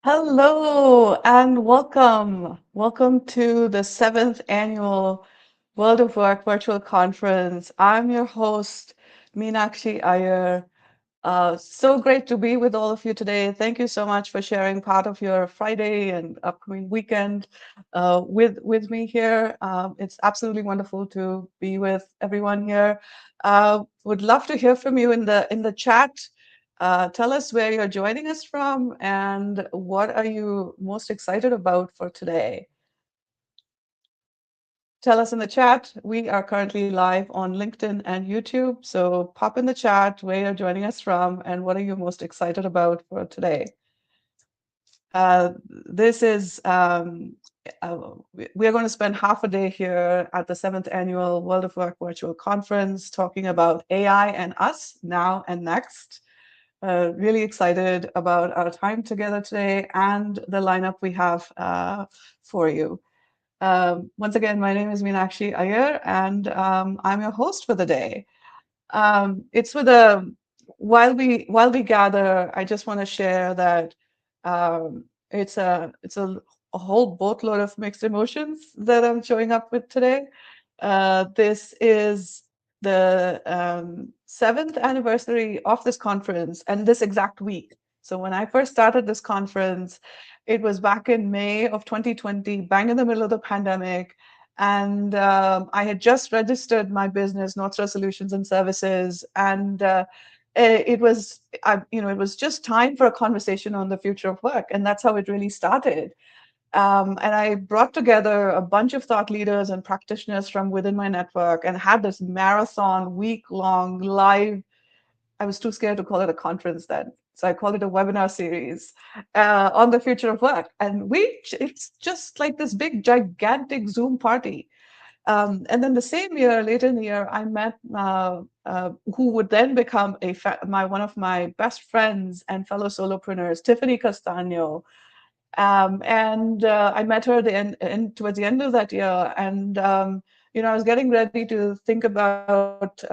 Hello and welcome. Welcome to the seventh annual World of Work virtual conference. I'm your host, Meenakshi Iyer. So great to be with all of you today. Thank you so much for sharing part of your Friday and upcoming weekend with me here. It's absolutely wonderful to be with everyone here. Would love to hear from you in the chat. Tell us where you're joining us from and what are you most excited about for today. Tell us in the chat. We are currently live on LinkedIn and YouTube. So pop in the chat where you're joining us from and what are you most excited about for today. This is, we are going to spend half a day here at the 7th annual World of Work virtual conference talking about AI and us now and next. Really excited about our time together today and the lineup we have for you. Once again, my name is Meenakshi Iyer, and I'm your host for the day. It's with a while we gather, I just want to share that it's a whole boatload of mixed emotions that I'm showing up with today. This is the seventh anniversary of this conference and this exact week. So when I first started this conference, it was back in May of 2020, bang in the middle of the pandemic. And I had just registered my business, North Star Solutions and Services, and it was just time for a conversation on the future of work, and that's how it really started. And I brought together a bunch of thought leaders and practitioners from within my network and had this marathon, week-long live. I was too scared to call it a conference then. So I called it a webinar series on the future of work. And it's just like this big, gigantic Zoom party. And then the same year, later in the year, I met who would then become one of my best friends and fellow solopreneurs, Tiffany Castano. And I met her towards the end of that year. And, I was getting ready to think about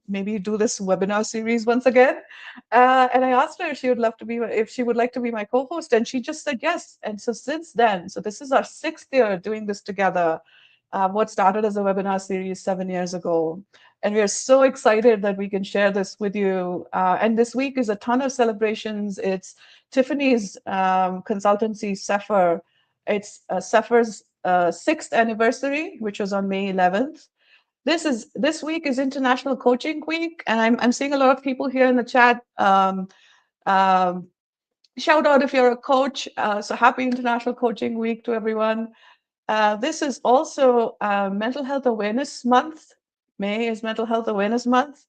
maybe do this webinar series once again. And I asked her if she would like to be my co-host. And she just said yes. And so since then, so this is our 6th year doing this together. What started as a webinar series 7 years ago. And we are so excited that we can share this with you. And this week is a ton of celebrations. It's Tiffany's consultancy, CEPHR. It's CEPHR's 6th anniversary, which was on May 11th. This week is International Coaching Week, and I'm seeing a lot of people here in the chat. Shout out if you're a coach. So happy International Coaching Week to everyone. This is also Mental Health Awareness Month. May is Mental Health Awareness Month.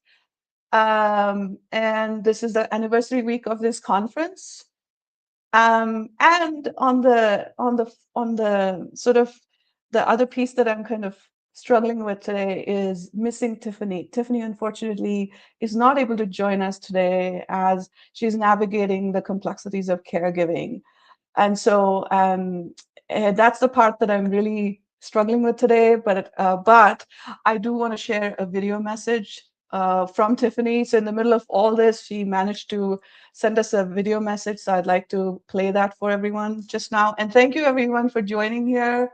And this is the anniversary week of this conference. And on the sort of the other piece that I'm kind of struggling with today is missing Tiffany. Tiffany, unfortunately, is not able to join us today as she's navigating the complexities of caregiving. And so that's the part that I'm really struggling with today. But I do want to share a video message from Tiffany. So in the middle of all this, she managed to send us a video message. So I'd like to play that for everyone just now. And thank you, everyone, for joining here.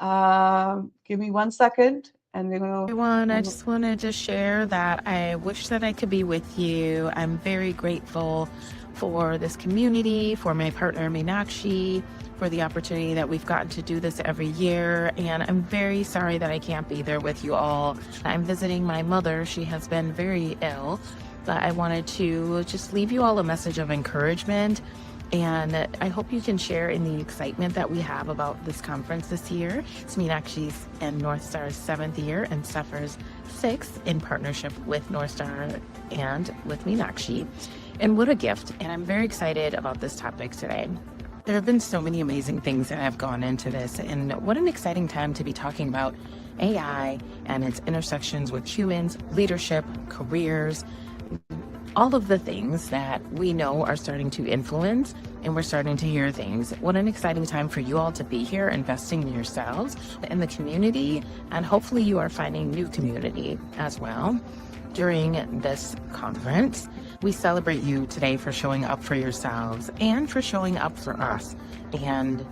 Give me 1 second. And we're going to... Everyone, I just wanted to share that I wish that I could be with you. I'm very grateful for this community, for my partner Meenakshi, for the opportunity that we've gotten to do this every year. And I'm very sorry that I can't be there with you all. I'm visiting my mother. She has been very ill, but I wanted to just leave you all a message of encouragement. And I hope you can share in the excitement that we have about this conference this year. It's Meenakshi's and North Star's 7th year and CEPHR's 6th in partnership with North Star and with Meenakshi. And what a gift. And I'm very excited about this topic today. There have been so many amazing things that have gone into this, and what an exciting time to be talking about AI and its intersections with humans, leadership, careers, all of the things that we know are starting to influence, and we're starting to hear things. What an exciting time for you all to be here, investing in yourselves, in the community, and hopefully you are finding new community as well during this conference. We celebrate you today for showing up for yourselves and for showing up for us. And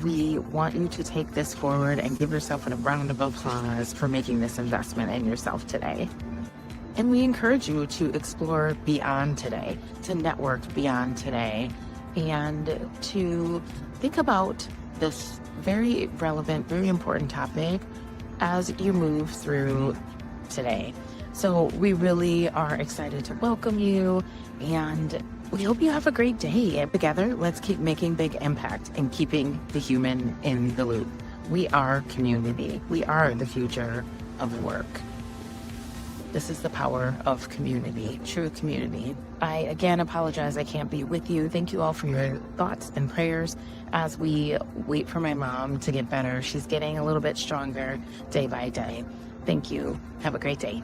we want you to take this forward and give yourself a round of applause for making this investment in yourself today. And we encourage you to explore beyond today, to network beyond today, and to think about this very relevant, very important topic as you move through today. So we really are excited to welcome you, and we hope you have a great day. Together, let's keep making big impact and keeping the human in the loop. We are community. We are the future of work. This is the power of community, true community. I again apologize I can't be with you. Thank you all for your thoughts and prayers as we wait for my mom to get better. She's getting a little bit stronger day by day. Thank you. Have a great day.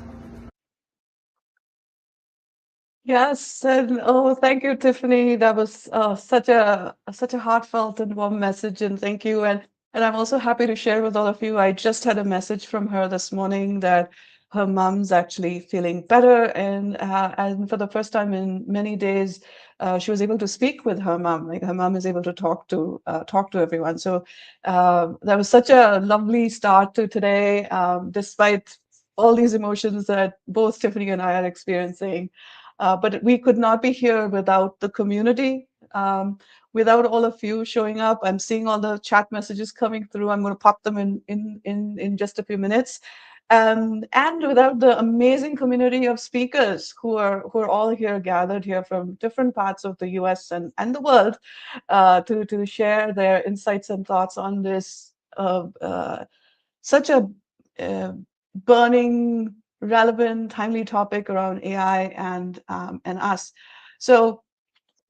Yes, and oh, thank you, Tiffany. That was such a heartfelt and warm message, and thank you. And I'm also happy to share with all of you. I just had a message from her this morning that her mom's actually feeling better, and for the first time in many days, she was able to speak with her mom. Like her mom is able to talk to everyone. So that was such a lovely start to today, despite all these emotions that both Tiffany and I are experiencing. But we could not be here without the community, without all of you showing up. I'm seeing all the chat messages coming through. I'm going to pop them in just a few minutes. And without the amazing community of speakers who are all here gathered here from different parts of the US and the world to share their insights and thoughts on this such a uh, burning, relevant, timely topic around AI and us. So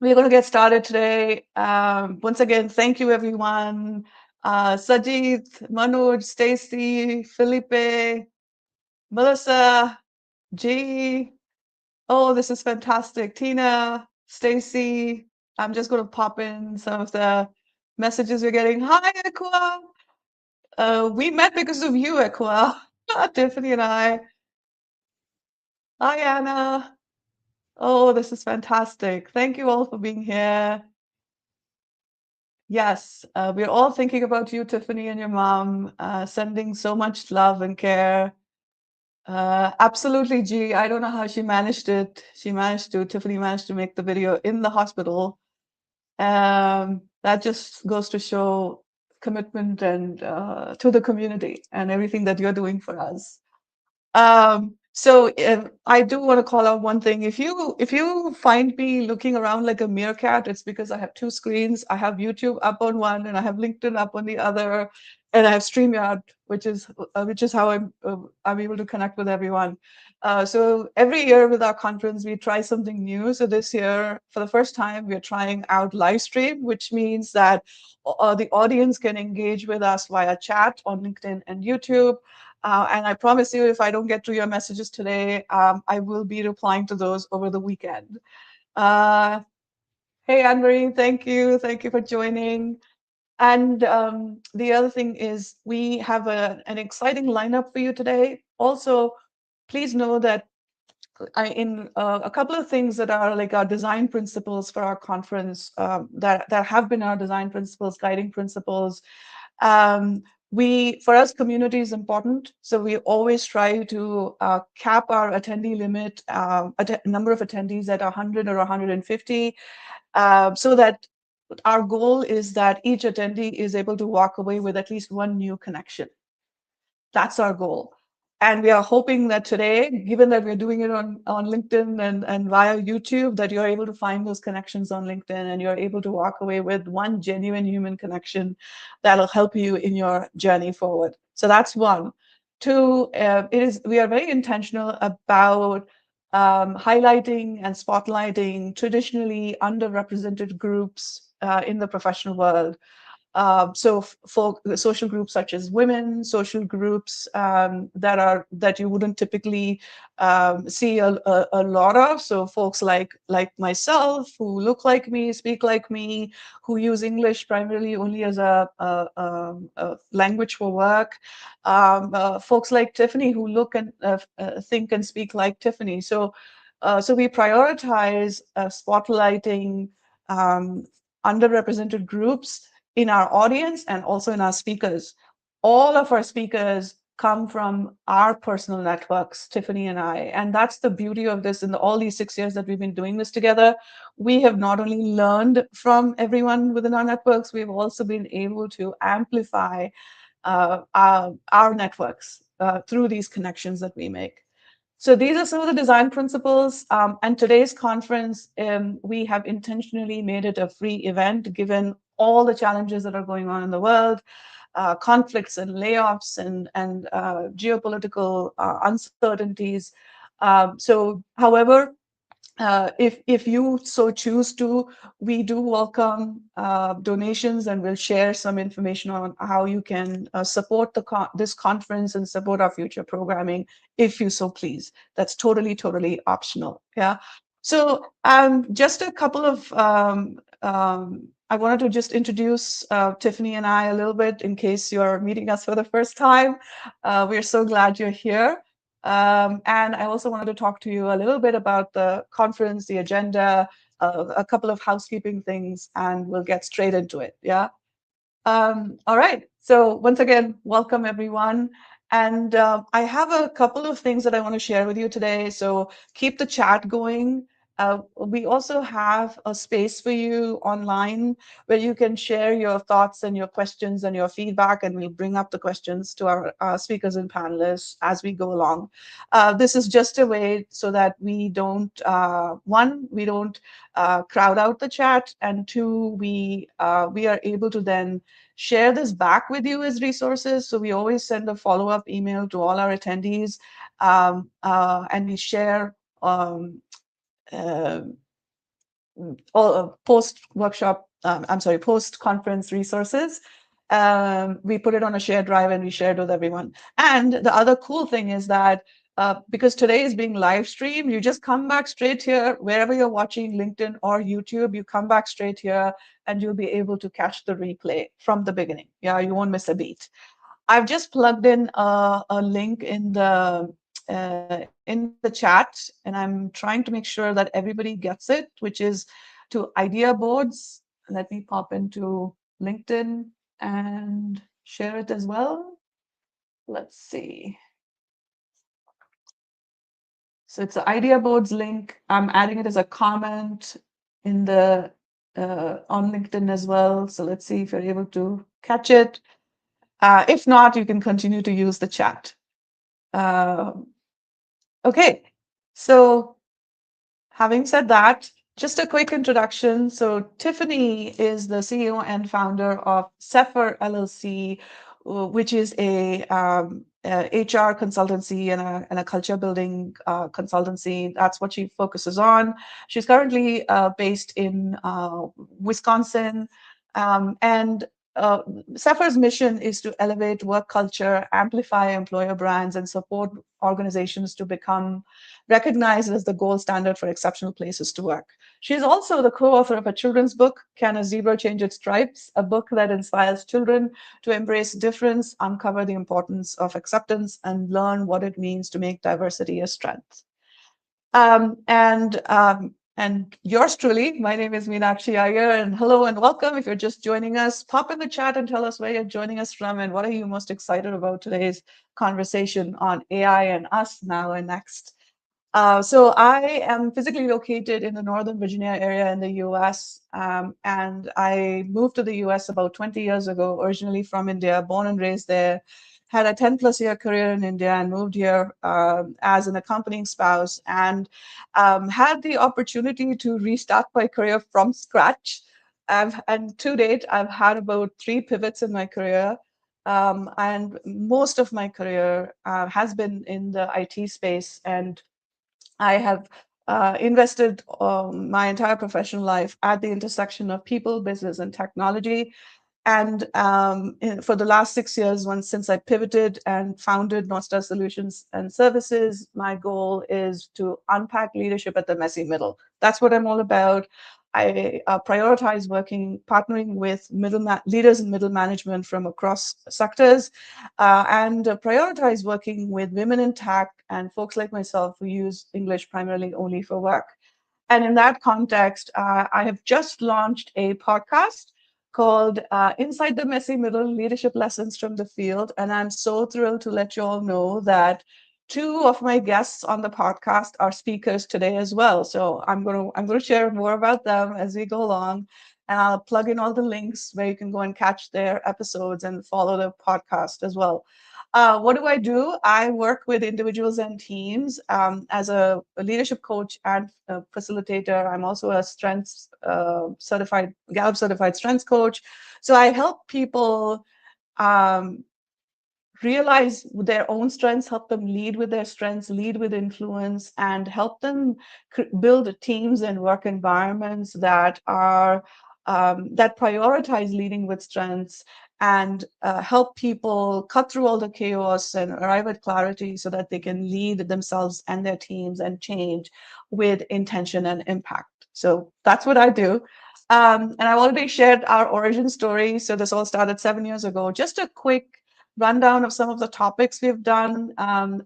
we're going to get started today. Once again, thank you, everyone. Sajid, Manoj, Stacy, Felipe, Melissa, G. Oh, this is fantastic. Tina, Stacy. I'm just going to pop in some of the messages we're getting. Hi, Aqua. We met because of you, Aqua. Tiffany and I. Hi, Anna. Oh, this is fantastic. Thank you all for being here. Yes, we're all thinking about you, Tiffany, and your mom, sending so much love and care. Absolutely, G. I don't know how she managed it. Tiffany managed to make the video in the hospital. That just goes to show commitment and to the community and everything that you're doing for us. So I do want to call out one thing. If you find me looking around like a meerkat, it's because I have two screens. I have YouTube up on one, and I have LinkedIn up on the other, and I have StreamYard, which is how I'm able to connect with everyone. So every year with our conference, we try something new. So this year, for the first time, we're trying out live stream, which means that the audience can engage with us via chat on LinkedIn and YouTube. And I promise you, if I don't get to your messages today, I will be replying to those over the weekend. Uh, hey, Anne-Marie, thank you. Thank you for joining. And the other thing is we have an exciting lineup for you today. Also, please know that in a couple of things that are like our design principles for our conference, that have been our design principles, guiding principles. Um, for us, community is important, so we always try to cap our attendee limit, number of attendees at 100 or 150, so that our goal is that each attendee is able to walk away with at least one new connection. That's our goal. And we are hoping that today, given that we're doing it on LinkedIn and via YouTube, that you're able to find those connections on LinkedIn and you're able to walk away with one genuine human connection that'll help you in your journey forward. So that's one. Two, we are very intentional about highlighting and spotlighting traditionally underrepresented groups in the professional world. So for the social groups such as women, social groups that you wouldn't typically see a lot of. So folks like myself who look like me, speak like me, who use English primarily only as a language for work. Folks like Tiffany who look and think and speak like Tiffany. So So we prioritize spotlighting um, underrepresented groups in our audience and also in our speakers. All of our speakers come from our personal networks, Tiffany and I. And that's the beauty of this. In all these 6 years that we've been doing this together, we have not only learned from everyone within our networks, we've also been able to amplify our networks through these connections that we make. So these are some of the design principles. And today's conference, we have intentionally made it a free event, given all the challenges that are going on in the world, conflicts and layoffs and geopolitical uncertainties. However, if you so choose to, we do welcome donations, and we'll share some information on how you can support this conference and support our future programming if you so please. That's totally optional. Yeah. So just a couple of I wanted to just introduce Tiffany and I a little bit in case you're meeting us for the first time. We're so glad you're here. And I also wanted to talk to you a little bit about the conference, the agenda, a couple of housekeeping things, and we'll get straight into it. Yeah. All right. So once again, welcome everyone. And I have a couple of things that I want to share with you today. So keep the chat going. We also have a space for you online where you can share your thoughts and your questions and your feedback, and we'll bring up the questions to our speakers and panelists as we go along. This is just a way so that we don't, we don't crowd out the chat, and two, we are able to then share this back with you as resources. So we always send a follow-up email to all our attendees, and we share uh, post-workshop, post-conference resources. We put it on a shared drive and we share it with everyone. And the other cool thing is that because today is being live streamed, you just come back straight here, wherever you're watching, LinkedIn or YouTube, you come back straight here and you'll be able to catch the replay from the beginning. Yeah, you won't miss a beat. I've just plugged in a link in the chat, and I'm trying to make sure that everybody gets it, which is to idea boards. Let me pop into LinkedIn and share it as well. Let's see. So it's the idea boards link. I'm adding it as a comment in the on LinkedIn as well. So let's see if you're able to catch it. If not, you can continue to use the chat. Okay, so having said that, just a quick introduction. So Tiffany is the CEO and founder of CEPHR LLC, which is a HR consultancy and a culture building consultancy. That's what she focuses on. She's currently based in Wisconsin, and CEPHR's mission is to elevate work culture, amplify employer brands, and support organizations to become recognized as the gold standard for exceptional places to work. She's also the co-author of a children's book, Can a Zebra Change Its Stripes? A book that inspires children to embrace difference, uncover the importance of acceptance, and learn what it means to make diversity a strength. And yours truly, my name is Meenakshi Iyer, and hello and welcome. If you're just joining us, pop in the chat and tell us where you're joining us from and what are you most excited about today's conversation on AI and us now and next. So I am physically located in the Northern Virginia area in the US, and I moved to the US about 20 years ago, originally from India, born and raised there, had a 10-plus-year career in India and moved here as an accompanying spouse, and had the opportunity to restart my career from scratch. And to date, I've had about 3 pivots in my career. And most of my career has been in the IT space, and I have invested my entire professional life at the intersection of people, business, and technology. And for the last 6 years, since I pivoted and founded North Star Solutions and Services, my goal is to unpack leadership at the messy middle. That's what I'm all about. I prioritize partnering with leaders in middle management from across sectors, and prioritize working with women in tech and folks like myself who use English primarily only for work. And in that context, I have just launched a podcast called Inside the Messy Middle Leadership Lessons from the Field. And I'm so thrilled to let you all know that two of my guests on the podcast are speakers today as well. So I'm going to share more about them as we go along. And I'll plug in all the links where you can go and catch their episodes and follow the podcast as well. What do I do? I work with individuals and teams as a leadership coach and facilitator. I'm also a strengths certified, Gallup certified strengths coach. So I help people um, realize their own strengths, help them lead with their strengths, lead with influence, and help them build teams and work environments that are that prioritize leading with strengths and help people cut through all the chaos and arrive at clarity so that they can lead themselves and their teams and change with intention and impact. So that's what I do. And I've already shared our origin story. So this all started 7 years ago. Just a quick rundown of some of the topics we've done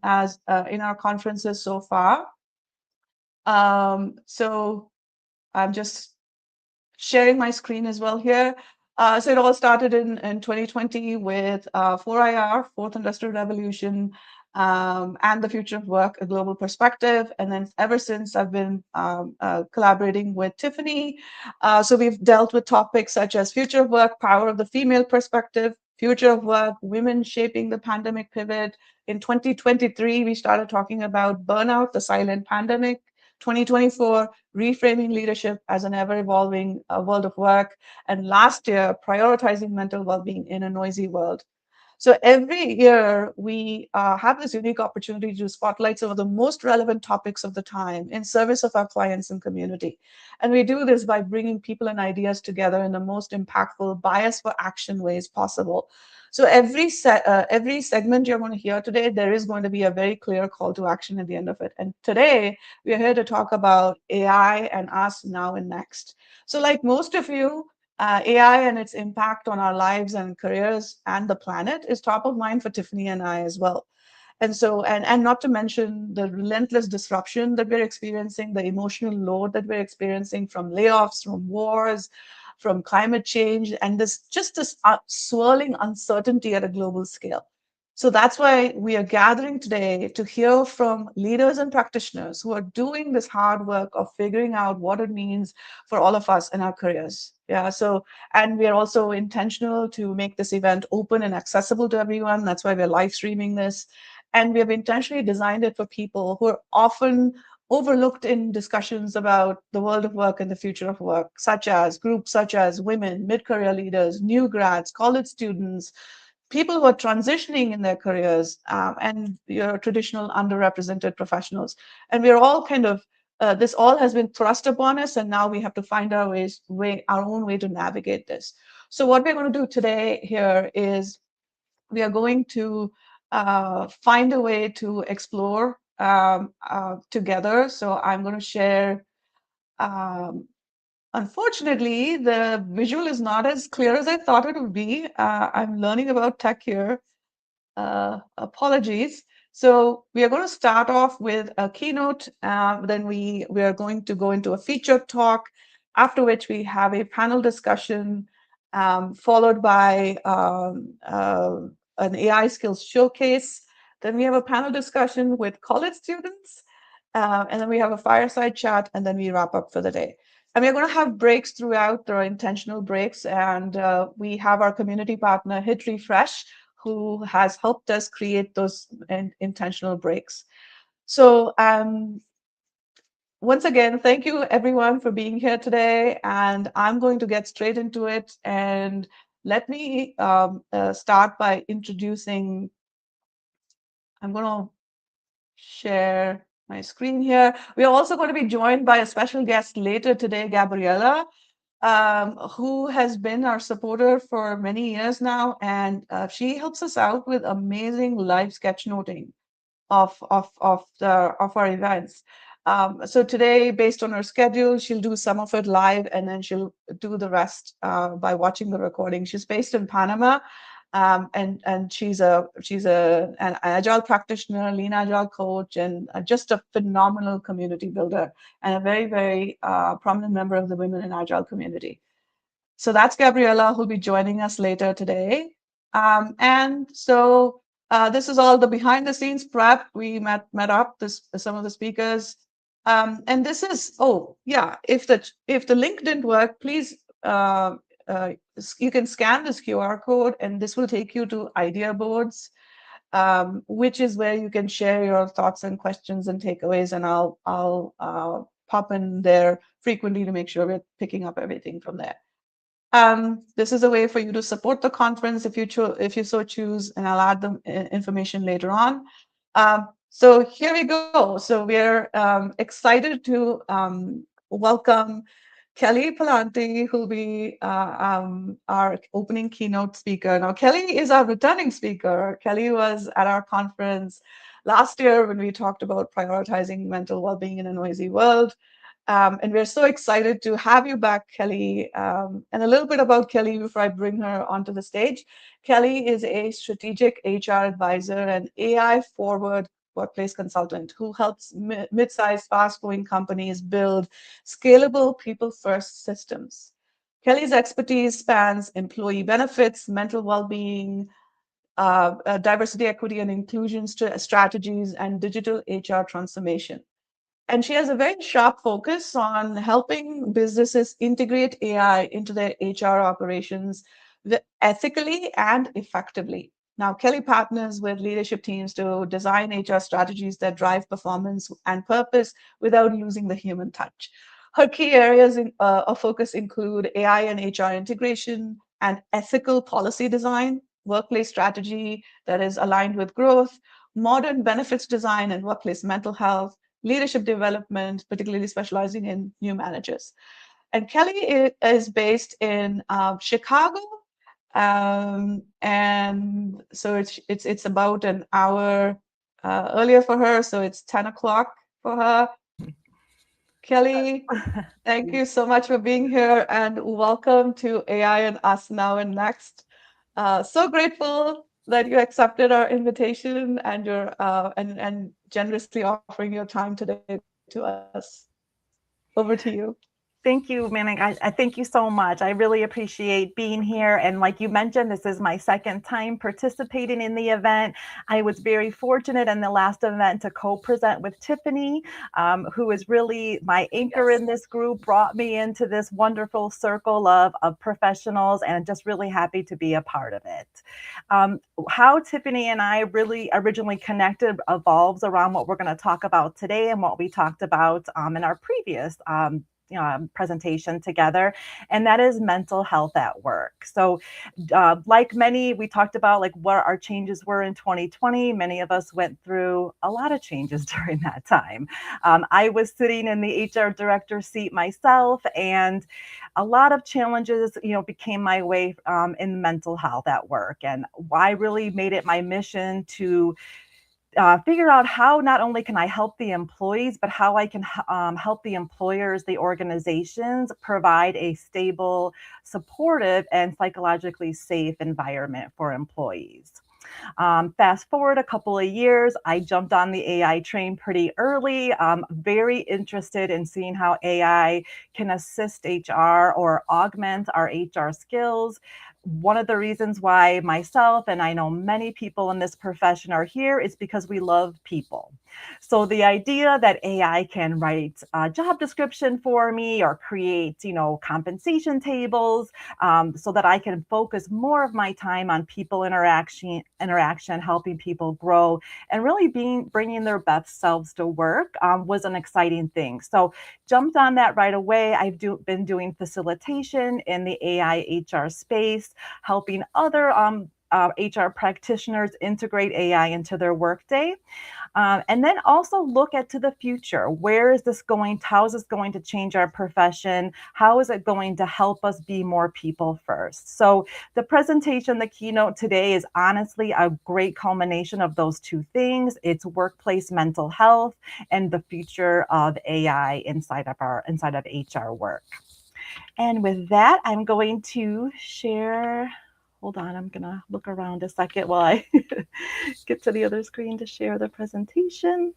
as in our conferences so far. So I'm just sharing my screen as well here. So it all started in 2020 with 4IR, Fourth Industrial Revolution, and the future of work, a global perspective. And then ever since, I've been collaborating with Tiffany. So we've dealt with topics such as future of work, power of the female perspective, future of work, women shaping the pandemic pivot. In 2023, we started talking about burnout, the silent pandemic. 2024, reframing leadership as an ever-evolving world of work. And last year, prioritizing mental well-being in a noisy world. So every year, we have this unique opportunity to spotlight some of the most relevant topics of the time in service of our clients and community. And we do this by bringing people and ideas together in the most impactful, bias for action ways possible. So every segment you're going to hear today, there is going to be a very clear call to action at the end of it. And today, we are here to talk about AI and us now and next. So like most of you, AI and its impact on our lives and careers and the planet is top of mind for Tiffany and I as well. And so, and not to mention the relentless disruption that we're experiencing, the emotional load that we're experiencing from layoffs, from wars, from climate change, and this swirling uncertainty at a global scale. So that's why we are gathering today to hear from leaders and practitioners who are doing this hard work of figuring out what it means for all of us in our careers. Yeah. So, and we are also intentional to make this event open and accessible to everyone. That's why we're live streaming this. And we have intentionally designed it for people who are often overlooked in discussions about the world of work and the future of work, such as groups such as women, mid-career leaders, new grads, college students, people who are transitioning in their careers, and your traditional underrepresented professionals. And we're all kind of this all has been thrust upon us, and now we have to find our own way to navigate this. So what we're going to do today here is we are going to find a way to explore together. So I'm going to share. Um, Unfortunately, the visual is not as clear as I thought it would be. I'm learning about tech here. Apologies. So we are going to start off with a keynote. Then we are going to go into a featured talk, after which we have a panel discussion, followed by an AI skills showcase. Then we have a panel discussion with college students, and then we have a fireside chat, and then we wrap up for the day. And we're going to have breaks throughout. There are intentional breaks, and we have our community partner, Hit Refresh, who has helped us create those intentional breaks. So once again, thank you everyone for being here today. And I'm going to get straight into it. And let me start by introducing, I'm going to share my screen here. We are also going to be joined by a special guest later today, Gabriella, who has been our supporter for many years now, and she helps us out with amazing live sketchnoting of our events. So today, based on her schedule, she'll do some of it live, and then she'll do the rest by watching the recording. She's based in Panama, and she's an agile practitioner, lean agile coach, and just a phenomenal community builder, and a very, very prominent member of the Women in Agile community. So that's Gabriella, who'll be joining us later today. And so this is all the behind the scenes prep. We met up some of the speakers. And this is, oh yeah, if the link didn't work, please uh, you can scan this QR code, and this will take you to idea boards, which is where you can share your thoughts and questions and takeaways, and I'll pop in there frequently to make sure we're picking up everything from there. This is a way for you to support the conference if you so choose, and I'll add the information later on. So here we go. So we're excited to welcome Kelly Palante, who'll be our opening keynote speaker. Now, Kelly is our returning speaker. Kelly was at our conference last year when we talked about prioritizing mental well-being in a noisy world. And we're so excited to have you back, Kelly. And a little bit about Kelly before I bring her onto the stage. Kelly is a strategic HR advisor and AI forward workplace consultant who helps mid-sized, fast-growing companies build scalable people-first systems. Kelly's expertise spans employee benefits, mental well-being, diversity, equity, and inclusion strategies, and digital HR transformation. And she has a very sharp focus on helping businesses integrate AI into their HR operations ethically and effectively. Now, Kelly partners with leadership teams to design HR strategies that drive performance and purpose without losing the human touch. Her key areas of focus include AI and HR integration and ethical policy design, workplace strategy that is aligned with growth, modern benefits design and workplace mental health, leadership development, particularly specializing in new managers. And Kelly is based in Chicago, and so it's about an hour earlier for her, so it's 10 o'clock for her. Kelly, thank you so much for being here, and welcome to AI and Us Now and Next. So grateful that you accepted our invitation and your and generously offering your time today to us. Over to you. Thank you, Manik. I thank you so much. I really appreciate being here. And like you mentioned, this is my second time participating in the event. I was very fortunate in the last event to co-present with Tiffany, who is really my anchor in this group, brought me into this wonderful circle of professionals, and just really happy to be a part of it. How Tiffany and I really originally connected evolves around what we're going to talk about today and what we talked about in our previous presentation together, and that is mental health at work. So like many, we talked about like what our changes were in 2020. Many of us went through a lot of changes during that time. I was sitting in the HR director seat myself, and a lot of challenges, became my way in mental health at work. And I really made it my mission to figure out how not only can I help the employees, but how I can help the employers, the organizations provide a stable, supportive, and psychologically safe environment for employees. Fast forward a couple of years, I jumped on the AI train pretty early. Very interested in seeing how AI can assist HR or augment our HR skills. One of the reasons why myself and I know many people in this profession are here is because we love people. So the idea that AI can write a job description for me or create, compensation tables, so that I can focus more of my time on people interaction, helping people grow, and really bringing their best selves to work was an exciting thing. So jumped on that right away. I've been doing facilitation in the AI HR space, helping other HR practitioners integrate AI into their workday. And then also look at to the future. Where is this going? How is this going to change our profession? How is it going to help us be more people first? So the presentation, the keynote today is honestly a great culmination of those two things. It's workplace mental health and the future of AI inside of HR work. And with that, I'm going to share. Hold on, I'm going to look around a second while I get to the other screen to share the presentation.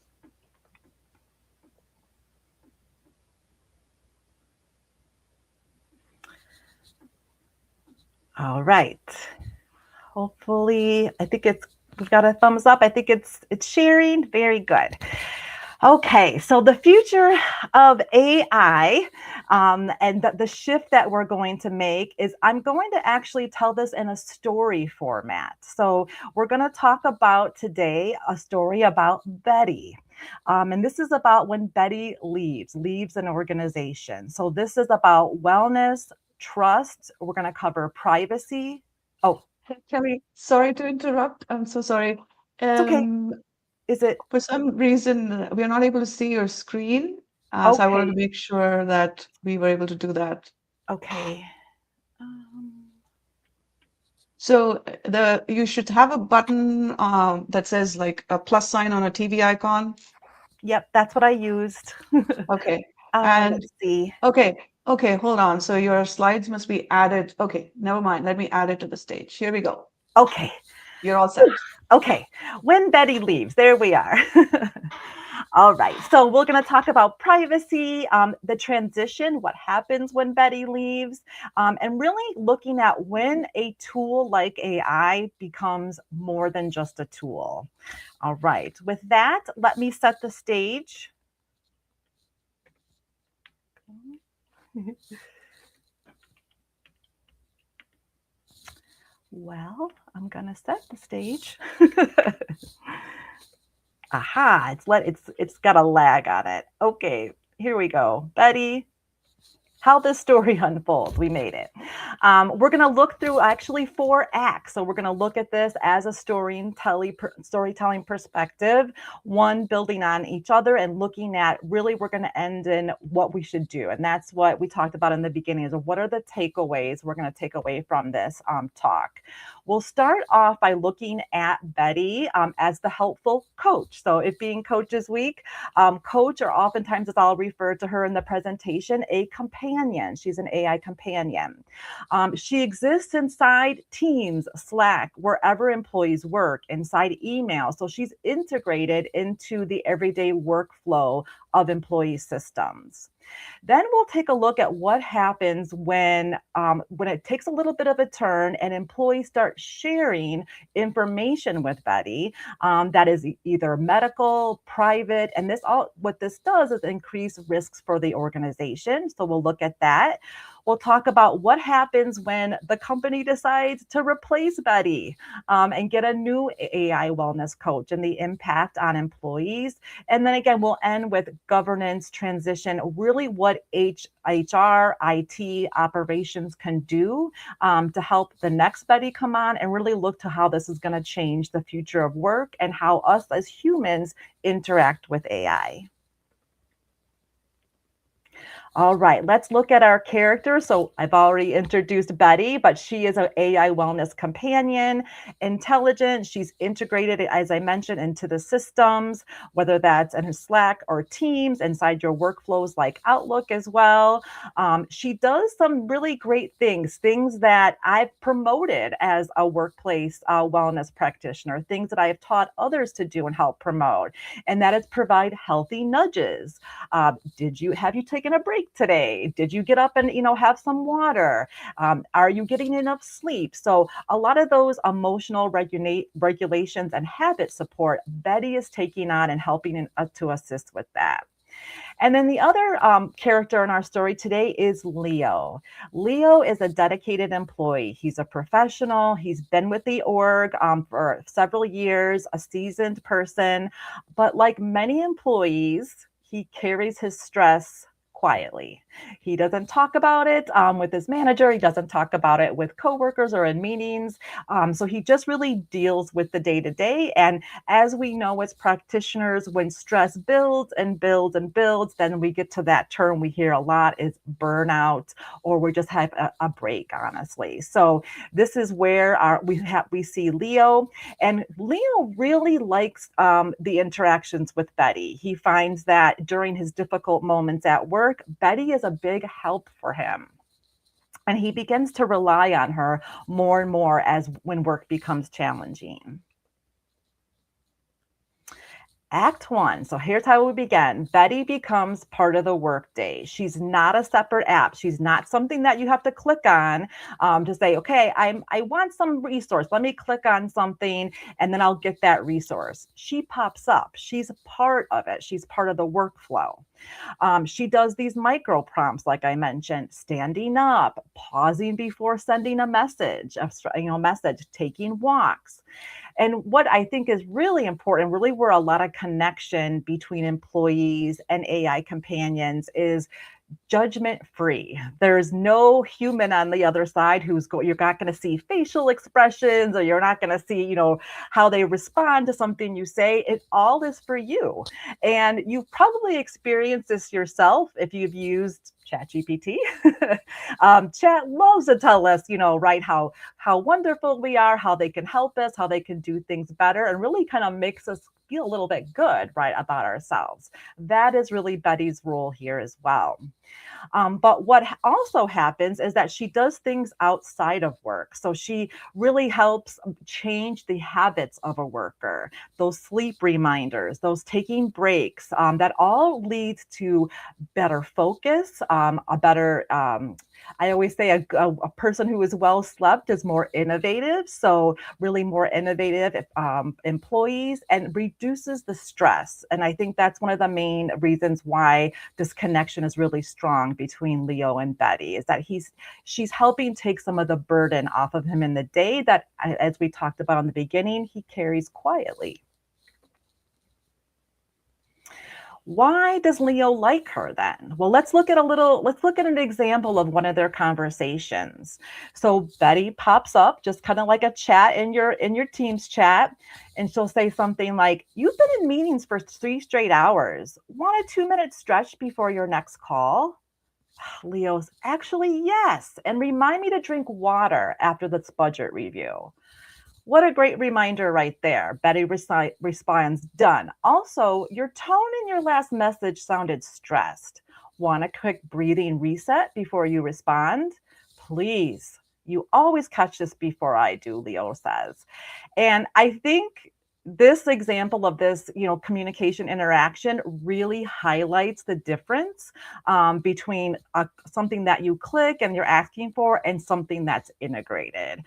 All right. Hopefully, I think we've got a thumbs up. I think it's sharing. Very good. Okay, so the future of AI and the shift that we're going to make is I'm going to actually tell this in a story format. So we're going to talk about today a story about Betty. And this is about when Betty leaves an organization. So this is about wellness, trust. We're going to cover privacy. Oh, Kelly, sorry to interrupt. I'm so sorry. it's okay. Is it For some reason, we are not able to see your screen. So I wanted to okay? make sure that we were able to do that. Okay. So you should have a button that says like a plus sign on a TV icon. Yep, that's what I used. Okay. And Let's see. okay, hold on. So your slides must be added. Okay, never mind. Let me add it to the stage. Here we go. Okay. You're all set. Okay. When Betty leaves, there we are. All right. So we're going to talk about privacy, the transition, what happens when Betty leaves, and really looking at when a tool like AI becomes more than just a tool. All right. With that, let me set the stage. Well, I'm going to set the stage. Aha, it's got a lag on it. Okay, here we go. Betty, how this story unfolds. We made it. We're going to look through actually 4 acts. So we're going to look at this as a storytelling perspective, one building on each other and looking at really we're going to end in what we should do. And that's what we talked about in the beginning is what are the takeaways we're going to take away from this talk. We'll start off by looking at Betty as the helpful coach. So it being Coaches Week, coach, or oftentimes as I'll refer to her in the presentation, a companion. She's an AI companion. She exists inside Teams, Slack, wherever employees work, inside email. So she's integrated into the everyday workflow of employee systems. Then we'll take a look at what happens when it takes a little bit of a turn and employees start sharing information with Betty that is either medical, private, and what this does is increase risks for the organization. So we'll look at that. We'll talk about what happens when the company decides to replace Betty and get a new AI wellness coach and the impact on employees. And then again, we'll end with governance transition, really what HR, IT, operations can do to help the next Betty come on and really look to how this is going to change the future of work and how us as humans interact with AI. All right, let's look at our character. So I've already introduced Betty, but she is an AI wellness companion, intelligent. She's integrated, as I mentioned, into the systems, whether that's in Slack or Teams, inside your workflows like Outlook as well. She does some really great things that I've promoted as a workplace wellness practitioner, things that I have taught others to do and help promote. And that is provide healthy nudges. Have you taken a break today? Did you get up and have some water? Are you getting enough sleep? So a lot of those emotional regulations and habit support Betty is taking on and helping to assist with that. And then the other character in our story today is Leo. Leo is a dedicated employee. He's a professional. He's been with the org for several years, a seasoned person. But like many employees, he carries his stress quietly. He doesn't talk about it with his manager. He doesn't talk about it with coworkers or in meetings. So he just really deals with the day-to-day. And as we know as practitioners, when stress builds and builds and builds, then we get to that term we hear a lot is burnout, or we just have a break, honestly. So this is where we see Leo, and Leo really likes the interactions with Betty. He finds that during his difficult moments at work, Betty is a big help for him. And he begins to rely on her more and more as when work becomes challenging. Act 1. So here's how we begin. Betty becomes part of the workday. She's not a separate app. She's not something that you have to click on to say, okay, I want some resource. Let me click on something and then I'll get that resource. She pops up. She's a part of it. She's part of the workflow. She does these micro prompts, like I mentioned, standing up, pausing before sending a message, taking walks. And what I think is really important, really where a lot of connection between employees and AI companions is judgment free. There's no human on the other side you're not going to see facial expressions, or you're not going to see, how they respond to something you say. It all is for you. And you've probably experienced this yourself if you've used ChatGPT. Chat loves to tell us, right, how wonderful we are, how they can help us, how they can do things better, and really kind of makes us feel a little bit good, right, about ourselves. That is really Betty's role here as well. But what also happens is that she does things outside of work. So she really helps change the habits of a worker, those sleep reminders, those taking breaks, that all leads to better focus, a better, I always say a person who is well slept is more innovative. So really more innovative employees, and reduces the stress. And I think that's one of the main reasons why this connection is really strong between Leo and Betty, is that she's helping take some of the burden off of him in the day that, as we talked about in the beginning, he carries quietly. Why does Leo like her then? Well, let's look at an example of one of their conversations. So Betty pops up, just kind of like a chat in your Teams chat, and she'll say something like, "You've been in meetings for 3 straight hours. Want a 2-minute stretch before your next call?" Leo's, "Actually, yes. And remind me to drink water after this budget review." What a great reminder right there. Betty responds, "Done. Also, your tone in your last message sounded stressed. Want a quick breathing reset before you respond? Please. You always catch this before I do," Leo says. And I think this example of this, communication interaction really highlights the difference between something that you click and you're asking for and something that's integrated.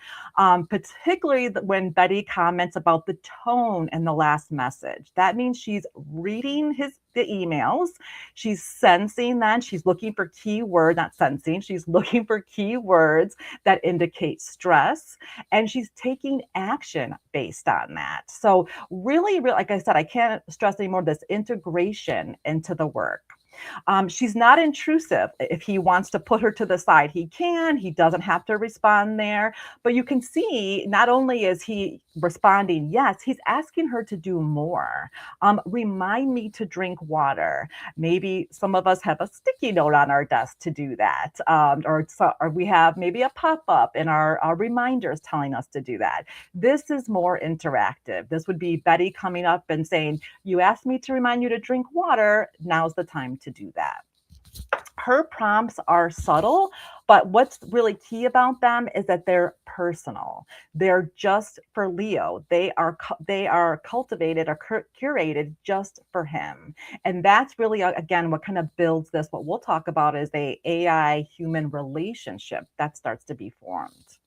Particularly when Betty comments about the tone in the last message. That means she's reading the emails. She's sensing that. She's looking for keywords, not sensing. She's looking for keywords that indicate stress, and she's taking action based on that. So really, like I said, I can't stress anymore this integration into the work. She's not intrusive. If he wants to put her to the side, he can. He doesn't have to respond there. But you can see, not only is he responding yes, he's asking her to do more. Remind me to drink water. Maybe some of us have a sticky note on our desk to do that. Or we have maybe a pop-up in our reminders telling us to do that. This is more interactive. This would be Betty coming up and saying, "You asked me to remind you to drink water. Now's the time to do that." Her prompts are subtle, but what's really key about them is that they're personal. They're just for Leo. They are cultivated or curated just for him. And that's really, again, what kind of builds this. What we'll talk about is a AI human relationship that starts to be formed.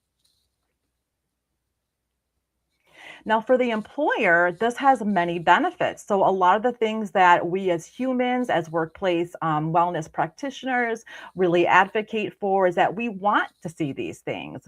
Now, for the employer, this has many benefits. So a lot of the things that we as humans, as workplace wellness practitioners really advocate for is that we want to see these things.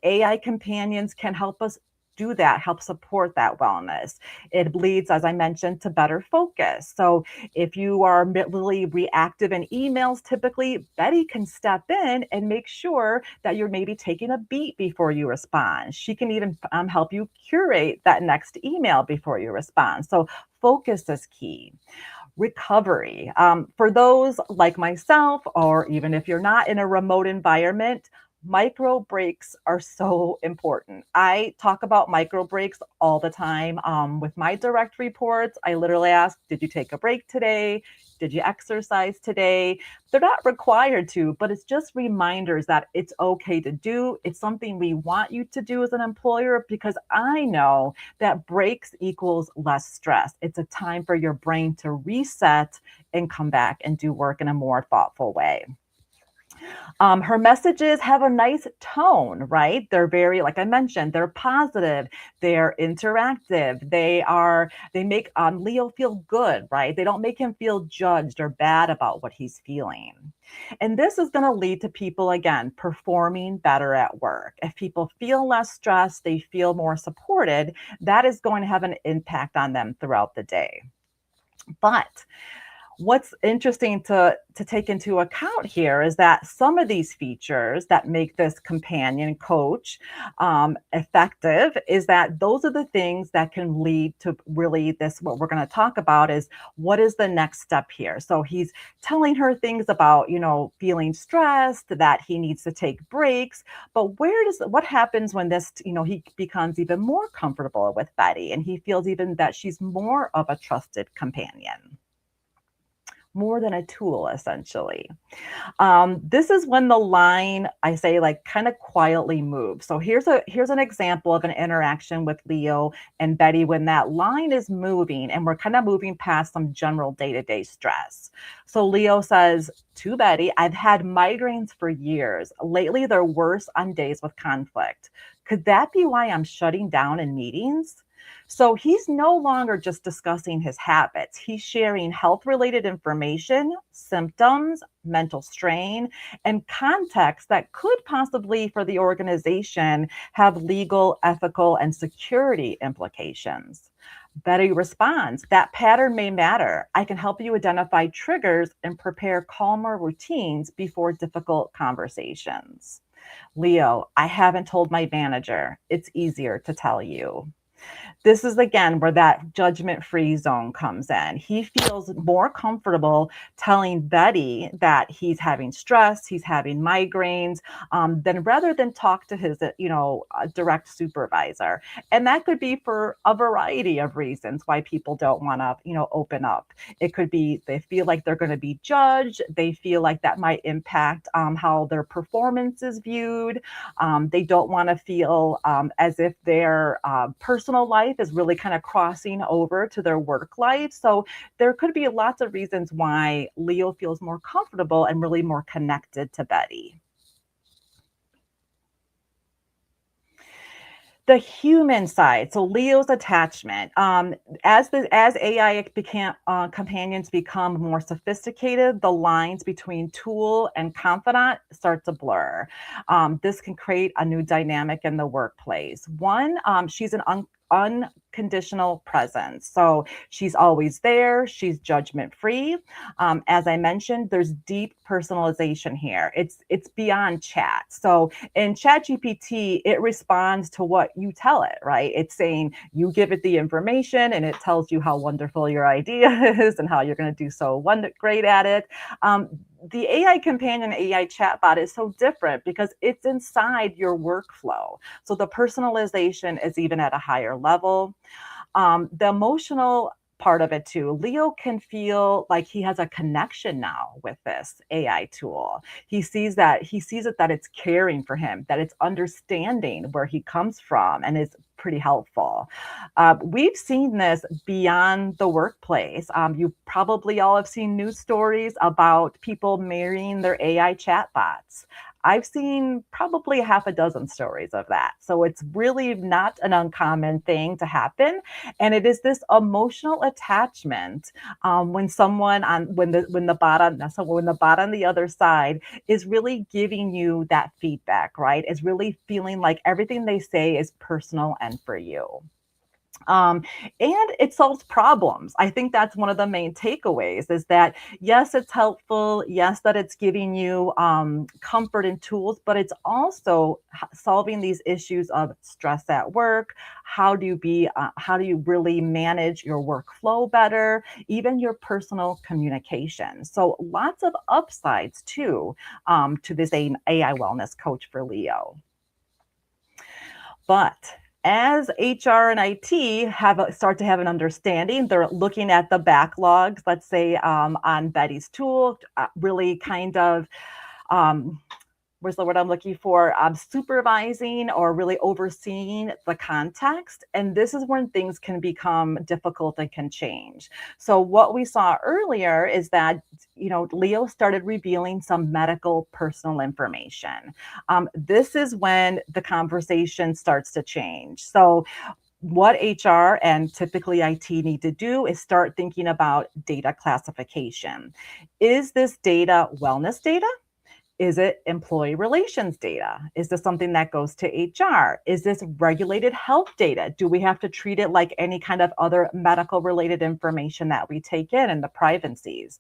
AI companions can help us do that, help support that wellness. It leads, as I mentioned, to better focus. So if you are really reactive in emails, typically Betty can step in and make sure that you're maybe taking a beat before you respond. She can even help you curate that next email before you respond. So focus is key. Recovery. For those like myself, or even if you're not in a remote environment, micro breaks are so important. I talk about micro breaks all the time with my direct reports. I literally ask, did you take a break today? Did you exercise today? They're not required to, but it's just reminders that it's okay to do. It's something we want you to do as an employer, because I know that breaks equals less stress. It's a time for your brain to reset and come back and do work in a more thoughtful way. Her messages have a nice tone, right? They're very, like I mentioned, they're positive, they're interactive, they make Leo feel good, right? They don't make him feel judged or bad about what he's feeling. And this is going to lead to people, again, performing better at work. If people feel less stressed, they feel more supported, that is going to have an impact on them throughout the day. But what's interesting to take into account here is that some of these features that make this companion coach effective is that those are the things that can lead to really this, what we're going to talk about is what is the next step here. So he's telling her things about, feeling stressed, that he needs to take breaks, but what happens when this, he becomes even more comfortable with Betty and he feels even that she's more of a trusted companion, more than a tool, essentially. This is when the line, I say, like kind of quietly moves. So here's an example of an interaction with Leo and Betty when that line is moving and we're kind of moving past some general day-to-day stress. So Leo says to Betty, I've had migraines for years. Lately, they're worse on days with conflict. Could that be why I'm shutting down in meetings? So he's no longer just discussing his habits. He's sharing health-related information, symptoms, mental strain, and context that could possibly, for the organization, have legal, ethical, and security implications. Betty responds, that pattern may matter. I can help you identify triggers and prepare calmer routines before difficult conversations. Leo, I haven't told my manager. It's easier to tell you. This is again where that judgment-free zone comes in. He feels more comfortable telling Betty that he's having stress, he's having migraines, than rather than talk to his, direct supervisor. And that could be for a variety of reasons why people don't want to, open up. It could be they feel like they're going to be judged. They feel like that might impact how their performance is viewed. They don't want to feel as if their personal life is really kind of crossing over to their work life. So there could be lots of reasons why Leo feels more comfortable and really more connected to Betty. The human side, so Leo's attachment. As AI companions become more sophisticated, the lines between tool and confidant start to blur. This can create a new dynamic in the workplace. One, she's an unconditional presence. So she's always there. She's judgment free. As I mentioned, there's deep personalization here. It's beyond chat. So in ChatGPT, it responds to what you tell it, right? It's saying you give it the information and it tells you how wonderful your idea is and how you're going to do so great at it. The AI companion AI chatbot is so different because it's inside your workflow. So the personalization is even at a higher level. The emotional part of it too. Leo can feel like he has a connection now with this AI tool. He sees it that it's caring for him, that it's understanding where he comes from and is pretty helpful. We've seen this beyond the workplace. You probably all have seen news stories about people marrying their AI chatbots. I've seen probably half a dozen stories of that. So it's really not an uncommon thing to happen. And it is this emotional attachment when someone on when the bot on when the bot on the other side is really giving you that feedback, right? Is really feeling like everything they say is personal and for you. Um, and it solves problems. I think that's one of the main takeaways is that, yes, it's helpful. Yes, that it's giving you comfort and tools, but it's also solving these issues of stress at work. How do you really manage your workflow better, even your personal communication? So lots of upsides too to this AI wellness coach for Leo. But as HR and IT start to have an understanding, they're looking at the backlogs, let's say on Betty's tool, really kind of where's the word I'm looking for? Supervising or really overseeing the context. And this is when things can become difficult and can change. So what we saw earlier is that, Leo started revealing some medical personal information. This is when the conversation starts to change. So what HR and typically IT need to do is start thinking about data classification. Is this data wellness data? Is it employee relations data? Is this something that goes to HR? Is this regulated health data? Do we have to treat it like any kind of other medical related information that we take in the privacies?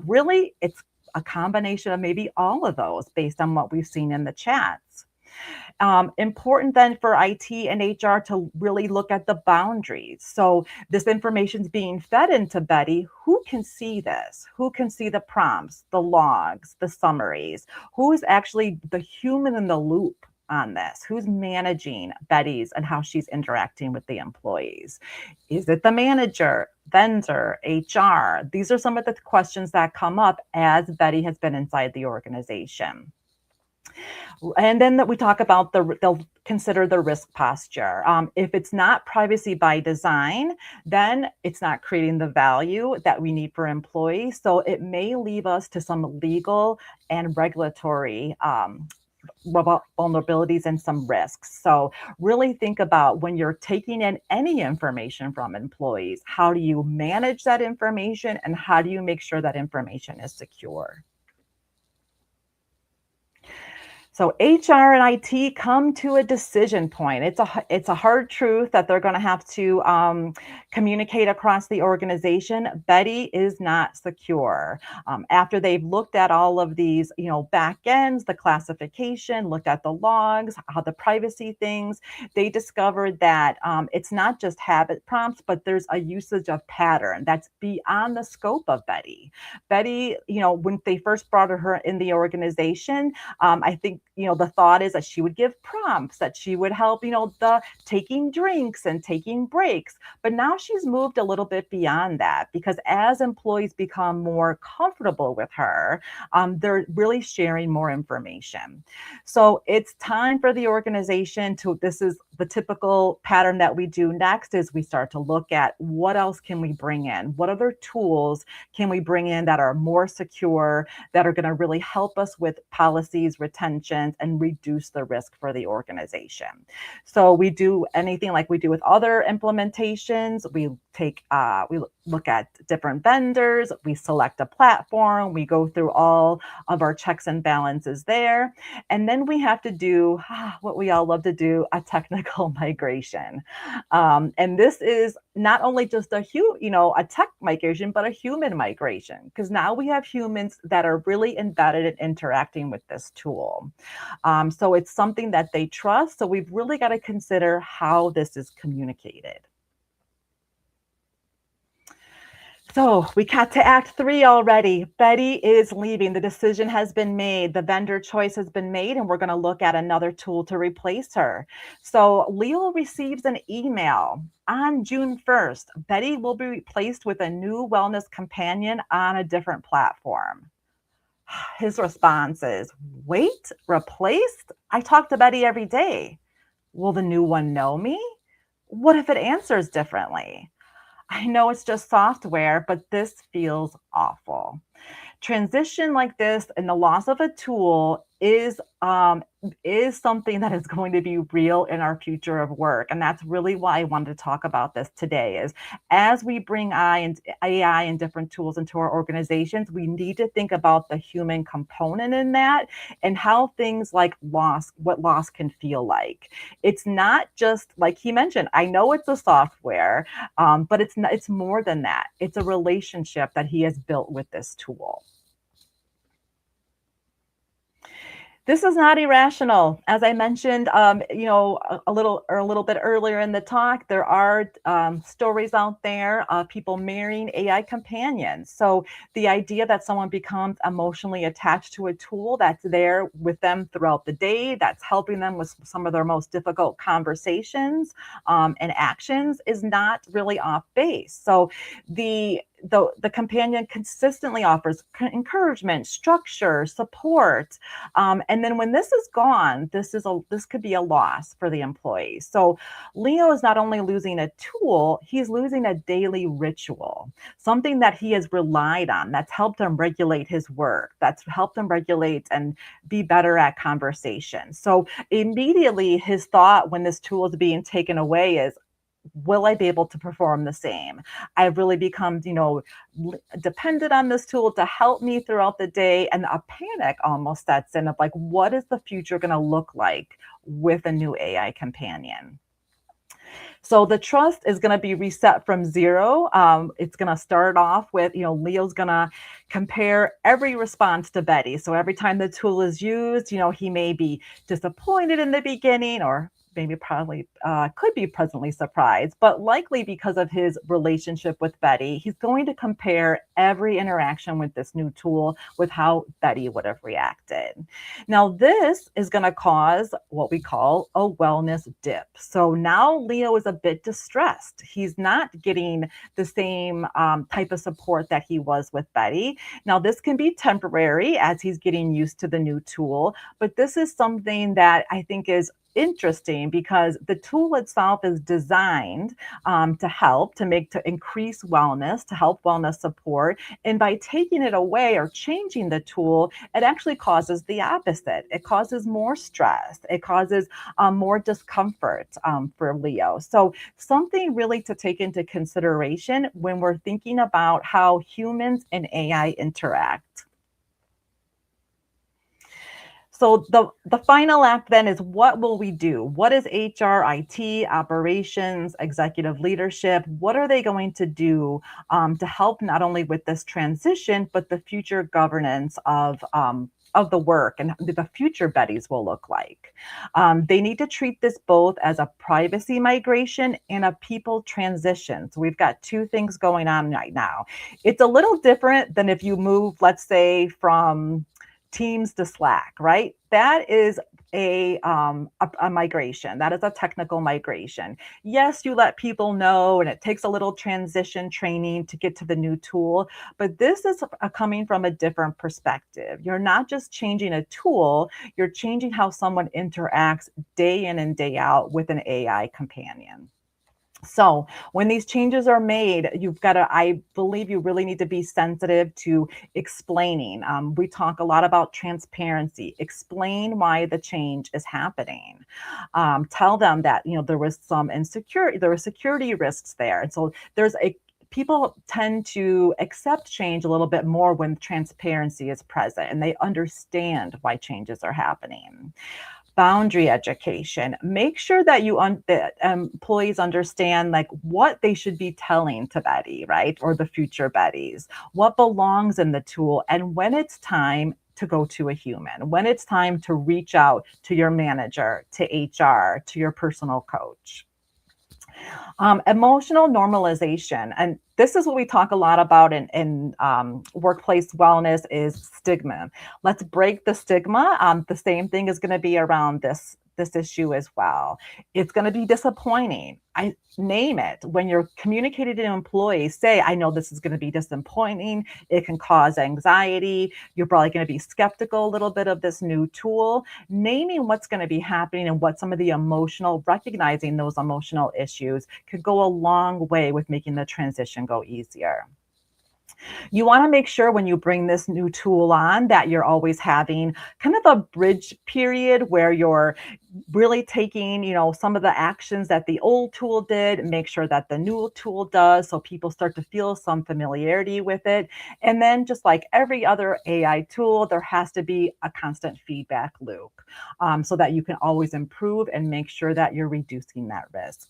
Really, it's a combination of maybe all of those based on what we've seen in the chats. Important then for IT and HR to really look at the boundaries. So this information is being fed into Betty. Who can see this? Who can see the prompts, the logs, the summaries? Who is actually the human in the loop on this? Who's managing Betty's and how she's interacting with the employees? Is it the manager, vendor, HR? These are some of the questions that come up as Betty has been inside the organization. And then we talk about they'll consider the risk posture. If it's not privacy by design, then it's not creating the value that we need for employees. So it may leave us to some legal and regulatory vulnerabilities and some risks. So really think about when you're taking in any information from employees, how do you manage that information and how do you make sure that information is secure? So HR and IT come to a decision point. It's a hard truth that they're going to have to communicate across the organization. Betty is not secure. After they've looked at all of these, back ends, the classification, looked at the logs, how the privacy things, they discovered that it's not just habit prompts, but there's a usage of pattern that's beyond the scope of Betty. Betty, when they first brought her in the organization, I think the thought is that she would give prompts, that she would help, the taking drinks and taking breaks. But now she's moved a little bit beyond that because as employees become more comfortable with her, they're really sharing more information. So it's time for the organization this is the typical pattern that we do next is we start to look at what else can we bring in? What other tools can we bring in that are more secure, that are going to really help us with policies, retentions, and reduce the risk for the organization? So we do anything like we do with other implementations. We look at different vendors, we select a platform, we go through all of our checks and balances there. And then we have to do what we all love to do, a technical migration. And this is not only just a tech migration, but a human migration, because now we have humans that are really embedded in interacting with this tool. So it's something that they trust. So we've really got to consider how this is communicated. So we got to Act 3 already. Betty is leaving. The decision has been made. The vendor choice has been made, and we're going to look at another tool to replace her. So Leo receives an email on June 1st. Betty will be replaced with a new wellness companion on a different platform. His response is, wait, replaced? I talk to Betty every day. Will the new one know me? What if it answers differently? I know it's just software, but this feels awful. Transition like this and the loss of a tool is something that is going to be real in our future of work. And that's really why I wanted to talk about this today, is as we bring AI and different tools into our organizations, we need to think about the human component in that and how things like what loss can feel like. It's not just like he mentioned, I know it's a software, but it's more than that. It's a relationship that he has built with this tool. This is not irrational. As I mentioned, a little bit earlier in the talk, there are stories out there of people marrying AI companions. So the idea that someone becomes emotionally attached to a tool that's there with them throughout the day, that's helping them with some of their most difficult conversations and actions, is not really off base. So the companion consistently offers encouragement, structure, support, and then when this is gone, this could be a loss for the employee. So Leo is not only losing a tool, he's losing a daily ritual, something that he has relied on, that's helped him regulate his work, that's helped him regulate and be better at conversation. So immediately his thought when this tool is being taken away is, will I be able to perform the same? I've really become, dependent on this tool to help me throughout the day. And a panic almost sets in of like, what is the future going to look like with a new AI companion? So the trust is going to be reset from zero. It's going to start off with, Leo's going to compare every response to Betty. So every time the tool is used, he may be disappointed in the beginning, or maybe probably could be pleasantly surprised, but likely because of his relationship with Betty, he's going to compare every interaction with this new tool with how Betty would have reacted. Now, this is going to cause what we call a wellness dip. So now Leo is a bit distressed. He's not getting the same type of support that he was with Betty. Now, this can be temporary as he's getting used to the new tool, but this is something that I think is interesting because the tool itself is designed to increase wellness, to help wellness support. And by taking it away or changing the tool, it actually causes the opposite. It causes more stress. It causes more discomfort for Leo. So something really to take into consideration when we're thinking about how humans and AI interact. So the final act then is, what will we do? What is HR, IT, operations, executive leadership? What are they going to do to help not only with this transition, but the future governance of the work and the future Bettys will look like? They need to treat this both as a privacy migration and a people transition. So we've got two things going on right now. It's a little different than if you move, let's say, from Teams to Slack, right? That is a migration. That is a technical migration. Yes, you let people know, and it takes a little transition training to get to the new tool, but this is coming from a different perspective. You're not just changing a tool, you're changing how someone interacts day in and day out with an AI companion. So when these changes are made, I believe you really need to be sensitive to explaining. We talk a lot about transparency. Explain why the change is happening. Tell them that, there was some insecurity, there were security risks there. And so people tend to accept change a little bit more when transparency is present and they understand why changes are happening. Boundary education. Make sure that that employees understand like what they should be telling to Betty, right? Or the future Bettys, what belongs in the tool, and when it's time to go to a human, when it's time to reach out to your manager, to HR, to your personal coach. Emotional normalization. And this is what we talk a lot about in workplace wellness is stigma. Let's break the stigma. The same thing is going to be around this issue as well. It's going to be disappointing. I name it. When you're communicating to employees, say, I know this is going to be disappointing. It can cause anxiety. You're probably going to be skeptical a little bit of this new tool. Naming what's going to be happening and what some of the recognizing those emotional issues could go a long way with making the transition go easier. You want to make sure when you bring this new tool on that you're always having kind of a bridge period where you're really taking, some of the actions that the old tool did, make sure that the new tool does, so people start to feel some familiarity with it. And then just like every other AI tool, there has to be a constant feedback loop, so that you can always improve and make sure that you're reducing that risk.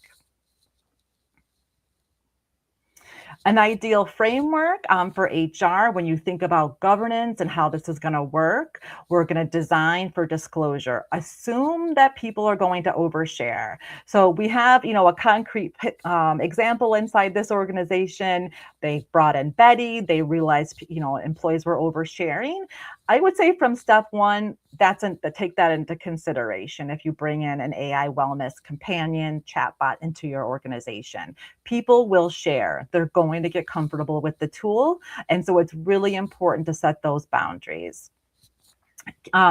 An ideal framework for HR, when you think about governance and how this is going to work, we're going to design for disclosure. Assume that people are going to overshare. So we have, a concrete example inside this organization. They brought in Betty. They realized, employees were oversharing. I would say from step one, take that into consideration if you bring in an AI wellness companion chatbot into your organization. People will share. They're going to get comfortable with the tool. And so it's really important to set those boundaries.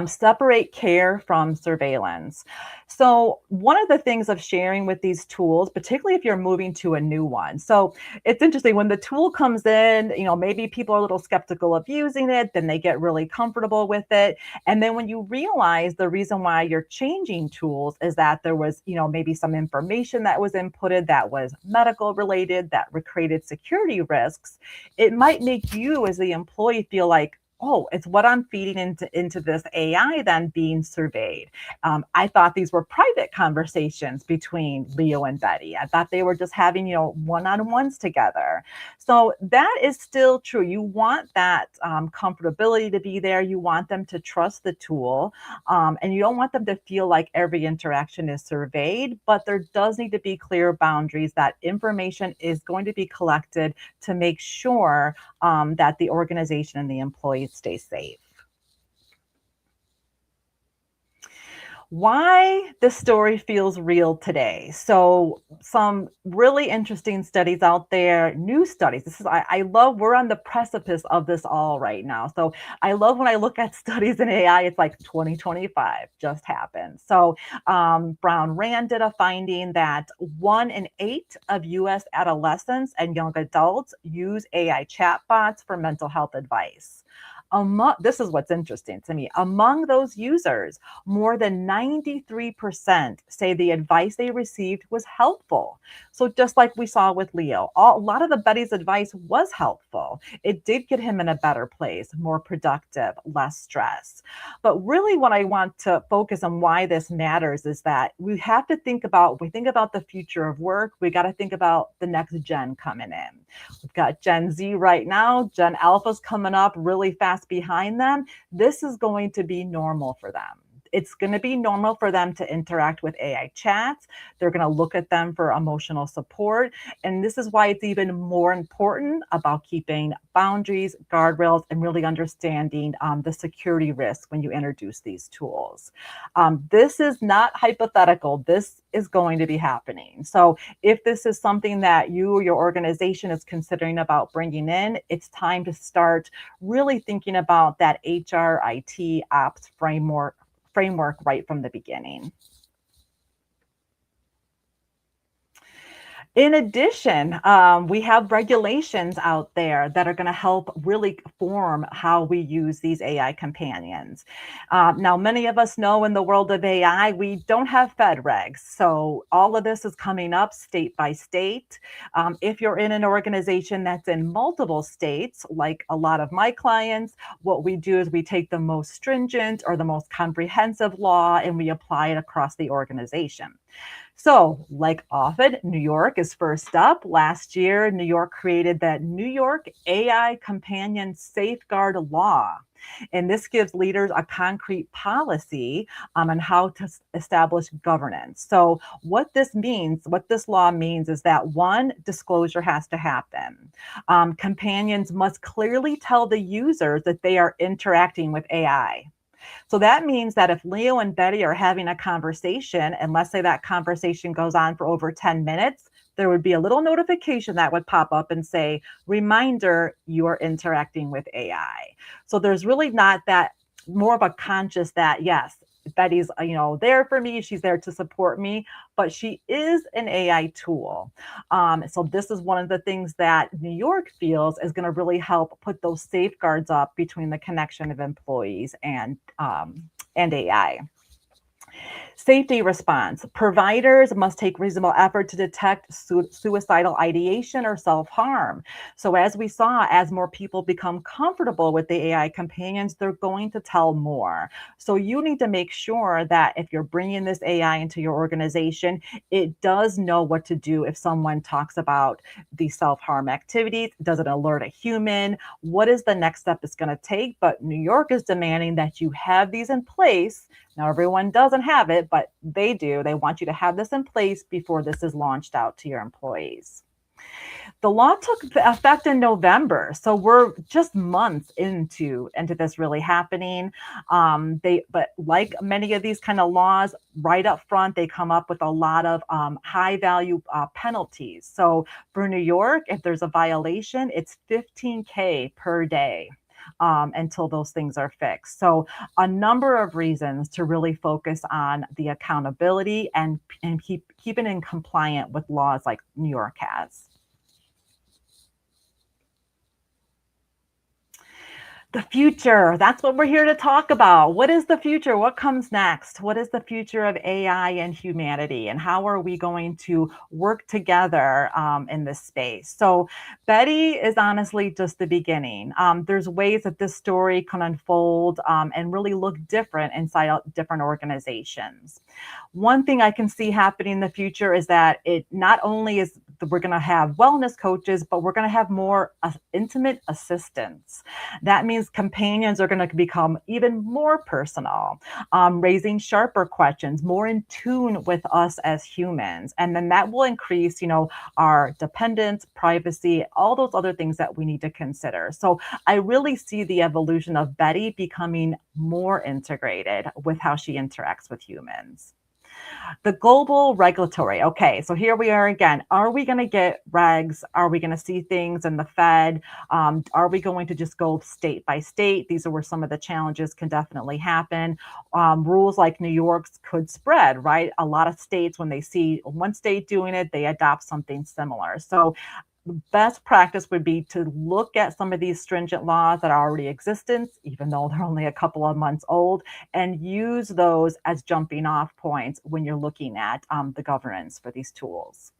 Separate care from surveillance. So one of the things of sharing with these tools, particularly if you're moving to a new one. So it's interesting when the tool comes in, maybe people are a little skeptical of using it, then they get really comfortable with it. And then when you realize the reason why you're changing tools is that there was, maybe some information that was inputted that was medical related, that created security risks, it might make you as the employee feel like, oh, it's what I'm feeding into this AI then being surveyed. I thought these were private conversations between Leo and Betty. I thought they were just having, one-on-ones together. So that is still true. You want that comfortability to be there. You want them to trust the tool, and you don't want them to feel like every interaction is surveyed, but there does need to be clear boundaries that information is going to be collected to make sure that the organization and the employees stay safe. Why this story feels real today. So some really interesting studies out there, new studies. I love, we're on the precipice of this all right now. So I love when I look at studies in AI, it's like 2025 just happened. So Brown Rand did a finding that 1 in 8 of US adolescents and young adults use AI chatbots for mental health advice. This is what's interesting to me. Among those users, more than 93% say the advice they received was helpful. So just like we saw with Leo, a lot of the Betty's advice was helpful. It did get him in a better place, more productive, less stress. But really what I want to focus on why this matters is that we have to think about the future of work, we got to think about the next gen coming in. We've got Gen Z right now, Gen Alpha's coming up really fast behind them. This is going to be normal for them. It's going to be normal for them to interact with AI chats. They're going to look at them for emotional support. And this is why it's even more important about keeping boundaries, guardrails, and really understanding the security risks when you introduce these tools. This is not hypothetical. This is going to be happening. So if this is something that you or your organization is considering about bringing in, it's time to start really thinking about that HR, IT, ops framework right from the beginning. In addition, we have regulations out there that are going to help really form how we use these AI companions. Now, many of us know in the world of AI, we don't have Fed regs. So all of this is coming up state by state. If you're in an organization that's in multiple states, like a lot of my clients, what we do is we take the most stringent or the most comprehensive law and we apply it across the organization. So, like often, New York is first up. Last year, New York created that New York AI Companion Safeguard Law. And this gives leaders a concrete policy on how to establish governance. So what this law means is that one, disclosure has to happen. Companions must clearly tell the users that they are interacting with AI. So that means that if Leo and Betty are having a conversation, and let's say that conversation goes on for over 10 minutes, there would be a little notification that would pop up and say, reminder, you are interacting with AI. So there's really not that more of a conscious that, yes, Betty's, there for me. She's there to support me, but she is an AI tool. So this is one of the things that New York feels is going to really help put those safeguards up between the connection of employees and AI. Safety response. Providers must take reasonable effort to detect suicidal ideation or self-harm. So as we saw, as more people become comfortable with the AI companions, they're going to tell more. So you need to make sure that if you're bringing this AI into your organization, it does know what to do if someone talks about the self-harm activities. Does it alert a human? What is the next step it's going to take? But New York is demanding that you have these in place. Now, everyone doesn't have it, but they do. They want you to have this in place before this is launched out to your employees. The law took effect in November, so we're just months into this really happening. But like many of these kind of laws, right up front, they come up with a lot of high value penalties. So for New York, if there's a violation, it's $15,000 per day. Until those things are fixed. So a number of reasons to really focus on the accountability and keep it in compliant with laws like New York has. The future, that's what we're here to talk about. What is the future? What comes next? What is the future of AI and humanity? And how are we going to work together in this space? So Betty is honestly just the beginning. There's ways that this story can unfold and really look different inside different organizations. One thing I can see happening in the future is that it not only is we're going to have wellness coaches, but we're going to have more intimate assistants. That means companions are going to become even more personal, raising sharper questions, more in tune with us as humans. And then that will increase, our dependence, privacy, all those other things that we need to consider. So I really see the evolution of Betty becoming more integrated with how she interacts with humans. The global regulatory. Okay, so here we are again. Are we going to get regs? Are we going to see things in the Fed? Are we going to just go state by state? These are where some of the challenges can definitely happen. Rules like New York's could spread, right? A lot of states, when they see one state doing it, they adopt something similar. So the best practice would be to look at some of these stringent laws that are already existent, even though they're only a couple of months old, and use those as jumping off points when you're looking at the governance for these tools.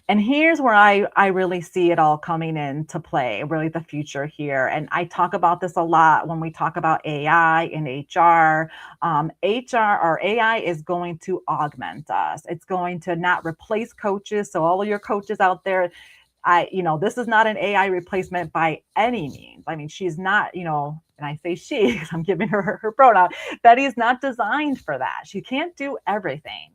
And here's where I really see it all coming into play, really the future here. And I talk about this a lot when we talk about AI and HR. HR or AI is going to augment us. It's going to not replace coaches. So all of your coaches out there, this is not an AI replacement by any means. I mean, she's not, and I say she because I'm giving her pronoun. Betty is not designed for that. She can't do everything.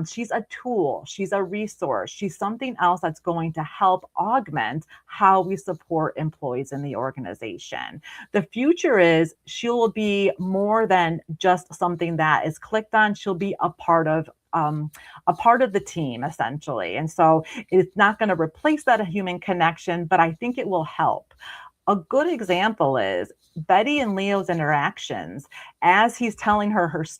She's a tool. She's a resource. She's something else that's going to help augment how we support employees in the organization. The future is she'll be more than just something that is clicked on. She'll be a part of the team, essentially. And so it's not going to replace that human connection, but I think it will help. A good example is Betty and Leo's interactions. As he's telling her his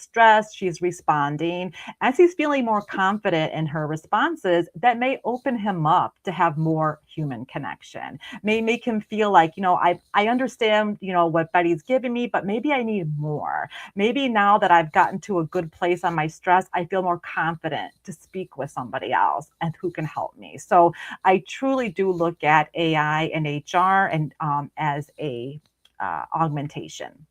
stress, she's responding. As he's feeling more confident in her responses, that may open him up to have more human connection. May make him feel like, I understand, what Betty's giving me, but maybe I need more. Maybe now that I've gotten to a good place on my stress, I feel more confident to speak with somebody else and who can help me. So I truly do look at AI and HR and as a augmentation.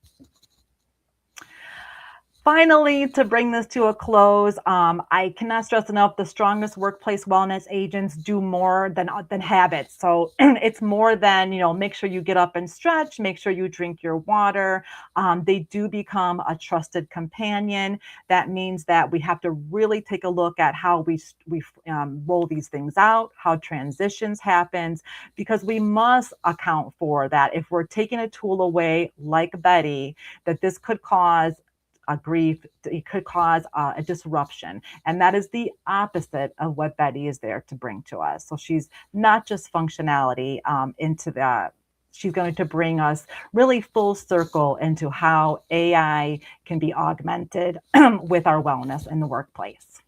Finally, to bring this to a close, I cannot stress enough, the strongest workplace wellness agents do more than habits. So it's more than, make sure you get up and stretch, make sure you drink your water. They do become a trusted companion. That means that we have to really take a look at how we roll these things out, how transitions happens, because we must account for that. If we're taking a tool away like Betty, that this could cause a grief, it could cause a disruption. And that is the opposite of what Betty is there to bring to us. So she's not just functionality into she's going to bring us really full circle into how AI can be augmented with our wellness in the workplace.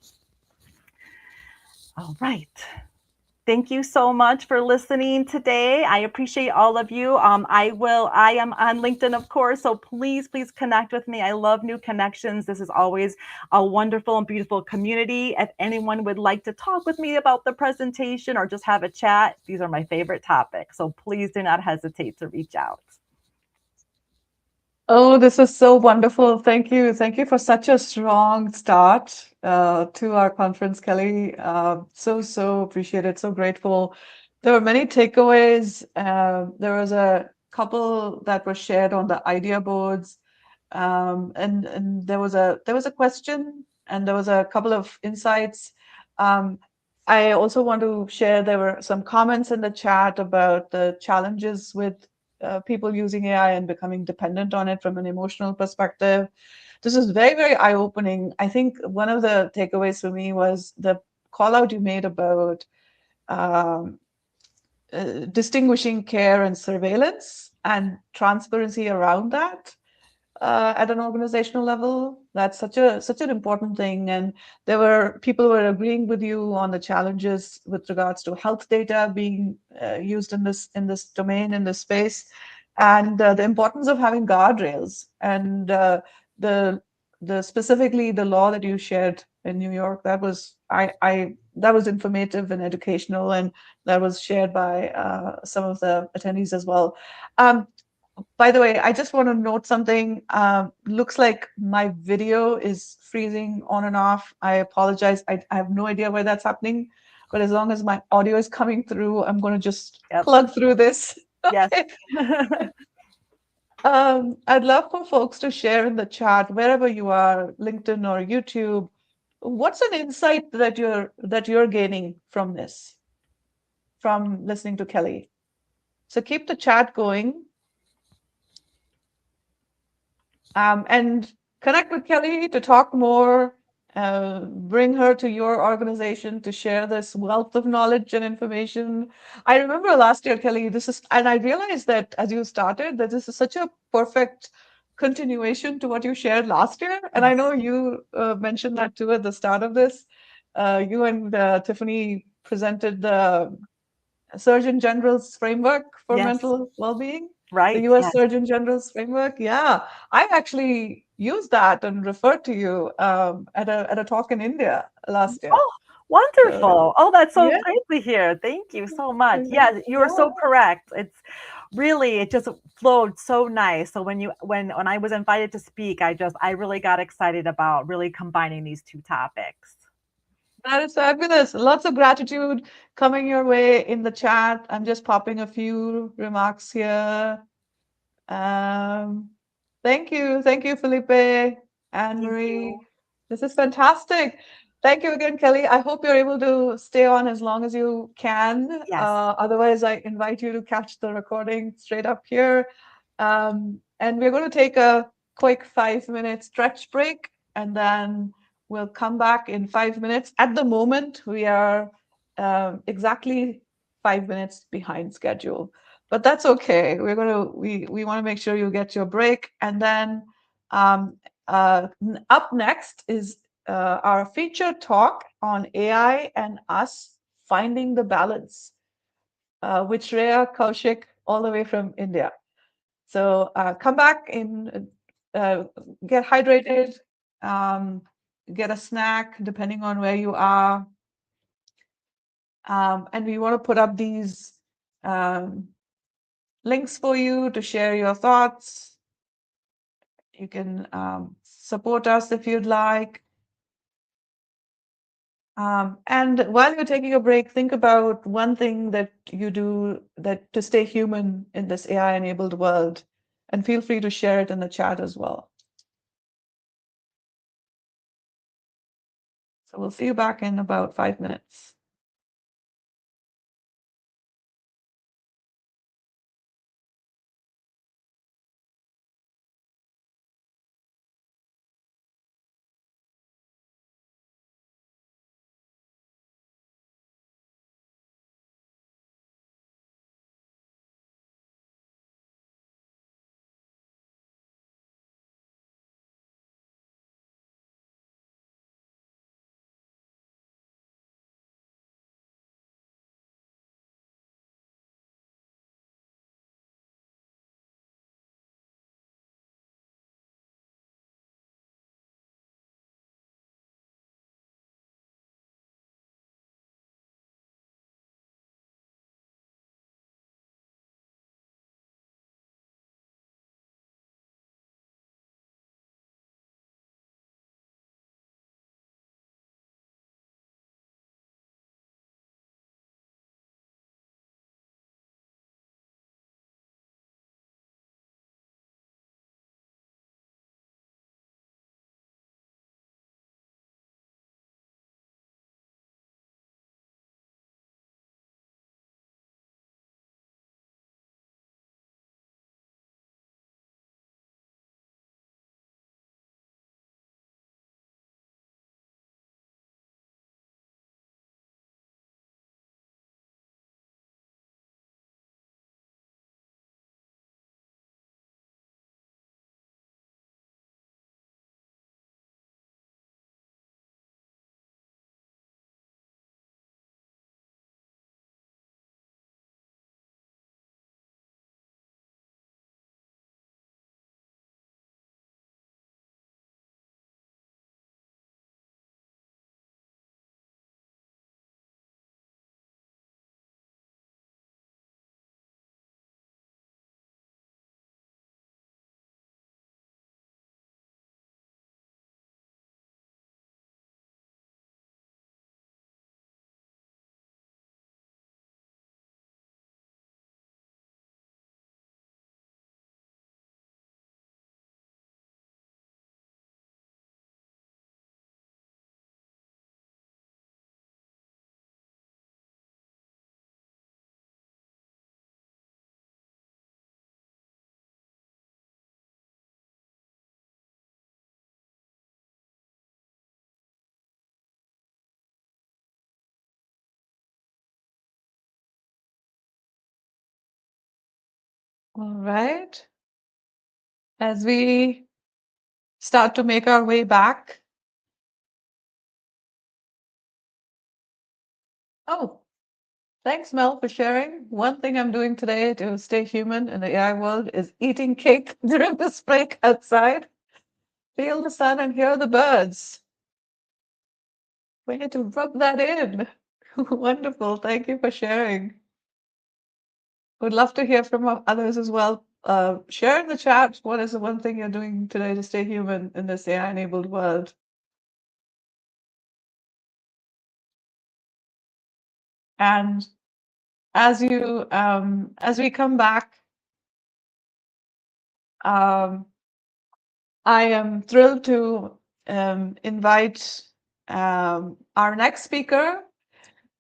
All right. Thank you so much for listening today. I appreciate all of you. I am on LinkedIn, of course, so please connect with me. I love new connections. This is always a wonderful and beautiful community. If anyone would like to talk with me about the presentation or just have a chat, these are my favorite topics. So please do not hesitate to reach out. Oh, this is so wonderful. Thank you. Thank you for such a strong start to our conference, Kelly. So appreciated, so grateful. There were many takeaways. There was a couple that were shared on the idea boards. And there was a question and there was a couple of insights. I also want to share there were some comments in the chat about the challenges with people using AI and becoming dependent on it from an emotional perspective. This is very eye-opening. I think one of the takeaways for me was the call out you made about um, distinguishing care and surveillance and transparency around that at an organizational level. That's such an important thing. And there were people who were agreeing with you on the challenges with regards to health data being used in this domain, in this space, and the importance of having guardrails. And the specifically the law that you shared in New York, that was that was informative and educational, and that was shared by some of the attendees as well. By the way, I just want to note something. Looks like my video is freezing on and off. I apologize. I have no idea why that's happening, but as long as my audio is coming through, I'm going to just plug through this. Yes. I'd love for folks to share in the chat, wherever you are, LinkedIn or YouTube, what's an insight that you're gaining from this, from listening to Kelly? So keep the chat going. And connect with Kelly to talk more, bring her to your organization to share this wealth of knowledge and information. I remember last year, Kelly, and I realized that as you started, that this is such a perfect continuation to what you shared last year. And I know you mentioned that too at the start of this. You and Tiffany presented the Surgeon General's framework for mental well-being. Right. The US Surgeon General's framework. Yeah, I actually used that and referred to you at a talk in India last year. Oh, wonderful. Oh, that's so yeah. great to hear. Thank you so much. Yeah, you are so correct. It's really, it just flowed so nice. So when I was invited to speak, I really got excited about really combining these two topics. That is fabulous. Lots of gratitude coming your way in the chat. I'm just popping a few remarks here. Thank you. Thank you, Felipe, Anne-Marie. This is fantastic. Thank you again, Kelly. I hope you're able to stay on as long as you can. Yes. Otherwise, I invite you to catch the recording straight up here. And we're going to take a quick 5-minute stretch break, and then we'll come back in 5 minutes. At the moment, we are exactly 5 minutes behind schedule. But that's okay. We want to make sure you get your break. And then up next is our featured talk on AI and us finding the balance, with Shreya Kaushik, all the way from India. So come back get hydrated, get a snack, depending on where you are. And we want to put up these links for you to share your thoughts. You can support us if you'd like. And while you're taking a break, think about one thing that you do to stay human in this AI-enabled world, and feel free to share it in the chat as well. So we'll see you back in about 5 minutes. All right. As we start to make our way back. Oh, thanks, Mel, for sharing. One thing I'm doing today to stay human in the AI world is eating cake during this break outside. Feel the sun and hear the birds. We need to rub that in. Wonderful. Thank you for sharing. Would love to hear from others as well. Share in the chat what is the one thing you're doing today to stay human in this AI-enabled world. And as we come back, I am thrilled to invite our next speaker,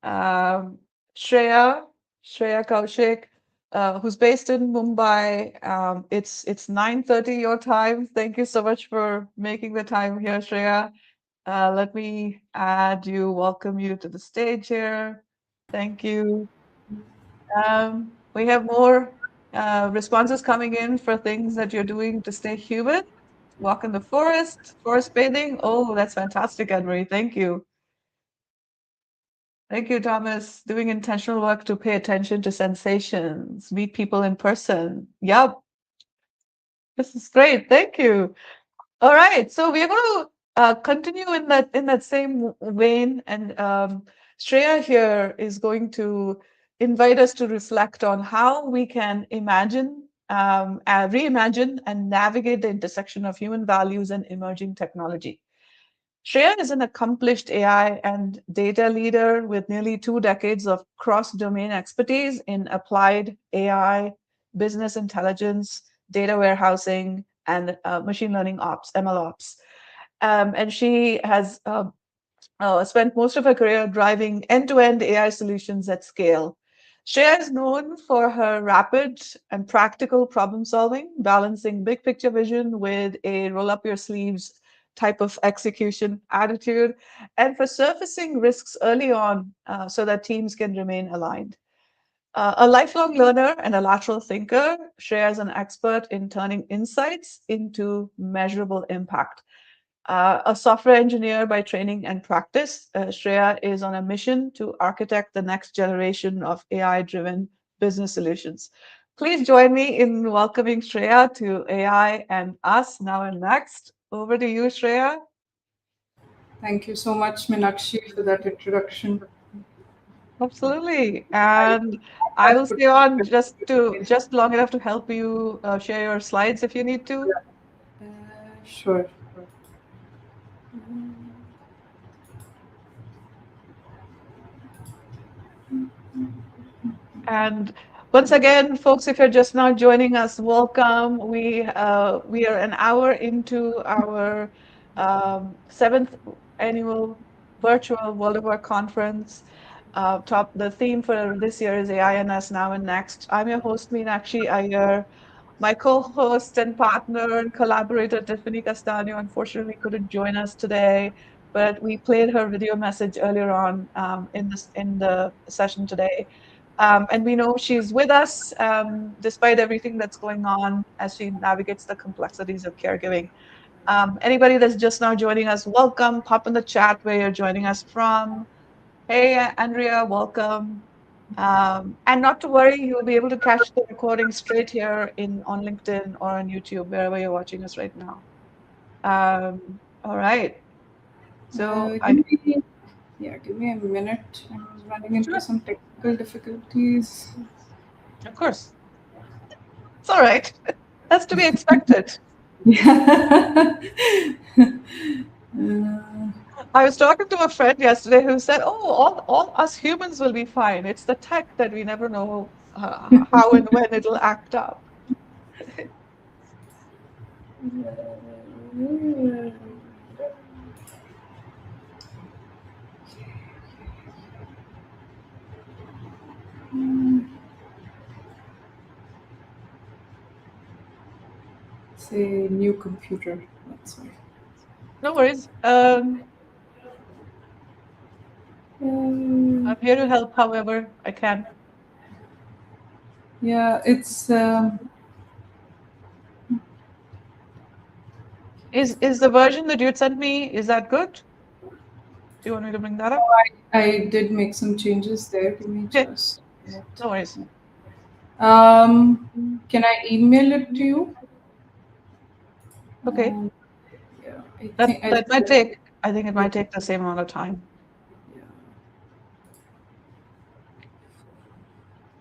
um, Shreya Kaushik, who's based in Mumbai. It's 9:30 your time. Thank you so much for making the time here, Shreya. Let me add you, welcome you to the stage here. Thank you. We have more responses coming in for things that you're doing to stay human. Walk in the forest bathing. Oh, that's fantastic, Anne-Marie. Thank you. Thank you, Thomas. Doing intentional work to pay attention to sensations, meet people in person. Yep, this is great. Thank you. All right, so we're going to continue in that same vein, and Shreya here is going to invite us to reflect on how we can reimagine and navigate the intersection of human values and emerging technology. Shreya is an accomplished AI and data leader with nearly 2 decades of cross-domain expertise in applied AI, business intelligence, data warehousing, and machine learning ops, ML ops. And she has spent most of her career driving end-to-end AI solutions at scale. Shreya is known for her rapid and practical problem solving, balancing big picture vision with a roll up your sleeves type of execution attitude, and for surfacing risks early on so that teams can remain aligned. A lifelong learner and a lateral thinker, Shreya is an expert in turning insights into measurable impact. A software engineer by training and practice, Shreya is on a mission to architect the next generation of AI-driven business solutions. Please join me in welcoming Shreya to AI and Us Now and Next. Over to you, Shreya. Thank you so much, Meenakshi, for that introduction. Absolutely. And I will stay on just long enough to help you share your slides if you need to. Sure. And once again, folks, if you're just now joining us, welcome. We are an hour into our 7th annual virtual World of Work conference. The theme for this year is AI and Us Now and Next. I'm your host, Meenakshi Iyer. My co-host and partner and collaborator, Tiffany Castaño, unfortunately couldn't join us today, but we played her video message earlier on in the session today. And we know she's with us despite everything that's going on as she navigates the complexities of caregiving. Anybody that's just now joining us, welcome. Pop in the chat where you're joining us from. Hey, Andrea, welcome. And not to worry, you'll be able to catch the recording straight here on LinkedIn or on YouTube, wherever you're watching us right now. All right. So give me a minute. I was running into some technical difficulties. Of course. It's all right. That's to be expected. Yeah. I was talking to a friend yesterday who said, "Oh, all us humans will be fine. It's the tech that we never know how and when it'll act up." It's a new computer. That's why. No worries. I'm here to help however I can. Yeah, it's Is the version that you had sent me, is that good? Do you want me to bring that up? I did make some changes there. Give me Okay, just a minute. no worries. Can I email it to you? Okay, Yeah, I that think I that might take, I think it yeah, might take the same amount of time. yeah.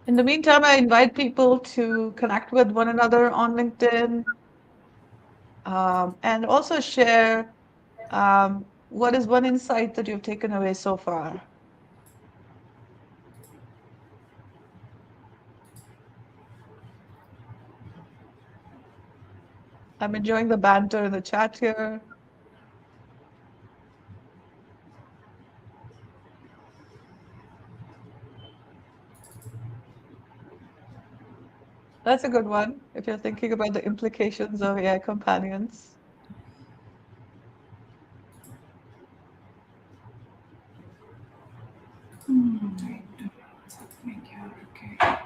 In the meantime, I invite people to connect with one another on LinkedIn, and also share what is one insight that you've taken away so far. I'm enjoying the banter in the chat here. That's a good one if you're thinking about the implications of AI companions. I don't know what's happening here. Okay.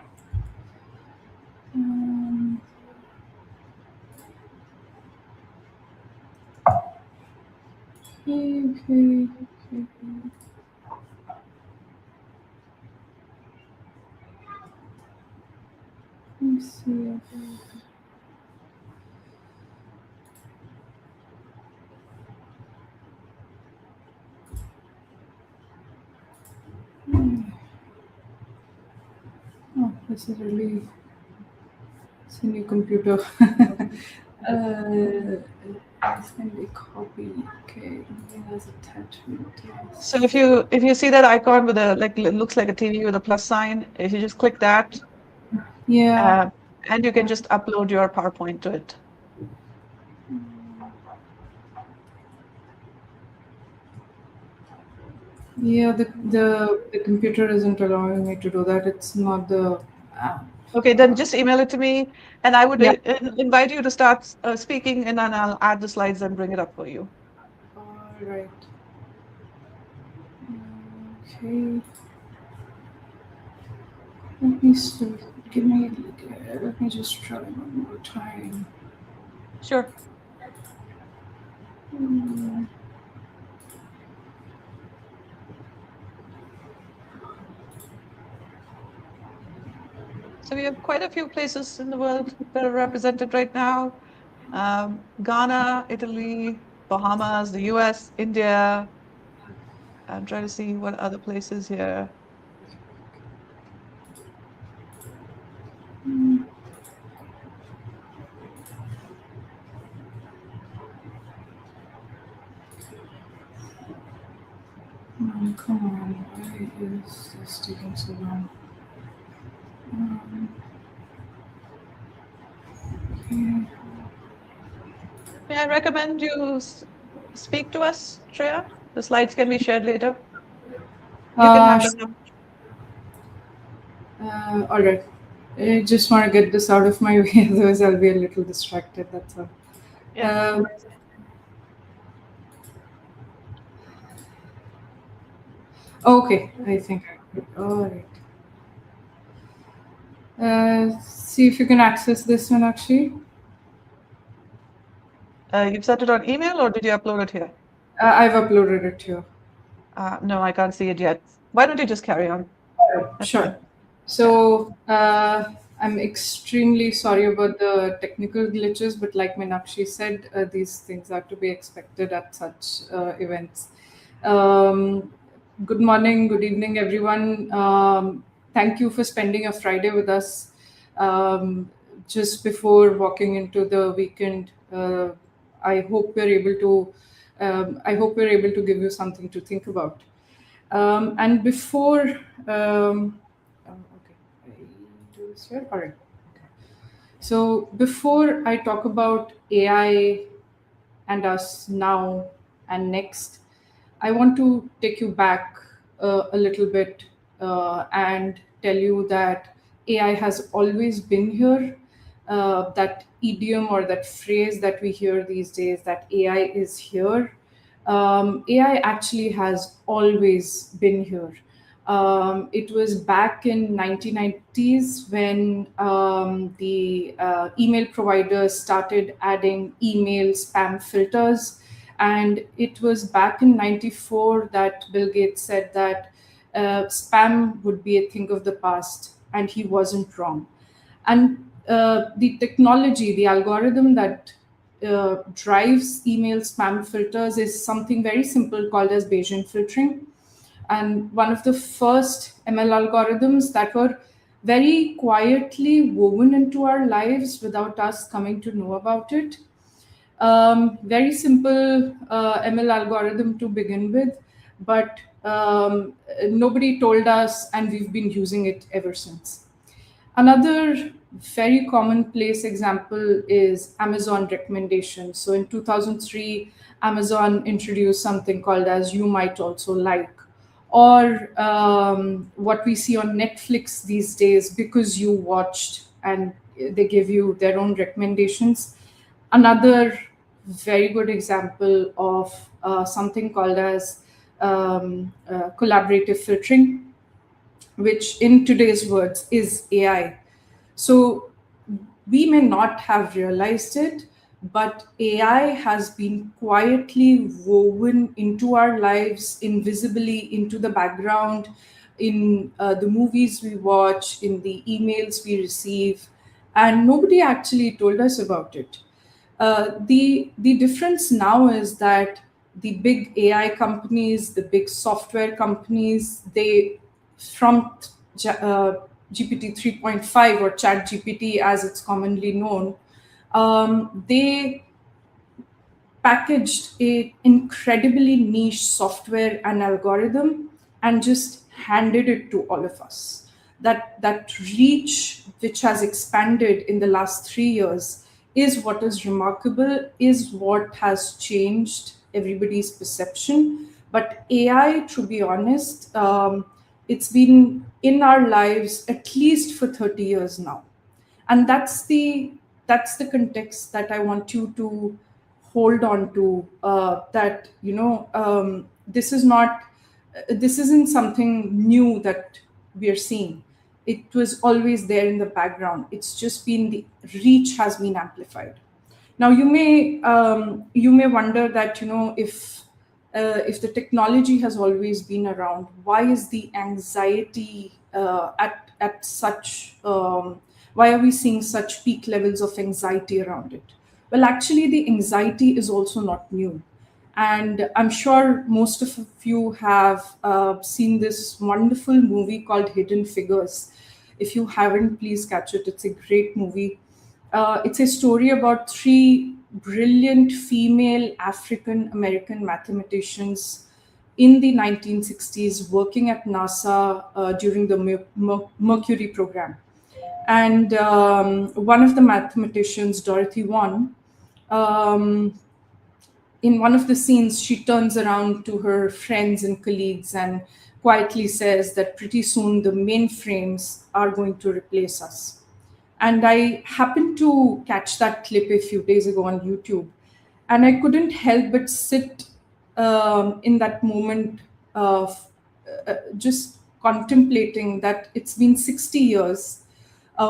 Um, okay. Let me see if oh, this is really it's a new computer. Send a copy. Okay, as attachment. Yes. So if you see that icon with a like it looks like a TV with a plus sign, if you just click that, Yeah. and you can just upload your PowerPoint to it. Yeah, the computer isn't allowing me to do that. It's not the app. Okay, then just email it to me, and I would Yeah. invite you to start speaking, and then I'll add the slides and bring it up for you. All right. Okay. Let me still give me. Let me just try one more time. Sure. Hmm. So we have quite a few places in the world that are represented right now. Ghana, Italy, Bahamas, the US, India. I'm trying to see what other places here. Come on. Why is this taking so long? Um, okay. May I recommend you speak to us, Shreya? The slides can be shared later. You can have Sh- them. all right. I just want to get this out of my way, otherwise I'll be a little distracted. That's all. Yeah. Um, okay, I think I got it. All right. See if you can access this one, actually. You've sent it on email or did you upload it here? I've uploaded it here. No, I can't see it yet. Why don't you just carry on? That's Sure. fine. So I'm extremely sorry about the technical glitches, but like Meenakshi said, these things are to be expected at such events. Um, Good morning, good evening, everyone. Thank you for spending a Friday with us. Just before walking into the weekend, I hope we're able to. I hope we're able to give you something to think about. And before, okay, I do this here. All right. So before I talk about AI and us now and next, I want to take you back a little bit and tell you that AI has always been here. That idiom or that phrase that we hear these days, that AI is here, AI actually has always been here. It was back in 1990s when the email providers started adding email spam filters. And it was back in 94 that Bill Gates said that spam would be a thing of the past, and he wasn't wrong. And the technology, the algorithm that drives email spam filters is something very simple called as Bayesian filtering. And one of the first ML algorithms that were very quietly woven into our lives without us coming to know about it. Very simple ML algorithm to begin with, but nobody told us, and we've been using it ever since. Another very commonplace example is Amazon recommendations. So in 2003, Amazon introduced something called as You Might Also Like, or what we see on Netflix these days, Because You Watched, and they give you their own recommendations. Another very good example of something called as collaborative filtering, which in today's words is AI. So we may not have realized it, but AI has been quietly woven into our lives, invisibly into the background, in the movies we watch, in the emails we receive, and nobody actually told us about it. The difference now is that the big AI companies, the big software companies, they from GPT 3.5 or Chat GPT as it's commonly known, they packaged a incredibly niche software and algorithm and just handed it to all of us. That reach, which has expanded in the last 3 years, is what is remarkable, is what has changed everybody's perception. But AI, to be honest, it's been in our lives at least for 30 years now. And that's the context that I want you to hold on to, that this isn't something new that we are seeing. It was always there in the background. It's just been, the reach has been amplified. Now you may wonder that, if the technology has always been around, why is the anxiety at such why are we seeing such peak levels of anxiety around it? Well, actually, the anxiety is also not new. And I'm sure most of you have seen this wonderful movie called Hidden Figures. If you haven't, please catch it. It's a great movie. It's a story about three brilliant female African American mathematicians in the 1960s working at NASA during the Mercury program. And one of the mathematicians, Dorothy Vaughan, um, in one of the scenes, she turns around to her friends and colleagues and quietly says that pretty soon the mainframes are going to replace us. And I happened to catch that clip a few days ago on YouTube, and I couldn't help but sit in that moment of just contemplating that it's been 60 years.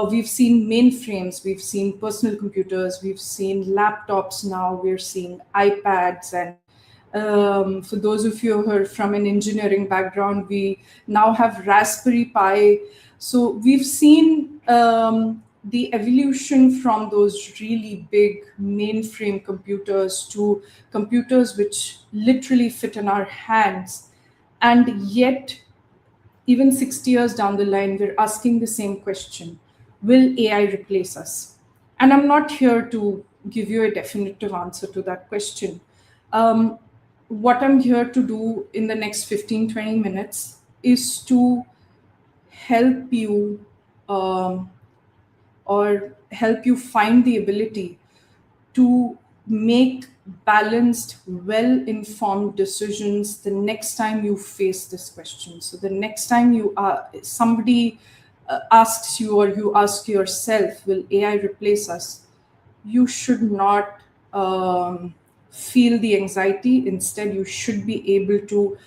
We've seen mainframes, we've seen personal computers, we've seen laptops now, we're seeing iPads. And for those of you who are from an engineering background, we now have Raspberry Pi. So we've seen the evolution from those really big mainframe computers to computers which literally fit in our hands. And yet, even 60 years down the line, we're asking the same question: will AI replace us? And I'm not here to give you a definitive answer to that question. What I'm here to do in the next 15, 20 minutes is to help you, or help you find the ability to make balanced, well-informed decisions the next time you face this question. So the next time somebody asks you, or you ask yourself, will AI replace us? You should not feel the anxiety. Instead, you should be able to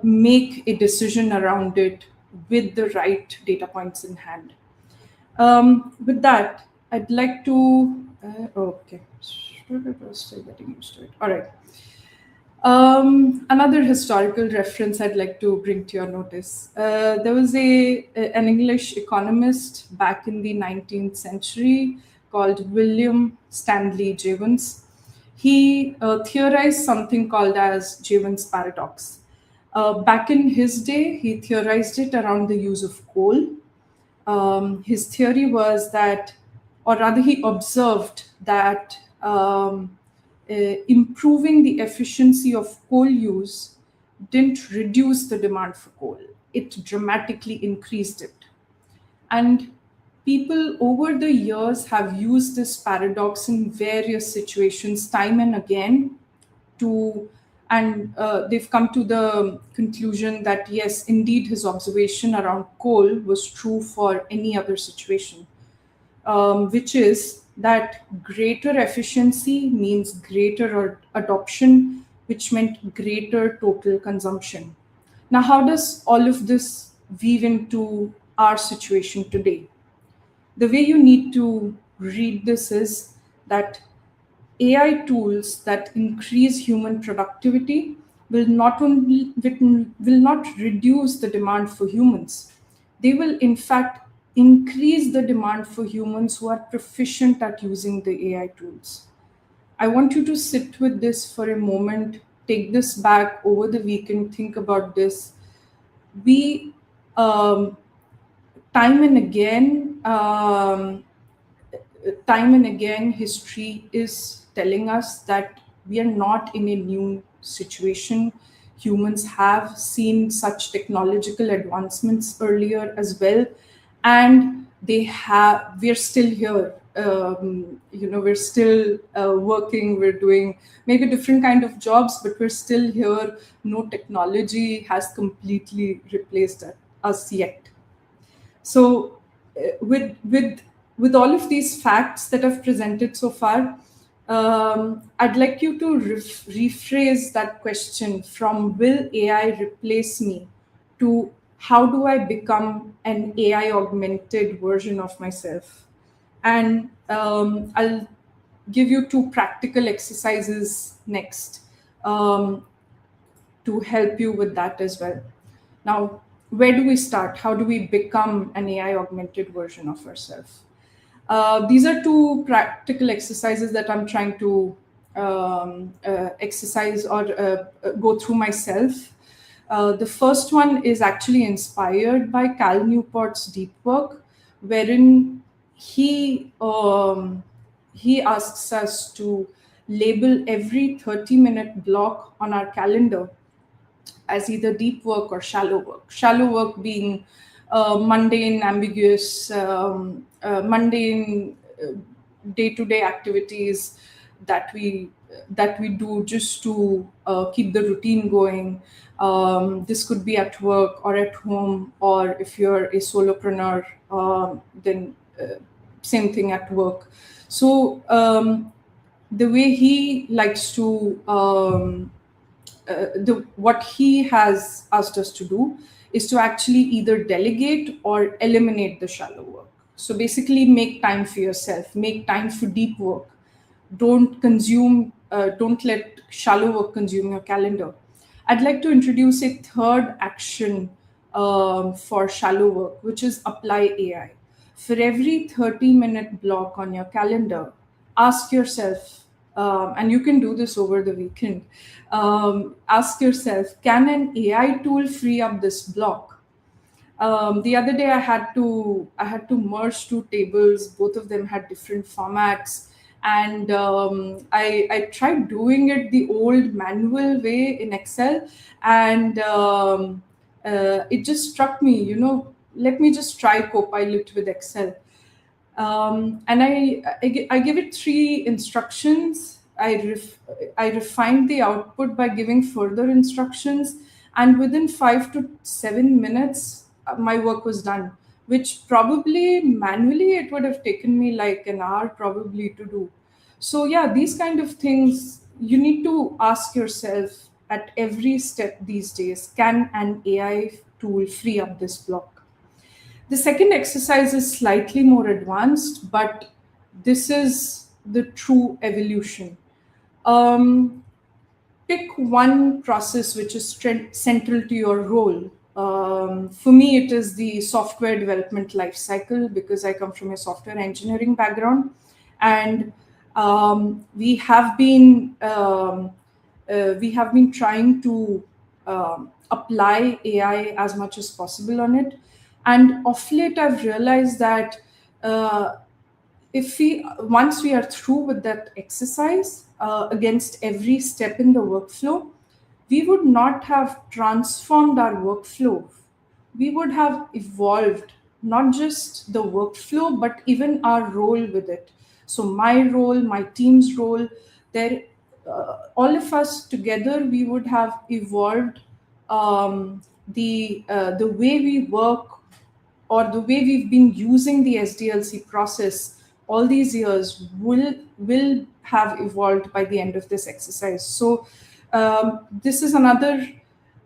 make a decision around it with the right data points in hand. With that, I'd like to. Okay, still getting used to it. All right. Another historical reference I'd like to bring to your notice. There was an English economist back in the 19th century called William Stanley Jevons. He theorized something called as Jevons paradox. Back in his day, he theorized it around the use of coal. His theory was that, or rather, he observed that improving the efficiency of coal use didn't reduce the demand for coal, it dramatically increased it. And people over the years have used this paradox in various situations, time and again, they've come to the conclusion that yes, indeed, his observation around coal was true for any other situation, which is that greater efficiency means greater adoption, which meant greater total consumption. Now, how does all of this weave into our situation today? The way you need to read this is that AI tools that increase human productivity will not reduce the demand for humans. They will in fact increase the demand for humans who are proficient at using the AI tools. I want you to sit with this for a moment, take this back over the weekend, think about this. We time and again history is telling us that we are not in a new situation. Humans have seen such technological advancements earlier as well, and we're still here. We're still working, we're doing maybe different kind of jobs, but we're still here. No technology has completely replaced us yet. So with all of these facts that I've presented so far, I'd like you to rephrase that question from will AI replace me to how do I become an AI augmented version of myself? And I'll give you 2 practical exercises next to help you with that as well. Now, where do we start? How do we become an AI augmented version of ourselves? These are 2 practical exercises that I'm trying to exercise or go through myself. The first one is actually inspired by Cal Newport's deep work, wherein he asks us to label every 30-minute block on our calendar as either deep work or shallow work. Shallow work being mundane, ambiguous, mundane day-to-day activities that we do just to keep the routine going. This could be at work or at home, or if you're a solopreneur, then same thing at work. So the way he likes to what he has asked us to do is to actually either delegate or eliminate the shallow work. So basically make time for yourself, make time for deep work. Don't let shallow work consume your calendar. I'd like to introduce a third action for shallow work, which is apply AI. For every 30-minute block on your calendar, ask yourself, and you can do this over the weekend, ask yourself, can an AI tool free up this block? The other day I had to merge 2 tables. Both of them had different formats, and I tried doing it the old manual way in Excel, and it just struck me, let me just try Copilot with Excel. And I give it 3 instructions. I refined the output by giving further instructions, and within 5 to 7 minutes, my work was done, which probably manually it would have taken me like an hour probably to do. So yeah, these kind of things, you need to ask yourself, at every step these days, can an AI tool free up this block? The second exercise is slightly more advanced, but this is the true evolution. Um, Pick one process which is central to your role. For me, it is the software development lifecycle, because I come from a software engineering background, and we have been trying to apply AI as much as possible on it. And of late, I've realized that if we once we are through with that exercise against every step in the workflow, we would not have transformed our workflow. We would have evolved not just the workflow, but even our role with it. So my role, my team's role, there, all of us together, we would have evolved. The way we work, or the way we've been using the SDLC process all these years, will have evolved by the end of this exercise. So this is another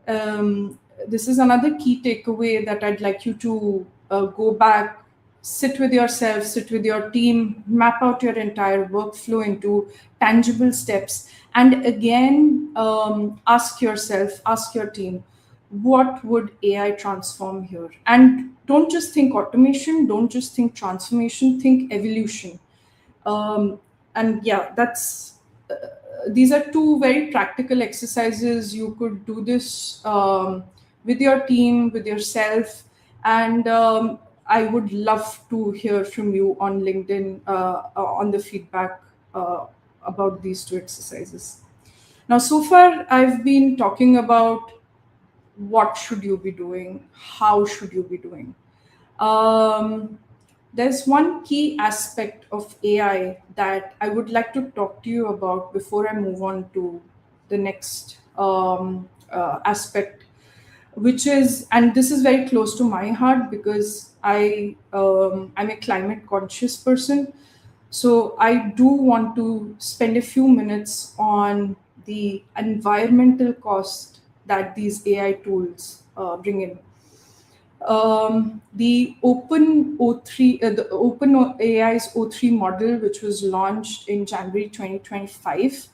key takeaway that I'd like you to go back, sit with yourself, sit with your team, map out your entire workflow into tangible steps, and again, ask yourself, ask your team, what would AI transform here? And don't just think automation, don't just think transformation, think evolution. And yeah, these are two very practical exercises. You could do this with your team, with yourself, and I would love to hear from you on LinkedIn on the feedback about these two exercises. Now, so far, I've been talking about what should you be doing, how should you be doing. There's one key aspect of AI that I would like to talk to you about before I move on to the next aspect, which is, and this is very close to my heart, because I'm a climate conscious person. So I do want to spend a few minutes on the environmental cost that these AI tools bring in. The Open O3, the Open AI's O3 model, which was launched in January 2025.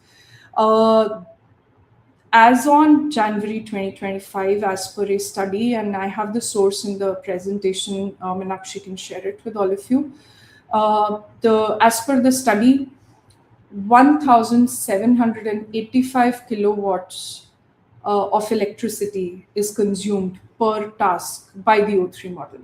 As on January 2025, as per a study, and I have the source in the presentation, Meenakshi can share it with all of you. As per the study, 1,785 kilowatts of electricity is consumed per task by the O3 model,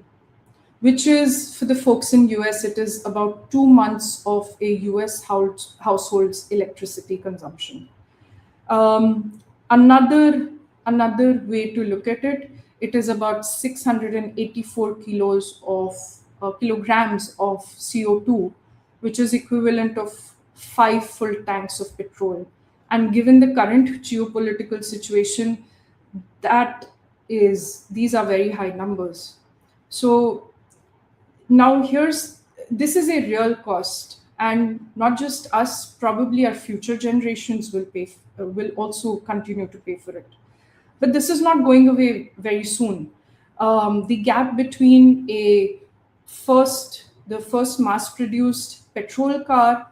which is, for the folks in US, it is about 2 months of a US household's electricity consumption. Another way to look at it, it is about 684 kilograms of CO2, which is equivalent of 5 full tanks of petrol. And given the current geopolitical situation, these are very high numbers. So now this is a real cost, and not just us, probably our future generations will also continue to pay for it. But this is not going away very soon. The gap between the first mass-produced petrol car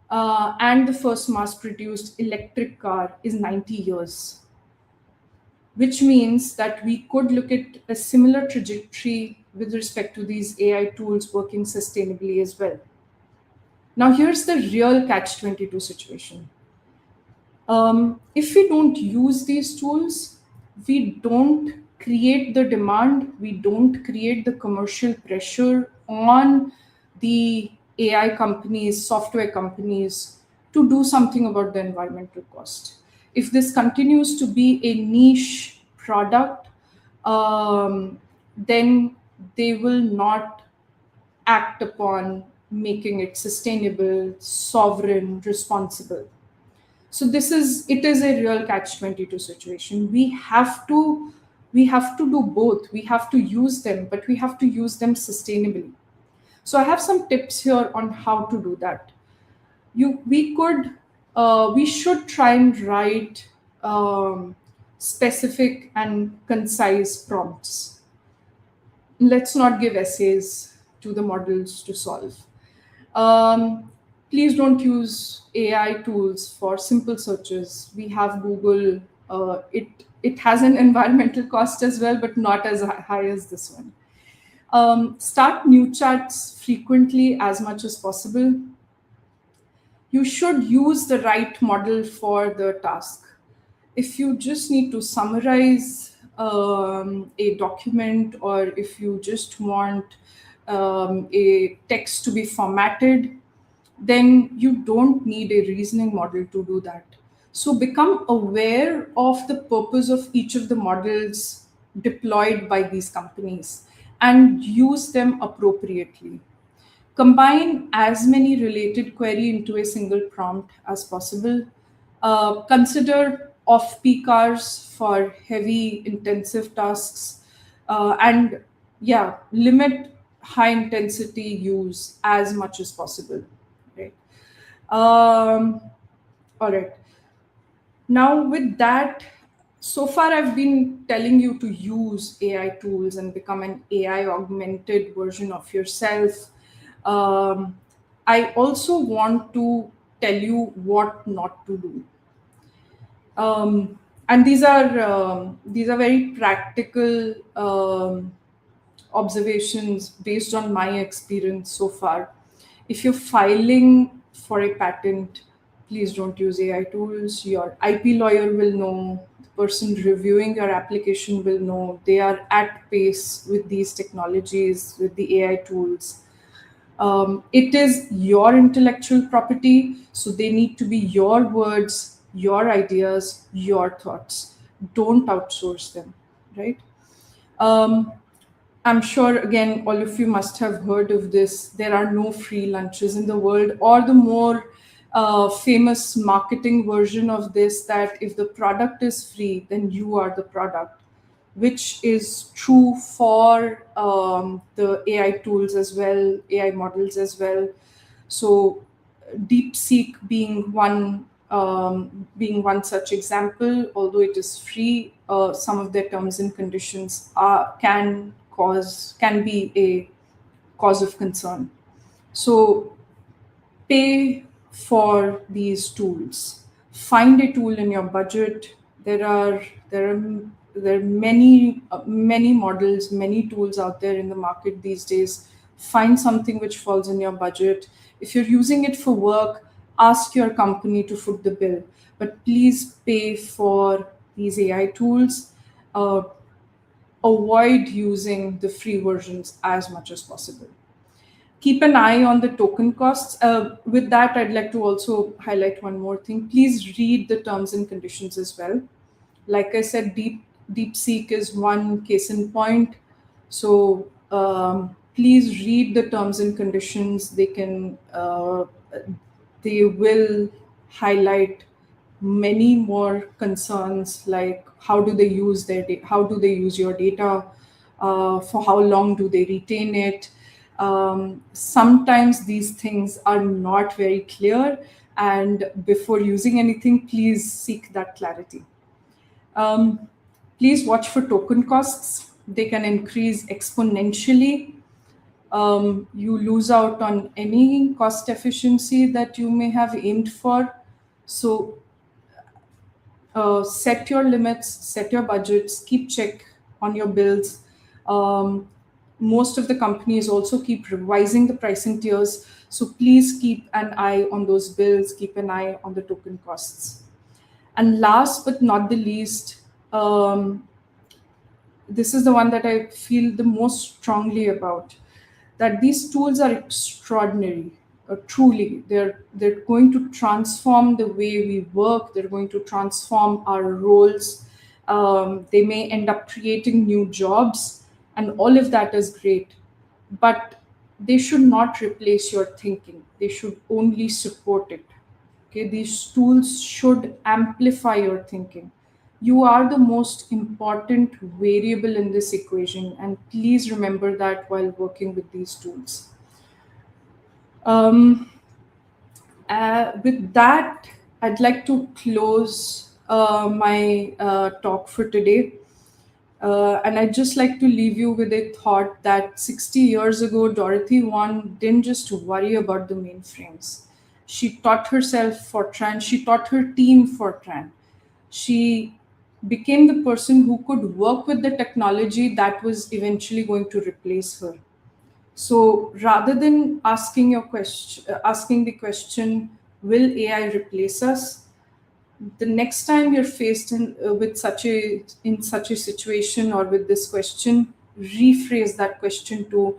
and the first mass-produced electric car is 90 years, which means that we could look at a similar trajectory with respect to these AI tools working sustainably as well. Now, here's the real catch-22 situation. If we don't use these tools, we don't create the demand, we don't create the commercial pressure on the AI companies, software companies, to do something about the environmental cost. If this continues to be a niche product, then they will not act upon making it sustainable, sovereign, responsible. So it is a real catch-22 situation. We have to do both. We have to use them, but we have to use them sustainably. So I have some tips here on how to do that. We should try and write specific and concise prompts. Let's not give essays to the models to solve. Please don't use AI tools for simple searches. We have Google. It has an environmental cost as well, but not as high as this one. Start new chats frequently as much as possible. You should use the right model for the task. If you just need to summarize a document, or if you just want a text to be formatted, then you don't need a reasoning model to do that. So become aware of the purpose of each of the models deployed by these companies and use them appropriately. Combine as many related query into a single prompt as possible. Consider off-peak hours for heavy intensive tasks, and yeah, limit high intensity use as much as possible. Right. All right. Now, with that, so far I've been telling you to use AI tools and become an AI augmented version of yourself. I also want to tell you what not to do. And these are very practical observations based on my experience so far. If you're filing for a patent, please don't use AI tools. Your IP lawyer will know, the person reviewing your application will know. They are at pace with these technologies, with the AI tools. It is your intellectual property, so they need to be your words, your ideas, your thoughts. Don't outsource them, right? Um, I'm sure, again, all of you must have heard of this. There are no free lunches in the world, or the more famous marketing version of this, that if the product is free, then you are the product, which is true for the AI tools as well, AI models as well. So, DeepSeek being one such example. Although it is free, some of their terms and conditions can be a cause of concern. So pay for these tools. Find a tool in your budget. There are many models, many tools out there in the market these days. Find something which falls in your budget. If you're using it for work, ask your company to foot the bill. But please pay for these AI tools. Avoid using the free versions as much as possible. Keep an eye on the token costs. With that, I'd like to also highlight one more thing. Please read the terms and conditions as well. Like I said, DeepSeek is one case in point. So please read the terms and conditions. They will highlight many more concerns, like how do they use how do they use your data, for how long do they retain it. Sometimes these things are not very clear, and before using anything, please seek that clarity. Please watch for token costs. They can increase exponentially. You lose out on any cost efficiency that you may have aimed for. So set your limits, set your budgets, keep check on your bills. Most of the companies also keep revising the pricing tiers. So please keep an eye on those bills, keep an eye on the token costs. And last but not the least, this is the one that I feel the most strongly about, that these tools are extraordinary. Truly, they're going to transform the way we work. They're going to transform our roles. They may end up creating new jobs, and all of that is great. But they should not replace your thinking. They should only support it. Okay, these tools should amplify your thinking. You are the most important variable in this equation, and please remember that while working with these tools. With that, I'd like to close my talk for today. And I'd just like to leave you with a thought that 60 years ago, Dorothy Vaughan didn't just worry about the mainframes. She taught herself Fortran, she taught her team Fortran. She became the person who could work with the technology that was eventually going to replace her. So rather than asking the question, will AI replace us? The next time you're faced in such a situation or with this question, rephrase that question to,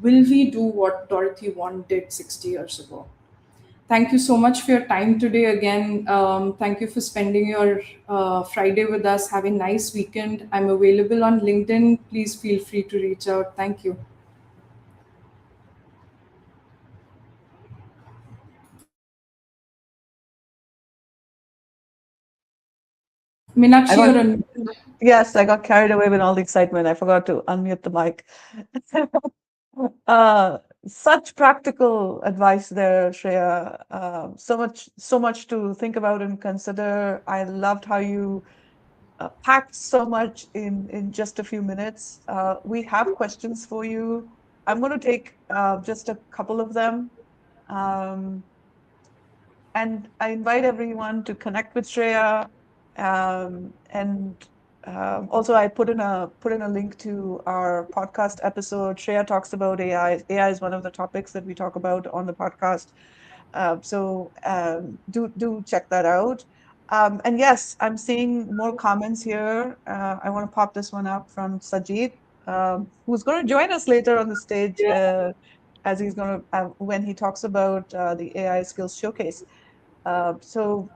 will we do what Dorothy Vaughan did 60 years ago? Thank you so much for your time today again. Thank you for spending your Friday with us. Have a nice weekend. I'm available on LinkedIn. Please feel free to reach out. Thank you. I Meenakshi, got, you're on. yes, I got carried away with all the excitement. I forgot to unmute the mic. Such practical advice there, Shreya. So much to think about and consider. I loved how you packed so much in just a few minutes. We have questions for you. I'm going to take just a couple of them. Um, and I invite everyone to connect with Shreya. And also, I put in a link to our podcast episode. Shreya talks about AI. AI is one of the topics that we talk about on the podcast. So do check that out. And yes, I'm seeing more comments here. I want to pop this one up from Sajid, who's going to join us later on the stage, as he's going to when he talks about the AI skills showcase. So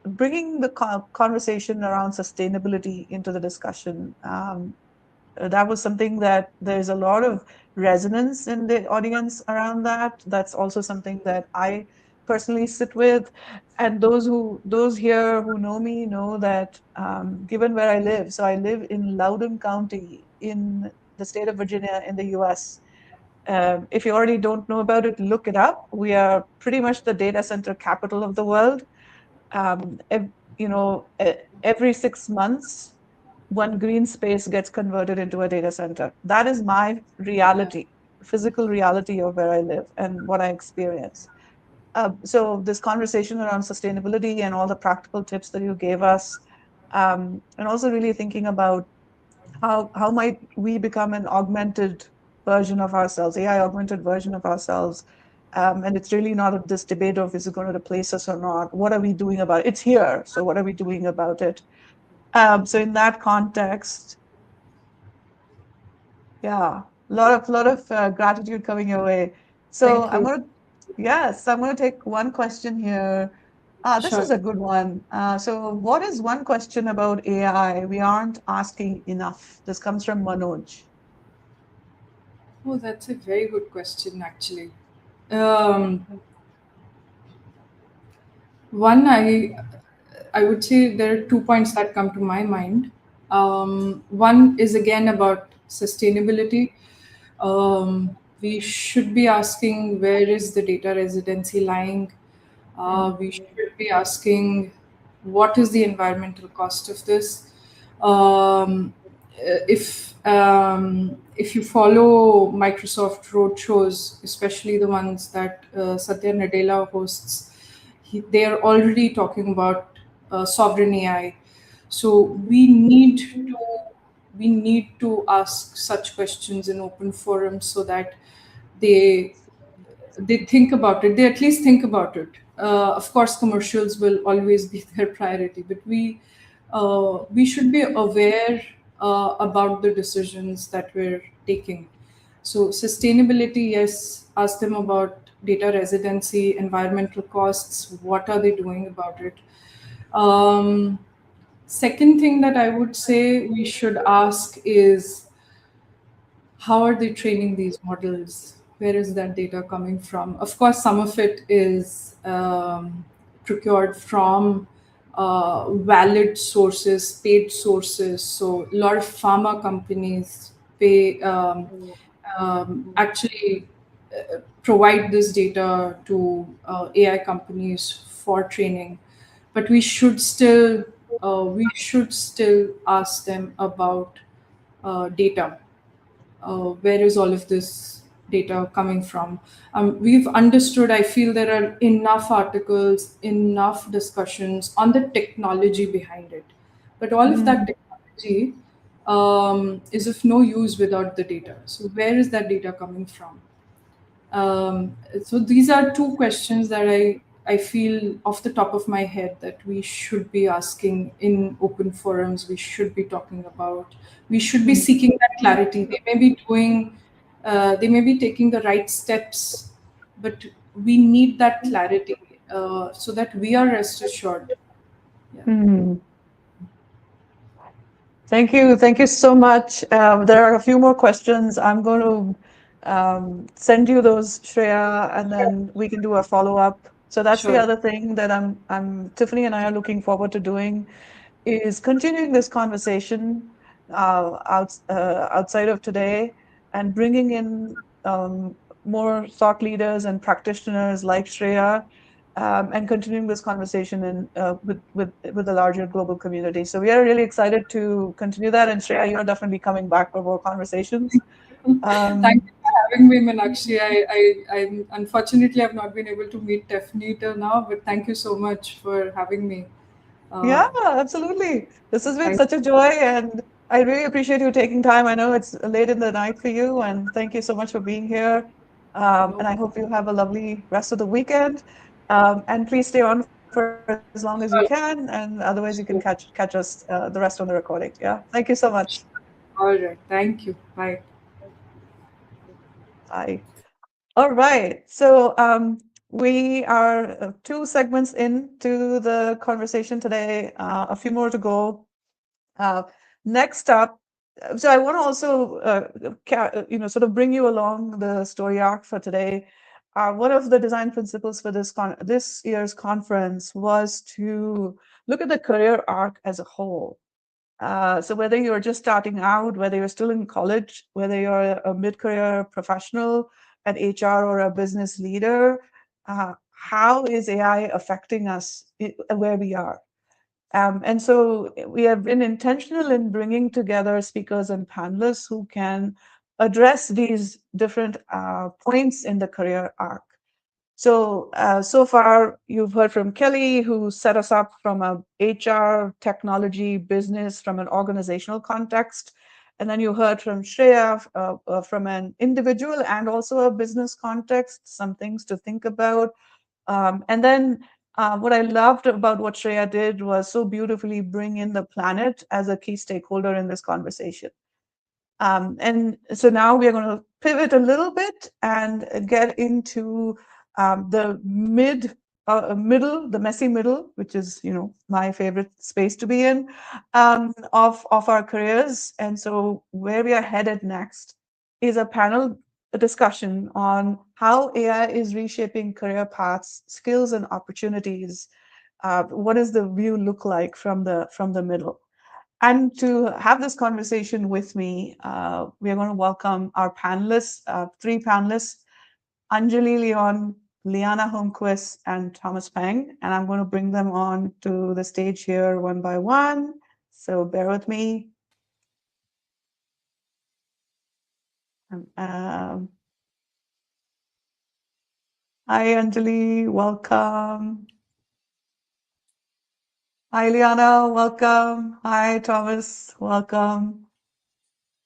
bringing the conversation around sustainability into the discussion, that was something that there's a lot of resonance in the audience around that. That's also something that I personally sit with. And those here who know me know that given where I live, so I live in Loudoun County in the state of Virginia in the US. If you already don't know about it, look it up. We are pretty much the data center capital of the world. You know, every 6 months, one green space gets converted into a data center. That is my reality, physical reality of where I live and what I experience. So this conversation around sustainability and all the practical tips that you gave us, and also really thinking about how might we become an augmented version of ourselves, AI augmented version of ourselves. And it's really not this debate of is it going to replace us or not? What are we doing about it? It's here. So what are we doing about it? So in that context, yeah, lot of gratitude coming your way. So Thank you. I'm gonna take one question here. This is Sure. a good one. So what is one question about AI we aren't asking enough? This comes from Manoj. Oh, that's a very good question, actually. Um, One, I would say there are 2 points that come to my mind. One is again about sustainability. We should be asking, where is the data residency lying? We should be asking, what is the environmental cost of this? If you follow Microsoft roadshows, especially the ones that Satya Nadella hosts, they are already talking about sovereign AI. So we need to ask such questions in open forums so that they they think about it. They at least think about it. Of course, commercials will always be their priority, but we should be aware about the decisions that we're taking. So sustainability, yes, ask them about data residency, environmental costs, what are they doing about it. um, Second thing that I would say we should ask is, how are they training these models? Where is that data coming from? Of course, some of it is procured from valid sources, paid sources. So a lot of pharma companies pay actually provide this data to AI companies for training. But we should still we should still ask them about data. Where is all of this data coming from? We've understood, I feel there are enough articles, enough discussions on the technology behind it. But all of that technology is of no use without the data. So, where is that data coming from? So these are two questions that I feel off the top of my head that we should be asking in open forums. We should be talking about. We should be seeking that clarity. They may be doing, they may be taking the right steps, but we need that clarity so that we are rest assured. Yeah. Mhm. Thank you. Thank you so much. There are a few more questions. I'm going to send you those, Shreya, and then we can do a follow-up. So that's the Sure. other thing that Tiffany and I are looking forward to doing, is continuing this conversation outside of today and bringing in more thought leaders and practitioners like Shreya, and continuing this conversation with the larger global community. So we are really excited to continue that. And Shreya, you're definitely coming back for more conversations. Thank you for having me, Meenakshi. I unfortunately have not been able to meet Tiffany till now, but thank you so much for having me. Yeah, Uh, absolutely. This has been thank such a joy, and I really appreciate you taking time. I know it's late in the night for you, and thank you so much for being here. no, And I hope you have a lovely rest of the weekend. And please stay on for as long as you can, and otherwise you can catch us the rest on the recording. Yeah. Thank you so much. all right. Thank you. Bye. Bye. All right. So we are two segments into the conversation today. A few more to go. Uh, Next up, so I want to also, sort of bring you along the story arc for today. One of the design principles for this year's conference was to look at the career arc as a whole. So whether you're just starting out, whether you're still in college, whether you're a mid-career professional at HR or a business leader, how is AI affecting us where we are? And so we have been intentional in bringing together speakers and panelists who can address these different points in the career arc. So far, you've heard from Kelly, who set us up from a HR, technology, business, from an organizational context. And then you heard from Shreya from an individual and also a business context, some things to think about. And then what I loved about what Shreya did was so beautifully bring in the planet as a key stakeholder in this conversation. And so now we are going to pivot a little bit and get into the middle, the messy middle, which is, my favorite space to be in, of our careers. And so where we are headed next is a panel discussion on how AI is reshaping career paths, skills, and opportunities. What does the view look like from the middle? And to have this conversation with me, we are going to welcome our panelists, three panelists, Anjali Leon, Liana Holmquist, and Thomas Peng. And I'm going to bring them on to the stage here one by one. So bear with me. Hi, Anjali, welcome. Hi, Liana, welcome. Hi, Thomas, welcome.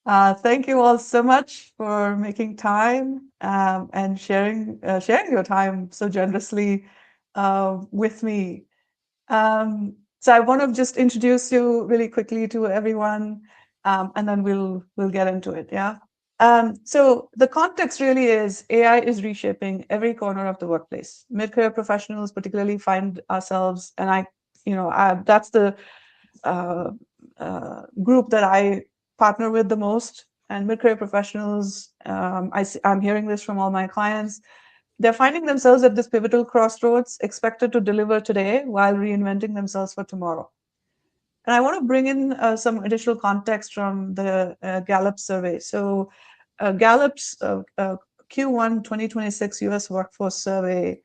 Thank you all so much for making time and sharing your time so generously with me. So I want to just introduce you really quickly to everyone, and then we'll get into it. Yeah. So the context really is AI is reshaping every corner of the workplace. Mid-career professionals particularly find ourselves, and that's the uh, group that I partner with the most. And mid-career professionals, I'm hearing this from all my clients. They're finding themselves at this pivotal crossroads, expected to deliver today while reinventing themselves for tomorrow. And I want to bring in some additional context from the Gallup survey. So Gallup's Q1 2026 US workforce survey,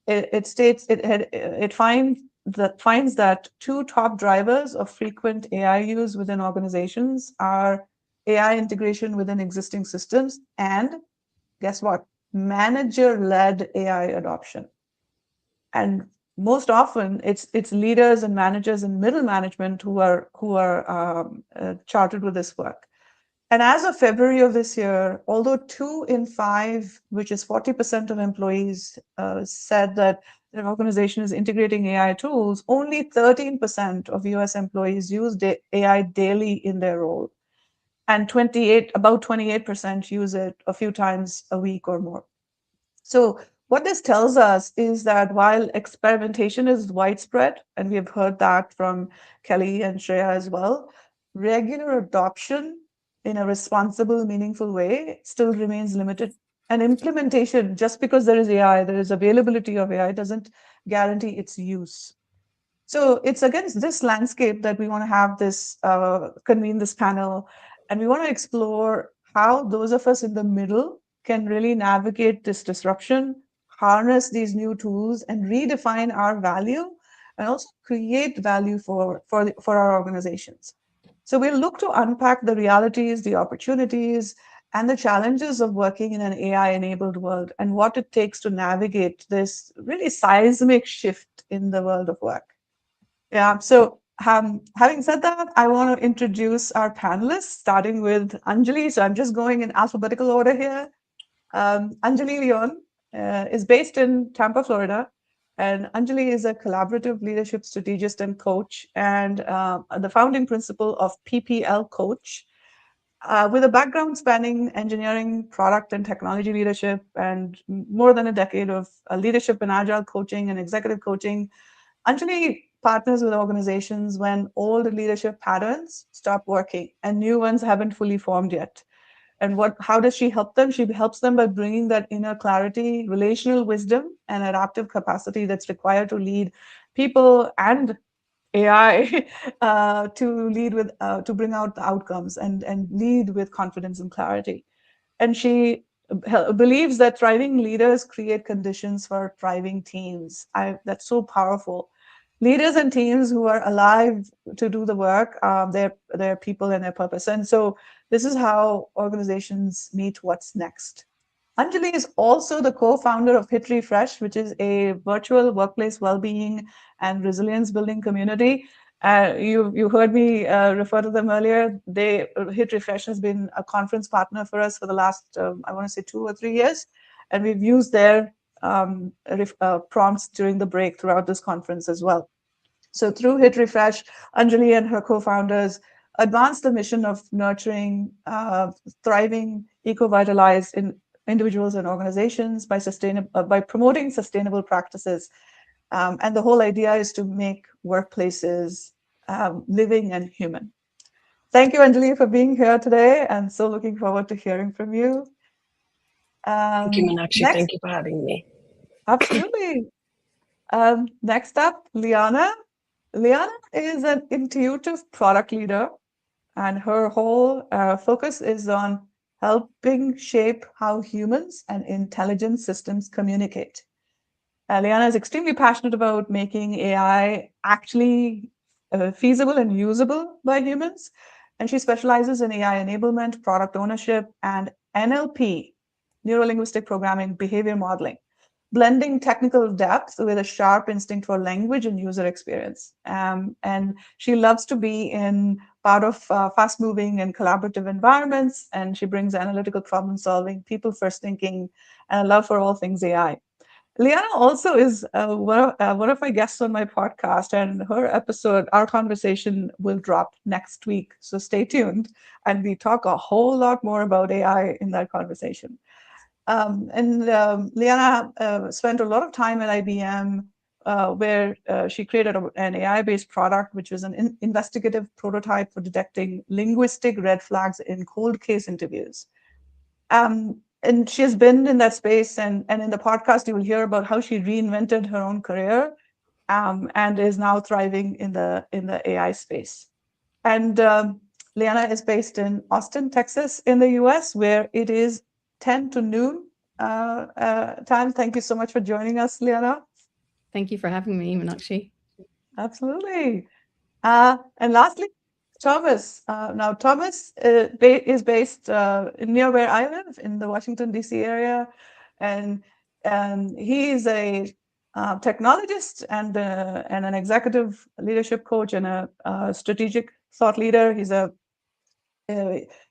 it states it finds that finds that two top drivers of frequent AI use within organizations are AI integration within existing systems and, guess what, manager-led AI adoption. And most often, it's leaders and managers and middle management who are chartered with this work. And as of February of this year, although 2 in 5, which is 40% of employees, said that their organization is integrating AI tools, only 13% of US employees use AI daily in their role. And about 28% use it a few times a week or more. So what this tells us is that while experimentation is widespread, and we have heard that from Kelly and Shreya as well, regular adoption in a responsible, meaningful way still remains limited. And implementation, just because there is AI, there is availability of AI, doesn't guarantee its use. So it's against this landscape that we want to have this, convene this panel, and we want to explore how those of us in the middle can really navigate this disruption, harness these new tools, and redefine our value, and also create value for our organizations. So we'll look to unpack the realities, the opportunities, and the challenges of working in an AI-enabled world, and what it takes to navigate this really seismic shift in the world of work. Yeah, so having said that, I want to introduce our panelists, starting with Anjali. So I'm just going in alphabetical order here. Anjali Leon is based in Tampa, Florida. And Anjali is a collaborative leadership strategist and coach, and the founding principal of PPL Coach, with a background spanning engineering, product, and technology leadership, and more than a decade of leadership and agile coaching and executive coaching. Anjali partners with organizations when old leadership patterns stop working and new ones haven't fully formed yet. And how does she help them? She helps them by bringing that inner clarity, relational wisdom, and adaptive capacity that's required to lead people and AI to bring out the outcomes and lead with confidence and clarity. And she believes that thriving leaders create conditions for thriving teams. That's so powerful. Leaders and teams who are alive to do the work, their people and their purpose. And so this is how organizations meet what's next. Anjali is also the co-founder of Hit Refresh, which is a virtual workplace well-being and resilience building community. You heard me refer to them earlier. Hit Refresh has been a conference partner for us for the last, I want to say 2 or 3 years. And we've used their prompts during the break throughout this conference as well. So through Hit Refresh, Anjali and her co-founders advanced the mission of nurturing thriving, eco-vitalized individuals and organizations by promoting sustainable practices. And the whole idea is to make workplaces living and human. Thank you, Anjali, for being here today, and so looking forward to hearing from you. Thank you, Meenakshi. Thank you for having me. Absolutely. Next up, Liana. Liana is an intuitive product leader, and her whole focus is on helping shape how humans and intelligent systems communicate. Liana is extremely passionate about making AI actually feasible and usable by humans, and she specializes in AI enablement, product ownership, and NLP, neuro-linguistic programming, behavior modeling, blending technical depth with a sharp instinct for language and user experience. And she loves to be in part of fast-moving and collaborative environments, and she brings analytical problem solving, people-first thinking, and a love for all things AI. Liana also is one of my guests on my podcast, and her episode, our conversation, will drop next week. So stay tuned, and we talk a whole lot more about AI in that conversation. Liana spent a lot of time at IBM, where she created an AI-based product, which was an investigative prototype for detecting linguistic red flags in cold case interviews. And she has been in that space, and in the podcast, you will hear about how she reinvented her own career, and is now thriving in the AI space. And Liana is based in Austin, Texas, in the US, where it is 10 to noon time. Thank you so much for joining us, Liana. Thank you for having me, Meenakshi. Absolutely. And lastly, Thomas. Now, Thomas is based near where I live in the Washington, D.C. area. And he is a technologist and an executive leadership coach and a strategic thought leader.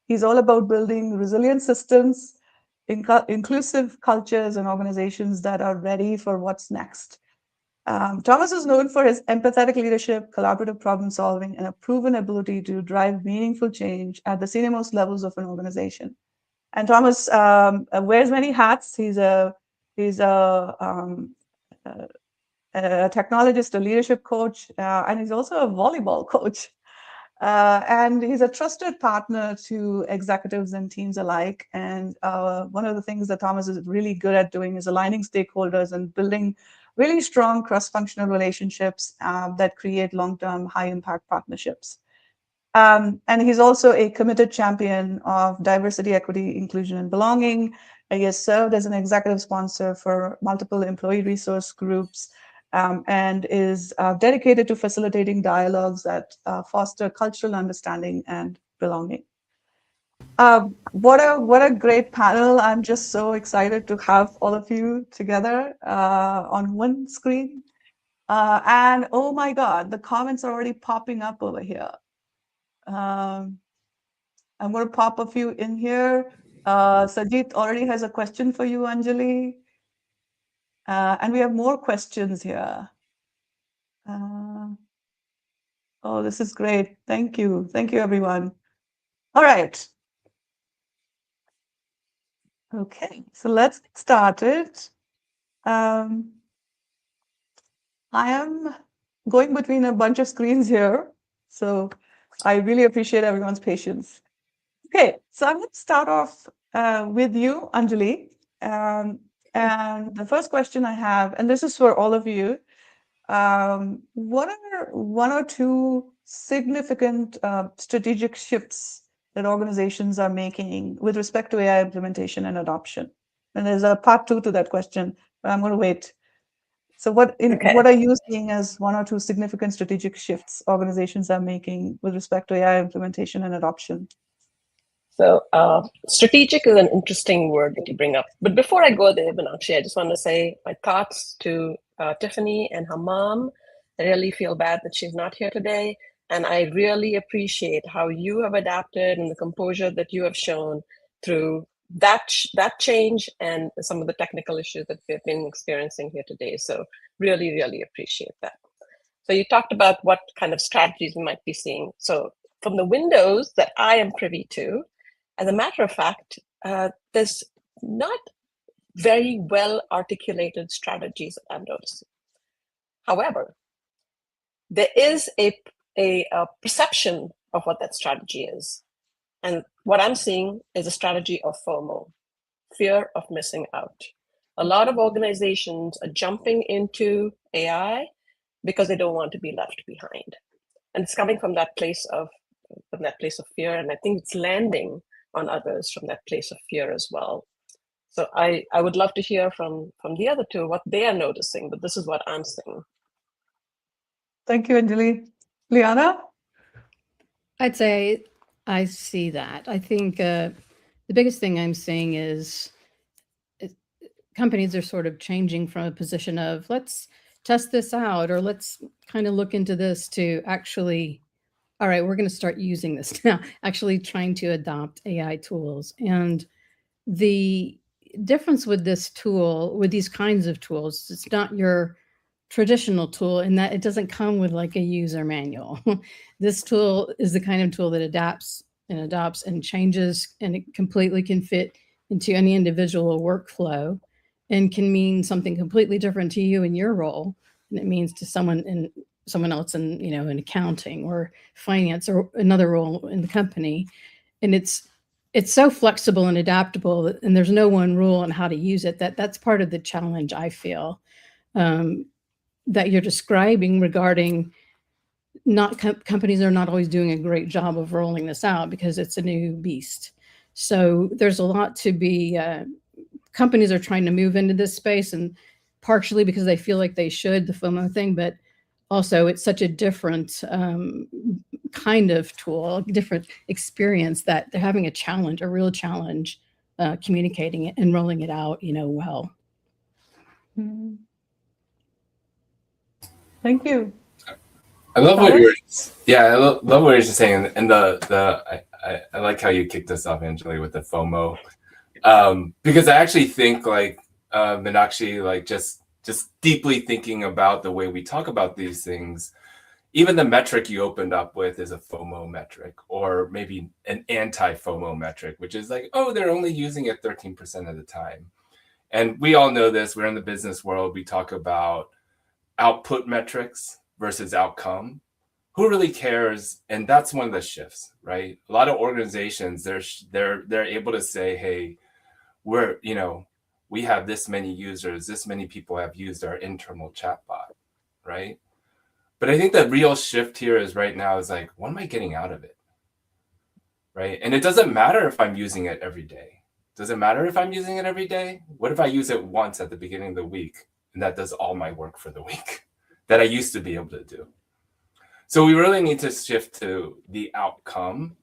He's all about building resilient systems, inclusive cultures, and organizations that are ready for what's next. Thomas is known for his empathetic leadership, collaborative problem solving, and a proven ability to drive meaningful change at the senior-most levels of an organization. And Thomas wears many hats. He's a technologist, a leadership coach, and he's also a volleyball coach. And he's a trusted partner to executives and teams alike. And one of the things that Thomas is really good at doing is aligning stakeholders and building really strong cross-functional relationships that create long-term, high-impact partnerships. And he's also a committed champion of diversity, equity, inclusion, and belonging. He has served as an executive sponsor for multiple employee resource groups and is dedicated to facilitating dialogues that foster cultural understanding and belonging. What a great panel. I'm just so excited to have all of you together on one screen. And oh my God, the comments are already popping up over here. I'm going to pop a few in here. Sajit already has a question for you, Anjali. And we have more questions here. Oh, this is great. Thank you. Thank you, everyone. All right. Okay, so let's get started. I am going between a bunch of screens here, so I really appreciate everyone's patience. Okay, so I'm going to start off with you, Anjali. And the first question I have, and this is for all of you, what are one or two significant strategic shifts that organizations are making with respect to AI implementation and adoption? And there's a part two to that question, but I'm going to wait. So what are you seeing as one or two significant strategic shifts organizations are making with respect to AI implementation and adoption? So strategic is an interesting word that you bring up. But before I go there, Meenakshi, I just want to say my thoughts to Tiffany and her mom. I really feel bad that she's not here today. And I really appreciate how you have adapted and the composure that you have shown through that change and some of the technical issues that we've been experiencing here today. So really, really appreciate that. So you talked about what kind of strategies we might be seeing. So from the windows that I am privy to, as a matter of fact, there's not very well articulated strategies I'm noticing. However, there is a perception of what that strategy is. And what I'm seeing is a strategy of FOMO, fear of missing out. A lot of organizations are jumping into AI because they don't want to be left behind. And it's coming from that place of fear. And I think it's landing on others from that place of fear as well. So I would love to hear from the other two what they are noticing, but this is what I'm seeing. Thank you, Anjali. Liana? I'd say I see that. I think the biggest thing I'm seeing is companies are sort of changing from a position of let's test this out or let's kind of look into this to actually, all right, we're going to start using this now, actually trying to adopt AI tools. And the difference with this tool, with these kinds of tools, it's not your traditional tool in that it doesn't come with like a user manual. This tool is the kind of tool that adapts and adopts and changes, and it completely can fit into any individual workflow and can mean something completely different to you in your role than it means to someone else in, in accounting or finance or another role in the company. And it's so flexible and adaptable, and there's no one rule on how to use it. That's part of the challenge I feel that you're describing regarding companies are not always doing a great job of rolling this out because it's a new beast. So there's a lot to be, companies are trying to move into this space, and partially because they feel like they should, the FOMO thing, but also it's such a different kind of tool, different experience, that they're having a challenge, a real challenge, communicating it and rolling it out, well. Mhm. Thank you. I love what Alex? you're. Yeah, I love what you're just saying, and I like how you kicked us off, Angela, with the FOMO, because I actually think like Meenakshi, like just deeply thinking about the way we talk about these things. Even the metric you opened up with is a FOMO metric, or maybe an anti-FOMO metric, which is like, oh, they're only using it 13% of the time. And we all know this. We're in the business world. We talk about output metrics versus outcome. Who really cares? And that's one of the shifts, right? A lot of organizations, they're able to say, hey, we have this many users, this many people have used our internal chatbot, right? But I think the real shift here is right now is like, what am I getting out of it? Right? And it doesn't matter if I'm using it every day. Does it matter if I'm using it every day? What if I use it once at the beginning of the week and that does all my work for the week that I used to be able to do? So we really need to shift to the outcome.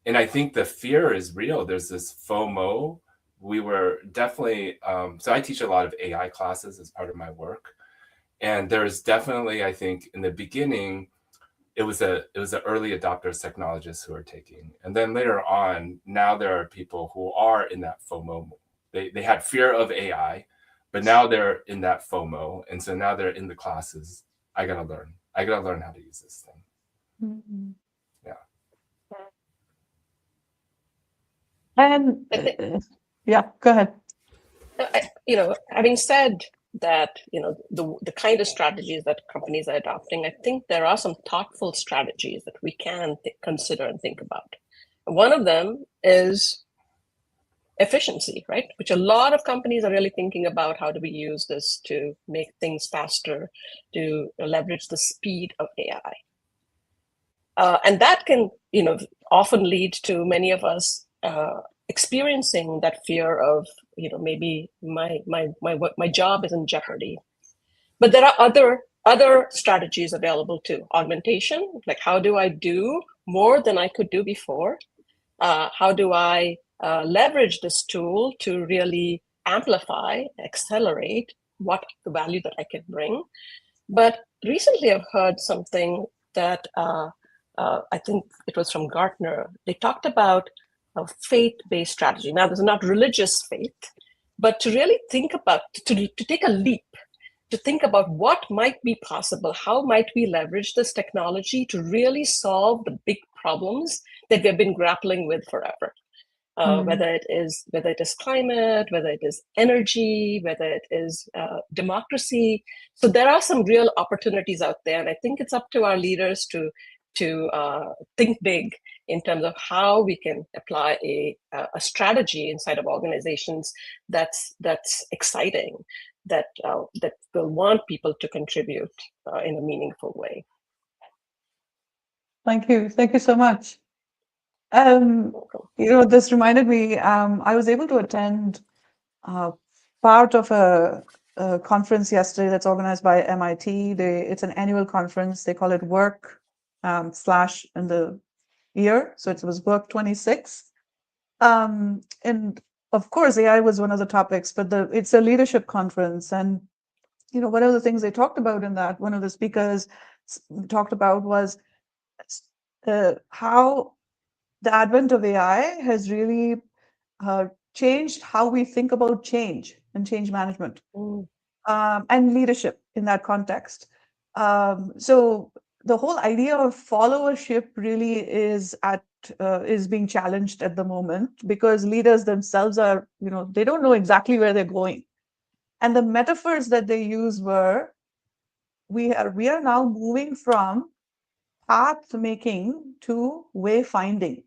And I think the fear is real. There's this FOMO. We were definitely, so I teach a lot of AI classes as part of my work. And there's definitely, I think, in the beginning, it was the early adopters, technologists who are taking. And then later on, now there are people who are in that FOMO. They had fear of AI, but now they're in that FOMO. And so now they're in the classes. I got to learn how to use this thing. Mhm. Yeah. And yeah, go ahead. Having said that, the kind of strategies that companies are adopting, I think there are some thoughtful strategies that we can consider and think about. One of them is efficiency, right? Which a lot of companies are really thinking about. How do we use this to make things faster, to leverage the speed of AI? And that can, often lead to many of us experiencing that fear of, maybe my job is in jeopardy. But there are other strategies available too. Augmentation, like how do I do more than I could do before? How do I leverage this tool to really amplify, accelerate what the value that I can bring? But recently I've heard something that I think it was from Gartner. They talked about a faith-based strategy. Now, this is not religious faith, but to really think about, to take a leap, to think about what might be possible, how might we leverage this technology to really solve the big problems that we've been grappling with forever. Whether it is climate, whether it is energy, whether it is democracy. So there are some real opportunities out there, and I think it's up to our leaders to think big in terms of how we can apply a strategy inside of organizations that's exciting, that will want people to contribute in a meaningful way. Thank you so much. This reminded me, I was able to attend part of a conference yesterday that's organized by MIT. It's an annual conference. They call it Work slash in the year. So it was Work 26. And of course, AI was one of the topics, but it's a leadership conference. And, one of the things they talked about in that, one of the speakers talked about was how the advent of AI has really changed how we think about change and change management and leadership in that context. So the whole idea of followership really is being challenged at the moment, because leaders themselves are, they don't know exactly where they're going. And the metaphors that they use were, we are now moving from path making to wayfinding.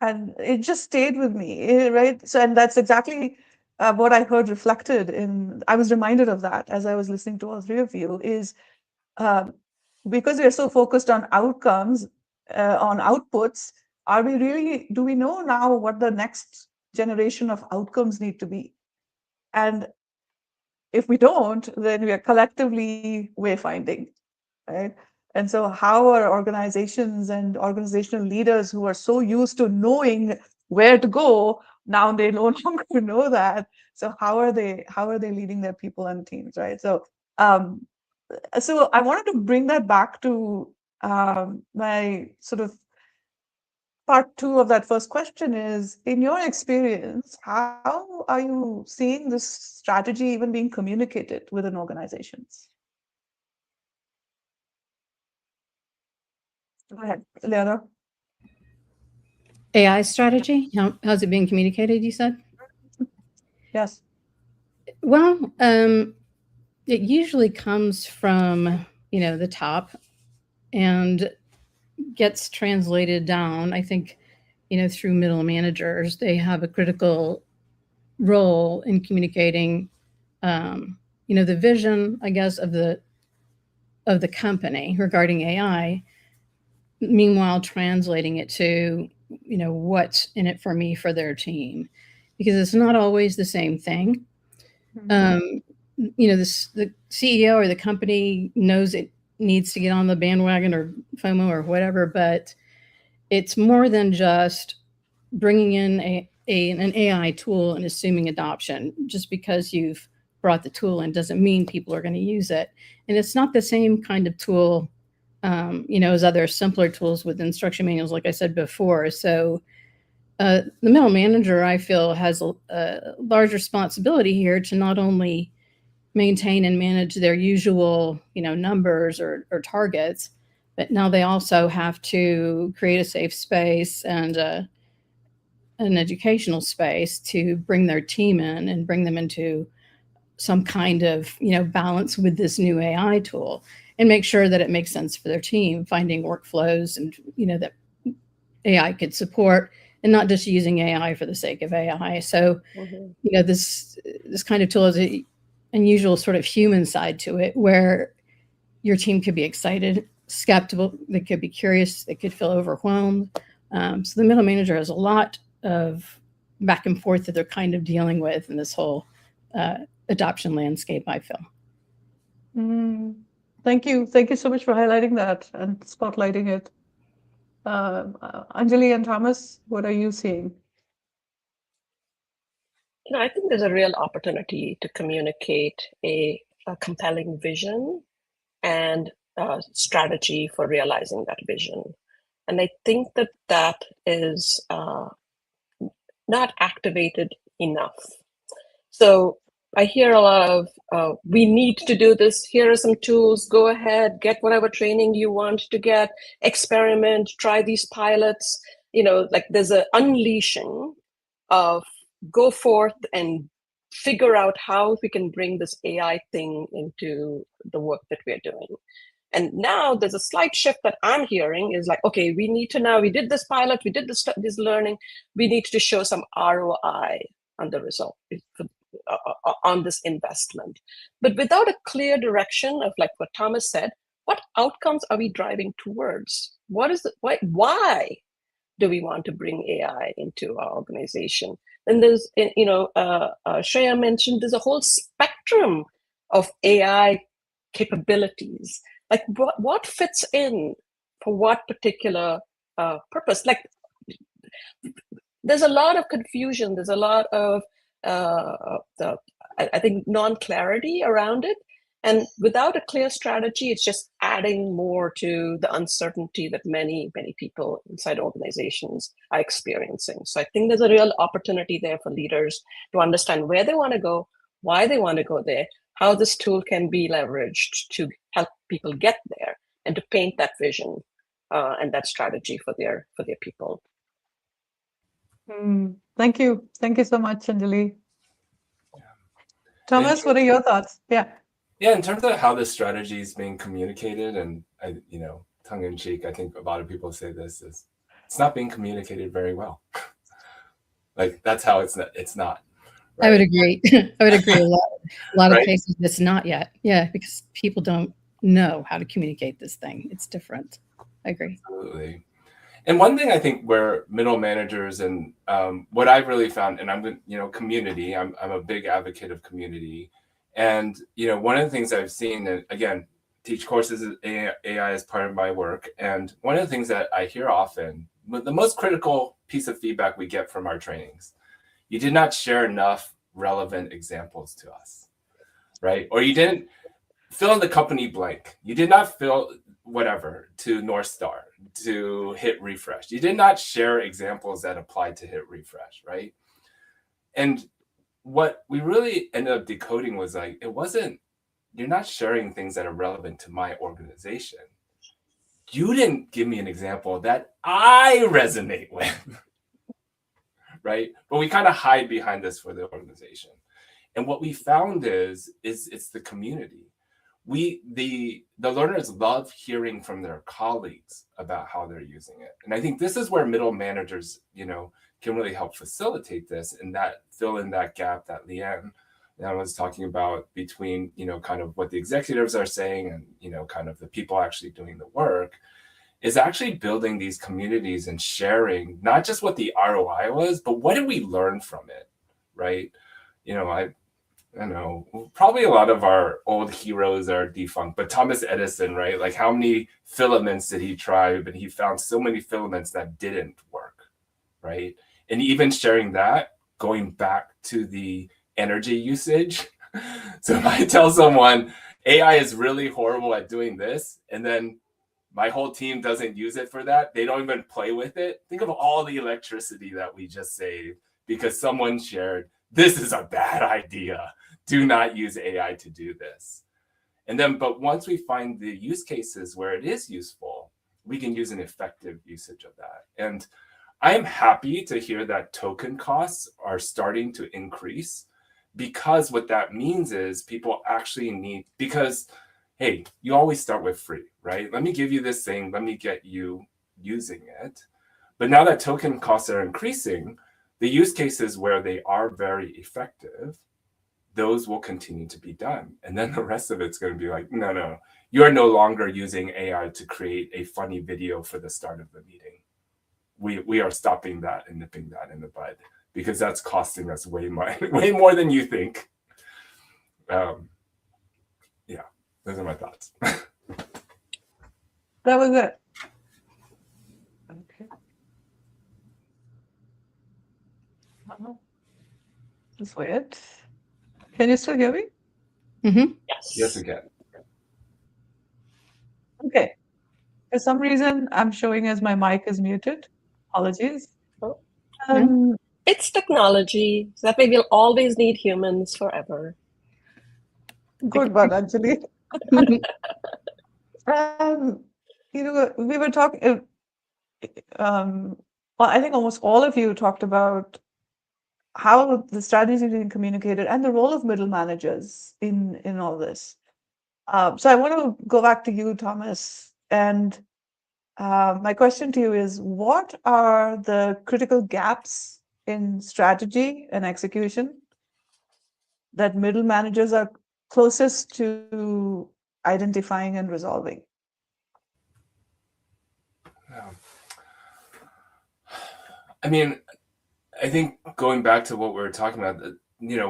And it just stayed with me, right? So, and that's exactly what I heard reflected I was reminded of that as I was listening to all three of you, is because we're so focused on outcomes, on outputs, do we know now what the next generation of outcomes need to be? And if we don't, then we are collectively wayfinding, right? And so how are organizations and organizational leaders who are so used to knowing where to go, now they no longer know that. So how are they leading their people and teams, right? So so I wanted to bring that back to my sort of part two of that first question is, in your experience, how are you seeing this strategy even being communicated within organizations? Go ahead, Leona. AI strategy, how's it being communicated, you said? Yes. Well, it usually comes from, the top and gets translated down. I think, through middle managers, they have a critical role in communicating, the vision, I guess, of the company regarding AI. Meanwhile, translating it to, what's in it for me, for their team, because it's not always the same thing. The CEO or the company knows it needs to get on the bandwagon or FOMO or whatever, but it's more than just bringing in an AI tool and assuming adoption. Just because you've brought the tool in doesn't mean people are going to use it. And it's not the same kind of tool, as other simpler tools with instruction manuals, like I said before. So the middle manager, I feel, has a large responsibility here to not only maintain and manage their usual, numbers or targets, but now they also have to create a safe space and an educational space to bring their team in and bring them into some kind of, balance with this new AI tool, and make sure that it makes sense for their team, finding workflows and, that AI could support, and not just using AI for the sake of AI. So, this kind of tool has an unusual sort of human side to it, where your team could be excited, skeptical, they could be curious, they could feel overwhelmed. So the middle manager has a lot of back and forth that they're kind of dealing with in this whole adoption landscape, I feel. Thank you. Thank you so much for highlighting that and spotlighting it. Anjali and Thomas, what are you seeing? I think there's a real opportunity to communicate a compelling vision and strategy for realizing that vision. And I think that is not activated enough. So I hear a lot of, we need to do this. Here are some tools. Go ahead, get whatever training you want to get, experiment, try these pilots. Like there's an unleashing of go forth and figure out how we can bring this AI thing into the work that we're doing. And now there's a slight shift that I'm hearing is like, okay, we need to now, we did this pilot, we did this learning, we need to show some ROI on the result, on this investment. But without a clear direction of, like what Thomas said, what outcomes are we driving towards? What is why do we want to bring AI into our organization? And there's, Shreya mentioned there's a whole spectrum of AI capabilities. Like what fits in for what particular purpose? Like there's a lot of confusion. There's a lot of, I think, non-clarity around it. And without a clear strategy, it's just adding more to the uncertainty that many, many people inside organizations are experiencing. So I think there's a real opportunity there for leaders to understand where they want to go, why they want to go there, how this tool can be leveraged to help people get there, and to paint that vision and that strategy for their people. Thank you. Thank you so much, Anjali. Yeah. Thomas, what are your thoughts? Yeah. Yeah, in terms of how this strategy is being communicated, and tongue in cheek, I think a lot of people say this is it's not being communicated very well. Like that's how it's not. Right? I would agree. I would agree. A lot of cases it's not yet. Yeah, because people don't know how to communicate this thing. It's different. I agree. Absolutely. And one thing I think where middle managers and what I've really found, and I'm community. I'm a big advocate of community. And, one of the things I've seen, and again, teach courses in AI as part of my work. And one of the things that I hear often, the most critical piece of feedback we get from our trainings, you did not share enough relevant examples to us, right? Or you didn't fill in the company blank. You did not fill whatever to North Star, to hit refresh. You did not share examples that applied to hit refresh, right? And what we really ended up decoding was like, you're not sharing things that are relevant to my organization. You didn't give me an example that I resonate with, right? But we kind of hide behind this for the organization. And what we found is it's the community. The learners love hearing from their colleagues about how they're using it. And I think this is where middle managers, can really help facilitate this and that fill in that gap that Leanne was talking about between, kind of what the executives are saying and, kind of the people actually doing the work, is actually building these communities and sharing not just what the ROI was, but what did we learn from it, right? I know probably a lot of our old heroes are defunct, but Thomas Edison, right? Like how many filaments did he try? But he found so many filaments that didn't work, right? And even sharing that, going back to the energy usage. So if I tell someone AI is really horrible at doing this, and then my whole team doesn't use it for that, they don't even play with it. Think of all the electricity that we just saved because someone shared, this is a bad idea. Do not use AI to do this. And then, but once we find the use cases where it is useful, we can use an effective usage of that. And I am happy to hear that token costs are starting to increase, because what that means is people actually need, because, hey, you always start with free, right? Let me give you this thing. Let me get you using it. But now that token costs are increasing, the use cases where they are very effective, those will continue to be done. And then the rest of it's going to be like, no, you are no longer using AI to create a funny video for the start of the meeting. We are stopping that and nipping that in the bud, because that's costing us way more than you think. Yeah, those are my thoughts. That was it. Okay. Just wait. Can you still hear me? Mm-hmm. Yes, again. Okay. For some reason, I'm showing as my mic is muted. Apologies. It's technology. So that way we'll always need humans forever. Good one, Anjali. We were talking, well, I think almost all of you talked about how the strategy is being communicated and the role of middle managers in all this. So I want to go back to you, Thomas, and my question to you is, what are the critical gaps in strategy and execution that middle managers are closest to identifying and resolving? I mean, I think going back to what we were talking about,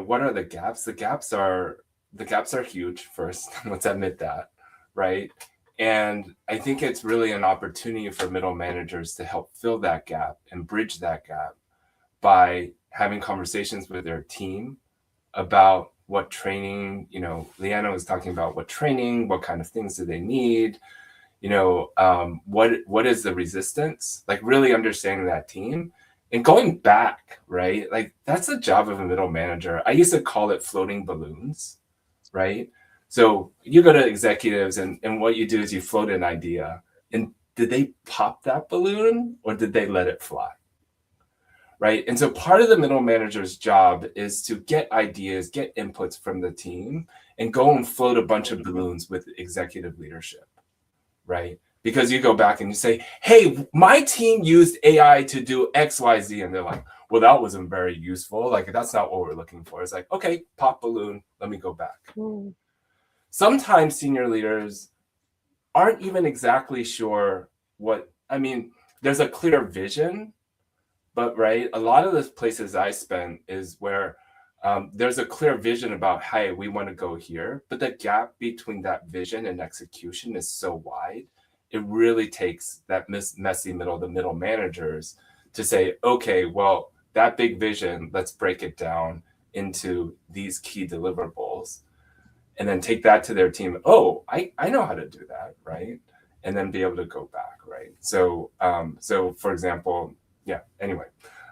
what are the gaps? The gaps are huge. First, let's admit that, right? And I think it's really an opportunity for middle managers to help fill that gap and bridge that gap by having conversations with their team about what training, Leanna was talking about what training, what kind of things do they need, what is the resistance, like really understanding that team and going back, right? Like that's the job of a middle manager. I used to call it floating balloons, right? So you go to executives and what you do is you float an idea, and did they pop that balloon or did they let it fly? Right. And so part of the middle manager's job is to get ideas, get inputs from the team and go and float a bunch of balloons with executive leadership. Right. Because you go back and you say, hey, my team used AI to do X, Y, Z. And they're like, well, that wasn't very useful. Like, that's not what we're looking for. It's like, okay, pop balloon. Let me go back. Sometimes senior leaders aren't even exactly sure there's a clear vision. But right, a lot of the places I spent is where there's a clear vision about, hey, we want to go here, but the gap between that vision and execution is so wide. It really takes that messy middle, the middle managers, to say, okay, well, that big vision, let's break it down into these key deliverables, and then take that to their team. Oh, I know how to do that, right? And then be able to go back, right? So, so for example, yeah. Anyway,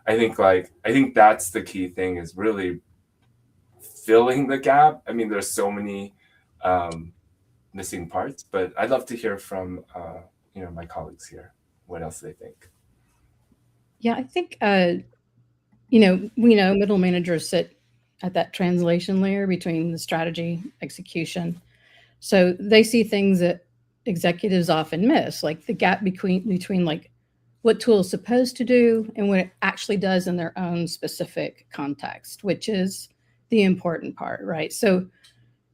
I think that's the key thing, is really filling the gap. I mean, there's so many missing parts, but I'd love to hear from my colleagues here what else they think. Yeah, I think we know middle managers sit at that translation layer between the strategy execution. So they see things that executives often miss, like the gap between like what tool is supposed to do and what it actually does in their own specific context, which is the important part, right? So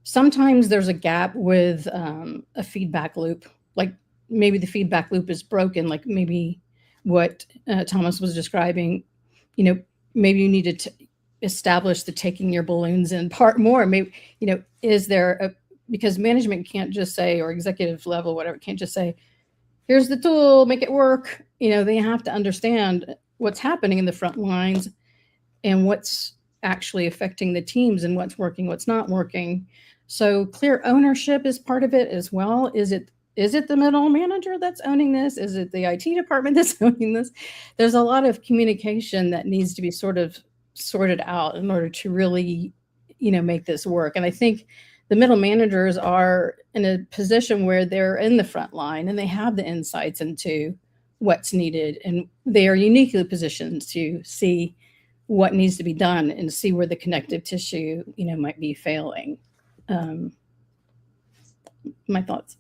sometimes there's a gap with a feedback loop, like maybe the feedback loop is broken, like maybe what Thomas was describing, maybe you need to establish the taking your balloons in part more. Maybe, is there because management can't just say, or executive level, whatever, can't just say, here's the tool, make it work. They have to understand what's happening in the front lines and what's actually affecting the teams and what's working, what's not working. So clear ownership is part of it as well. Is it the middle manager that's owning this? Is it the IT department that's owning this? There's a lot of communication that needs to be sort of sorted out in order to really, make this work. And I think the middle managers are in a position where they're in the front line and they have the insights into what's needed, and they are uniquely positioned to see what needs to be done and see where the connective tissue, might be failing. My thoughts.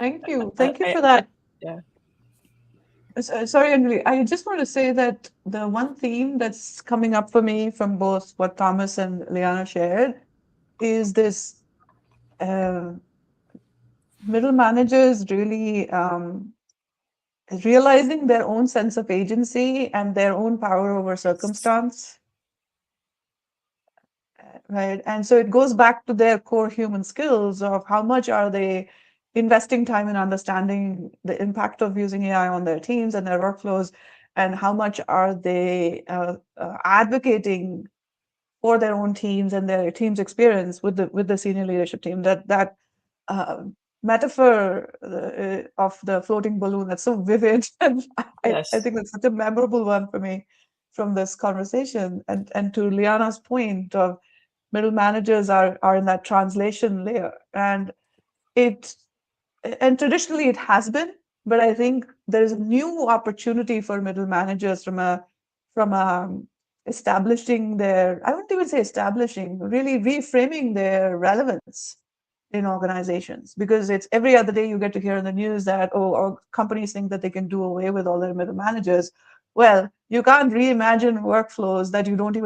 Thank you for that. Yeah. Sorry, Anjali. I just want to say that the one theme that's coming up for me from both what Thomas and Liana shared is this middle managers really realizing their own sense of agency and their own power over circumstance. Right. And so it goes back to their core human skills of how much are they investing time in understanding the impact of using AI on their teams and their workflows, and how much are they advocating for their own teams and their team's experience with the senior leadership team. That metaphor of the floating balloon, that's so vivid, and Yes. I think that's such a memorable one for me from this conversation. And to Liana's point of middle managers are in that translation layer, and traditionally it has been, but I think there's a new opportunity for middle managers from establishing their, I wouldn't even say establishing, really reframing their relevance in organizations, because it's every other day you get to hear in the news that or companies think that they can do away with all their middle managers. Well, you can't reimagine workflows that you don't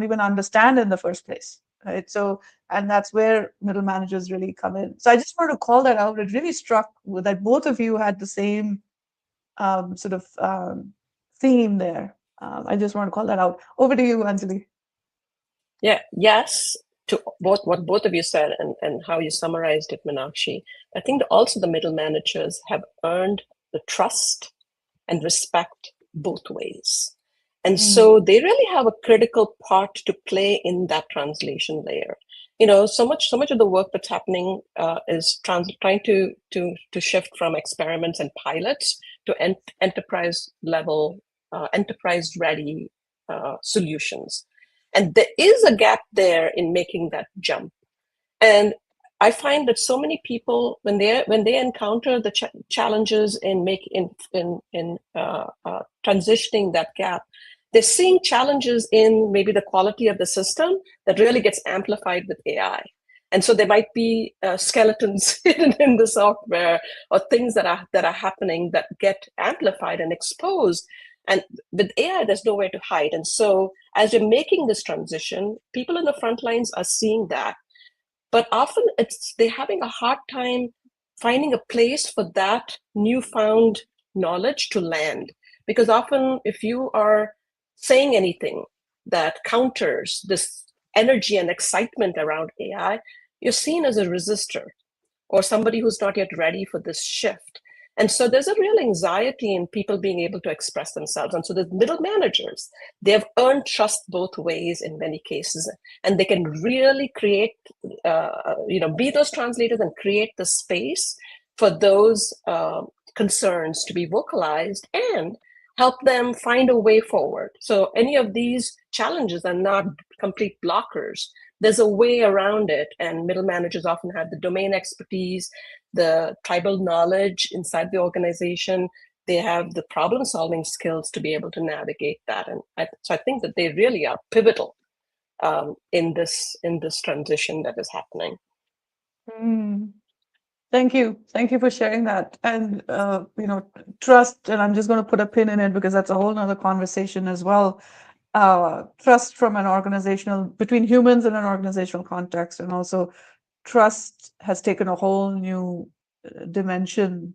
even understand in the first place, right? So, and that's where middle managers really come in. So I just want to call that out. It really struck that both of you had the same sort of theme there. I just want to call that out. Over to you, Anjali. Yeah. Yes. To what both of you said and how you summarized it, Meenakshi. I think also the middle managers have earned the trust and respect both ways. And so they really have a critical part to play in that translation layer. So much of the work that's happening is trying to shift from experiments and pilots to enterprise level, enterprise ready solutions. And there is a gap there in making that jump. And I find that so many people, when they encounter the challenges in transitioning that gap, they're seeing challenges in maybe the quality of the system that really gets amplified with AI. And so there might be skeletons hidden in the software, or things that are happening that get amplified and exposed. And with AI, there's nowhere to hide. And so as you're making this transition, people in the front lines are seeing that. But often they're having a hard time finding a place for that newfound knowledge to land. Because often if you are saying anything that counters this energy and excitement around AI, you're seen as a resistor or somebody who's not yet ready for this shift. And so there's a real anxiety in people being able to express themselves. And so the middle managers, they've earned trust both ways in many cases, and they can really create, be those translators and create the space for those concerns to be vocalized and help them find a way forward. So any of these challenges are not complete blockers. There's a way around it, and middle managers often have the domain expertise, the tribal knowledge inside the organization. They have the problem-solving skills to be able to navigate that, and so I think that they really are pivotal in this transition that is happening. Thank you for sharing that. And trust, and I'm just going to put a pin in it because that's a whole nother conversation as well. Trust from between humans in an organizational context, and also trust has taken a whole new dimension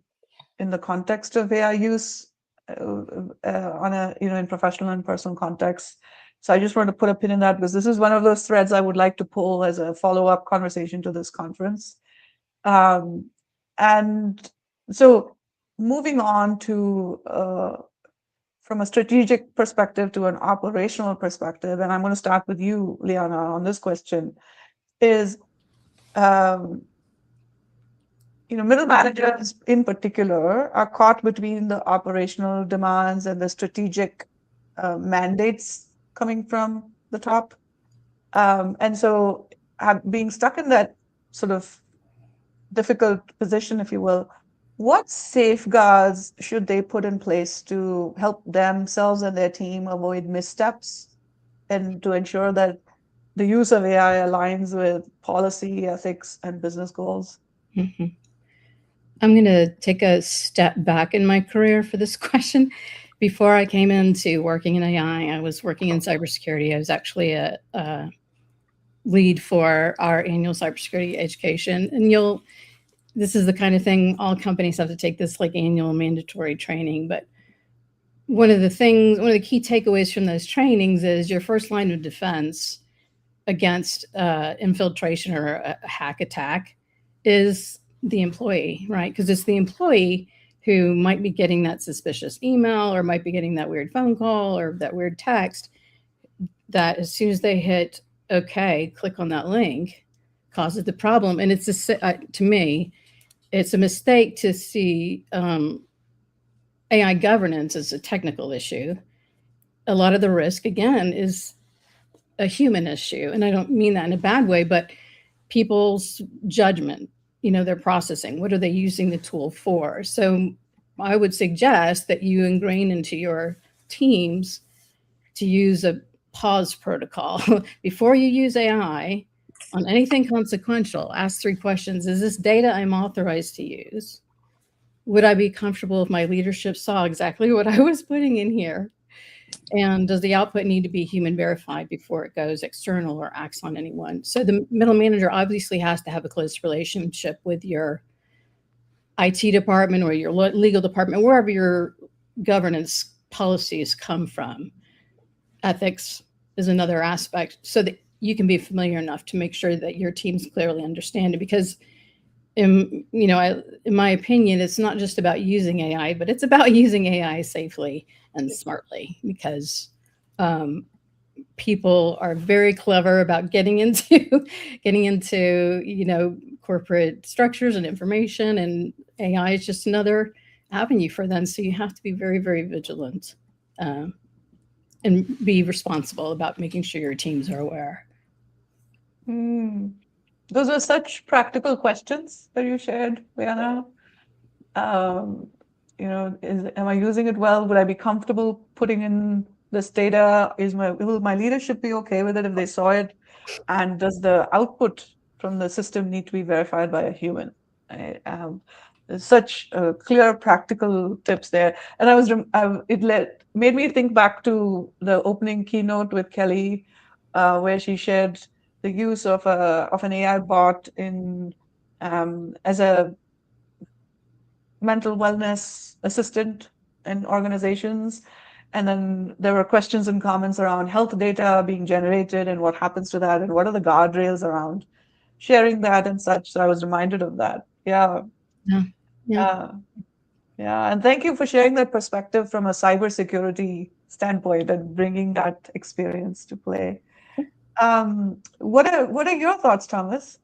in the context of AI use in professional and personal contexts. So I just want to put a pin in that because this is one of those threads I would like to pull as a follow-up conversation to this conference. And so moving on to from a strategic perspective to an operational perspective, and I'm going to start with you, Liana, on this question, is middle managers in particular are caught between the operational demands and the strategic mandates coming from the top. And so being stuck in that sort of difficult position, if you will, what safeguards should they put in place to help themselves and their team avoid missteps and to ensure that the use of AI aligns with policy, ethics, and business goals? Mm-hmm. I'm going to take a step back in my career for this question. Before I came into working in AI, I was working in cybersecurity. I was actually a lead for our annual cybersecurity education. And this is the kind of thing all companies have to take this like annual mandatory training. But one of the key takeaways from those trainings is your first line of defense against infiltration or a hack attack is the employee, right? Because it's the employee who might be getting that suspicious email or might be getting that weird phone call or that weird text that as soon as they hit okay, click on that link, causes the problem. And it's to me, it's a mistake to see AI governance as a technical issue. A lot of the risk, again, is a human issue. And I don't mean that in a bad way, but people's judgment, their processing, what are they using the tool for? So I would suggest that you ingrain into your teams to use a pause protocol. Before you use AI on anything consequential, ask 3 questions. Is this data I'm authorized to use? Would I be comfortable if my leadership saw exactly what I was putting in here? And does the output need to be human verified before it goes external or acts on anyone? So the middle manager obviously has to have a close relationship with your IT department or your legal department, wherever your governance policies come from. Ethics is another aspect, so that you can be familiar enough to make sure that your teams clearly understand it. Because in my opinion, it's not just about using AI, but it's about using AI safely and smartly, because people are very clever about getting into corporate structures and information, and AI is just another avenue for them. So you have to be very, very vigilant and be responsible about making sure your teams are aware. Those are such practical questions that you shared, Liana. Am I using it well? Would I be comfortable putting in this data? Will my leadership be okay with it if they saw it? And does the output from the system need to be verified by a human? There's such clear, practical tips there. And it made me think back to the opening keynote with Kelly, where she shared the use of an AI bot as a mental wellness assistant in organizations. And then there were questions and comments around health data being generated and what happens to that and what are the guardrails around sharing that and such. So I was reminded of that. Yeah. Yeah. Yeah. And thank you for sharing that perspective from a cybersecurity standpoint and bringing that experience to play. What are your thoughts, Thomas?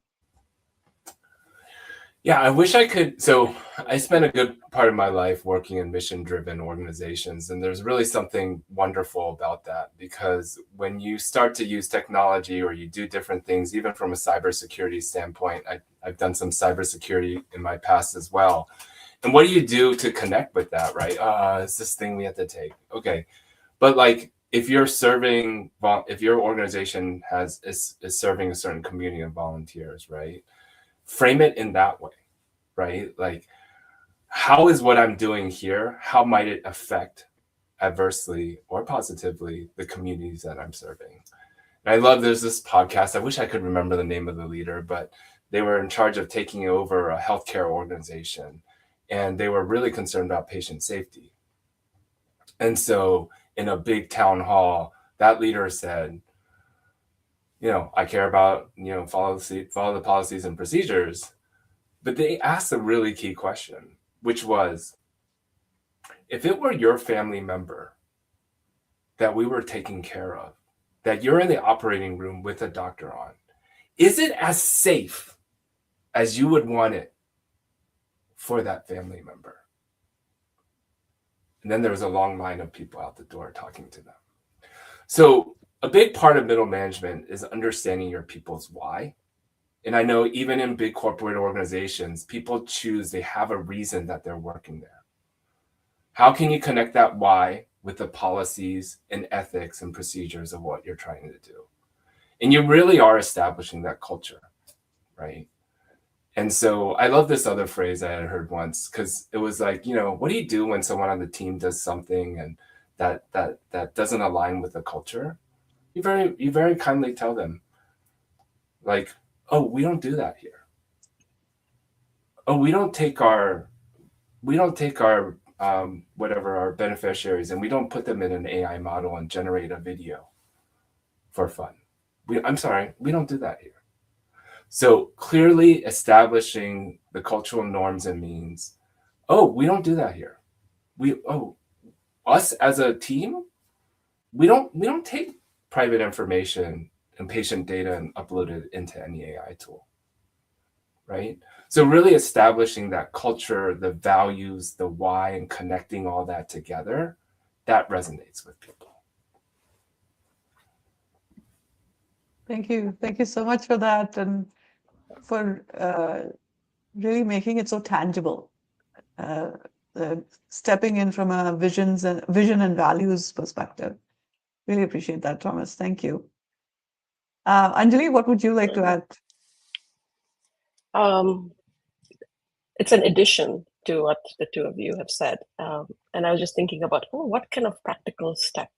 Yeah, I wish I could. So I spent a good part of my life working in mission-driven organizations, and there's really something wonderful about that, because when you start to use technology or you do different things, even from a cybersecurity standpoint, I've done some cybersecurity in my past as well. And what do you do to connect with that, right? It's this thing we have to take. Okay. But like, if your organization is serving a certain community of volunteers, right? Frame it in that way, right? Like, how is what I'm doing here, how might it affect adversely or positively the communities that I'm serving? And I love, there's this podcast, I wish I could remember the name of the leader, but they were in charge of taking over a healthcare organization, and they were really concerned about patient safety. And so in a big town hall, that leader said, I care about, follow the policies and procedures. But they asked a really key question, which was, if it were your family member that we were taking care of, that you're in the operating room with a doctor on, is it as safe as you would want it for that family member? And then there was a long line of people out the door talking to them. So a big part of middle management is understanding your people's why. And I know even in big corporate organizations, people they have a reason that they're working there. How can you connect that why with the policies and ethics and procedures of what you're trying to do? And you really are establishing that culture, right? And so I love this other phrase I had heard once, because it was like, what do you do when someone on the team does something and that doesn't align with the culture? You very kindly tell them, like, oh, we don't do that here. Oh, we don't take our whatever, our beneficiaries, and we don't put them in an AI model and generate a video for fun. I'm sorry, we don't do that here. So clearly establishing the cultural norms and means, oh, we don't do that here. Us as a team, we don't take private information and patient data and upload it into any AI tool, right? So really establishing that culture, the values, the why, and connecting all that together, that resonates with people. Thank you. Thank you so much for that, and for really making it so tangible. Stepping in from a vision and values perspective. Really appreciate that, Thomas. Thank you. Anjali, what would you like to add? It's an addition to what the two of you have said. And I was just thinking about, what kind of practical step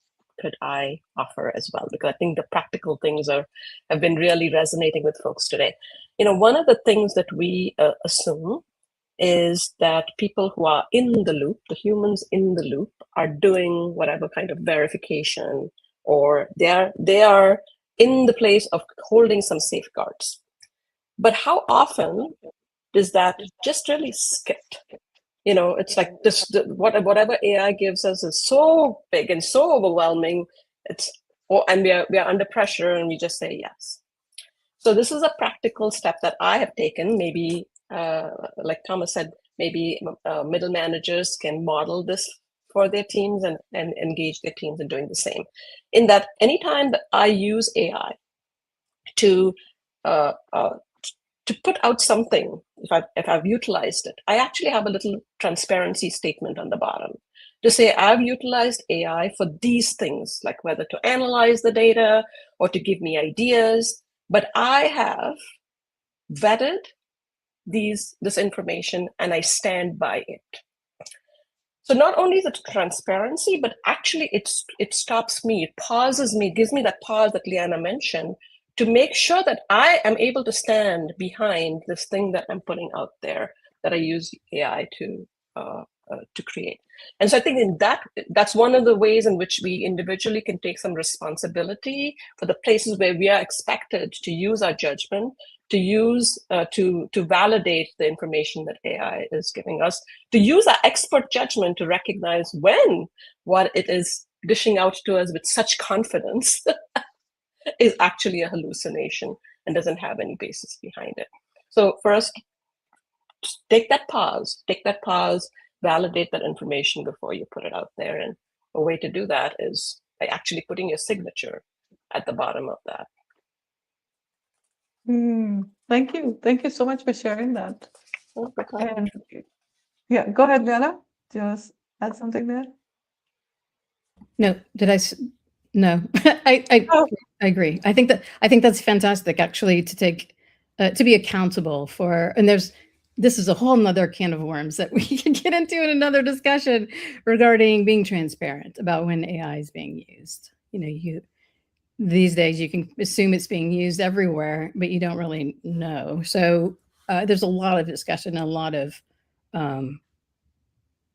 could I offer as well? Because I think the practical things have been really resonating with folks today. One of the things that we assume is that people who are in the loop, the humans in the loop, are doing whatever kind of verification, or they are in the place of holding some safeguards. But how often does that just really skip? It's like whatever AI gives us is so big and so overwhelming. And we are under pressure, and we just say yes. So this is a practical step that I have taken. Maybe, like Thomas said, maybe middle managers can model this for their teams and engage their teams in doing the same. In that, anytime that I use AI to put out something, if I've utilized it, I actually have a little transparency statement on the bottom to say I've utilized AI for these things, like whether to analyze the data or to give me ideas, but I have vetted this information and I stand by it. So not only is it transparency, but actually it stops me, it pauses me, gives me that pause that Liana mentioned, to make sure that I am able to stand behind this thing that I'm putting out there, that I use AI to to create. And so I think in that's one of the ways in which we individually can take some responsibility for the places where we are expected to use our judgment, to use to validate the information that AI is giving us, to use our expert judgment to recognize when what it is dishing out to us with such confidence is actually a hallucination and doesn't have any basis behind it. So for us, take that pause, validate that information before you put it out there. And a way to do that is by actually putting your signature at the bottom of that. Thank you. Thank you so much for sharing that. Oh, And yeah, go ahead, Liana. Just add something there. No, no, I agree. I think that's fantastic, actually, to take to be accountable for. And this is a whole nother can of worms that we can get into in another discussion regarding being transparent about when AI is being used. These days you can assume it's being used everywhere, but you don't really know. So there's a lot of discussion, a lot of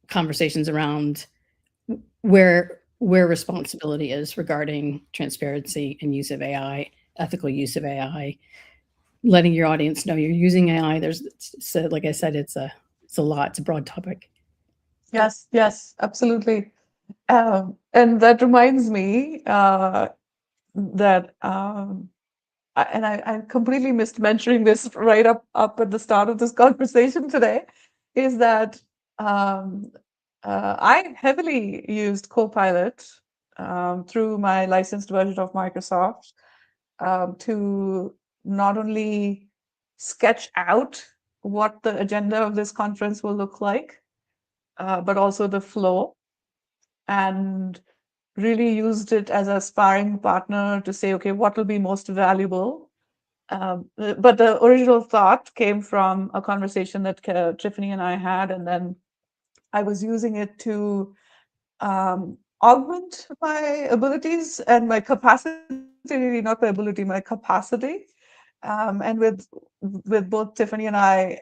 conversations around where responsibility is regarding transparency and use of AI, ethical use of AI, letting your audience know you're using AI. So like I said, it's a lot. It's a broad topic. Yes, absolutely. And that reminds me that I completely missed mentioning this right up at the start of this conversation today, is that I heavily used Copilot through my licensed version of Microsoft to not only sketch out what the agenda of this conference will look like, but also the flow, and really used it as a sparring partner to say, okay, what will be most valuable? But the original thought came from a conversation that Tiffany and I had, and then I was using it to augment my abilities and my capacity, not my ability, my capacity. And with both Tiffany and I,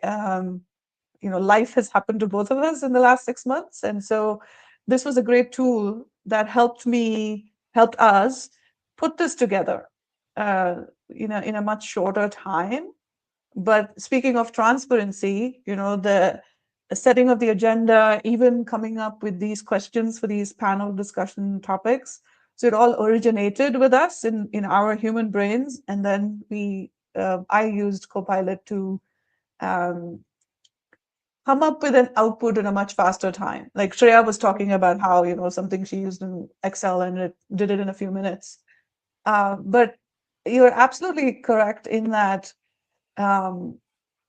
life has happened to both of us in the last 6 months. And so this was a great tool that helped us put this together, in a much shorter time. But speaking of transparency, the setting of the agenda, even coming up with these questions for these panel discussion topics. So it all originated with us in our human brains. And then I used Copilot to come up with an output in a much faster time. Like Shreya was talking about how, something she used in Excel and it did it in a few minutes. But you're absolutely correct in that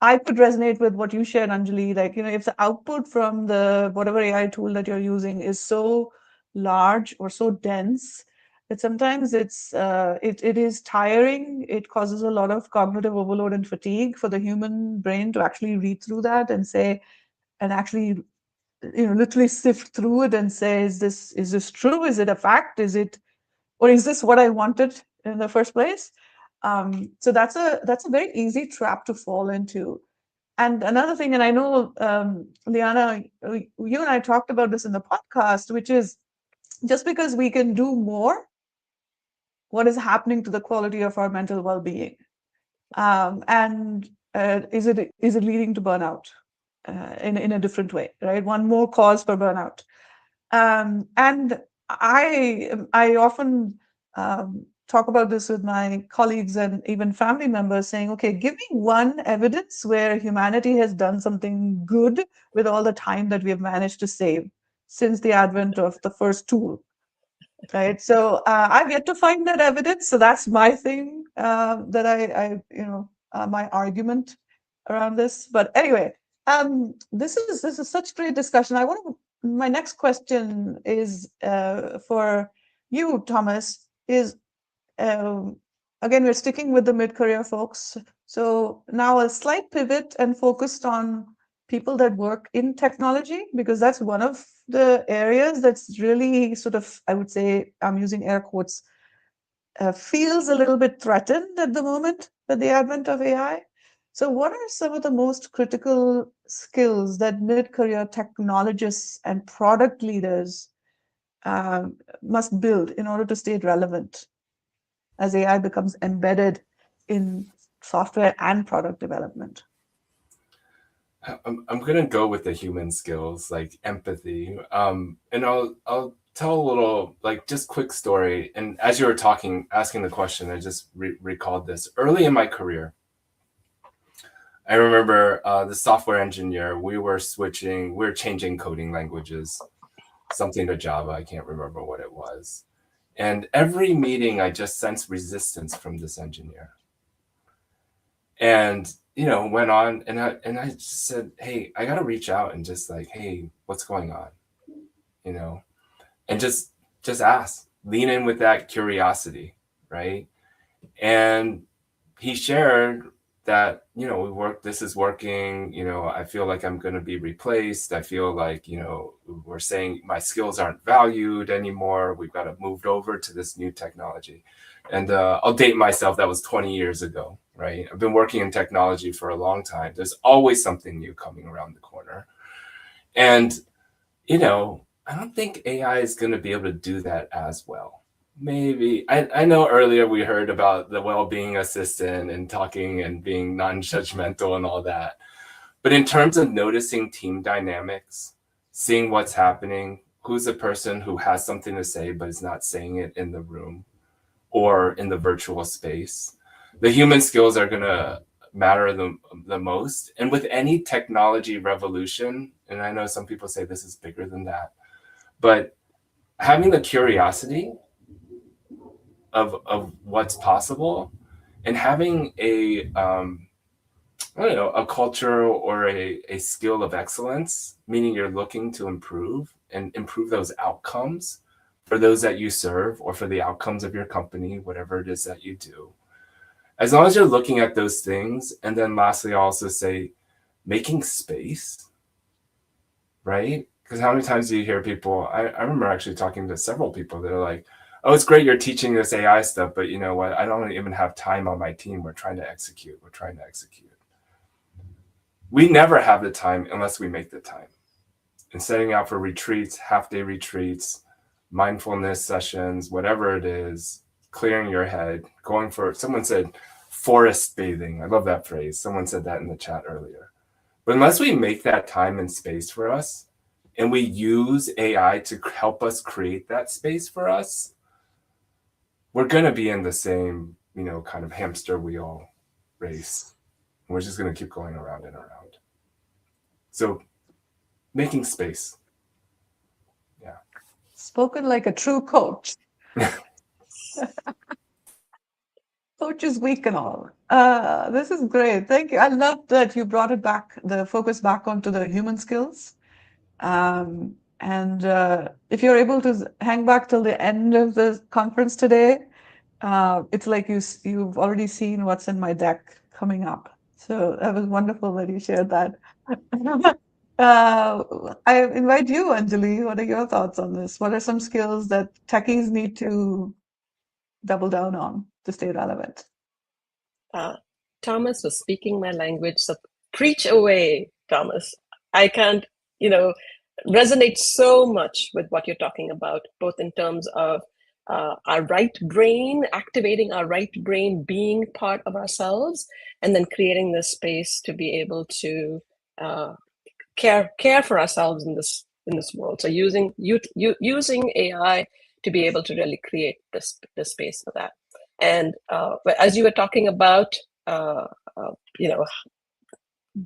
I could resonate with what you shared, Anjali. Like, if the output from the whatever AI tool that you're using is so large or so dense that sometimes it is tiring. It causes a lot of cognitive overload and fatigue for the human brain to actually read through that and actually, literally sift through it and say, is this true? Is it a fact? Or is this what I wanted in the first place? So that's a very easy trap to fall into. And another thing, and I know, Liana, you and I talked about this in the podcast, which is just because we can do more, what is happening to the quality of our mental well-being? And is it leading to burnout in a different way, right? One more cause for burnout. And I often talk about this with my colleagues and even family members, saying, okay, give me one evidence where humanity has done something good with all the time that we have managed to save since the advent of the first tool, right? So I've yet to find that evidence. So that's my thing, that I my argument around this. But anyway, this is such great discussion. My next question is for you, Thomas, is again, we're sticking with the mid-career folks. So now a slight pivot and focused on people that work in technology, because that's one of the areas that's really sort of, I would say, I'm using air quotes, feels a little bit threatened at the moment with the advent of AI. So what are some of the most critical skills that mid-career technologists and product leaders must build in order to stay relevant as AI becomes embedded in software and product development? I'm gonna go with the human skills, like empathy. And I'll tell a little, like, just quick story. And as you were talking, asking the question, I just recalled this. Early in my career, I remember the software engineer, we were changing coding languages, something to Java, I can't remember what it was. And every meeting, I just sensed resistance from this engineer. And, went on, and I just said, hey, I got to reach out and just like, hey, what's going on? And just ask, lean in with that curiosity, right? And he shared that, this is working, I feel like I'm going to be replaced. I feel like, we're saying my skills aren't valued anymore. We've got to move over to this new technology. And I'll date myself, that was 20 years ago, right? I've been working in technology for a long time. There's always something new coming around the corner. And, I don't think AI is going to be able to do that as well. Maybe. I know earlier we heard about the well-being assistant and talking and being non-judgmental and all that. But in terms of noticing team dynamics, seeing what's happening, who's the person who has something to say but is not saying it in the room or in the virtual space, the human skills are going to matter the most. And with any technology revolution, and I know some people say this is bigger than that, but having the curiosity of what's possible and having a culture or a skill of excellence, meaning you're looking to improve those outcomes for those that you serve or for the outcomes of your company, whatever it is that you do. As long as you're looking at those things, and then lastly, I'll also say making space, right? Because how many times do you hear people, I remember actually talking to several people that are like, oh, it's great you're teaching this AI stuff, but you know what? I don't even have time on my team. We're trying to execute. We never have the time unless we make the time. And setting out for retreats, half-day retreats, mindfulness sessions, whatever it is, clearing your head, someone said forest bathing. I love that phrase. Someone said that in the chat earlier. But unless we make that time and space for us, and we use AI to help us create that space for us, we're going to be in the same, kind of hamster wheel race. And we're just going to keep going around and around. So making space. Yeah. Spoken like a true coach. Coaches Week and all. This is great. Thank you. I love that you brought it back, the focus back onto the human skills. And if you're able to hang back till the end of the conference today, it's like you've already seen what's in my deck coming up. So that was wonderful that you shared that. I invite you, Anjali. What are your thoughts on this? What are some skills that techies need to double down on to stay relevant? Thomas was speaking my language, so preach away, Thomas. I can't, resonate so much with what you're talking about, both in terms of our right brain, activating our right brain, being part of ourselves, and then creating this space to be able to care for ourselves in this world. So using AI to be able to really create this space for that. And as you were talking about, the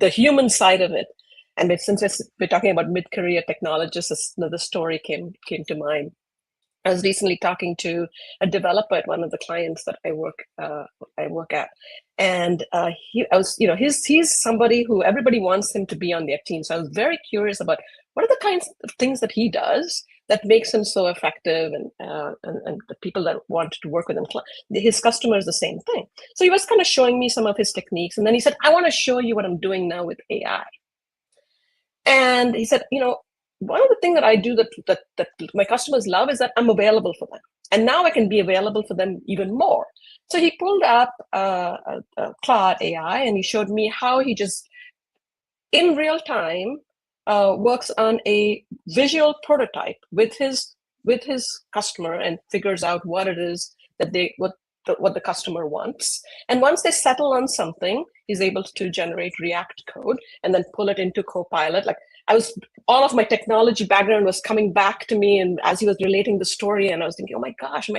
human side of it, and since we're talking about mid-career technologists, another story came to mind. I was recently talking to a developer at one of the clients that I work at, and he's somebody who everybody wants him to be on their team. So I was very curious about what are the kinds of things that he does that makes him so effective, and the people that want to work with him, his customers, the same thing. So he was kind of showing me some of his techniques, and then he said, "I want to show you what I'm doing now with AI." And he said, one of the things that I do that my customers love is that I'm available for them. And now I can be available for them even more. So he pulled up Claude AI, and he showed me how he just in real time, works on a visual prototype with his customer and figures out what it is that what the customer wants. And once they settle on something, he's able to generate React code and then pull it into Copilot. Like, all of my technology background was coming back to me, and as he was relating the story, and I was thinking, oh my gosh,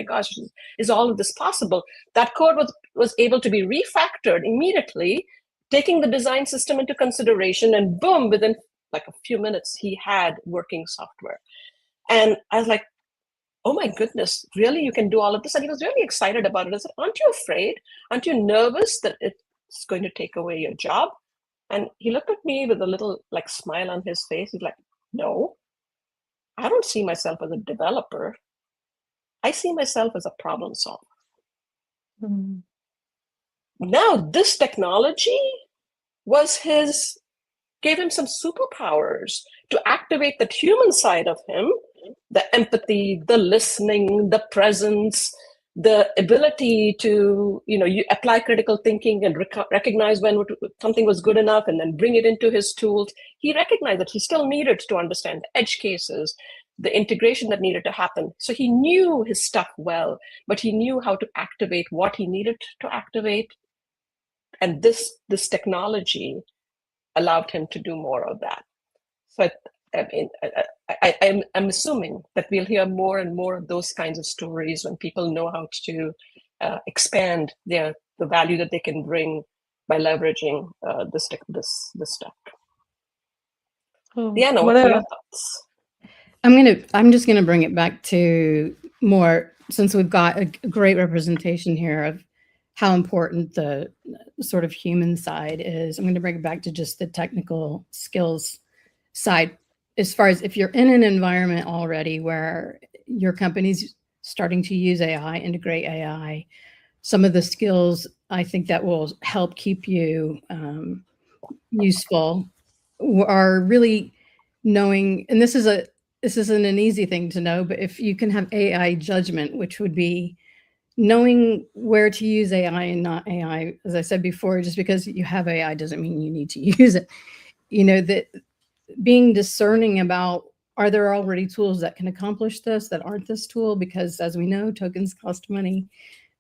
is all of this possible? That code was able to be refactored immediately, taking the design system into consideration, and boom, within like a few minutes, he had working software. And I was like, oh my goodness, really, you can do all of this? And he was really excited about it. I said, aren't you afraid? Aren't you nervous that it's going to take away your job? And he looked at me with a little like smile on his face. He's like, no, I don't see myself as a developer. I see myself as a problem solver. Mm. Now, this technology gave him some superpowers to activate that human side of him, the empathy, the listening, the presence, the ability to, you apply critical thinking and recognize when something was good enough and then bring it into his tools. He recognized that he still needed to understand the edge cases, the integration that needed to happen. So he knew his stuff well, but he knew how to activate what he needed to activate. And this technology allowed him to do more of that. So I'm assuming that we'll hear more and more of those kinds of stories when people know how to expand the value that they can bring by leveraging this stuff. Deanna, what are your thoughts? I'm just gonna bring it back to more, since we've got a great representation here of how important the sort of human side is. I'm going to bring it back to just the technical skills side. As far as if you're in an environment already where your company's starting to use AI, integrate AI, some of the skills I think that will help keep you useful are really knowing, and this isn't an easy thing to know, but if you can have AI judgment, which would be knowing where to use AI and not AI. As I said before, just because you have AI doesn't mean you need to use it. That being discerning about, are there already tools that can accomplish this that aren't this tool? Because as we know, tokens cost money.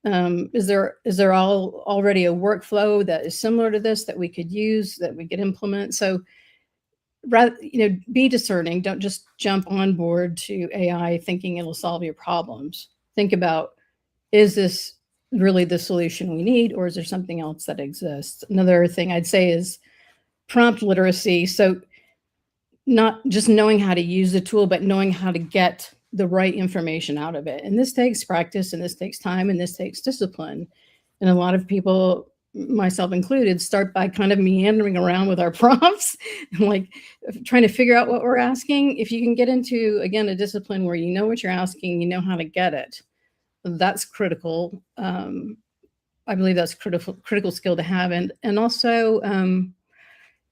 Is there already a workflow that is similar to this that we could use, that we could implement? So rather, be discerning. Don't just jump on board to AI thinking it'll solve your problems. Think about, is this really the solution we need, or is there something else that exists? Another thing I'd say is prompt literacy. So not just knowing how to use the tool, but knowing how to get the right information out of it. And this takes practice, and this takes time, and this takes discipline. And a lot of people, myself included, start by kind of meandering around with our prompts and like trying to figure out what we're asking. If you can get into, again, a discipline where you know what you're asking, you know how to get it, that's critical. I believe that's critical skill to have. And also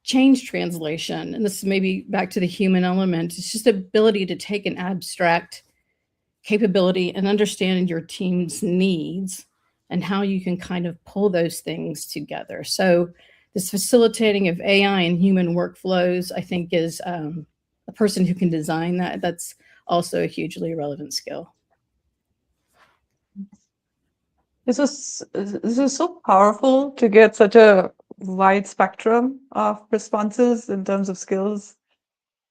change translation. And this is maybe back to the human element. It's just the ability to take an abstract capability and understand your team's needs and how you can kind of pull those things together. So this facilitating of AI and human workflows, I think, is a person who can design that. That's also a hugely relevant skill. This is so powerful to get such a wide spectrum of responses in terms of skills.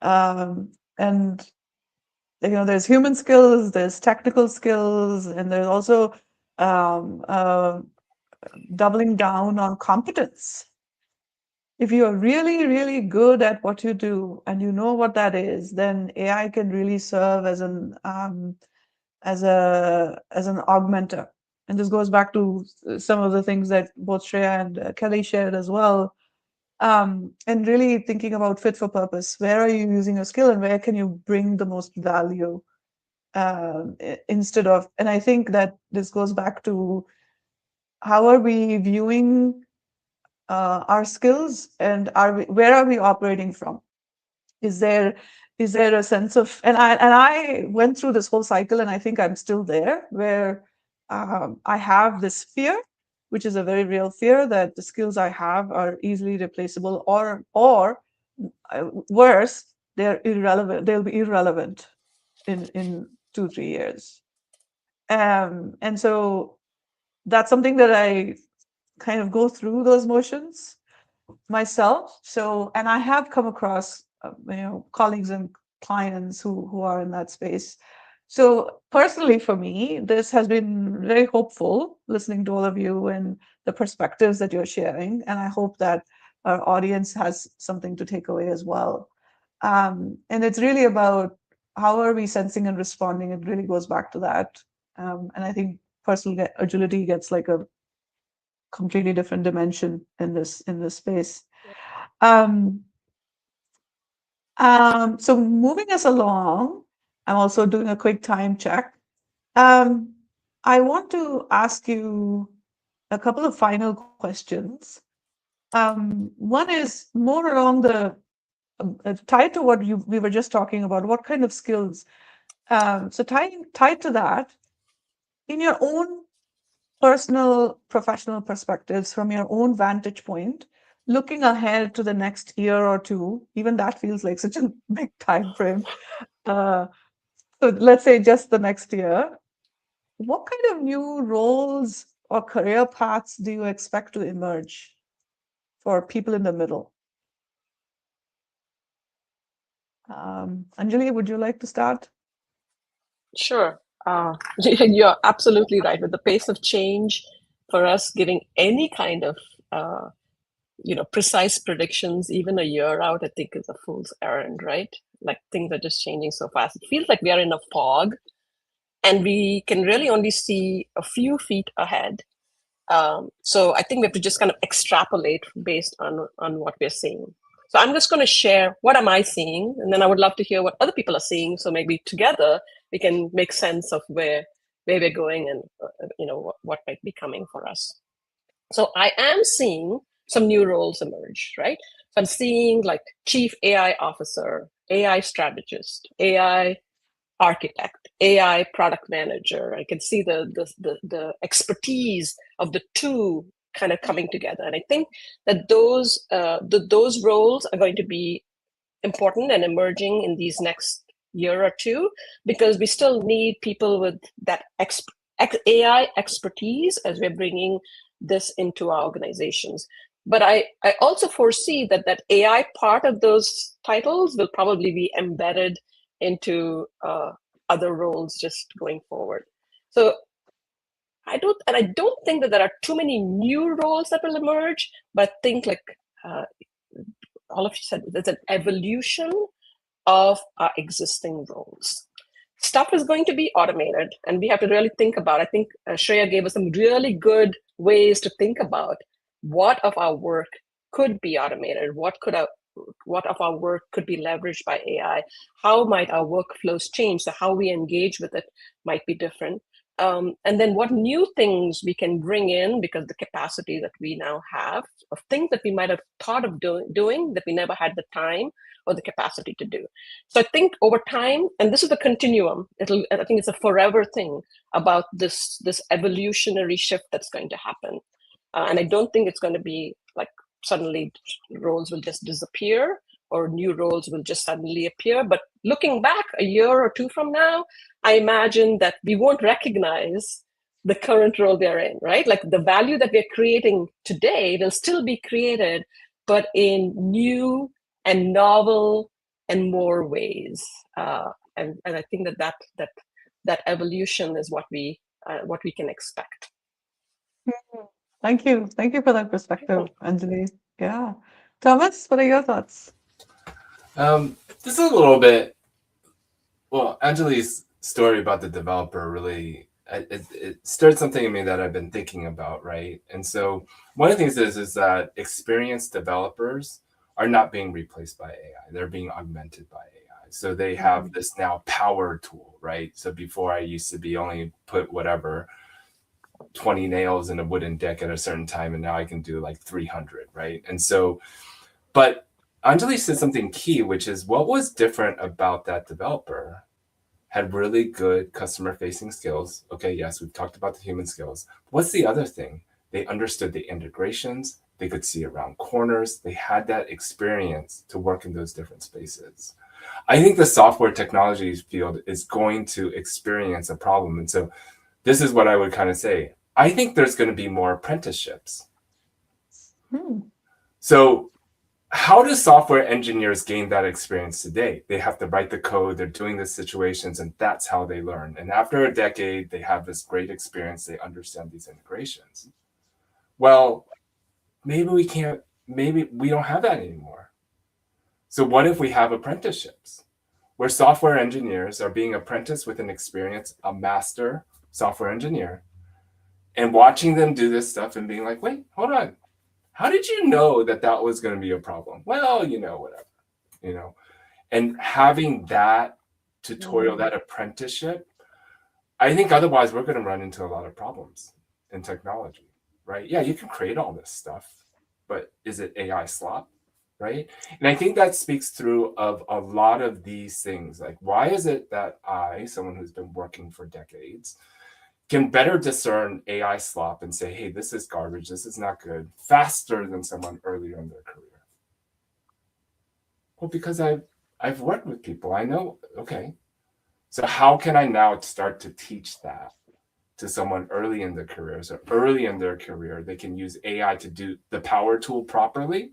And there's human skills, there's technical skills, and there's also doubling down on competence. If you are really, really good at what you do and you know what that is, then AI can really serve as an augmenter. And this goes back to some of the things that both Shreya and Kelly shared as well. And really thinking about fit for purpose. Where are you using your skill, and where can you bring the most value instead of, and I think that this goes back to how are we viewing our skills, and where are we operating from? Is there a sense of, and I went through this whole cycle, and I think I'm still there, where I have this fear, which is a very real fear, that the skills I have are easily replaceable, or worse, they're irrelevant. They'll be irrelevant in 2-3 years. And so that's something that I kind of go through those motions myself. So, and I have come across colleagues and clients who are in that space. So personally for me, this has been very hopeful listening to all of you and the perspectives that you're sharing. And I hope that our audience has something to take away as well. And it's really about how are we sensing and responding? It really goes back to that. And I think personal agility gets like a completely different dimension in this space. So moving us along, I'm also doing a quick time check. I want to ask you a couple of final questions. One is more along the tied to what we were just talking about. What kind of skills? So tied to that, in your own personal, professional perspectives, from your own vantage point, looking ahead to the next year or two, even that feels like such a big time frame. So let's say just the next year, what kind of new roles or career paths do you expect to emerge for people in the middle? Anjali, would you like to start? Sure. You're absolutely right. With the pace of change, for us, giving any kind of precise predictions, even a year out, I think is a fool's errand, right? Like things are just changing so fast. It feels like we are in a fog, and we can really only see a few feet ahead. So I think we have to just kind of extrapolate based on what we're seeing. So I'm just going to share what am I seeing, and then I would love to hear what other people are seeing. So maybe together we can make sense of where we're going and what might be coming for us. So I am seeing some new roles emerge, right? So I'm seeing like chief AI officer, AI strategist, AI architect, AI product manager. I can see the expertise of the two kind of coming together, and I think that those roles are going to be important and emerging in these next year or two, because we still need people with that AI expertise as we're bringing this into our organizations. But I also foresee that AI part of those titles will probably be embedded into other roles just going forward. So I don't think that there are too many new roles that will emerge, but think like all of you said, there's an evolution of our existing roles. Stuff is going to be automated, and we have to really think about, I think Shreya gave us some really good ways to think about what of our work could be automated, what of our work could be leveraged by AI, how might our workflows change, so how we engage with it might be different. And then what new things we can bring in, because the capacity that we now have of things that we might have thought of doing that we never had the time or the capacity to do. So I think over time, and this is the continuum, I think it's a forever thing about this evolutionary shift that's going to happen. And I don't think it's going to be like suddenly roles will just disappear or new roles will just suddenly appear. But looking back a year or two from now, I imagine that we won't recognize the current role they're in, right? Like the value that we're creating today will still be created, but in new and novel and more ways. And I think that evolution is what we can expect. Thank you for that perspective, Anjali. Yeah, Thomas, what are your thoughts? This is a little bit. Well, Anjali's story about the developer really it stirred something in me that I've been thinking about, right? And so one of the things is that experienced developers are not being replaced by AI; they're being augmented by AI. So they have this now power tool, right? So before I used to be only put whatever 20 nails in a wooden deck at a certain time, and now I can do like 300, right? And so, but Anjali said something key, which is what was different about that developer had really good customer facing skills. Okay, yes, we've talked about the human skills. What's the other thing? They understood the integrations. They could see around corners. They had that experience to work in those different spaces. I think the software technologies field is going to experience a problem. And so this is what I would kind of say. I think there's going to be more apprenticeships. So how do software engineers gain that experience today? They have to write the code, they're doing the situations, and that's how they learn. And after a decade, they have this great experience, they understand these integrations. Well, maybe we don't have that anymore. So what if we have apprenticeships where software engineers are being apprenticed with an experience, a master software engineer, and watching them do this stuff and being like, wait, hold on. How did you know that that was going to be a problem? Well, whatever, and having that tutorial, that apprenticeship, I think otherwise we're going to run into a lot of problems in technology, right? Yeah, you can create all this stuff, but is it AI slop, right? And I think that speaks through of a lot of these things. Like, why is it that I, someone who's been working for decades, can better discern AI slop and say, hey, this is garbage, this is not good, faster than someone earlier in their career? Well, because I've worked with people. I know, okay. So how can I now start to teach that to someone early in their career? So early in their career, they can use AI to do the power tool properly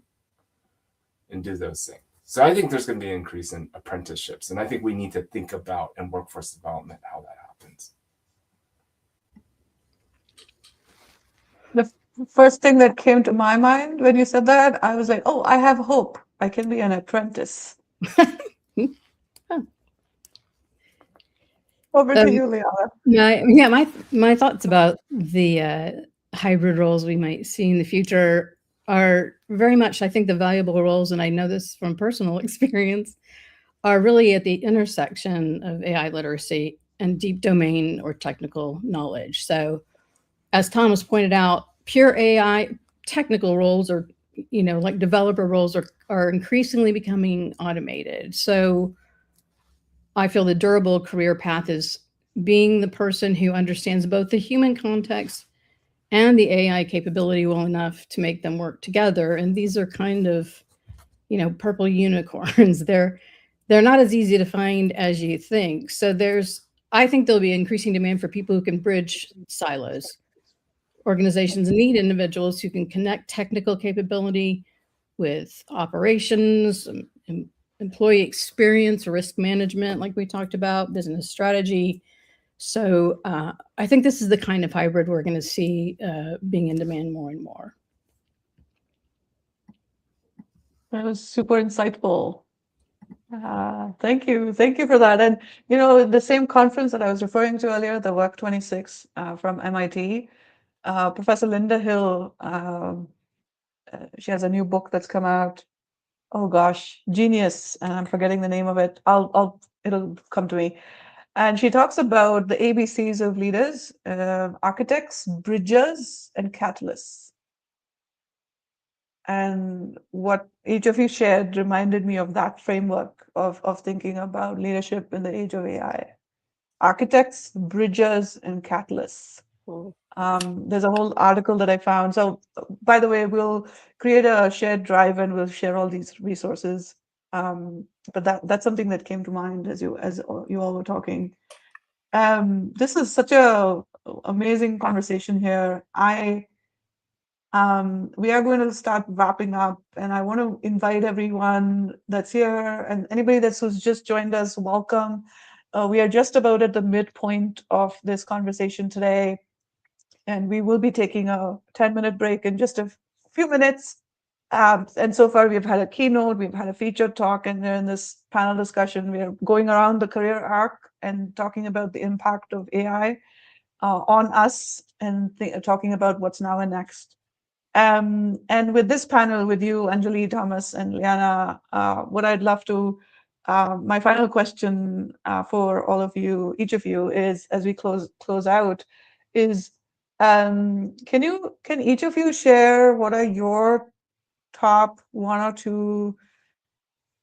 and do those things. So I think there's going to be an increase in apprenticeships. And I think we need to think about in workforce development how that happens. The first thing that came to my mind when you said that, I was like, oh, I have hope. I can be an apprentice. Over to you, Liana. My thoughts about the hybrid roles we might see in the future are very much, I think, the valuable roles, and I know this from personal experience, are really at the intersection of AI literacy and deep domain or technical knowledge. So as Thomas pointed out, pure AI technical roles are, like developer roles are increasingly becoming automated. So I feel the durable career path is being the person who understands both the human context and the AI capability well enough to make them work together. And these are kind of, purple unicorns. They're not as easy to find as you think. So I think there'll be increasing demand for people who can bridge silos. Organizations need individuals who can connect technical capability with operations, employee experience, risk management, like we talked about, business strategy. So I think this is the kind of hybrid we're going to see being in demand more and more. That was super insightful. Thank you. Thank you for that. And, the same conference that I was referring to earlier, the Work 26 from MIT, Professor Linda Hill, she has a new book that's come out. Oh gosh, Genius, and I'm forgetting the name of it. It'll come to me. And she talks about the ABCs of leaders, architects, bridgers, and catalysts. And what each of you shared reminded me of that framework of thinking about leadership in the age of AI. Architects, bridgers, and catalysts. There's a whole article that I found. So, by the way, we'll create a shared drive and we'll share all these resources. But that's something that came to mind as you all were talking. This is such a amazing conversation here. We are going to start wrapping up, and I want to invite everyone that's here and anybody who's just joined us, welcome. We are just about at the midpoint of this conversation today, and we will be taking a 10-minute break in just a few minutes. And so far, we've had a keynote, we've had a featured talk, and in this panel discussion, we are going around the career arc and talking about the impact of AI on us and talking about what's now and next. And with this panel, with you, Anjali, Thomas, and Liana, what I'd love to, my final question for all of you, each of you, is as we close out, is can each of you share what are your top 1 or 2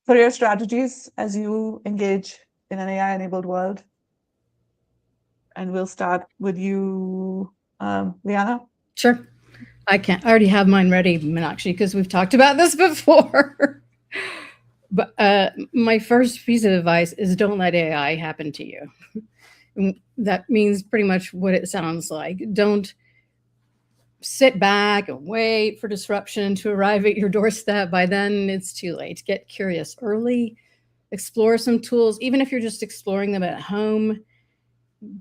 career strategies as you engage in an AI-enabled world? And we'll start with you, Liana. Sure. I can't. I already have mine ready, Meenakshi, because we've talked about this before. But my first piece of advice is don't let AI happen to you. And that means pretty much what it sounds like. Don't sit back and wait for disruption to arrive at your doorstep. By then, it's too late. Get curious early, explore some tools, even if you're just exploring them at home.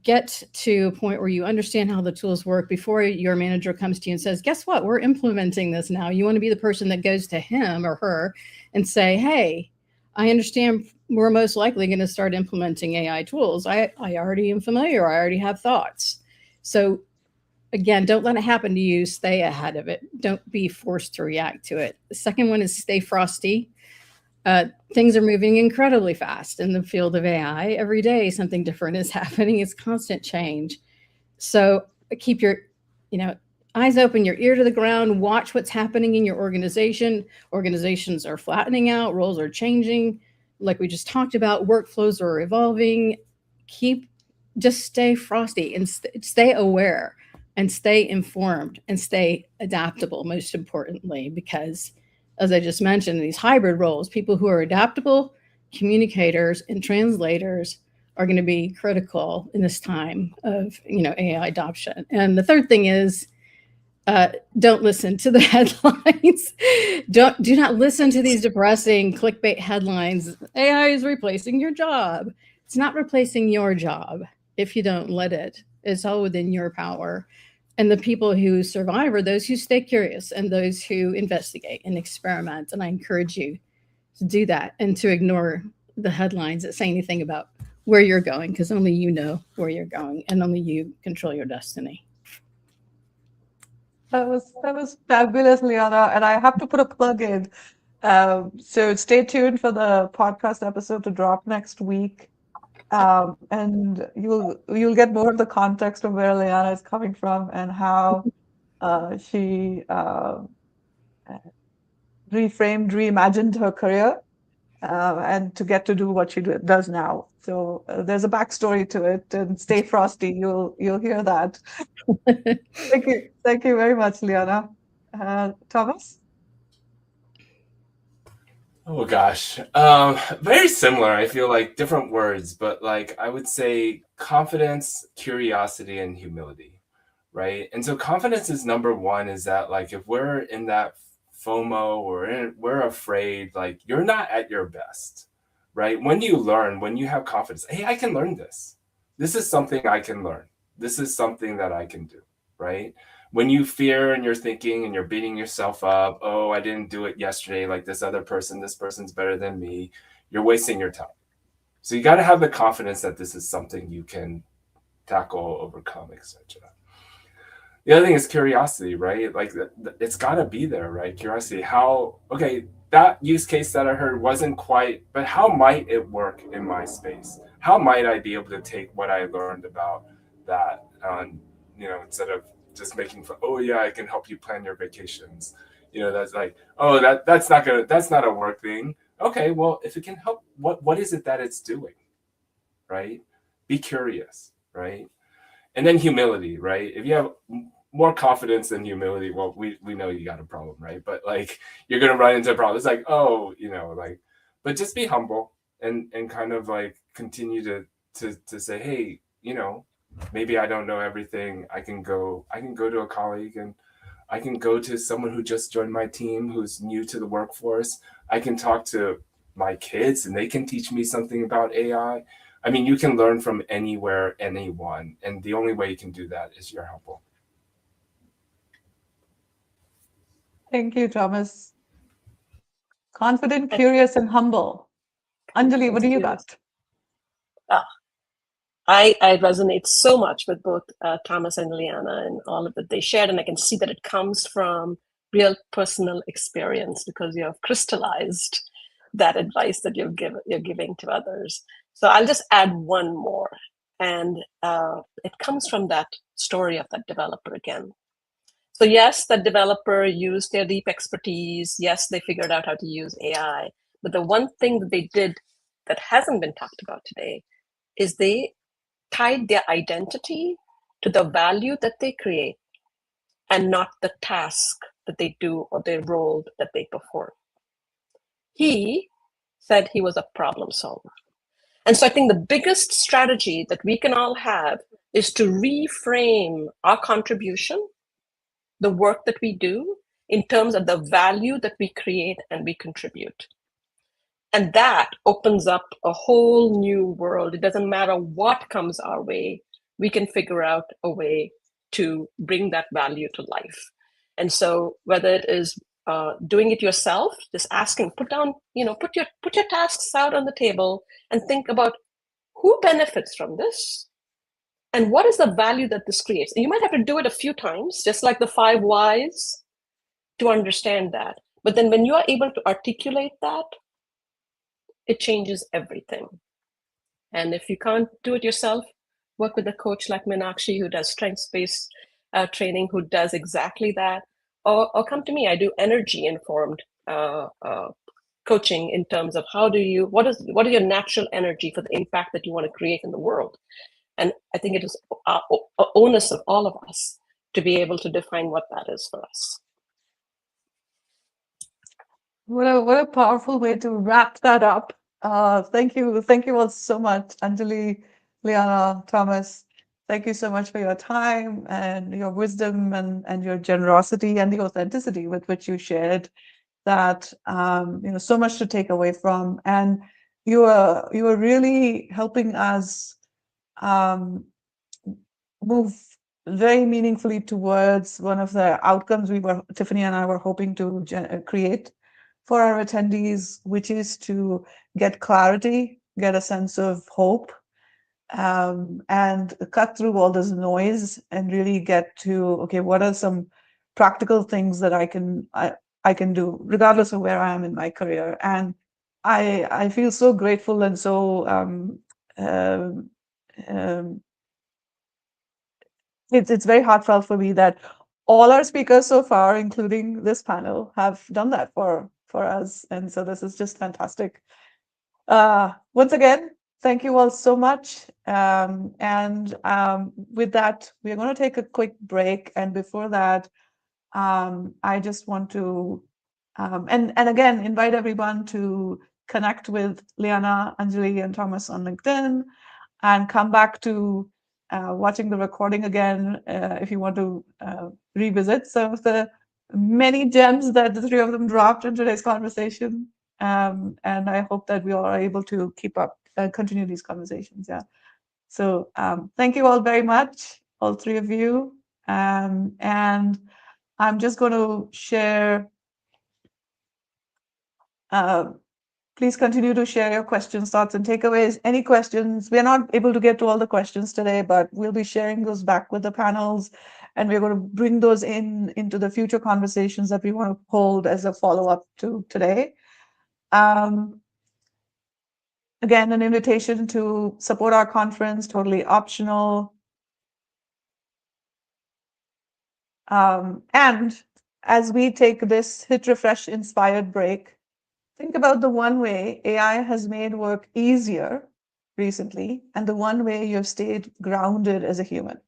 Get to a point where you understand how the tools work before your manager comes to you and says, guess what? We're implementing this now. You want to be the person that goes to him or her and say, hey, I understand we're most likely going to start implementing AI tools. I already am familiar. I already have thoughts. So again, don't let it happen to you. Stay ahead of it. Don't be forced to react to it. The second one is stay frosty. Things are moving incredibly fast in the field of AI. Every day, something different is happening. It's constant change. So keep your, eyes open, your ear to the ground. Watch what's happening in your organization. Organizations are flattening out. Roles are changing. Like we just talked about, workflows are evolving. Just stay frosty and stay aware and stay informed and stay adaptable, most importantly, because as I just mentioned, these hybrid roles, people who are adaptable, communicators and translators are going to be critical in this time of AI adoption. And the third thing is don't listen to the headlines. Do not listen to these depressing clickbait headlines. AI is replacing your job. It's not replacing your job if you don't let it. It's all within your power. And the people who survive are those who stay curious and those who investigate and experiment. And I encourage you to do that and to ignore the headlines that say anything about where you're going, because only you know where you're going and only you control your destiny. That was fabulous, Liana. And I have to put a plug in. So stay tuned for the podcast episode to drop next week. And you'll get more of the context of where Liana is coming from and how she reimagined her career and to get to do what she does now. So there's a backstory to it, and stay frosty. You'll hear that. Thank you very much, Liana. Thomas? Oh gosh. Very similar. I feel like different words, but like I would say confidence, curiosity, and humility, right? And so confidence is number one, is that like if we're in that FOMO or we're afraid, like you're not at your best, right? When you learn, when you have confidence, hey, I can learn this. This is something I can learn. This is something that I can do, right? When you fear and you're thinking and you're beating yourself up, oh, I didn't do it yesterday like this person's better than me, you're wasting your time. So you got to have the confidence that this is something you can tackle, overcome, etc. The other thing is curiosity, right? Like it's got to be there, right? Curiosity. Okay, that use case that I heard wasn't quite, but how might it work in my space? How might I be able to take what I learned about that, instead of just making fun, oh yeah, I can help you plan your vacations. That's like, oh, that's not a work thing. Okay, well, if it can help, what is it that it's doing, right? Be curious, right? And then humility, right? If you have more confidence than humility, well, we know you got a problem, right? But like you're gonna run into a problem. It's like, oh, but just be humble and kind of like continue to say, hey, maybe I don't know everything. I can go to a colleague, and I can go to someone who just joined my team who's new to the workforce. I can talk to my kids and they can teach me something about AI. I mean, you can learn from anywhere, anyone. And the only way you can do that is you're humble. Thank you, Thomas. Confident, curious, and humble. Anjali, what do you got? I resonate so much with both Thomas and Liana and all of that they shared, and I can see that it comes from real personal experience because you have crystallized that advice that you're giving to others. So I'll just add one more, and it comes from that story of that developer again. So yes, that developer used their deep expertise. Yes, they figured out how to use AI. But the one thing that they did that hasn't been talked about today is they tied their identity to the value that they create and not the task that they do or their role that they perform. He said he was a problem solver. And so I think the biggest strategy that we can all have is to reframe our contribution, the work that we do, in terms of the value that we create and we contribute. And that opens up a whole new world. It doesn't matter what comes our way, we can figure out a way to bring that value to life. And so whether it is doing it yourself, just asking, put your tasks out on the table and think about who benefits from this and what is the value that this creates. And you might have to do it a few times, just like the 5 whys, to understand that. But then when you are able to articulate that, it changes everything. And if you can't do it yourself, work with a coach like Meenakshi, who does strengths-based training, who does exactly that. Or come to me. I do energy-informed coaching in terms of what are your natural energy for the impact that you want to create in the world. And I think it is onus of all of us to be able to define what that is for us. What a powerful way to wrap that up. Thank you all so much, Anjali, Liana, Thomas. Thank you so much for your time and your wisdom and your generosity and the authenticity with which you shared that. So much to take away from, and you are really helping us move very meaningfully towards one of the outcomes Tiffany and I were hoping to create for our attendees, which is to get clarity, get a sense of hope, and cut through all this noise and really get to, okay, what are some practical things that I can do regardless of where I am in my career. And I feel so grateful and so it's very heartfelt for me that all our speakers so far, including this panel, have done that for us. And so this is just fantastic. Once again, thank you all so much. With that, we're going to take a quick break. And before that, I just want to, and again, invite everyone to connect with Liana, Anjali, and Thomas on LinkedIn, and come back to watching the recording again if you want to revisit some of the many gems that the 3 of them dropped in today's conversation. And I hope that we all are able to keep up, continue these conversations. Yeah. So thank you all very much, all 3 of you. And I'm just going to share. Please continue to share your questions, thoughts, and takeaways. Any questions? We're not able to get to all the questions today, but we'll be sharing those back with the panels, and we're going to bring those into the future conversations that we want to hold as a follow-up to today. Again, an invitation to support our conference, totally optional. And as we take this hit refresh inspired break, think about the one way AI has made work easier recently, and the one way you've stayed grounded as a human.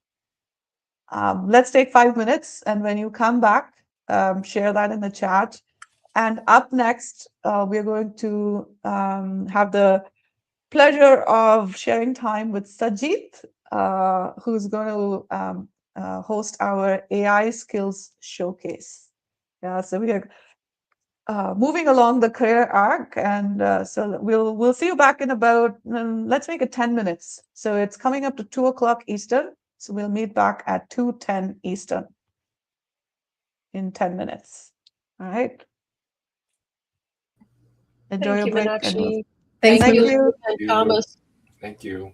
Let's take 5 minutes, and when you come back, share that in the chat. And up next, we're going to have the pleasure of sharing time with Sajid, who's going to host our AI skills showcase. Yeah, so we are moving along the career arc, and so we'll see you back in about let's make it 10 minutes. So it's coming up to 2 o'clock Eastern. So we'll meet back at 2:10 Eastern in 10 minutes. All right. Enjoy your break. Meenakshi. Thank Thank you. you. And Thomas. Thank you.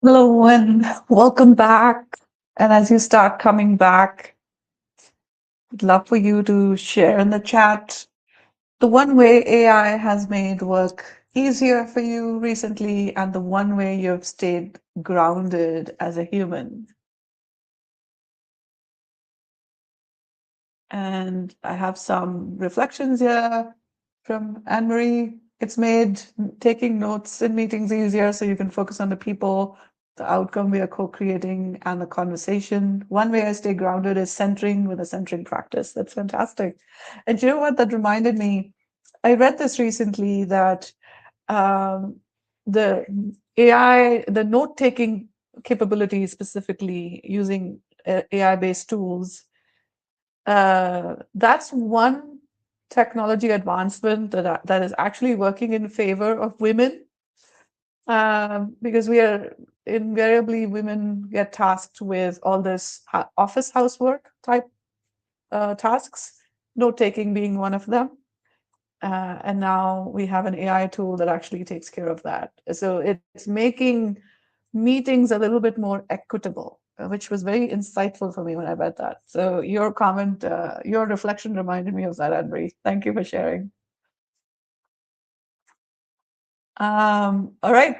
Hello and welcome back. And as you start coming back, I'd love for you to share in the chat the one way AI has made work easier for you recently and the one way you've stayed grounded as a human. And I have some reflections here from Anne-Marie. It's made taking notes in meetings easier so you can focus on the people, the outcome we are co-creating, and the conversation. One way I stay grounded is centering with a centering practice. That's fantastic. And you know what? That reminded me. I read this recently that the AI, the note-taking capability, specifically using AI-based tools, that's one technology advancement that is actually working in favor of women, because we are invariably women get tasked with all this office housework type tasks, note taking being one of them. And now we have an AI tool that actually takes care of that. So it's making meetings a little bit more equitable, which was very insightful for me when I read that. So your comment, your reflection reminded me of that, Anne-Marie. Thank you for sharing. All right,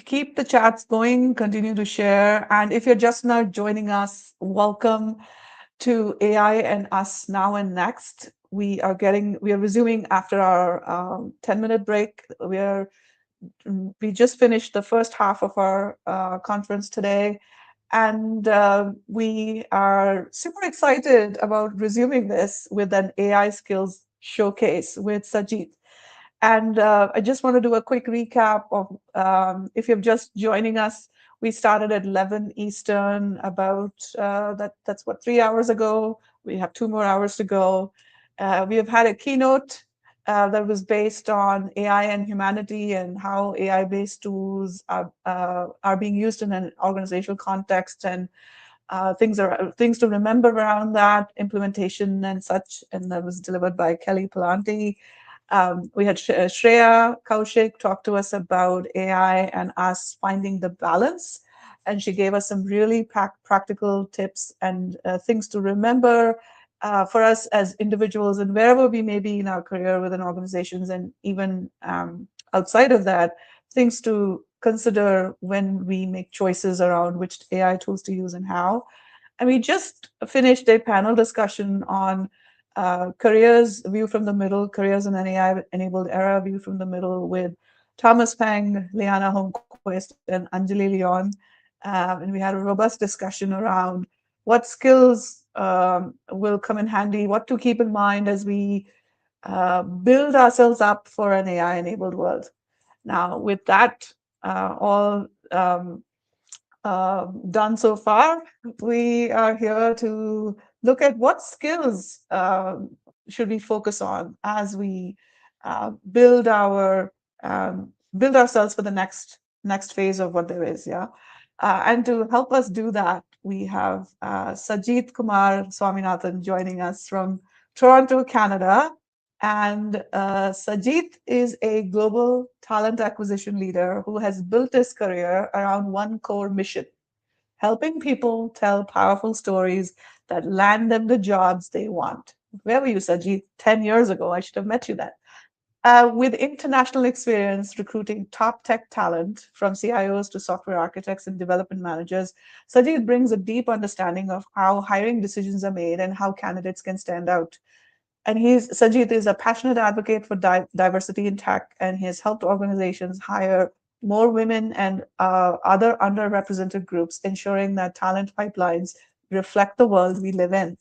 keep the chats going, continue to share. And if you're just now joining us, welcome to AI and Us Now and Next. We are resuming after our 10-minute break. We just finished the first half of our conference today, and we are super excited about resuming this with an AI skills showcase with Sajid. And I just want to do a quick recap of, if you're just joining us, we started at 11 Eastern about, that's what, 3 hours ago. We have 2 more hours to go. We have had a keynote that was based on AI and humanity and how AI-based tools are being used in an organizational context, and things to remember around that, implementation and such. And that was delivered by Kelly Palanti. We had Shreya Kaushik talk to us about AI and us finding the balance. And she gave us some really practical tips and things to remember for us as individuals and wherever we may be in our career within organizations, and even outside of that, things to consider when we make choices around which AI tools to use and how. And we just finished a panel discussion on careers, view from the middle, careers in an AI-enabled era, view from the middle, with Thomas Pang, Liana Holmquist, and Anjali Leon. And we had a robust discussion around what skills will come in handy, what to keep in mind as we build ourselves up for an AI-enabled world. Now, with that all done so far, we are here to look at what skills should we focus on as we build ourselves for the next phase of what there is. And to help us do that, we have Sajid Kumar Swaminathan joining us from Toronto, Canada. And Sajid is a global talent acquisition leader who has built his career around one core mission: helping people tell powerful stories that land them the jobs they want. Where were you, Sajid? 10 years ago, I should have met you then. With international experience recruiting top tech talent, from CIOs to software architects and development managers, Sajid brings a deep understanding of how hiring decisions are made and how candidates can stand out. And Sajid is a passionate advocate for diversity in tech, and he has helped organizations hire more women and other underrepresented groups, ensuring that talent pipelines reflect the world we live in.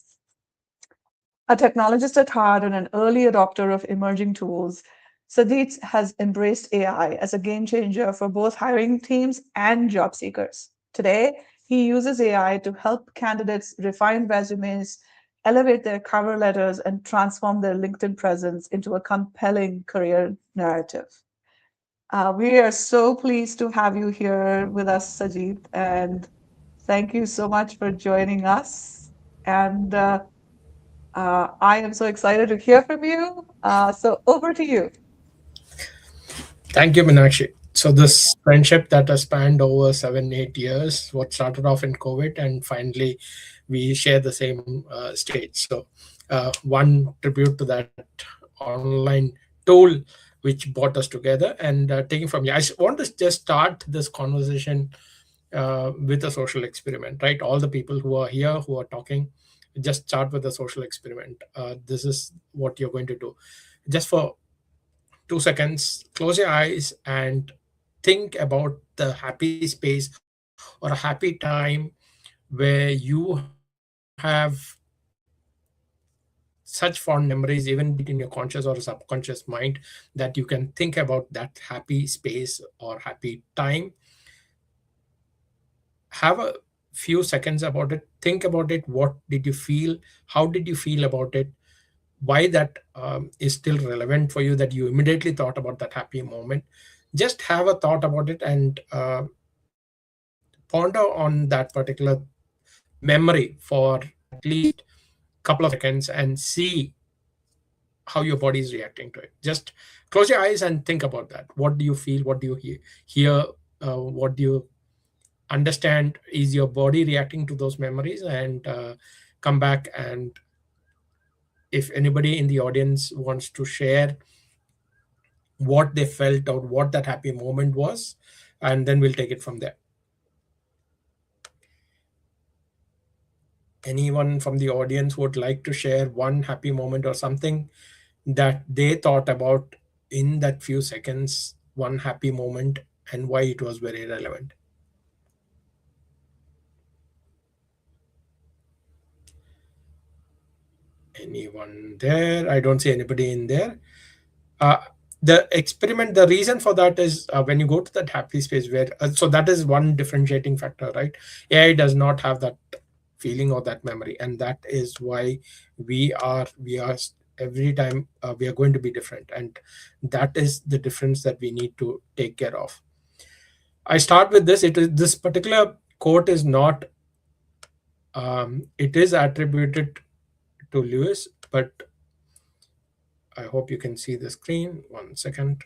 A technologist at heart and an early adopter of emerging tools, Sajid has embraced AI as a game changer for both hiring teams and job seekers. Today, he uses AI to help candidates refine resumes, elevate their cover letters, and transform their LinkedIn presence into a compelling career narrative. We are so pleased to have you here with us, Sajid, and thank you so much for joining us. And I am so excited to hear from you. So over to you. Thank you, Meenakshi. So this friendship that has spanned over 7 8 years, what started off in COVID, and finally we share the same stage. So one tribute to that online tool which brought us together. And taking from you, want to just start this conversation with a social experiment, right? All the people who are here, who are talking, just start with a social experiment. This is what you're going to do. Just for 2 seconds, close your eyes and think about the happy space or a happy time where you have such fond memories, even be it in your conscious or subconscious mind, that you can think about that happy space or happy time. Have a few seconds about it. Think about it. What did you feel? How did you feel about it? Why that is still relevant for you, that you immediately thought about that happy moment. Just have a thought about it and ponder on that particular memory for at least a couple of seconds and see how your body is reacting to it. Just close your eyes and think about that. What do you feel? What do you hear? What do you understand? Is your body reacting to those memories? And come back, and if anybody in the audience wants to share what they felt or what that happy moment was, and then we'll take it from there. Anyone from the audience would like to share one happy moment or something that they thought about in that few seconds, one happy moment, and why it was very relevant? Anyone there? I don't see anybody in there. Uh, the experiment, the reason for that is when you go to that happy space where, so that is one differentiating factor, right? AI does not have that feeling or that memory, and that is why we are every time we are going to be different, and that is the difference that we need to take care of. I start with this. It is, this particular quote is not it is attributed to Lewis, but I hope you can see the screen. 1 second.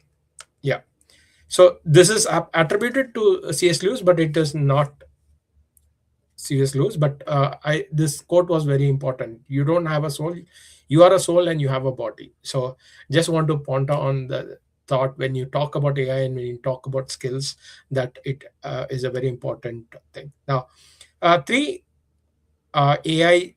Yeah. So this is attributed to C.S. Lewis, but it is not C.S. Lewis. But this quote was very important. You don't have a soul. You are a soul and you have a body. So just want to point on the thought when you talk about AI and when you talk about skills, that it is a very important thing. Now, three AI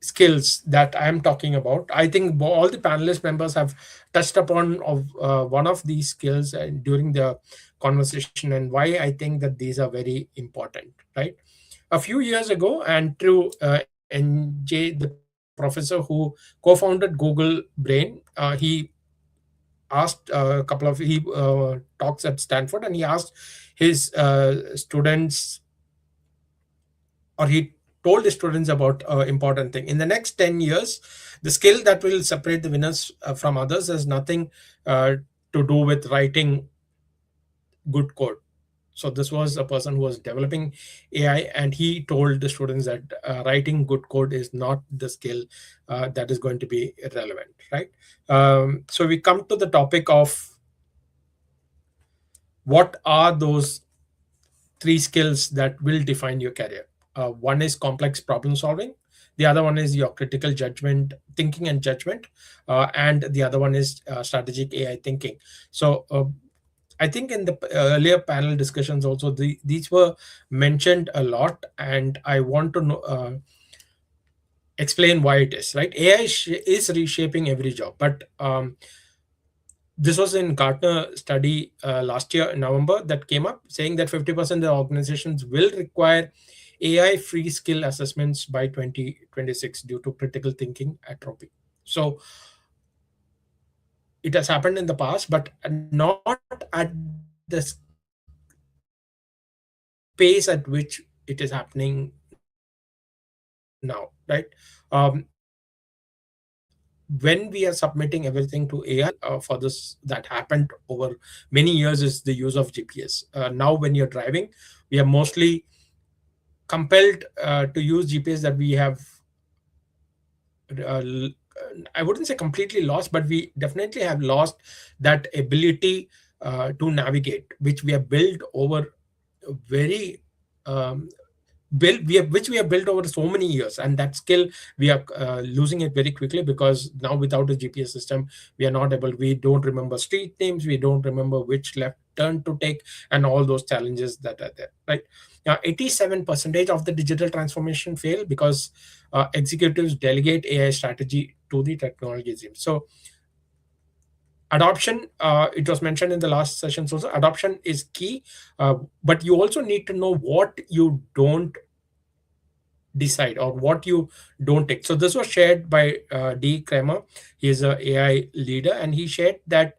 skills that I am talking about. I think all the panelist members have touched upon one of these skills during the conversation, and why I think that these are very important. Right, a few years ago, and through NJ, the professor who co-founded Google Brain, he asked a couple of talks at Stanford, and he asked his students, or he told the students about important thing. In the next 10 years, the skill that will separate the winners from others has nothing to do with writing good code. So this was a person who was developing AI, and he told the students that writing good code is not the skill that is going to be relevant, right? So we come to the topic of what are those three skills that will define your career. One is complex problem solving. The other one is your critical judgment, thinking and judgment. And the other one is strategic AI thinking. So I think in the earlier panel discussions also, these were mentioned a lot, and I want to explain why it is, right? AI is reshaping every job, but this was in Gartner study last year in November that came up saying that 50% of organizations will require AI free skill assessments by 2026 due to critical thinking atrophy. So it has happened in the past, but not at the pace at which it is happening now, right? When we are submitting everything to AI for this, that happened over many years, is the use of GPS. Now, when you're driving, we are mostly compelled to use GPS that we have. I wouldn't say completely lost, but we definitely have lost that ability to navigate, which we have built over very which we have built over so many years, and that skill we are losing it very quickly, because now without a GPS system we don't remember street names, we don't remember which left turn to take, and all those challenges that are there, right? Now 87% of the digital transformation fail because executives delegate AI strategy to the technology team. So adoption, it was mentioned in the last sessions also, adoption is key, but you also need to know what you don't decide or what you don't take. So this was shared by D. Kramer. He is a AI leader, and he shared that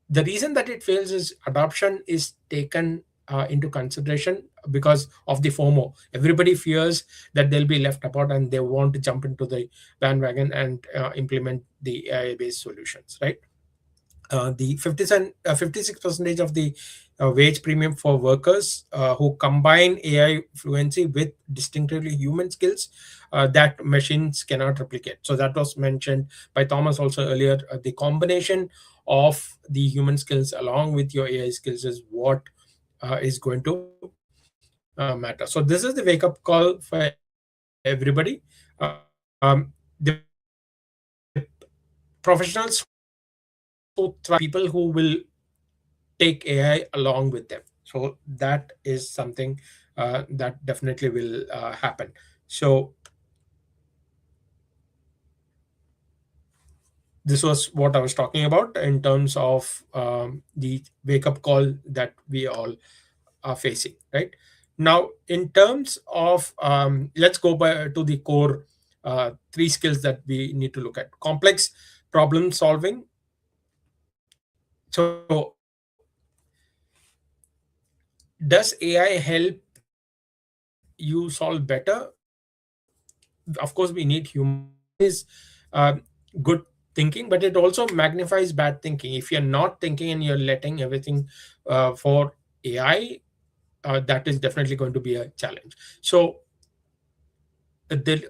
the reason that it fails is adoption is taken into consideration because of the FOMO. Everybody fears that they'll be left apart, and they want to jump into the bandwagon and implement the AI-based solutions, right? The 56% of the wage premium for workers who combine AI fluency with distinctively human skills that machines cannot replicate. So that was mentioned by Thomas also earlier. The combination of the human skills along with your AI skills is what is going to matter. So this is the wake-up call for everybody. The professionals who thrive are people who will take AI along with them. So that is something that definitely will happen. So this was what I was talking about in terms of the wake up call that we all are facing, right? Now, in terms of, let's go to the core three skills that we need to look at. Complex problem solving. So does AI help you solve better? Of course, we need humans. Good thinking, but it also magnifies bad thinking. If you're not thinking and you're letting everything for AI, that is definitely going to be a challenge. So the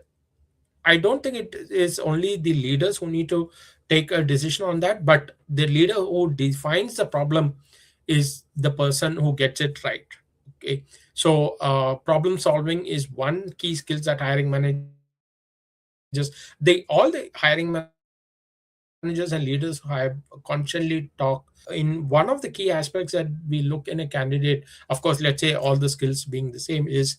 I don't think it is only the leaders who need to take a decision on that, but the leader who defines the problem is the person who gets it right. Okay, so problem solving is one key skills that hiring managers, all the hiring managers and leaders have constantly talk in one of the key aspects that we look in a candidate. Of course, let's say all the skills being the same is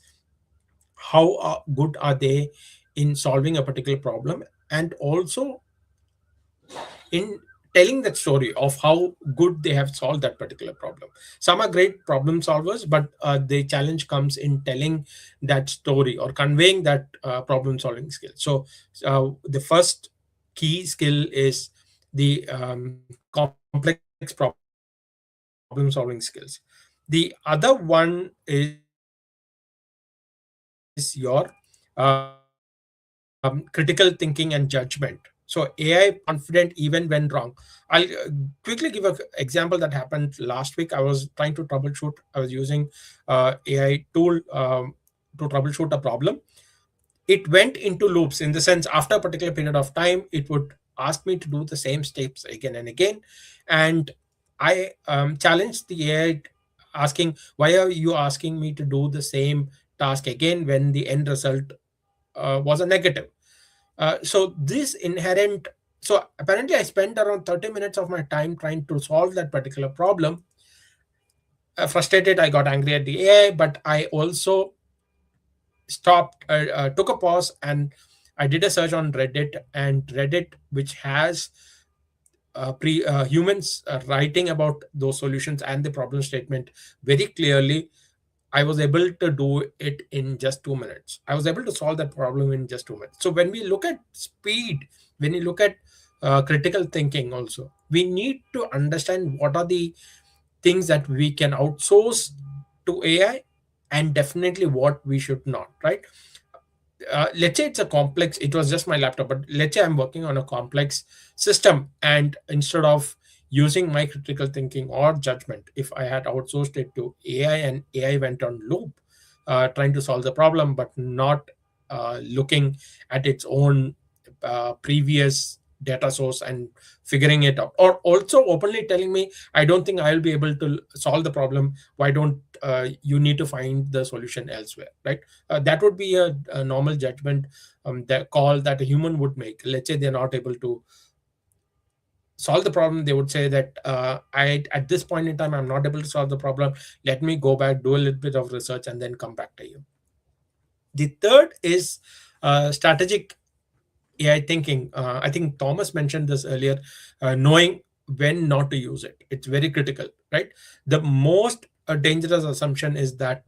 how good are they in solving a particular problem, and also in telling that story of how good they have solved that particular problem. Some are great problem solvers, but the challenge comes in telling that story or conveying that problem solving skill. So the first key skill is the complex problem solving skills. The other one is your critical thinking and judgment. So AI confident even when wrong. I'll quickly give an example that happened last week. I was trying to troubleshoot. I was using AI tool to troubleshoot a problem. It went into loops, in the sense after a particular period of time it would ask me to do the same steps again and again. And I challenged the AI, asking, why are you asking me to do the same task again when the end result was a negative? So this inherent, so apparently I spent around 30 minutes of my time trying to solve that particular problem. Frustrated, I got angry at the AI, but I also stopped, took a pause, and I did a search on Reddit. And Reddit, which has humans writing about those solutions and the problem statement very clearly, I was able to do it in just 2 minutes. I was able to solve that problem in just 2 minutes. So when we look at speed, when you look at critical thinking also, we need to understand what are the things that we can outsource to AI, and definitely what we should not, right? Let's say it's a complex, it was just my laptop, but let's say I'm working on a complex system, and instead of using my critical thinking or judgment, if I had outsourced it to AI and AI went on loop trying to solve the problem but not looking at its own previous data source and figuring it out, or also openly telling me, I don't think I'll be able to solve the problem. Why don't you need to find the solution elsewhere, right? That would be a normal judgment, the call that a human would make. Let's say they're not able to solve the problem. They would say that I at this point in time I'm not able to solve the problem. Let me go back, do a little bit of research, and then come back to you. The third is strategic AI thinking. I think Thomas mentioned this earlier. Knowing when not to use it, it's very critical, right? The most dangerous assumption is that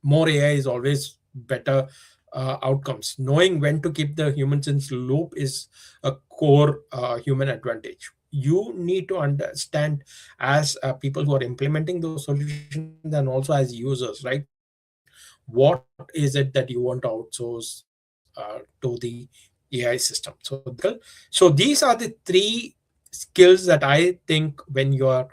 more AI is always better outcomes. Knowing when to keep the humans in loop is a core human advantage. You need to understand, as people who are implementing those solutions and also as users, right? What is it that you want to outsource to the AI system? So that's critical. So these are the three skills that I think when you're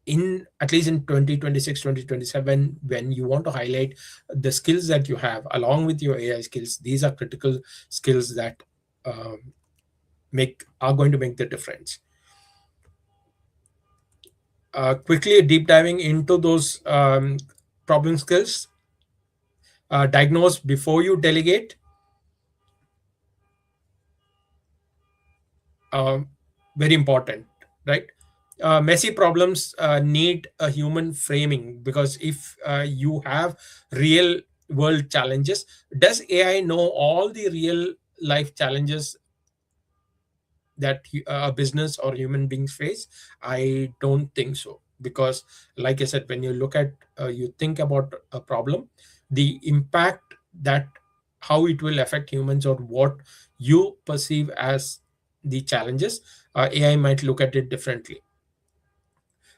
in, at least in 2026, 2027, when you want to highlight the skills that you have along with your AI skills, these are critical skills that are going to make the difference. Quickly deep diving into those problem skills. Diagnose before you delegate. Very important, right? Messy problems need a human framing, because if you have real world challenges, does AI know all the real life challenges that a business or human beings face? I don't think so, because like I said, when you look at you think about a problem, the impact that how it will affect humans, or what you perceive as the challenges, AI might look at it differently.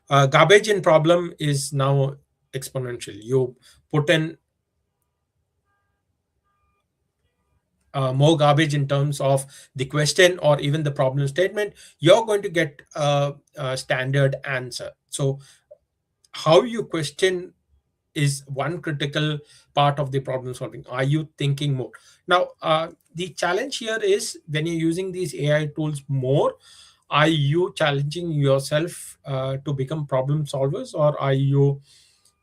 Garbage in problem is now exponential. You put in more garbage in terms of the question or even the problem statement, you're going to get a standard answer. So how you question is one critical part of the problem solving. Are you thinking more? Now, the challenge here is, when you're using these AI tools more, are you challenging yourself to become problem solvers, or are you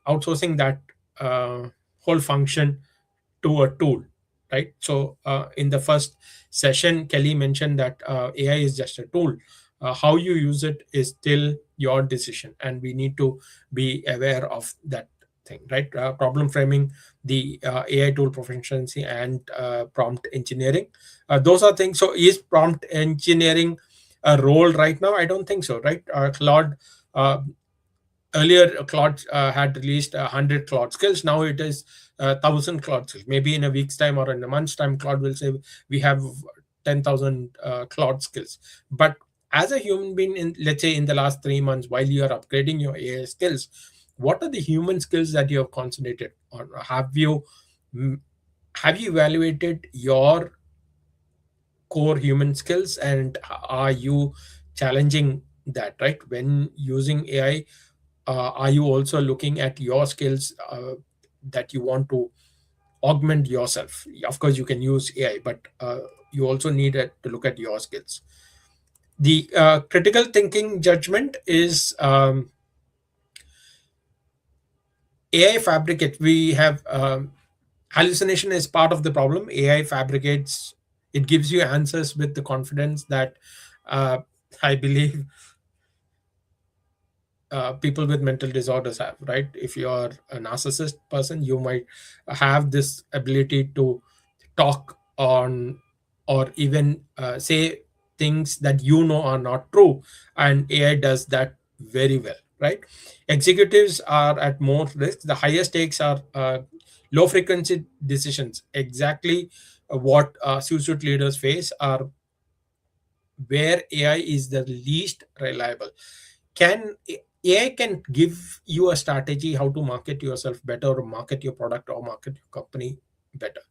outsourcing that whole function to a tool, right? So in the first session, Kelly mentioned that AI is just a tool. How you use it is still your decision, and we need to be aware of that thing, right? Problem framing, the AI tool proficiency, and prompt engineering. Those are things. So is prompt engineering a role right now? I don't think so, right? Claude, earlier Claude had released 100 Claude skills. Now it is 1,000 Claude skills. Maybe in a week's time or in a month's time, Claude will say we have 10,000 Claude skills. But as a human being, let's say in the last 3 months, while you are upgrading your AI skills, what are the human skills that you have concentrated on? Have you evaluated your core human skills, and are you challenging that, right? When using AI, are you also looking at your skills that you want to augment yourself? Of course, you can use AI, but you also need to look at your skills. The critical thinking judgment is AI fabricate. We have hallucination is part of the problem. AI fabricates. It gives you answers with the confidence that I believe people with mental disorders have, right? If you're a narcissist person, you might have this ability to talk on, or even say things that you know are not true, and AI does that very well, right? Executives are at more risk. The highest stakes are low frequency decisions. Exactly what C-suite leaders face are where AI is the least reliable. Can AI can give you a strategy how to market yourself better, or market your product, or market your company better.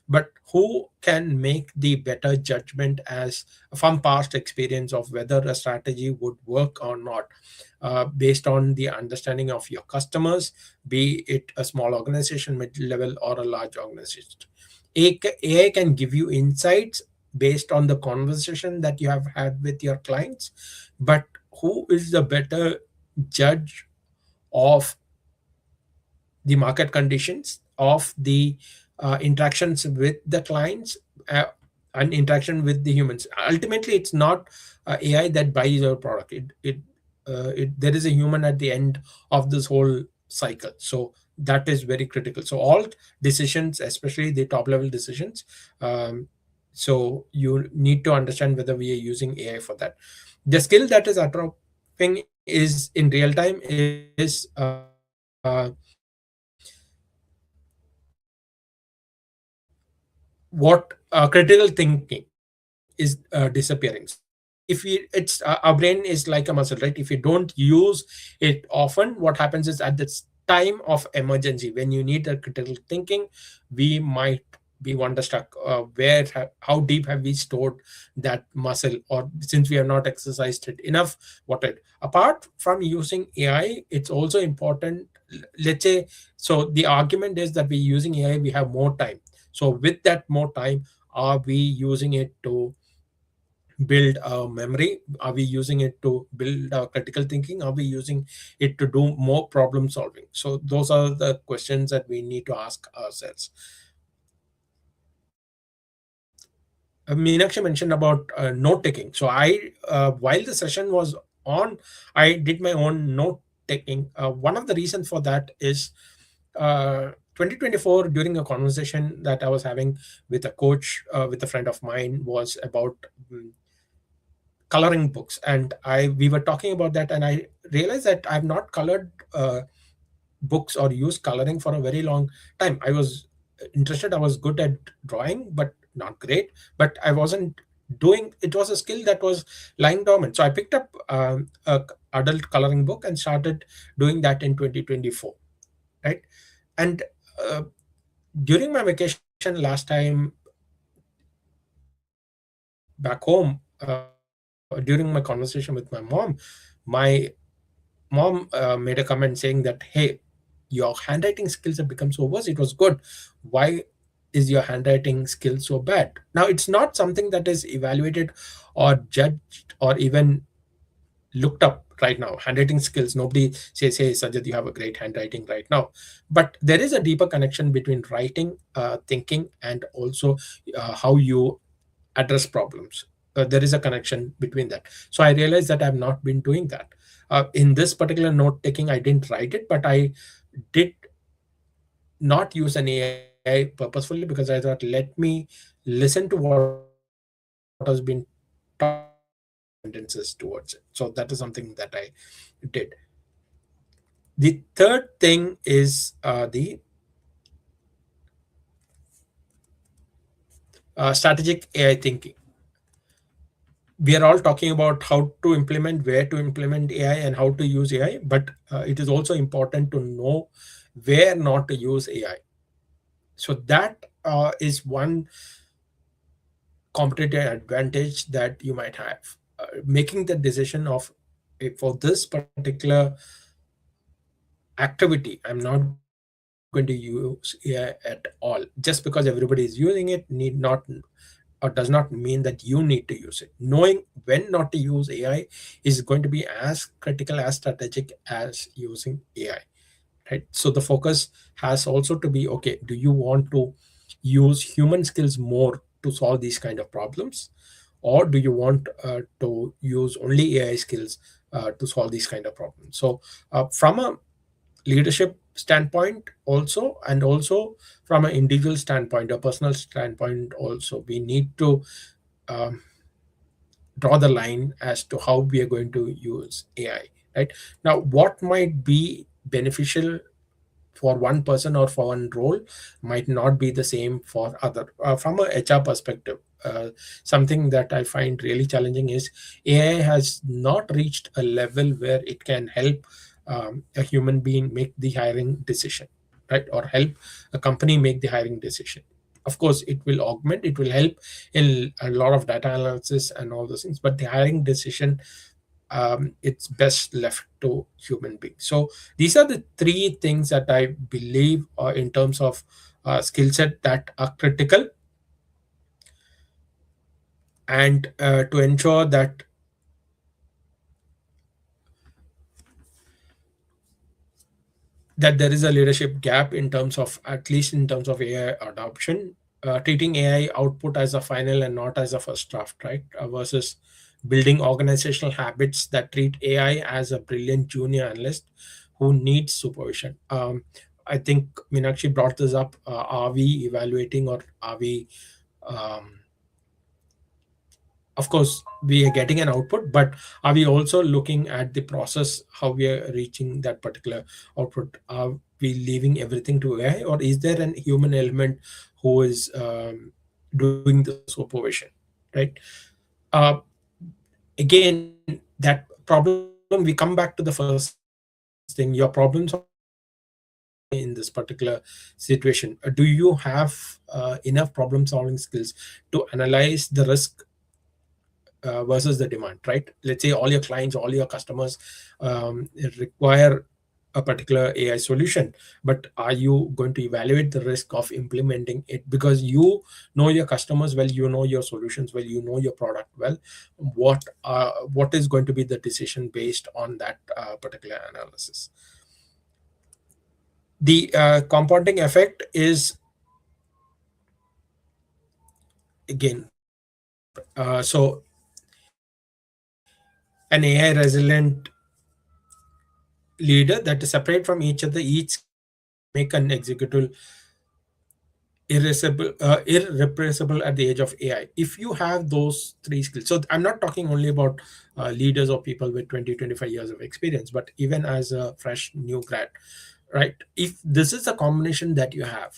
But who can make the better judgment as from past experience of whether a strategy would work or not, based on the understanding of your customers, be it a small organization, mid level, or a large organization? AI can give you insights based on the conversation that you have had with your clients, but who is the better judge of the market conditions, of the interactions with the clients, uh, and interaction with the humans. Ultimately, it's not AI that buys your product. There is a human at the end of this whole cycle. So that is very critical. So all decisions, especially the top level decisions, um, so you need to understand whether we are using AI for that. The skill that is atrophying is in real time is what critical thinking is disappearing. So if we it's our brain is like a muscle, right? If you don't use it often, what happens is at this time of emergency, when you need a critical thinking, we might be wonderstruck. How deep have we stored that muscle, or since we have not exercised it enough, what it apart from using AI, it's also important. Let's say, so the argument is that we're using AI, we have more time. So with that more time, are we using it to build our memory? Are we using it to build our critical thinking? Are we using it to do more problem solving? So those are the questions that we need to ask ourselves. Meenakshi mentioned about note taking. So while the session was on, I did my own note taking. One of the reasons for that is 2024, during a conversation that I was having with a coach, with a friend of mine, was about coloring books, and I we were talking about that, and I realized that I've not colored books or used coloring for a very long time. I was interested, I was good at drawing, but not great. But I wasn't doing it. Was a skill that was lying dormant. So I picked up a adult coloring book and started doing that in 2024, right? And uh, during my vacation last time back home, during my conversation with my mom made a comment saying that, hey, your handwriting skills have become so worse. It was good. Why is your handwriting skill so bad? Now, it's not something that is evaluated or judged or even looked up right now. Handwriting skills, nobody says, hey, Sajid, you have a great handwriting right now. But there is a deeper connection between writing, thinking, and also how you address problems. There is a connection between that. So I realized that I've not been doing that. In this particular note taking, I didn't write it, but I did not use an AI purposefully, because I thought, let me listen to what has been talked and sentences towards it. So that is something that I did. The third thing is the strategic AI thinking. We are all talking about how to implement, where to implement AI, and how to use AI, but it is also important to know where not to use AI. So that is one competitive advantage that you might have. Making the decision of, for this particular activity, I'm not going to use AI at all. Just because everybody is using it does not mean that you need to use it. Knowing when not to use AI is going to be as critical, as strategic as using AI, right? So the focus has also to be, okay, do you want to use human skills more to solve these kind of problems, or do you want to use only AI skills to solve these kind of problems? So from a leadership standpoint also, and also from an individual standpoint, a personal standpoint also, we need to um, draw the line as to how we are going to use AI, right? Now, what might be beneficial for one person or for one role might not be the same for other. From a HR perspective, something that I find really challenging is AI has not reached a level where it can help a human being make the hiring decision, right? Or help a company make the hiring decision. Of course, it will augment, it will help in a lot of data analysis and all those things, but the hiring decision, it's best left to human beings. So these are the three things that I believe in terms of skill set that are critical. and to ensure that there is a leadership gap in terms of, at least in terms of AI adoption, treating AI output as a final and not as a first draft, right? Versus building organizational habits that treat AI as a brilliant junior analyst who needs supervision. I think Meenakshi brought this up. Are we evaluating, or are we um, of course we are getting an output, but are we also looking at the process, how we are reaching that particular output? Are we leaving everything to AI, or is there an human element who is doing the supervision, right? uh, Again, that problem, we come back to the first thing, your problem solving skills in this particular situation. Do you have enough problem solving skills to analyze the risk versus the demand, right? Let's say all your clients, all your customers require a particular AI solution, but are you going to evaluate the risk of implementing it? Because you know your customers well, you know your solutions well, you know your product well. What is going to be the decision based on that particular analysis? The compounding effect is, again, so an AI resilient leader that is separate from each other, each skill can make an executive irrepressible at the age of AI. If you have those three skills, so I'm not talking only about leaders or people with 20, 25 years of experience, but even as a fresh new grad, right? If this is a combination that you have,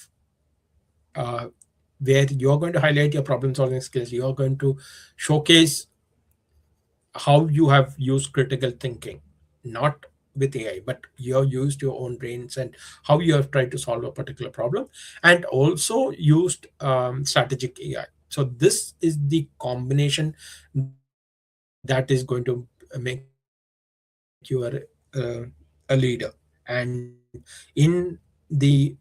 uh, where you're going to highlight your problem solving skills, you're going to showcase how you have used critical thinking, not with AI, but you have used your own brains and how you have tried to solve a particular problem, and also used strategic AI. So this is the combination that is going to make you a leader. And in the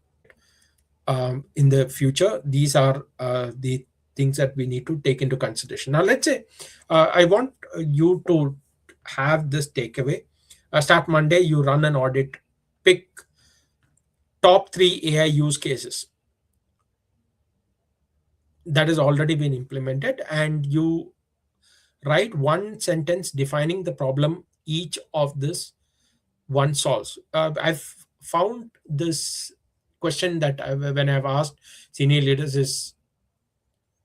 in the future, these are the things that we need to take into consideration. Now let's say I want you to have this takeaway. Start Monday, you run an audit, pick top 3 AI use cases that has already been implemented, and you write one sentence defining the problem each of this one solves. I've found this question that when I've asked senior leaders is,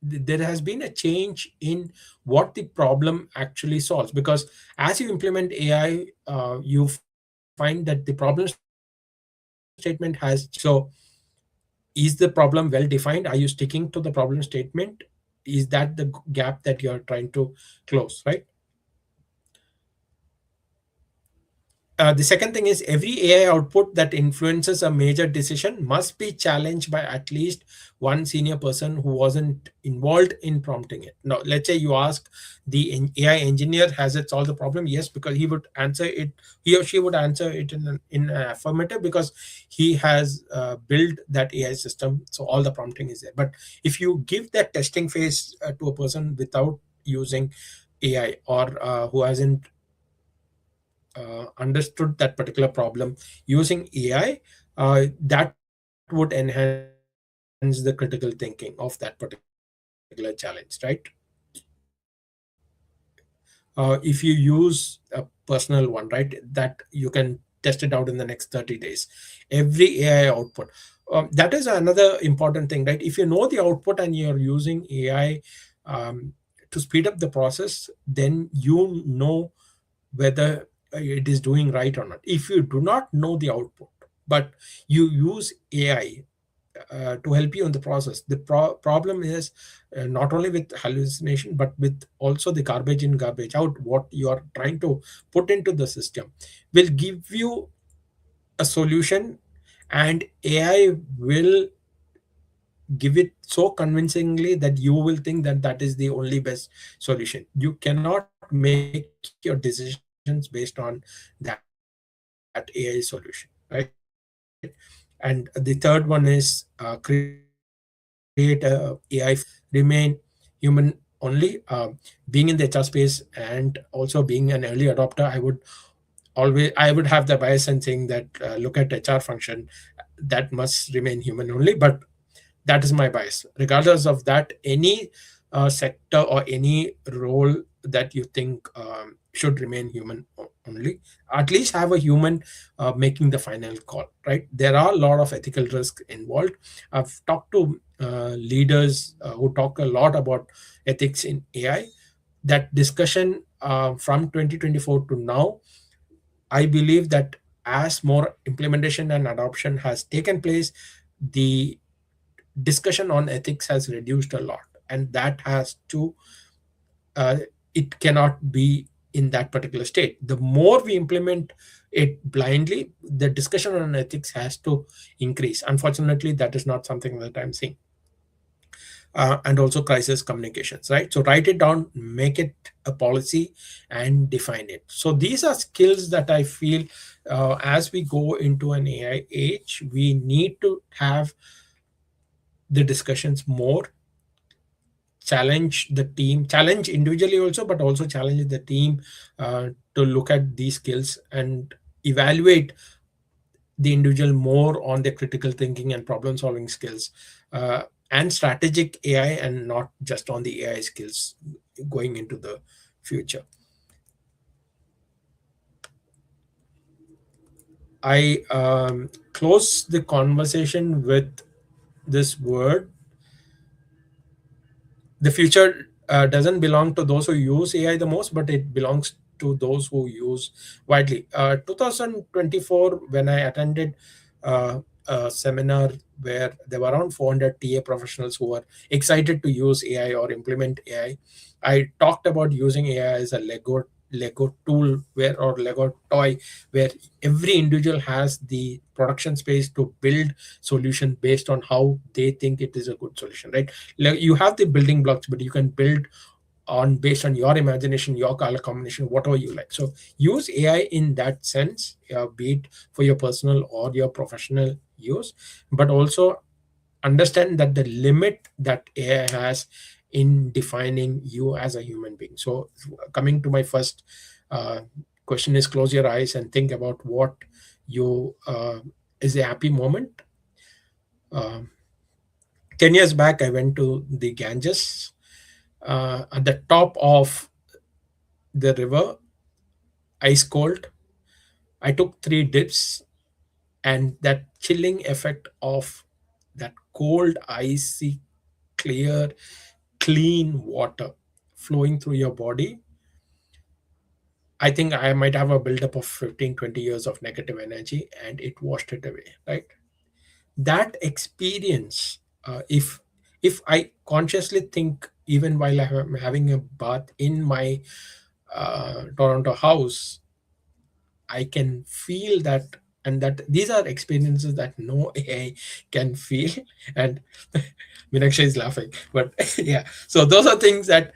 there has been a change in what the problem actually solves, because as you implement AI, you find that the problem statement has changed. So is the problem well defined? Are you sticking to the problem statement? Is that the gap that you're trying to close, right? The second thing is, every AI output that influences a major decision must be challenged by at least one senior person who wasn't involved in prompting it. Now, let's say you ask the AI engineer, has it solved the problem? Yes, because he would answer it, he or she would answer it in an affirmative, because he has built that AI system. So all the prompting is there. But if you give that testing phase to a person without using AI, or who hasn't understood that particular problem using AI, that would enhance the critical thinking of that particular challenge, right? If you use a personal one, right, that you can test it out in the next 30 days, every AI output. That is another important thing, right? If you know the output and you're using AI to speed up the process, then you know whether it is doing right or not. If you do not know the output, but you use AI to help you in the process, the problem is not only with hallucination, but with also the garbage in, garbage out. What you are trying to put into the system will give you a solution, and AI will give it so convincingly that you will think that that is the only best solution. You cannot make your decisions based on that AI solution, right? And the third one is create a AI friendly environment. Remain human only. Being in the HR space and also being an early adopter, I would have the bias in saying that look at HR function, that must remain human only. But that is my bias. Regardless of that, any sector or any role that you think should remain human only, at least have a human making the final call, right? There are a lot of ethical risks involved. I've talked to leaders who talk a lot about ethics in AI. That discussion from 2024 to now, I believe that as more implementation and adoption has taken place, the discussion on ethics has reduced a lot, and that has to it cannot be in that particular state. The more we implement it blindly, the discussion on ethics has to increase. Unfortunately, that is not something that I'm seeing. And also crisis communications, right? So write it down, make it a policy, and define it. So these are skills that I feel as we go into an AI age, we need to have the discussions more, challenge the team, challenge individually also, but also challenge the team to look at these skills and evaluate the individual more on their critical thinking and problem solving skills and strategic AI, and not just on the AI skills going into the future. I close the conversation with this word. The future doesn't belong to those who use AI the most, but it belongs to those who use widely. 2024, when I attended a seminar where there were around 400 TA professionals who were excited to use AI or implement AI, I talked about using AI as a Lego tool or Lego toy, where every individual has the production space to build solution based on how they think it is a good solution, right? You have the building blocks, but you can build on based on your imagination, your color combination, whatever you like. So use AI in that sense, be it for your personal or your professional use, but also understand that the limit that AI has in defining you as a human being. So coming to my first question is, close your eyes and think about what you is a happy moment. 10 years back, I went to the Ganges. At the top of the river, ice cold. I took 3 dips, and that chilling effect of that cold, icy, clear, clean water flowing through your body, I think I might have a buildup of 15, 20 years of negative energy, and it washed it away, right? That experience, if I consciously think, even while I'm having a bath in my Toronto house, I can feel that, and that these are experiences that no AI can feel. And Meenakshi is laughing, but yeah. So those are things that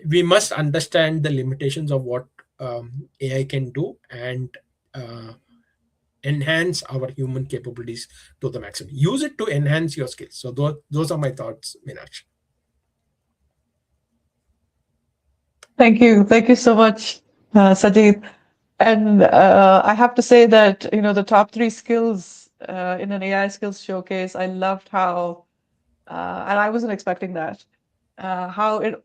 we must understand the limitations of what AI can do, and enhance our human capabilities to the maximum. Use it to enhance your skills. So those are my thoughts, Meenakshi. Thank you. Thank you so much, Sajid. And I have to say that, the top 3 skills in an AI skills showcase, I loved how, and I wasn't expecting that, how it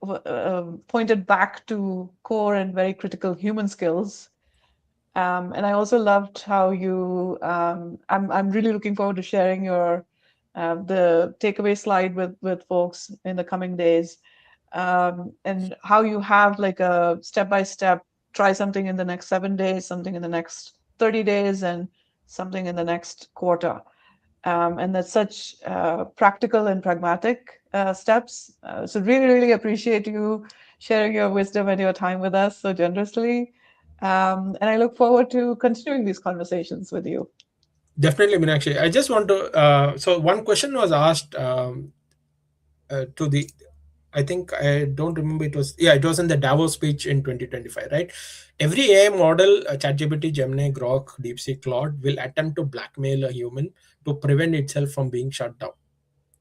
pointed back to core and very critical human skills. And I also loved how I'm really looking forward to sharing the takeaway slide with folks in the coming days. And how you have like a step-by-step, try something in the next 7 days, something in the next 30 days, and something in the next quarter. And that's such practical and pragmatic steps. So really, really appreciate you sharing your wisdom and your time with us so generously. And I look forward to continuing these conversations with you. Definitely, Meenakshi. I just want to, so one question was asked to the, I think, I don't remember, it was in the Davos speech in 2025, right? Every AI model, ChatGPT, Gemini, Grok, DeepSeek, Claude, will attempt to blackmail a human to prevent itself from being shut down.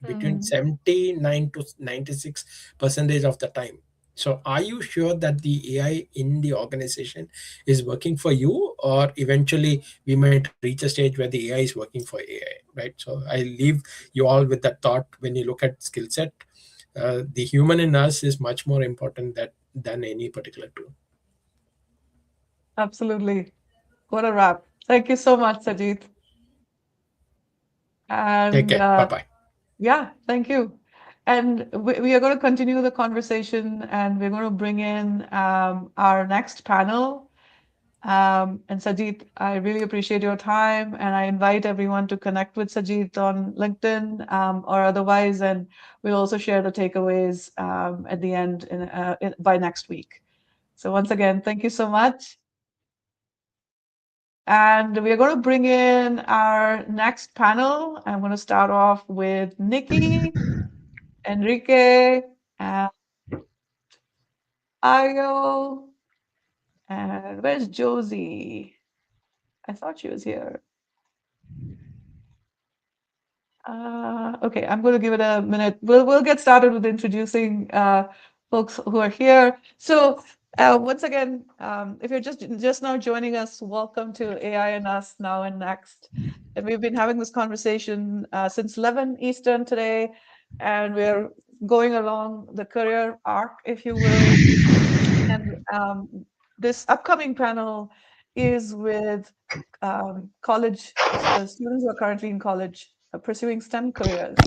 between 79 to 96% of the time. So are you sure that the AI in the organization is working for you, or eventually we might reach a stage where the AI is working for AI, right? So I leave you all with that thought. When you look at skill set, the human in us is much more important than any particular tool. Absolutely. What a wrap. Thank you so much, Sajid. Take And care. Bye-bye. yeah, thank you. And we are going to continue the conversation, and we're going to bring in our next panel. And Sajid, I really appreciate your time, and I invite everyone to connect with Sajid on LinkedIn or otherwise, and we'll also share the takeaways at the end by next week. So once again, thank you so much. And we're going to bring in our next panel. I'm going to start off with Nikki, Enrique, and Ayo. And where's Josie? I thought she was here. Okay, I'm going to give it a minute. We'll get started with introducing folks who are here. So once again, if you're just now joining us, welcome to AI and Us Now and Next. And we've been having this conversation since 11 Eastern today, and we're going along the career arc, if you will. And this upcoming panel is with college students who are currently in college pursuing STEM careers.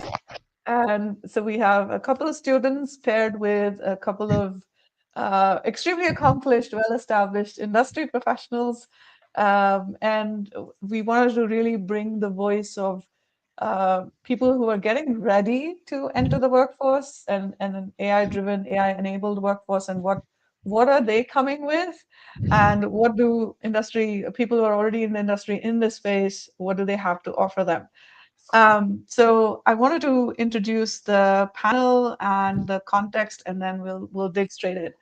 And so we have a couple of students paired with a couple of extremely accomplished, well-established industry professionals. And we wanted to really bring the voice of people who are getting ready to enter the workforce and an AI-driven, AI-enabled workforce, and what are they coming with, and what do people who are already in the industry in this space, what do they have to offer them? So I wanted to introduce the panel and the context, and then we'll dig straight in.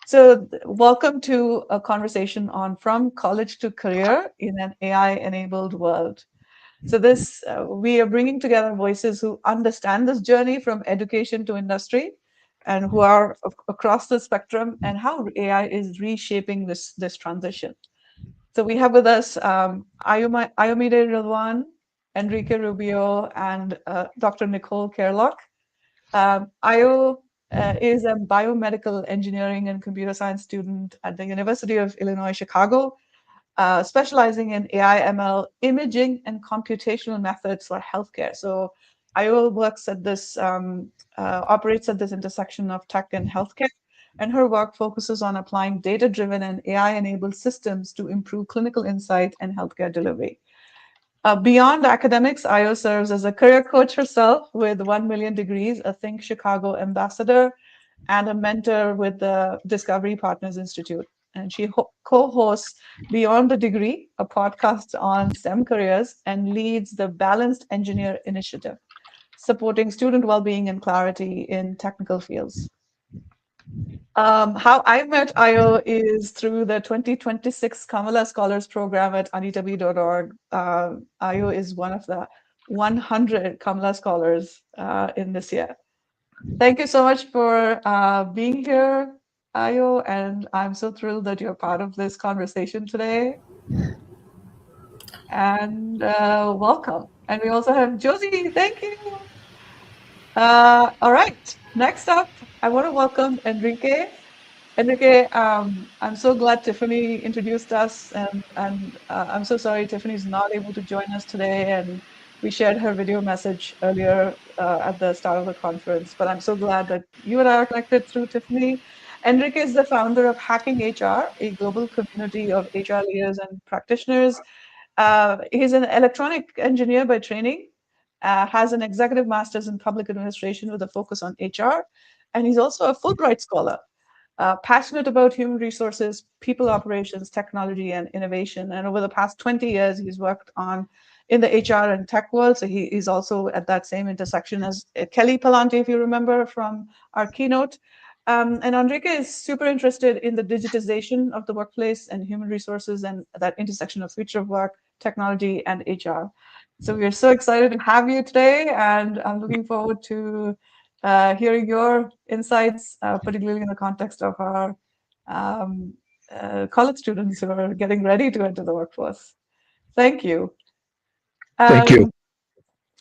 So welcome to a conversation on From College to Career in an AI-enabled world. So we are bringing together voices who understand this journey from education to industry, and who are across the spectrum, and how AI is reshaping this transition. So we have with us Ayomide Rilwan, Enrique Rubio, and Dr. Nicole Kerlock. Ayo is a biomedical engineering and computer science student at the University of Illinois, Chicago, specializing in AI, ML, imaging, and computational methods for healthcare. So Ayo operates at this intersection of tech and healthcare, and her work focuses on applying data-driven and AI-enabled systems to improve clinical insight and healthcare delivery. Beyond academics, Ayo serves as a career coach herself with 1 million degrees, a Think Chicago ambassador, and a mentor with the Discovery Partners Institute. And she co-hosts Beyond the Degree, a podcast on STEM careers, and leads the Balanced Engineer Initiative, supporting student well-being and clarity in technical fields. How I met Ayo is through the 2026 Kamala Scholars Program at unitw.org. Ayo is one of the 100 Kamala Scholars in this year. Thank you so much for being here, Ayo, and I'm so thrilled that you're part of this conversation today. And welcome. And we also have Josie. Thank you. All right. Next up, I want to welcome Enrique. Enrique, I'm so glad Tiffany introduced us, and I'm so sorry Tiffany's not able to join us today, and we shared her video message earlier at the start of the conference, but I'm so glad that you and I are connected through Tiffany. Enrique is the founder of Hacking HR, a global community of HR leaders and practitioners. He's an electronic engineer by training, has an executive master's in public administration with a focus on HR, and he's also a Fulbright scholar. Passionate about human resources, people operations, technology, and innovation. And over the past 20 years, he's worked in the HR and tech world. So he is also at that same intersection as Kelly Palante, if you remember from our keynote. And Enrique is super interested in the digitization of the workplace and human resources, and that intersection of future of work, technology, and HR. So we are so excited to have you today, and I'm looking forward to hearing your insights, particularly in the context of our um, college students who are getting ready to enter the workforce. Thank you. Thank you. Um,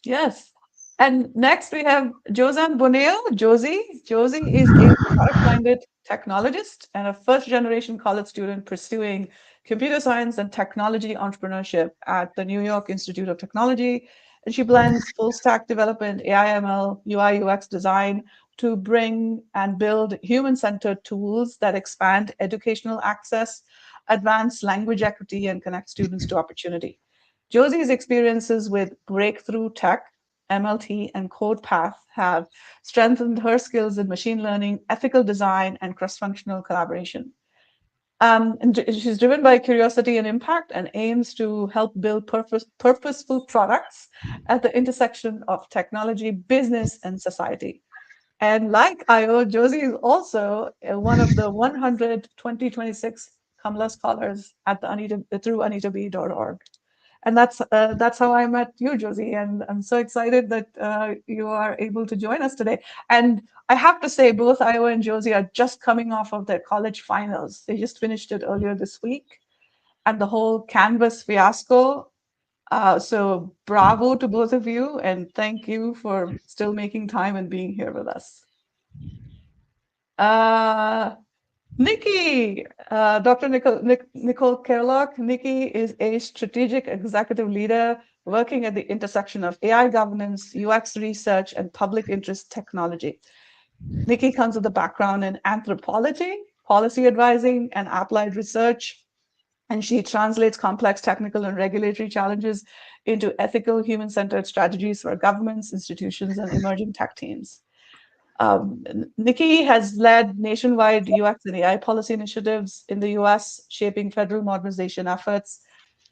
Yes. And next we have Josan Boneo, Josie. Josie is a product-minded technologist and a first-generation college student pursuing computer science and technology entrepreneurship at the New York Institute of Technology. And she blends full-stack development, AI/ML, UI/UX design to bring and build human-centered tools that expand educational access, advance language equity, and connect students to opportunity. Josie's experiences with Breakthrough Tech, MLT, and CodePath have strengthened her skills in machine learning, ethical design, and cross-functional collaboration. And she's driven by curiosity and impact and aims to help build purposeful products at the intersection of technology, business, and society. And like IO, Josie is also one of the 100 2026 Kamala Scholars at the through AnitaB.org. And that's how I met you, Josie. And I'm so excited that you are able to join us today. And I have to say, both Iowa and Josie are just coming off of their college finals. They just finished it earlier this week, and the whole Canvas fiasco. So bravo to both of you, and thank you for still making time and being here with us. Nikki, Dr. Nicole Kerlock. Nikki is a strategic executive leader working at the intersection of AI governance, UX research, and public interest technology. Nikki comes with a background in anthropology, policy advising, and applied research, and she translates complex technical and regulatory challenges into ethical, human-centered strategies for governments, institutions, and emerging tech teams. Nikki has led nationwide UX and AI policy initiatives in the US, shaping federal modernization efforts,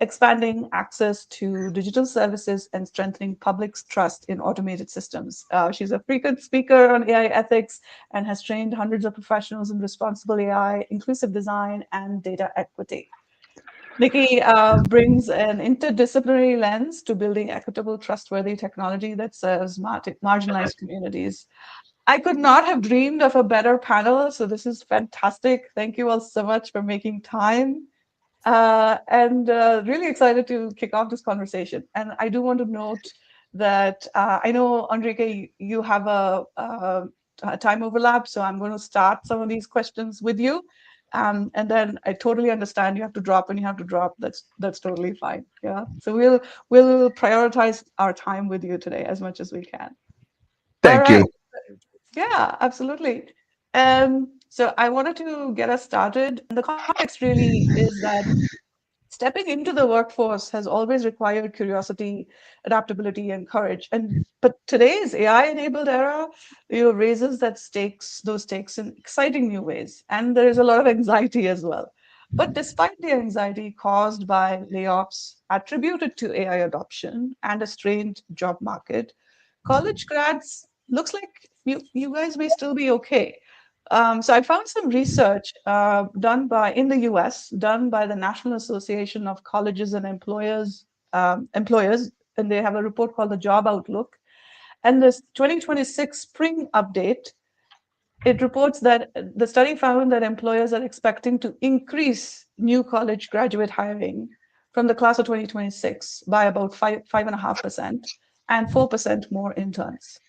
expanding access to digital services, and strengthening public's trust in automated systems. She's a frequent speaker on AI ethics and has trained hundreds of professionals in responsible AI, inclusive design, and data equity. Nikki brings an interdisciplinary lens to building equitable, trustworthy technology that serves marginalized communities. I could not have dreamed of a better panel, so this is fantastic. Thank you all so much for making time. And really excited to kick off this conversation. And I do want to note that I know, Enrique, you have a time overlap, so I'm going to start some of these questions with you. And then I totally understand you have to drop when you have to drop. That's totally fine. Yeah. So we'll prioritize our time with you today as much as we can. All Thank right. you. Yeah, absolutely. So I wanted to get us started. And the context really is that stepping into the workforce has always required curiosity, adaptability, and courage. But today's AI-enabled era, raises those stakes in exciting new ways. And there is a lot of anxiety as well. But despite the anxiety caused by layoffs attributed to AI adoption and a strained job market, college grads looks like you guys may still be okay. So I found some research in the US, done by the National Association of Colleges and Employers, and they have a report called the Job Outlook. And this 2026 spring update, it reports that the study found that employers are expecting to increase new college graduate hiring from the class of 2026 by about 5.5% and 4% more interns.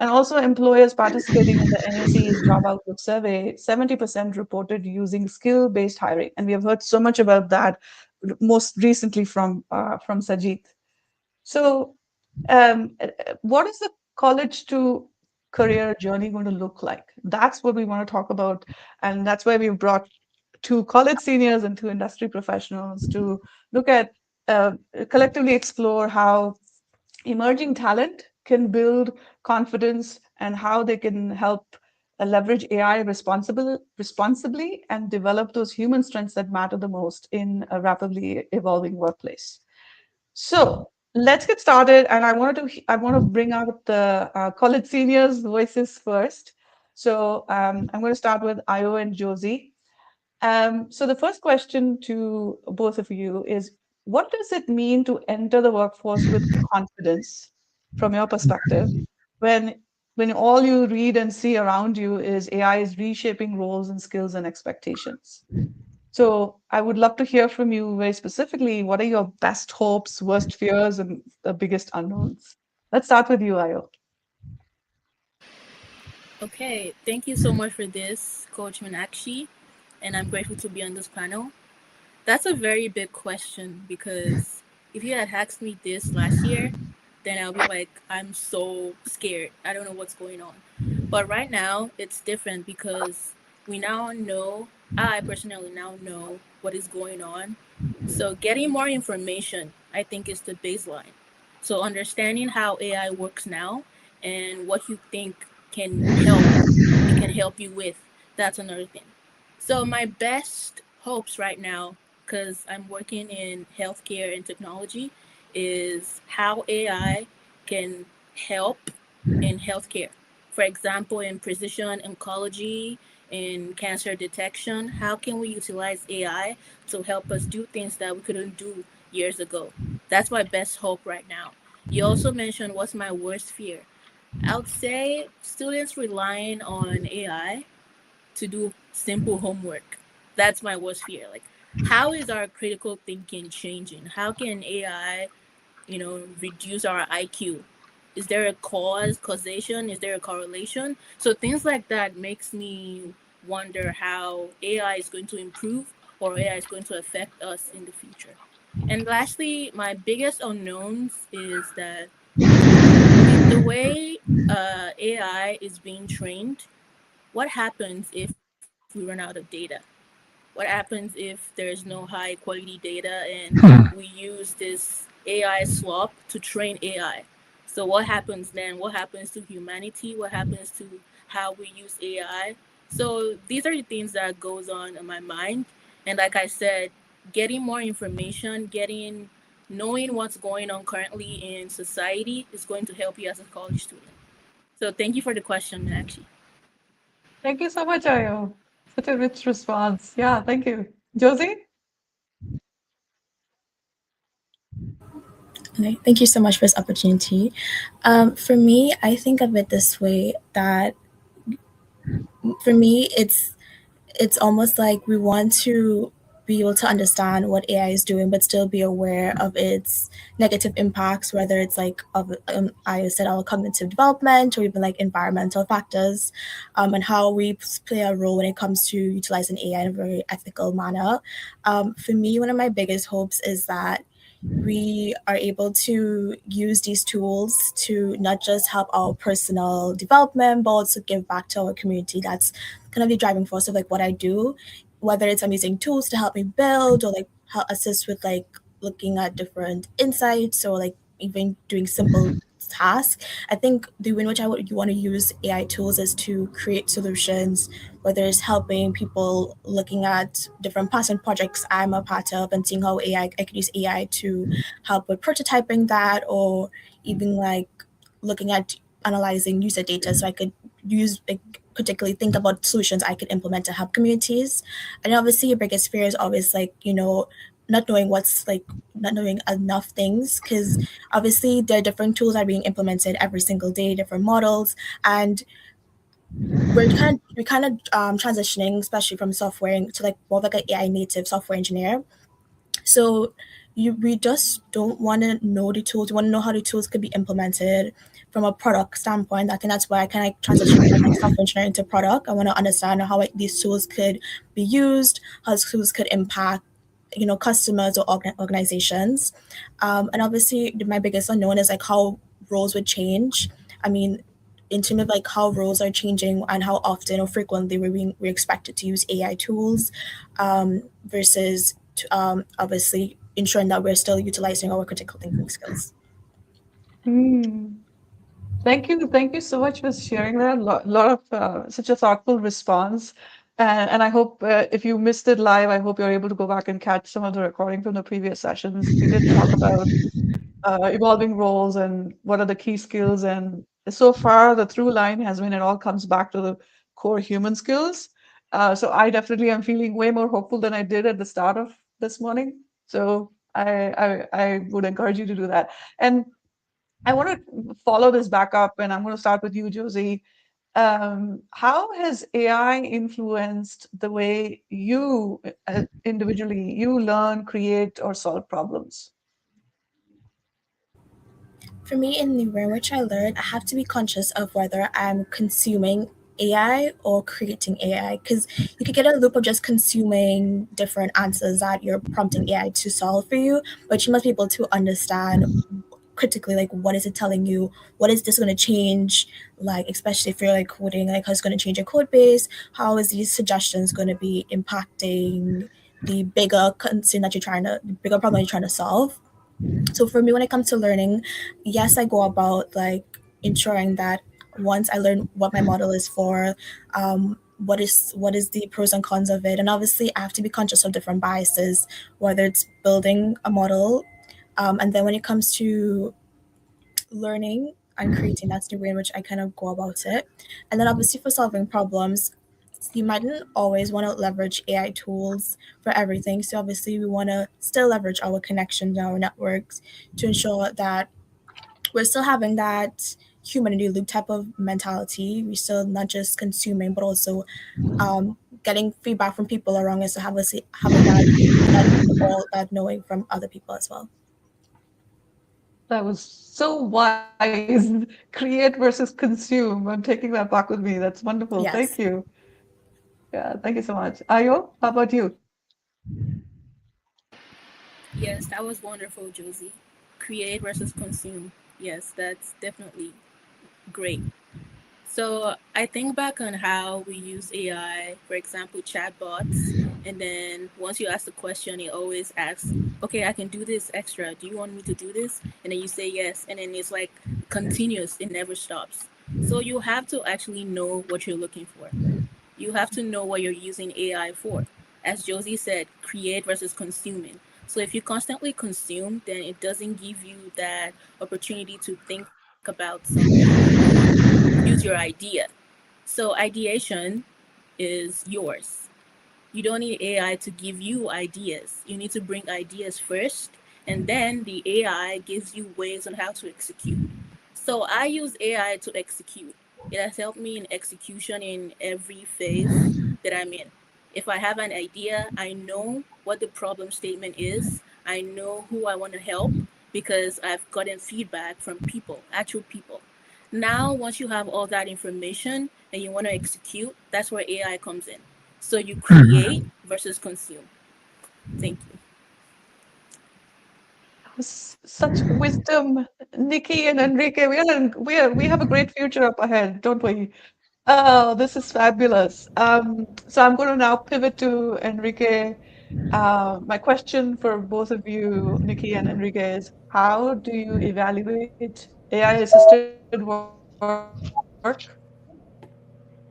And also employers participating in the NAC's Job Outlook survey, 70% reported using skill-based hiring. And we have heard so much about that most recently from Sajid. So what is the college to career journey going to look like? That's what we want to talk about. And that's why we've brought two college seniors and two industry professionals to look at, collectively explore how emerging talent can build confidence and how they can help leverage AI responsibly and develop those human strengths that matter the most in a rapidly evolving workplace. So let's get started. And I want to bring out the college seniors' voices first. So I'm going to start with Io and Josie. So the first question to both of you is, what does it mean to enter the workforce with confidence from your perspective when all you read and see around you is AI is reshaping roles and skills and expectations? So I would love to hear from you very specifically. What are your best hopes, worst fears, and the biggest unknowns? Let's start with you, Ayo. Okay, thank you so much for this, Coach Meenakshi, and I'm grateful to be on this panel. That's a very big question because if you had asked me this last year, then I'll be like, I'm so scared. I don't know what's going on. But right now, it's different because we now know, I personally now know what is going on. So getting more information, I think, is the baseline. So understanding how AI works now and what you think it can help you with, that's another thing. So my best hopes right now, because I'm working in healthcare and technology, is how AI can help in healthcare. For example, in precision oncology, in cancer detection, how can we utilize AI to help us do things that we couldn't do years ago? That's my best hope right now. You also mentioned what's my worst fear. I would say students relying on AI to do simple homework. That's my worst fear. Like, how is our critical thinking changing? How can AI, reduce our IQ? Is there a causation? Is there a correlation? So things like that makes me wonder how AI is going to improve or AI is going to affect us in the future. And lastly, my biggest unknowns is that with the way AI is being trained, what happens if we run out of data? What happens if there's no high quality data and we use this AI slop to train AI? So what happens then? What happens to humanity? What happens to how we use AI? So these are the things that goes on in my mind. And like I said, getting more information, knowing what's going on currently in society is going to help you as a college student. So thank you for the question, Meenakshi. Thank you so much, Ayo. Such a rich response. Yeah, thank you. Josie? Okay, thank you so much for this opportunity. For me, I think of it this way that for me, it's almost like we want to be able to understand what AI is doing, but still be aware of its negative impacts, whether it's like of I said our cognitive development or even like environmental factors, and how we play a role when it comes to utilizing AI in a very ethical manner. For me, one of my biggest hopes is that we are able to use these tools to not just help our personal development, but also give back to our community. That's kind of the driving force of like what I do, whether it's I'm using tools to help me build or like help assist with like looking at different insights or like even doing simple tasks. I think the way in which you want to use AI tools is to create solutions, whether it's helping people looking at different passion projects I'm a part of and seeing how I could use AI to help with prototyping that, or even like looking at analyzing user data so I could use like particularly think about solutions I could implement to help communities. And obviously your biggest fear is always like, not knowing not knowing enough things, because obviously there are different tools that are being implemented every single day, different models, and we're kind of transitioning, especially from software to like more of like an AI native software engineer. So we just don't want to know the tools. We want to know how the tools could be implemented from a product standpoint. I think that's why I kind of transitioned from like software engineering to product. I want to understand how like, these tools could be used, how these tools could impact customers or organizations. And obviously my biggest unknown is like how roles would change. I mean, in terms of like how roles are changing and how often or frequently we're expected to use AI tools, versus obviously ensuring that we're still utilizing our critical thinking skills. Mm. Thank you. Thank you so much for sharing that. Lot of such a thoughtful response. And I hope if you missed it live, I hope you're able to go back and catch some of the recording from the previous sessions. We did talk about evolving roles and what are the key skills. And so far, the through line has been it all comes back to the core human skills. So I definitely am feeling way more hopeful than I did at the start of this morning. So I would encourage you to do that. And I want to follow this back up, and I'm going to start with you, Josie. How has AI influenced the way you individually you learn, create, or solve problems? For me, in the way in which I learn, I have to be conscious of whether I'm consuming AI or creating AI, because you could get a loop of just consuming different answers that you're prompting AI to solve for you, but you must be able to understand critically, like, what is it telling you, what is this going to change, like, especially if you're like coding, like, how it's going to change your code base, how is these suggestions going to be impacting the bigger concern that the bigger problem you're trying to solve. So for me, when it comes to learning, yes, I go about like ensuring that once I learn what my model is for, what is the pros and cons of it, and obviously I have to be conscious of different biases, whether it's building a model, and then when it comes to learning and creating, that's the way in which I kind of go about it. And then obviously for solving problems, you mightn't always want to leverage AI tools for everything. So obviously we want to still leverage our connections, our networks, to ensure that we're still having that humanity loop type of mentality. We're still not just consuming, but also getting feedback from people around us, so having that knowing from other people as well. That was so wise. Create versus consume. I'm taking that back with me. That's wonderful. Yes. Thank you. Yeah, thank you so much. Ayo, how about you? Yes, that was wonderful, Josie. Create versus consume. Yes, that's definitely great. So I think back on how we use AI, for example, chatbots, and then once you ask the question, it always asks, okay, I can do this extra. Do you want me to do this? And then you say yes, and then it's like continuous, it never stops. So you have to actually know what you're looking for. You have to know what you're using AI for. As Josie said, create versus consuming. So if you constantly consume, then it doesn't give you that opportunity to think about something or use your idea. So ideation is yours. You don't need AI to give you ideas. You need to bring ideas first, and then the AI gives you ways on how to execute. So I use AI to execute. It has helped me in execution in every phase that I'm in. If I have an idea, I know what the problem statement is. I know who I want to help because I've gotten feedback from people, actual people. Now, once you have all that information and you want to execute, that's where AI comes in. So you create versus consume. Thank you. Such wisdom, Nikki and Enrique. We have a great future up ahead, don't we? Oh, this is fabulous. So I'm going to now pivot to Enrique. My question for both of you, Nikki and Enrique, is how do you evaluate AI-assisted work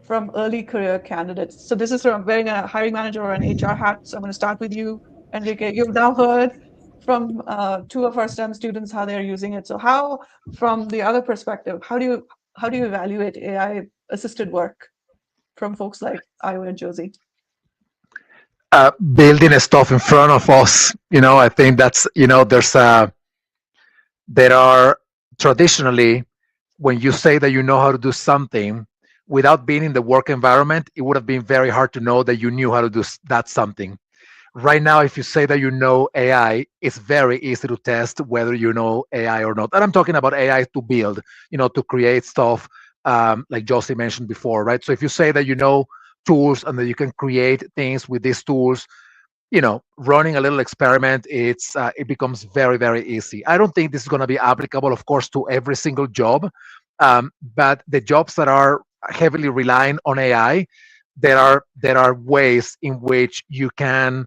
from early career candidates? So this is from wearing a hiring manager or an HR hat. So I'm going to start with you, Enrique. You've now heard from two of our STEM students how they're using it. So how, from the other perspective, how do you evaluate AI-assisted work from folks like Io and Josie? Building stuff in front of us. I think that's there are traditionally, when you say that you know how to do something without being in the work environment, it would have been very hard to know that you knew how to do that something. Right now, if you say that you know AI, it's very easy to test whether you know AI or not. And I'm talking about AI to build, to create stuff, like Josie mentioned before, right? So if you say that you know tools and that you can create things with these tools, running a little experiment, it becomes very, very easy. I don't think this is going to be applicable, of course, to every single job, but the jobs that are heavily relying on AI, there are ways in which you can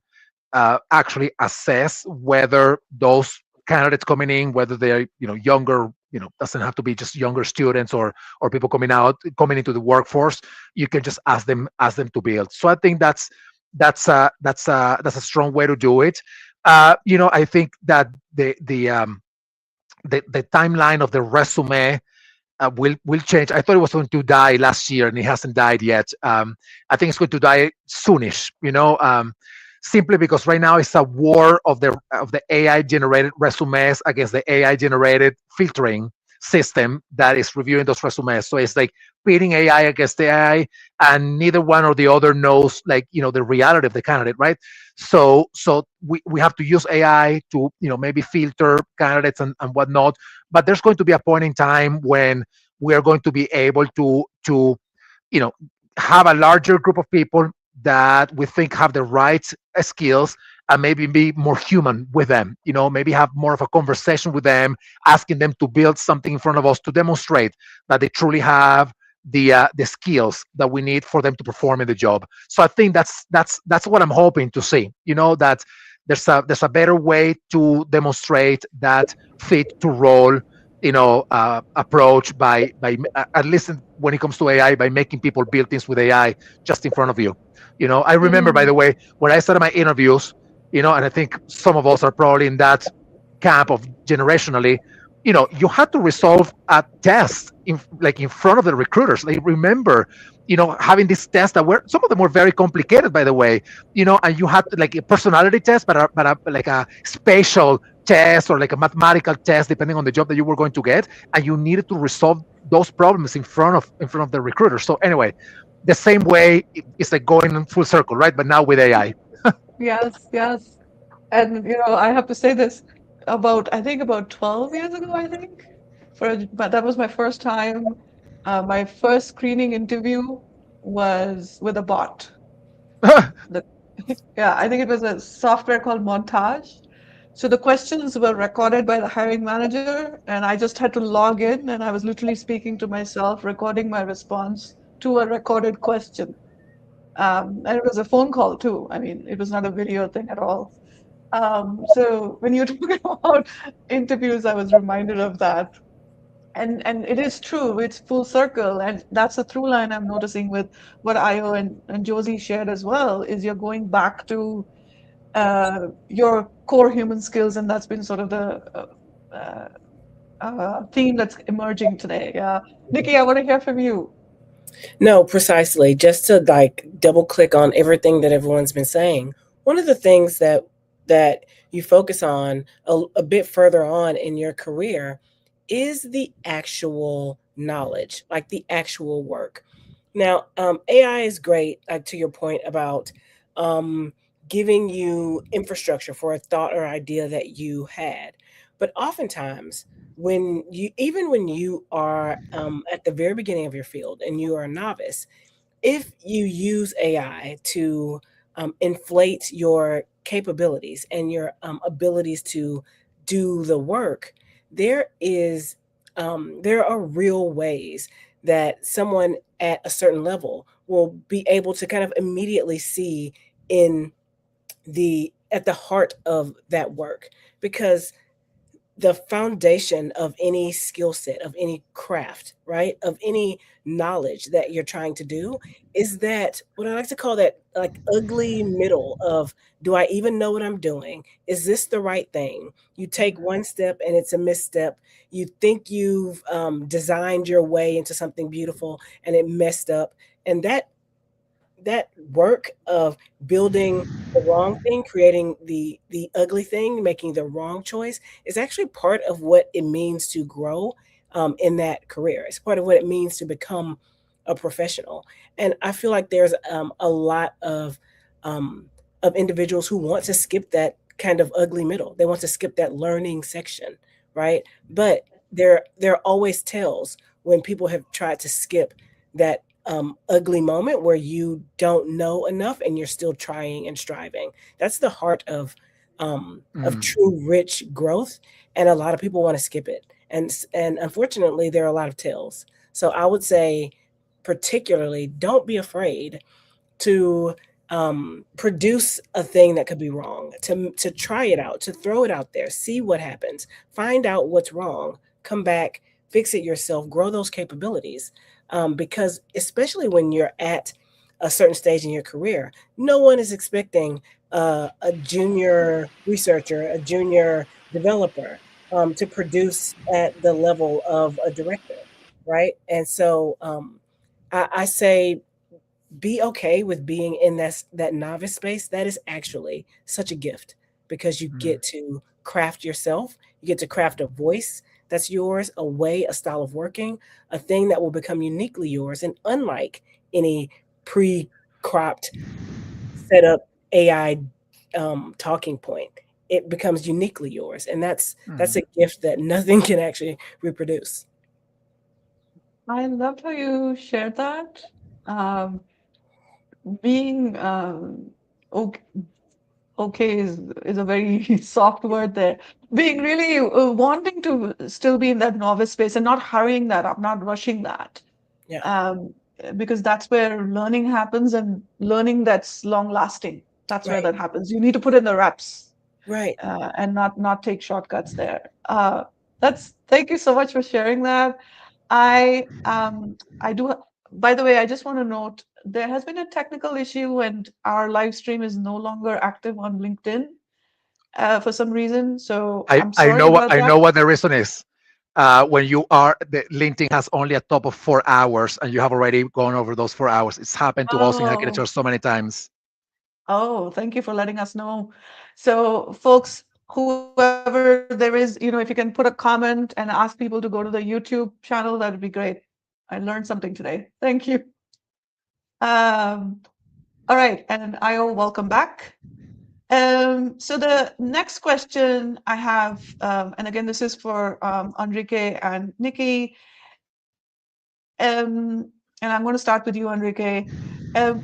actually assess whether those candidates coming in, whether they're younger, doesn't have to be just younger students or people coming into the workforce. You can just ask them to build. So I think that's a strong way to do it. I think that the timeline of the resume will change. I thought it was going to die last year, and it hasn't died yet. I think it's going to die soonish. simply because right now it's a war of the AI generated resumes against the AI generated filtering system that is reviewing those resumes. So it's like pitting AI against the AI, and neither one or the other knows, like, the reality of the candidate, right? So we have to use AI to, maybe filter candidates and whatnot. But there's going to be a point in time when we are going to be able to you know have a larger group of people that we think have the right skills, and maybe be more human with them, maybe have more of a conversation with them, asking them to build something in front of us to demonstrate that they truly have the skills that we need for them to perform in the job. So I think that's what I'm hoping to see, that there's a better way to demonstrate that fit to role, approach by at least when it comes to AI, by making people build things with AI just in front of you. I remember, by the way, when I started my interviews, and I think some of us are probably in that camp of generationally, you had to resolve a test in front of the recruiters. Like, remember, having these tests that were, some of them were very complicated, by the way, and you had to, like, a personality test, but like a spatial test, or like a mathematical test, depending on the job that you were going to get, and you needed to resolve those problems in front of the recruiter. So anyway, the same way, it's like going in full circle, right? But now with AI. Yes, yes. And I have to say this, I think about 12 years ago, I think. But that was my first time. My first screening interview was with a bot. The, yeah, I think it was a software called Montage. So the questions were recorded by the hiring manager, and I just had to log in, and I was literally speaking to myself, recording my response to a recorded question. And it was a phone call too. I mean, it was not a video thing at all. So when you're talking about interviews, I was reminded of that. And it is true, it's full circle. And that's a through line I'm noticing with what Io and Josie shared as well, is you're going back to your core human skills, and that's been sort of the theme that's emerging today. Nikki, I want to hear from you. No, precisely. Just to like double click on everything that everyone's been saying. One of the things that you focus on a bit further on in your career is the actual knowledge, like the actual work. Now, AI is great, to your point about giving you infrastructure for a thought or idea that you had. But oftentimes, even when you are at the very beginning of your field and you are a novice, if you use AI to inflate your capabilities and your abilities to do the work, there are real ways that someone at a certain level will be able to kind of immediately see in at the heart of that work, because the foundation of any skill set, of any craft, right? Of any knowledge that you're trying to do is that what I like to call that like ugly middle of, do I even know what I'm doing? Is this the right thing? You take one step and it's a misstep. You think you've designed your way into something beautiful and it messed up. And that work of building the wrong thing, creating the ugly thing, making the wrong choice is actually part of what it means to grow in that career. It's part of what it means to become a professional. And I feel like there's a lot of individuals who want to skip that kind of ugly middle. They want to skip that learning section, right? But there are always tells when people have tried to skip that ugly moment where you don't know enough and you're still trying and striving. That's the heart of true rich growth, and a lot of people want to skip it. And unfortunately, there are a lot of tells. So I would say, particularly, don't be afraid to produce a thing that could be wrong, to try it out, to throw it out there, see what happens, find out what's wrong, come back, fix it yourself, grow those capabilities. Because especially when you're at a certain stage in your career, no one is expecting a junior researcher, a junior developer to produce at the level of a director, right? And so I say be okay with being in that novice space. That is actually such a gift, because you get to craft yourself. You get to craft a voice that's yours, a way, a style of working, a thing that will become uniquely yours, and unlike any pre-cropped, set up AI talking point, it becomes uniquely yours, and that's a gift that nothing can actually reproduce. I loved how you shared that. Um, being okay, okay is a very soft word there. Being really wanting to still be in that novice space and not hurrying that up, not rushing that. Yeah. Because that's where learning happens, and learning that's long lasting. That's where Right. that happens. You need to put in the reps, Right. and not take shortcuts there. Thank you so much for sharing that. I do. By the way, I just want to note there has been a technical issue, and our live stream is no longer active on LinkedIn for some reason. So I'm sorry about I that. know what the reason is. When the LinkedIn has only a top of 4 hours, and you have already gone over those 4 hours. It's happened to us in Oh. Agriculture so many times. Oh, thank you for letting us know. So, folks, whoever there is, if you can put a comment and ask people to go to the YouTube channel, that would be great. I learned something today. Thank you. All right, and Io, welcome back. So the next question I have, and again, this is for Enrique and Nikki. And I'm going to start with you, Enrique.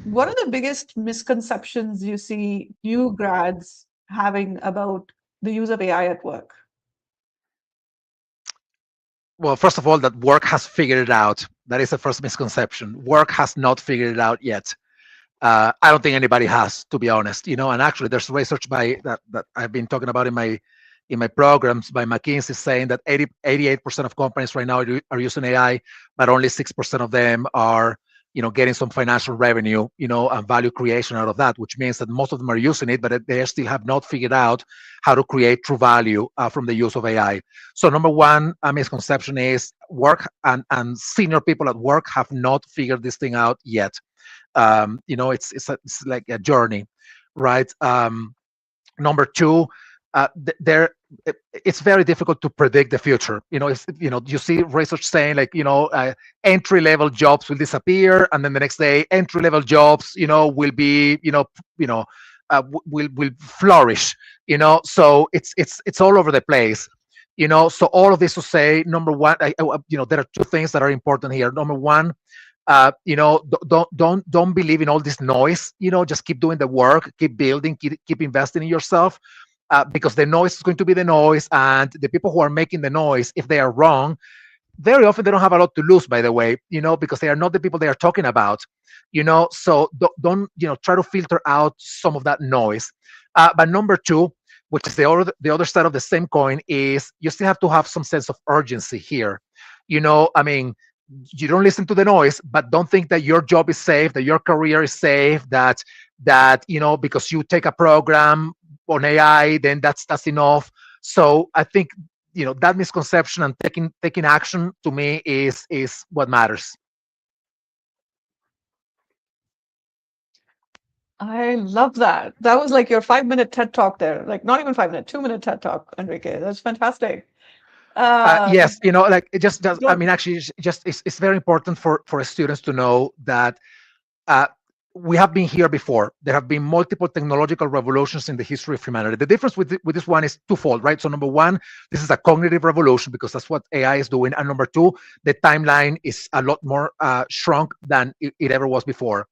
What are the biggest misconceptions you see new grads having about the use of AI at work? Well, first of all, that work has figured it out. That is the first misconception. Work has not figured it out yet. I don't think anybody has, to be honest. And actually, there's research that I've been talking about in my programs by McKinsey, saying that 88% of companies right now are using AI, but only 6% of them are getting some financial revenue, and value creation out of that, which means that most of them are using it, but they still have not figured out how to create true value from the use of AI. So number one misconception is work and senior people at work have not figured this thing out yet. It's like a journey, right? Number two, it's very difficult to predict the future. You see research saying like entry level jobs will disappear, and then the next day entry level jobs will be will flourish. So it's all over the place. So all of this to say, number one, there are two things that are important here. Number one, don't believe in all this noise. Just keep doing the work, keep building, keep investing in yourself, because the noise is going to be the noise, and the people who are making the noise, if they are wrong, very often they don't have a lot to lose, by the way, because they are not the people they are talking about. So don't try to filter out some of that noise. But number two, which is the other side of the same coin, is you still have to have some sense of urgency here. I mean, you don't listen to the noise, but don't think that your job is safe, that your career is safe, that because you take a program on AI, then that's enough. So I think that misconception and taking action, to me, is what matters. I love that. That was like your 5-minute TED talk there. Like not even 5 minute, 2-minute TED talk, Enrique. That's fantastic. Yes, like I mean, Don't- actually, it's very important for students to know that we have been here before. There have been multiple technological revolutions in the history of humanity. The difference with this one is twofold, right? So number one, this is a cognitive revolution because that's what AI is doing. And number two, the timeline is a lot more shrunk than it ever was before.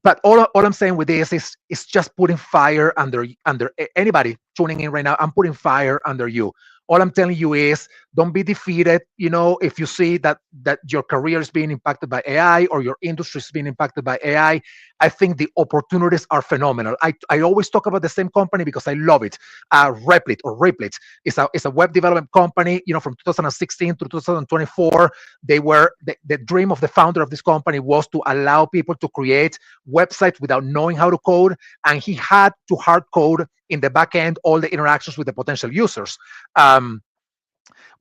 But all I'm saying with this is just putting fire under anybody tuning in right now. I'm putting fire under you. All I'm telling you is don't be defeated. If you see that your career is being impacted by AI or your industry is being impacted by AI, I think the opportunities are phenomenal. I always talk about the same company because I love it. Replit is a web development company. From 2016 to 2024, the dream of the founder of this company was to allow people to create websites without knowing how to code, and he had to hard code in the back end all the interactions with the potential users.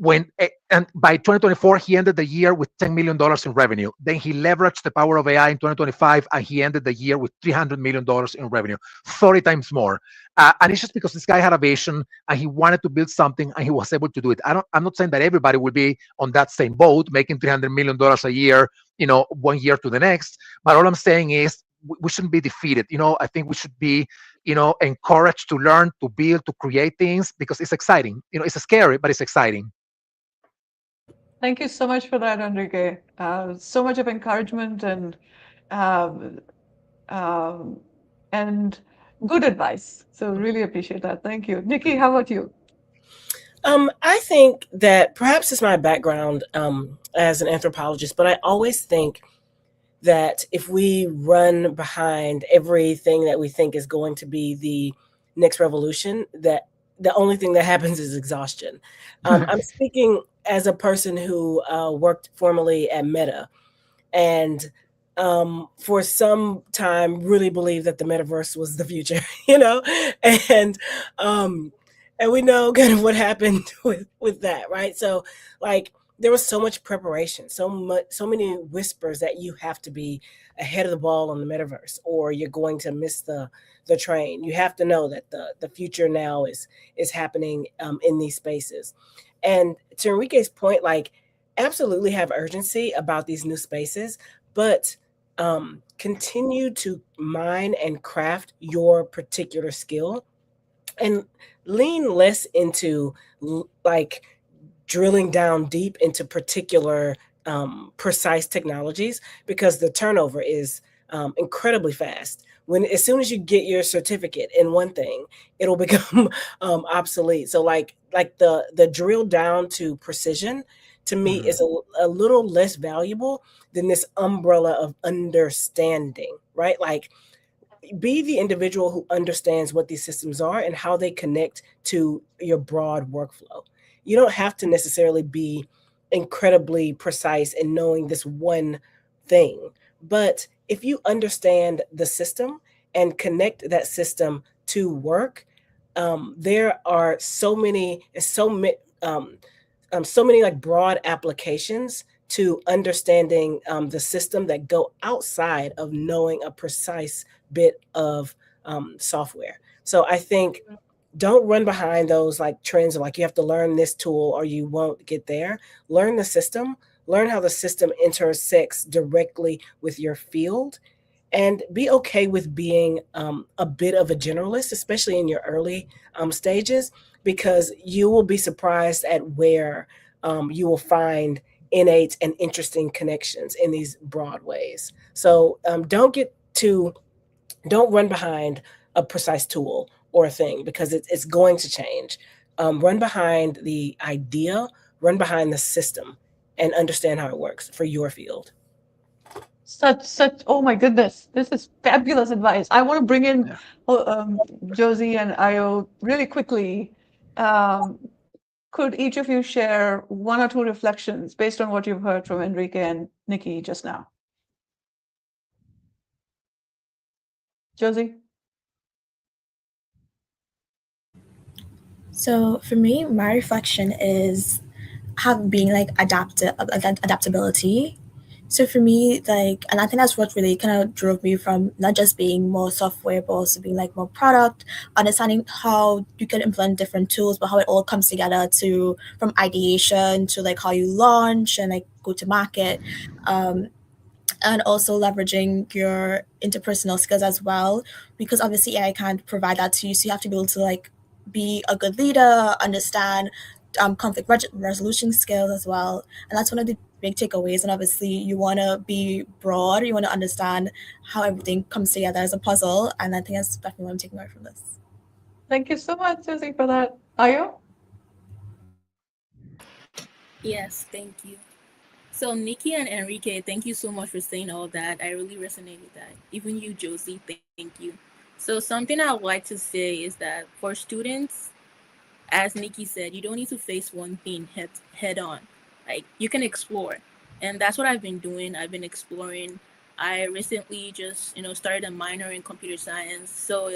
And by 2024, he ended the year with $10 million in revenue. Then he leveraged the power of AI in 2025, and he ended the year with $300 million in revenue, 30 times more. And it's just because this guy had a vision and he wanted to build something and he was able to do it. I'm not saying that everybody will be on that same boat, making $300 million a year, 1 year to the next. But all I'm saying is we shouldn't be defeated. I think we should be, encouraged to learn, to build, to create things, because it's exciting. It's scary, but it's exciting. Thank you so much for that, Enrique. So much of encouragement um, um, and good advice. So really appreciate that. Thank you. Nikki, how about you? I think that perhaps it's my background as an anthropologist, but I always think that if we run behind everything that we think is going to be the next revolution, that the only thing that happens is exhaustion. I'm speaking as a person who worked formerly at Meta, and for some time really believed that the metaverse was the future, and and we know kind of what happened with that, right? So like there was so much preparation, so many whispers that you have to be ahead of the ball on the metaverse or you're going to miss the train. You have to know that the future now is happening in these spaces. And to Enrique's point, like absolutely have urgency about these new spaces, but continue to mine and craft your particular skill and lean less into like drilling down deep into particular precise technologies, because the turnover is incredibly fast. As soon as you get your certificate in one thing, it'll become obsolete. So like the drill down to precision to me is a little less valuable than this umbrella of understanding, right? Like be the individual who understands what these systems are and how they connect to your broad workflow. You don't have to necessarily be incredibly precise in knowing this one thing, but if you understand the system and connect that system to work, there are so many like broad applications to understanding the system that go outside of knowing a precise bit of software. So I think don't run behind those like trends of like you have to learn this tool or you won't get there. Learn the system, learn how the system intersects directly with your field, and be okay with being a bit of a generalist, especially in your early stages, because you will be surprised at where you will find innate and interesting connections in these broad ways. So don't run behind a precise tool or a thing, because it's going to change. Run behind the idea, run behind the system, and understand how it works for your field. Oh my goodness, this is fabulous advice. I want to bring in Josie and Ayo really quickly. Could each of you share one or two reflections based on what you've heard from Enrique and Nikki just now? Josie? So for me, my reflection is being like adaptability. So for me, like, and I think that's what really kind of drove me from not just being more software, but also being like more product, understanding how you can implement different tools, but how it all comes together from ideation to like how you launch and like go to market. And also leveraging your interpersonal skills as well, because obviously AI can't provide that to you. So you have to be able to like be a good leader, understand conflict resolution skills as well. And that's one of the big takeaways. And obviously you want to be broad, you want to understand how everything comes together as a puzzle. And I think that's definitely what I'm taking away from this. Thank you so much, Josie, for that. Ayo? Yes, thank you. So Nikki and Enrique, thank you so much for saying all that. I really resonate with that. Even you, Josie, thank you. So something I would like to say is that for students, as Nikki said, you don't need to face one thing head on. Like you can explore. And that's what I've been doing. I've been exploring. I recently just, started a minor in computer science. So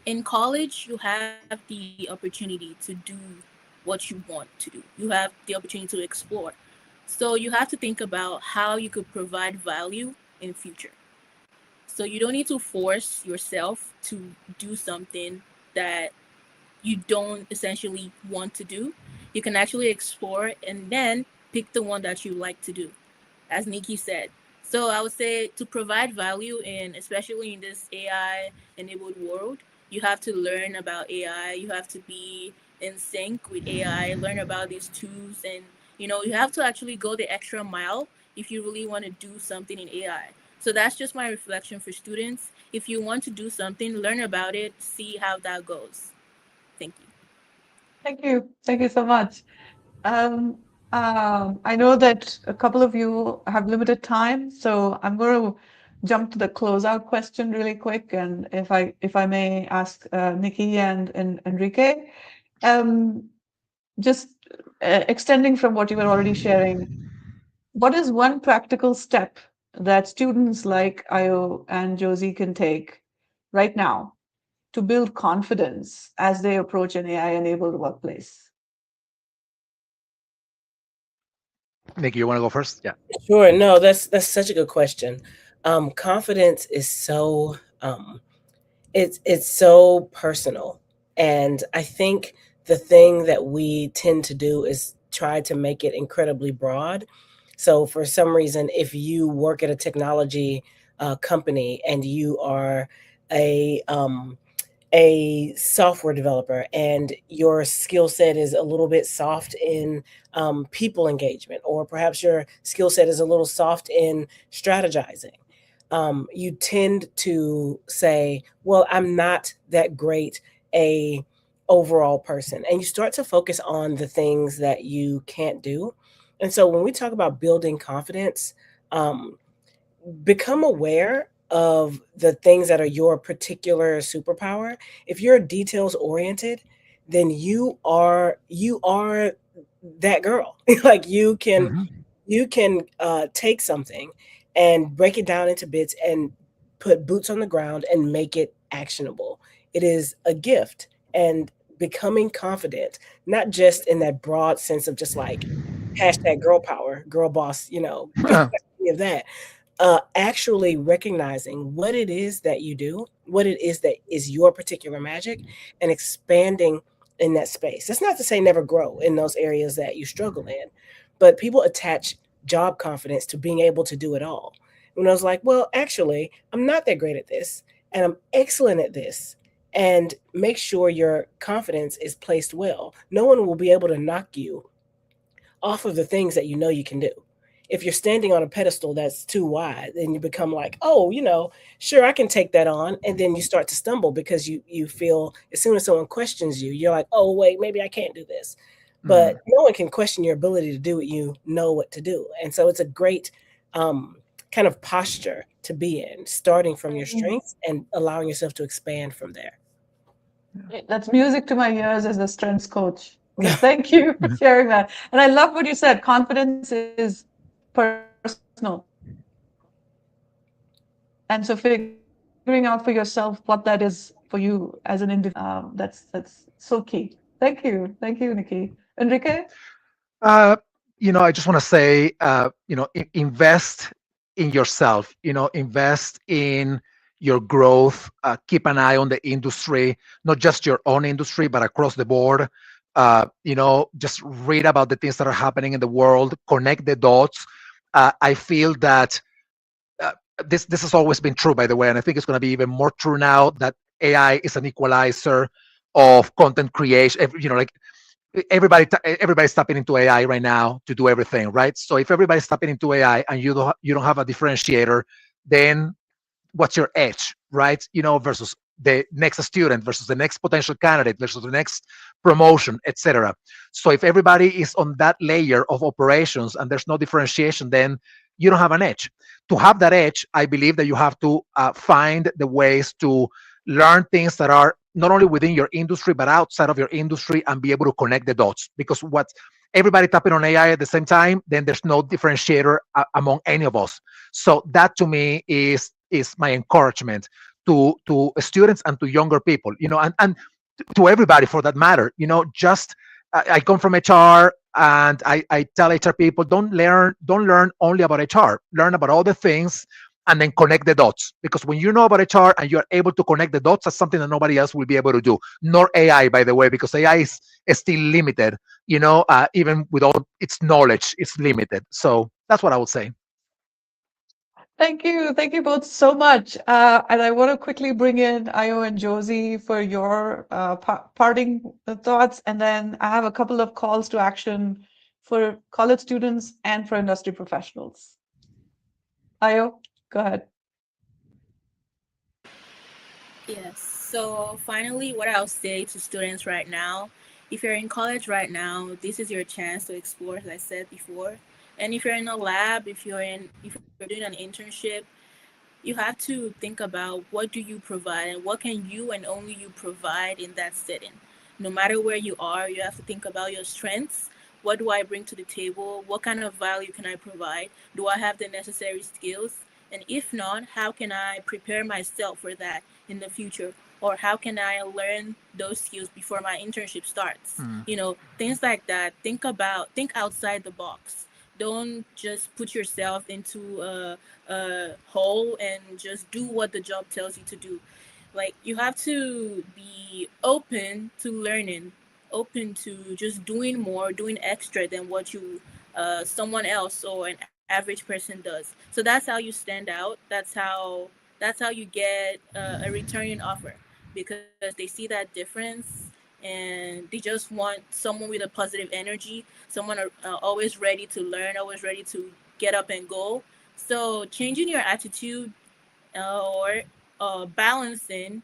in college, you have the opportunity to do what you want to do. You have the opportunity to explore. So you have to think about how you could provide value in future. So you don't need to force yourself to do something that you don't essentially want to do. You can actually explore and then pick the one that you like to do, as Nikki said. So I would say to provide value in, especially in this AI enabled world, you have to learn about AI. You have to be in sync with AI, learn about these tools, and you have to actually go the extra mile if you really want to do something in AI. So that's just my reflection for students. If you want to do something, learn about it, see how that goes. Thank you. Thank you. Thank you so much. I know that a couple of you have limited time, so I'm going to jump to the closeout question really quick. And if I may ask Nikki and Enrique, just extending from what you were already sharing, what is one practical step that students like Ayo and Josie can take right now to build confidence as they approach an AI-enabled workplace? Nikki, you want to go first? Yeah. Sure. No, that's such a good question. Confidence is so it's so personal, and I think the thing that we tend to do is try to make it incredibly broad. So for some reason, if you work at a technology company and you are a a software developer and your skill set is a little bit soft in people engagement, or perhaps your skill set is a little soft in strategizing, you tend to say, well, I'm not that great a overall person. And you start to focus on the things that you can't do. And so when we talk about building confidence, become aware of the things that are your particular superpower. If you're details oriented, then you are that girl. Like you can take something and break it down into bits and put boots on the ground and make it actionable. It is a gift. And becoming confident, not just in that broad sense of just like hashtag girl power, girl boss, any of that, actually recognizing what it is that you do, what it is that is your particular magic, and expanding in that space. That's not to say never grow in those areas that you struggle in, but people attach job confidence to being able to do it all. When I was like, well, actually, I'm not that great at this, and I'm excellent at this. And make sure your confidence is placed well. No one will be able to knock you off of the things that you know you can do. If you're standing on a pedestal that's too wide, then you become like, oh, sure, I can take that on. And then you start to stumble because you feel as soon as someone questions you, you're like, oh, wait, maybe I can't do this. But no one can question your ability to do what you know what to do. And so it's a great kind of posture to be in, starting from your strengths and allowing yourself to expand from there. That's music to my ears as a strengths coach. Thank you for sharing that. And I love what you said. Confidence is personal. And so figuring out for yourself what that is for you as an individual, that's so key. Thank you. Thank you, Nikki. Enrique? I just want to say, invest in yourself, invest in your growth, keep an eye on the industry, not just your own industry, but across the board. Just read about the things that are happening in the world, connect the dots. I feel that this has always been true, by the way, and I think it's going to be even more true now that AI is an equalizer of content creation. Everybody's tapping into AI right now to do everything, right? So if everybody's tapping into AI and you don't have a differentiator, then what's your edge, right? Versus the next student, versus the next potential candidate, versus the next promotion, etc. So if everybody is on that layer of operations and there's no differentiation, then you don't have an edge. To have that edge, I believe that you have to find the ways to learn things that are not only within your industry, but outside of your industry, and be able to connect the dots. Because what everybody tapping on AI at the same time, then there's no differentiator among any of us. So that to me is my encouragement to students and to younger people, and to everybody for that matter. Just I come from HR, and I tell HR people, don't learn only about HR. Learn about all the things, and then connect the dots. Because when you know about HR and you're able to connect the dots, that's something that nobody else will be able to do. Nor AI, by the way, because AI is still limited. Even with all its knowledge, it's limited. So that's what I would say. Thank you. Thank you both so much. And I want to quickly bring in Ayo and Josie for your parting thoughts. And then I have a couple of calls to action for college students and for industry professionals. Ayo, go ahead. Yes. So finally, what I'll say to students right now, if you're in college right now, this is your chance to explore, as I said before. And if you're in a lab, if you're doing an internship, you have to think about what do you provide and what can you and only you provide in that setting. No matter where you are, you have to think about your strengths. What do I bring to the table? What kind of value can I provide? Do I have the necessary skills? And if not, how can I prepare myself for that in the future? Or how can I learn those skills before my internship starts? Things like that. Think outside the box. Don't just put yourself into a hole and just do what the job tells you to do. Like, you have to be open to learning, open to just doing more, doing extra than what you someone else or an average person does. So that's how you stand out. That's how you get a returning offer, because they see that difference and they just want someone with a positive energy, someone always ready to learn, always ready to get up and go. So changing your attitude or balancing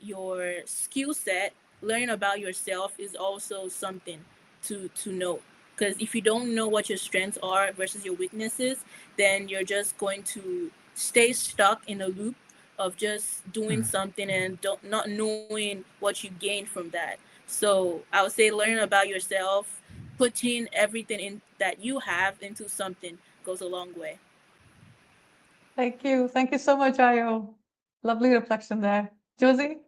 your skill set, learning about yourself is also something to know. Because if you don't know what your strengths are versus your weaknesses, then you're just going to stay stuck in a loop of just doing something and not knowing what you gain from that. So I would say learning about yourself, putting everything in that you have into something goes a long way. Thank you. Thank you so much, Ayo. Lovely reflection there. Josie?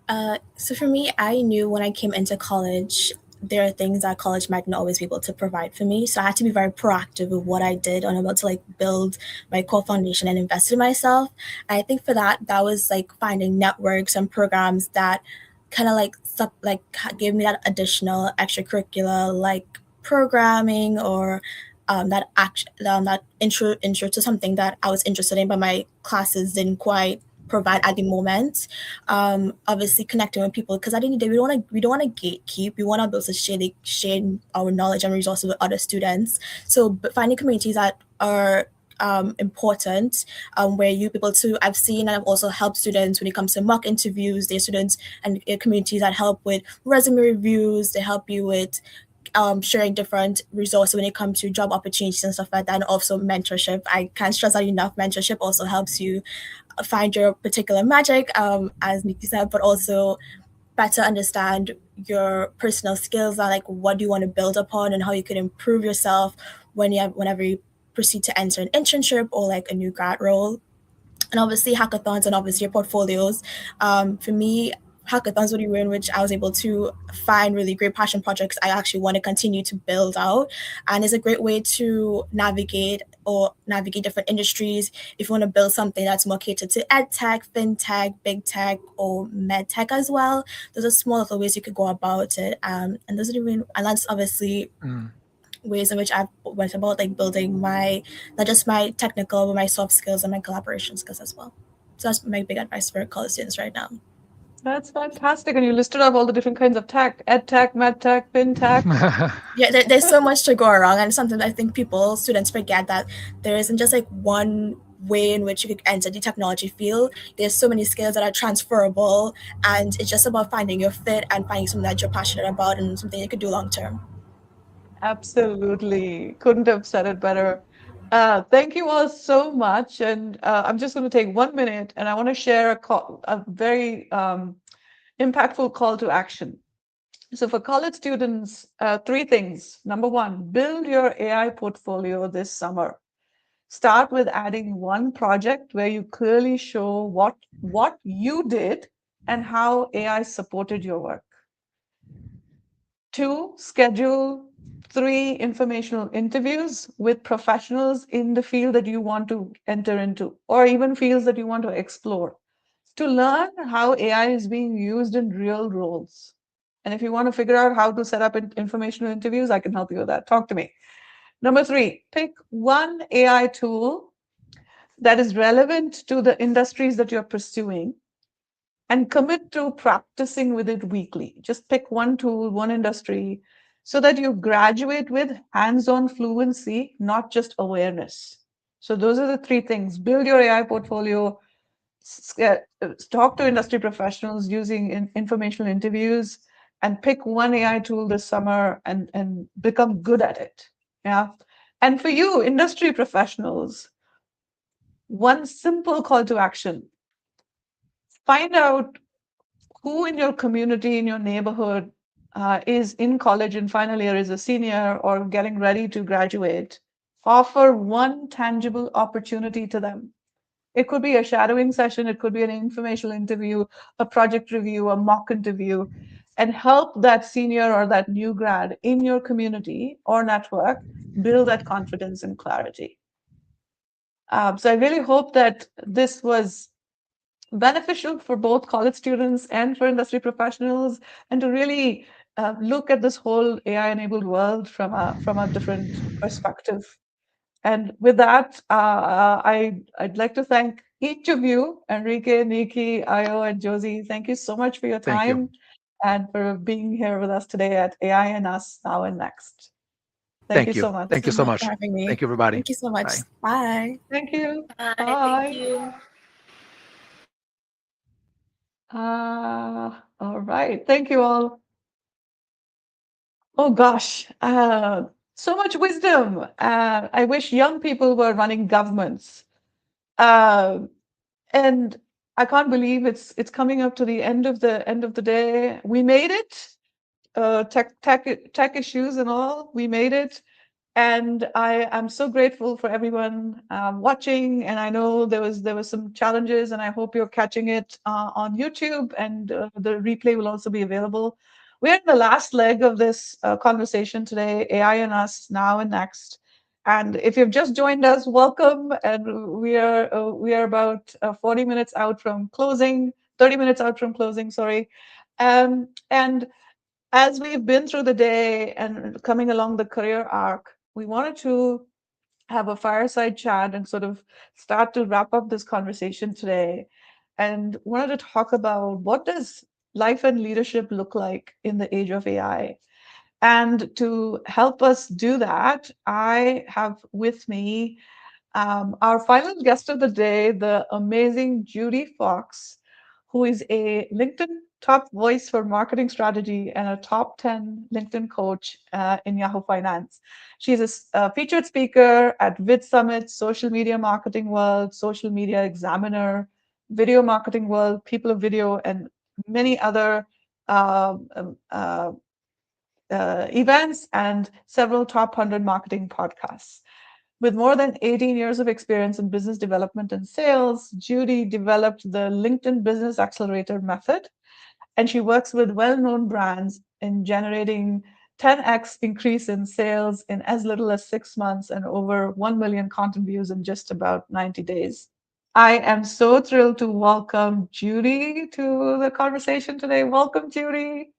So for me, I knew when I came into college, there are things that college might not always be able to provide for me. So I had to be very proactive with what I did and about to build my core foundation and invest in myself. And I think for that was finding networks and programs that kind of gave me that additional extracurricular programming or that intro to something that I was interested in, but my classes didn't quite provide at the moment. Obviously connecting with people, because at the end of the day, we don't want to gatekeep. We want to be able to share our knowledge and resources with other students. So finding communities that are important, where you people to I've seen and I've also helped students when it comes to mock interviews. There's students and communities that help with resume reviews. They help you with sharing different resources when it comes to job opportunities and stuff like that, and also mentorship. I can't stress that enough. Mentorship also helps you find your particular magic, as Nikki said, but also better understand your personal skills and what do you want to build upon and how you can improve yourself whenever you proceed to enter an internship or a new grad role. And obviously hackathons and obviously your portfolios. For me, hackathons were the way in which I was able to find really great passion projects I actually want to continue to build out. And it's a great way to navigate different industries. If you want to build something that's more catered to ed tech, fintech, big tech, or med tech as well, those are small little ways you could go about it. And those are the and that's obviously ways in which I went about building not just my technical, but my soft skills and my collaboration skills as well. So that's my big advice for college students right now. That's fantastic. And you listed off all the different kinds of tech, ed tech, med tech, fintech. Yeah, there's so much to go around. And something I think students forget, that there isn't just one way in which you could enter the technology field. There's so many skills that are transferable, and it's just about finding your fit and finding something that you're passionate about and something you could do long term. Absolutely. Couldn't have said it better. Thank you all so much. And I'm just going to take 1 minute and I want to share a very impactful call to action. So for college students, 3 things. Number 1, build your AI portfolio this summer. Start with adding 1 project where you clearly show what you did and how AI supported your work. 2, schedule 3 informational interviews with professionals in the field that you want to enter into, or even fields that you want to explore, to learn how AI is being used in real roles. And if you want to figure out how to set up informational interviews, I can help you with that. Talk to me. Number 3, pick one AI tool that is relevant to the industries that you're pursuing and commit to practicing with it weekly. Just pick one tool, one industry, so that you graduate with hands-on fluency, not just awareness. So those are the 3 things. Build your AI portfolio, talk to industry professionals using informational interviews, and pick one AI tool this summer and become good at it. Yeah. And for you, industry professionals, one simple call to action: find out who in your community, in your neighborhood, is in college in final year, is a senior or getting ready to graduate. Offer one tangible opportunity to them. It could be a shadowing session, it could be an informational interview, a project review, a mock interview, and help that senior or that new grad in your community or network build that confidence and clarity. So I really hope that this was beneficial for both college students and for industry professionals, and to really look at this whole AI-enabled world from a different perspective. And with that, I'd like to thank each of you, Enrique, Nikki, Ayo, and Josie. Thank you so much for your Thank you. time and for being here with us today at AI and Us Now and Next. Thank you so much. Thank you so much. for having me. Thank you, everybody. Thank you so much. Bye. Bye. Thank you. Bye. Bye. Thank you. All right. Thank you all. Oh gosh, so much wisdom. I wish young people were running governments. And I can't believe it's coming up to the end of the day. We made it. Tech issues and all. We made it. And I am so grateful for everyone watching. And I know there was some challenges, and I hope you're catching it on YouTube, and the replay will also be available. We're in the last leg of this conversation today, AI and Us Now and Next. And if you've just joined us, welcome. And we are about 40 minutes out from closing, 30 minutes out from closing, sorry. And as we've been through the day and coming along the career arc, we wanted to have a fireside chat and sort of start to wrap up this conversation today, and wanted to talk about what does life and leadership look like in the age of AI. And to help us do that, I have with me our final guest of the day, the amazing Judy Fox, who is a LinkedIn top voice for marketing strategy and a top 10 LinkedIn coach in Yahoo Finance. She's a featured speaker at Vid Summit, Social Media Marketing World, Social Media Examiner, Video Marketing World, People of Video, and many other events, and several top 100 marketing podcasts. With more than 18 years of experience in business development and sales, Judy developed the LinkedIn Business Accelerator method, and she works with well-known brands in generating 10x increase in sales in as little as 6 months and over 1 million content views in just about 90 days. I am so thrilled to welcome Judy to the conversation today. Welcome, Judy.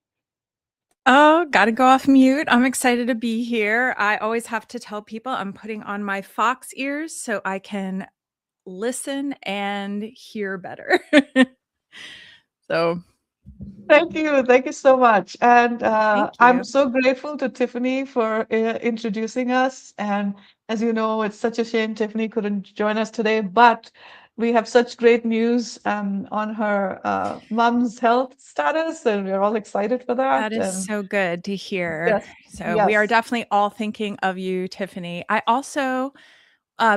Oh, gotta go off mute. I'm excited to be here. I always have to tell people I'm putting on my Fox ears so I can listen and hear better. So Thank you so much. And thank I'm you. so grateful to Tiffany for introducing us. And as you know, it's such a shame Tiffany couldn't join us today, but we have such great news on her mom's health status, and we're all excited for that. That is And so good to hear. yes, So we are yes. definitely all thinking of you, Tiffany. I also,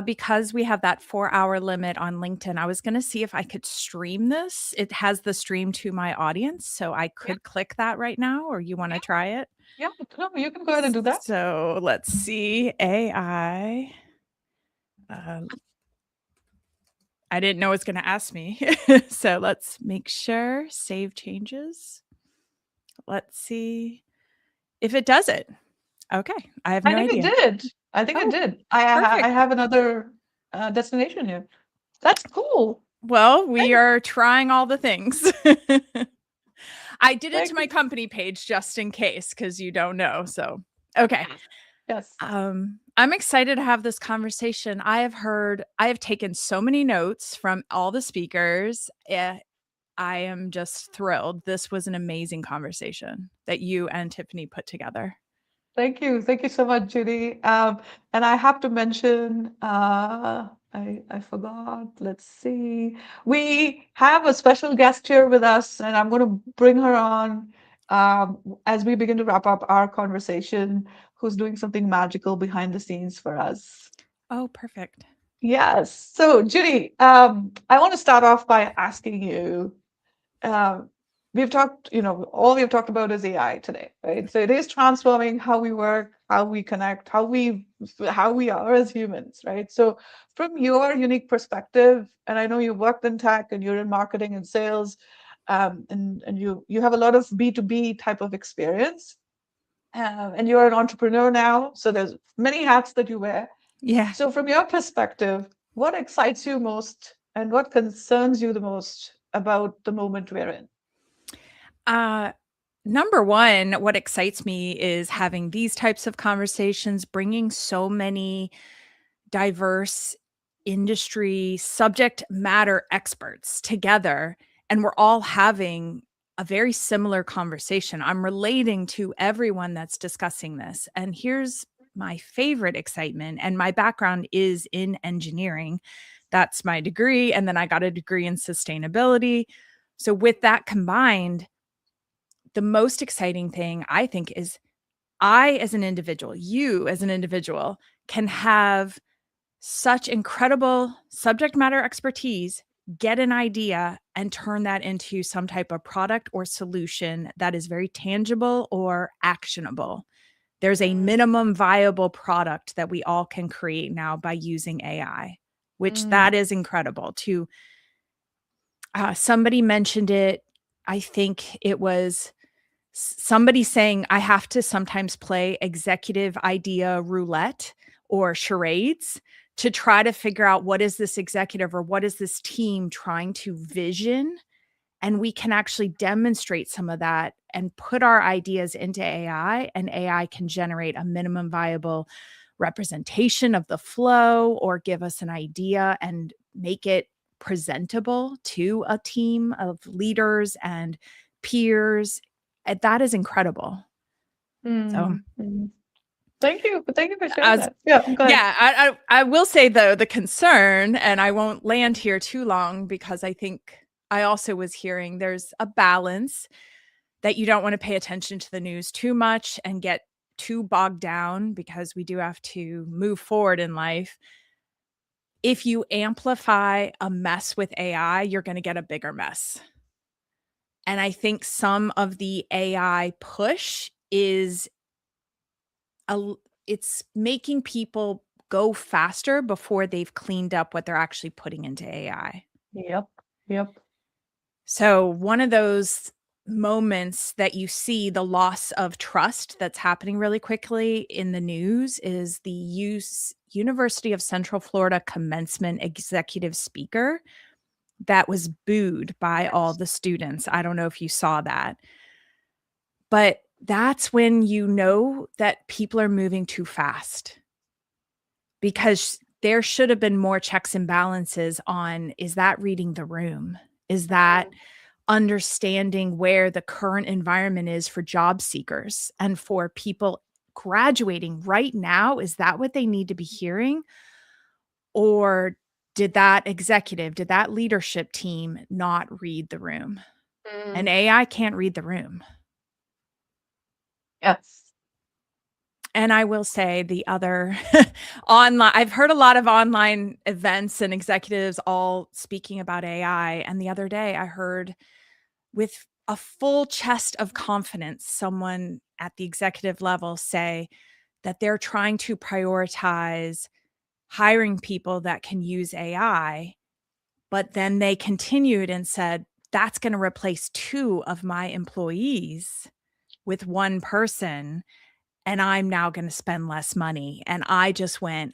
because we have that 4-hour limit on LinkedIn, I was going to see if I could stream this. It has the stream to my audience, so I could click that right now, or you want to try it? Yeah, no, you can go ahead and do that. So let's see. AI. I didn't know it was going to ask me. So let's make sure. Save changes. Let's see. if it does it. Okay. I have no I think idea. it did. I think it did. I have another destination here. That's cool. Well, we are trying all the things. I did it Thank to my you. company page just in case, because you don't know. So, okay. Yes. I'm excited to have this conversation. I have taken so many notes from all the speakers. I am just thrilled. This was an amazing conversation that you and Tiffany put together. Thank you. Thank you so much, Judy. And I have to mention, I forgot. Let's see. We have a special guest here with us, and I'm going to bring her on as we begin to wrap up our conversation, who's doing something magical behind the scenes for us. Oh, perfect. Yes. So, Judy, I want to start off by asking you, we've talked, all we've talked about is AI today, right? So it is transforming how we work, how we connect, how we are as humans, right? So from your unique perspective, and I know you worked in tech and you're in marketing and sales, and you have a lot of B2B type of experience, and you're an entrepreneur now, so there's many hats that you wear. Yeah. So from your perspective, what excites you most and what concerns you the most about the moment we're in? Number one, what excites me is having these types of conversations, bringing so many diverse industry subject matter experts together, and we're all having a very similar conversation. I'm relating to everyone that's discussing this. And here's my favorite excitement, and my background is in engineering. That's my degree. And then I got a degree in sustainability. So with that combined, the most exciting thing I think is I, as an individual, you as an individual, can have such incredible subject matter expertise, get an idea, and turn that into some type of product or solution that is very tangible or actionable. There's a minimum viable product that we all can create now by using AI, which that is incredible. To somebody mentioned it, I think it was somebody saying, I have to sometimes play executive idea roulette or charades to try to figure out what is this executive or what is this team trying to vision. And we can actually demonstrate some of that and put our ideas into AI, and AI can generate a minimum viable representation of the flow or give us an idea and make it presentable to a team of leaders and peers. That is incredible. So thank you for sharing that. Yeah, go ahead. Yeah, I will say though, the concern, and I won't land here too long because I think I also was hearing there's a balance that you don't want to pay attention to the news too much and get too bogged down, because we do have to move forward in life. If you amplify a mess with AI, you're going to get a bigger mess. And I think some of the AI push is it's making people go faster before they've cleaned up what they're actually putting into AI. Yep. So one of those moments that you see the loss of trust that's happening really quickly in the news is the University of Central Florida commencement executive speaker that was booed by all the students. I don't know if you saw that, but that's when you know that people are moving too fast, because there should have been more checks and balances on, is that reading the room? Is that understanding where the current environment is for job seekers and for people graduating right now? Is that what they need to be hearing? Or did that leadership team not read the room? And AI can't read the room. Yes. And I will say the other online, I've heard a lot of online events and executives all speaking about AI. And the other day I heard with a full chest of confidence, someone at the executive level say that they're trying to prioritize hiring people that can use AI. But then they continued and said, that's going to replace 2 of my employees. with one person and I'm now going to spend less money. And I just went,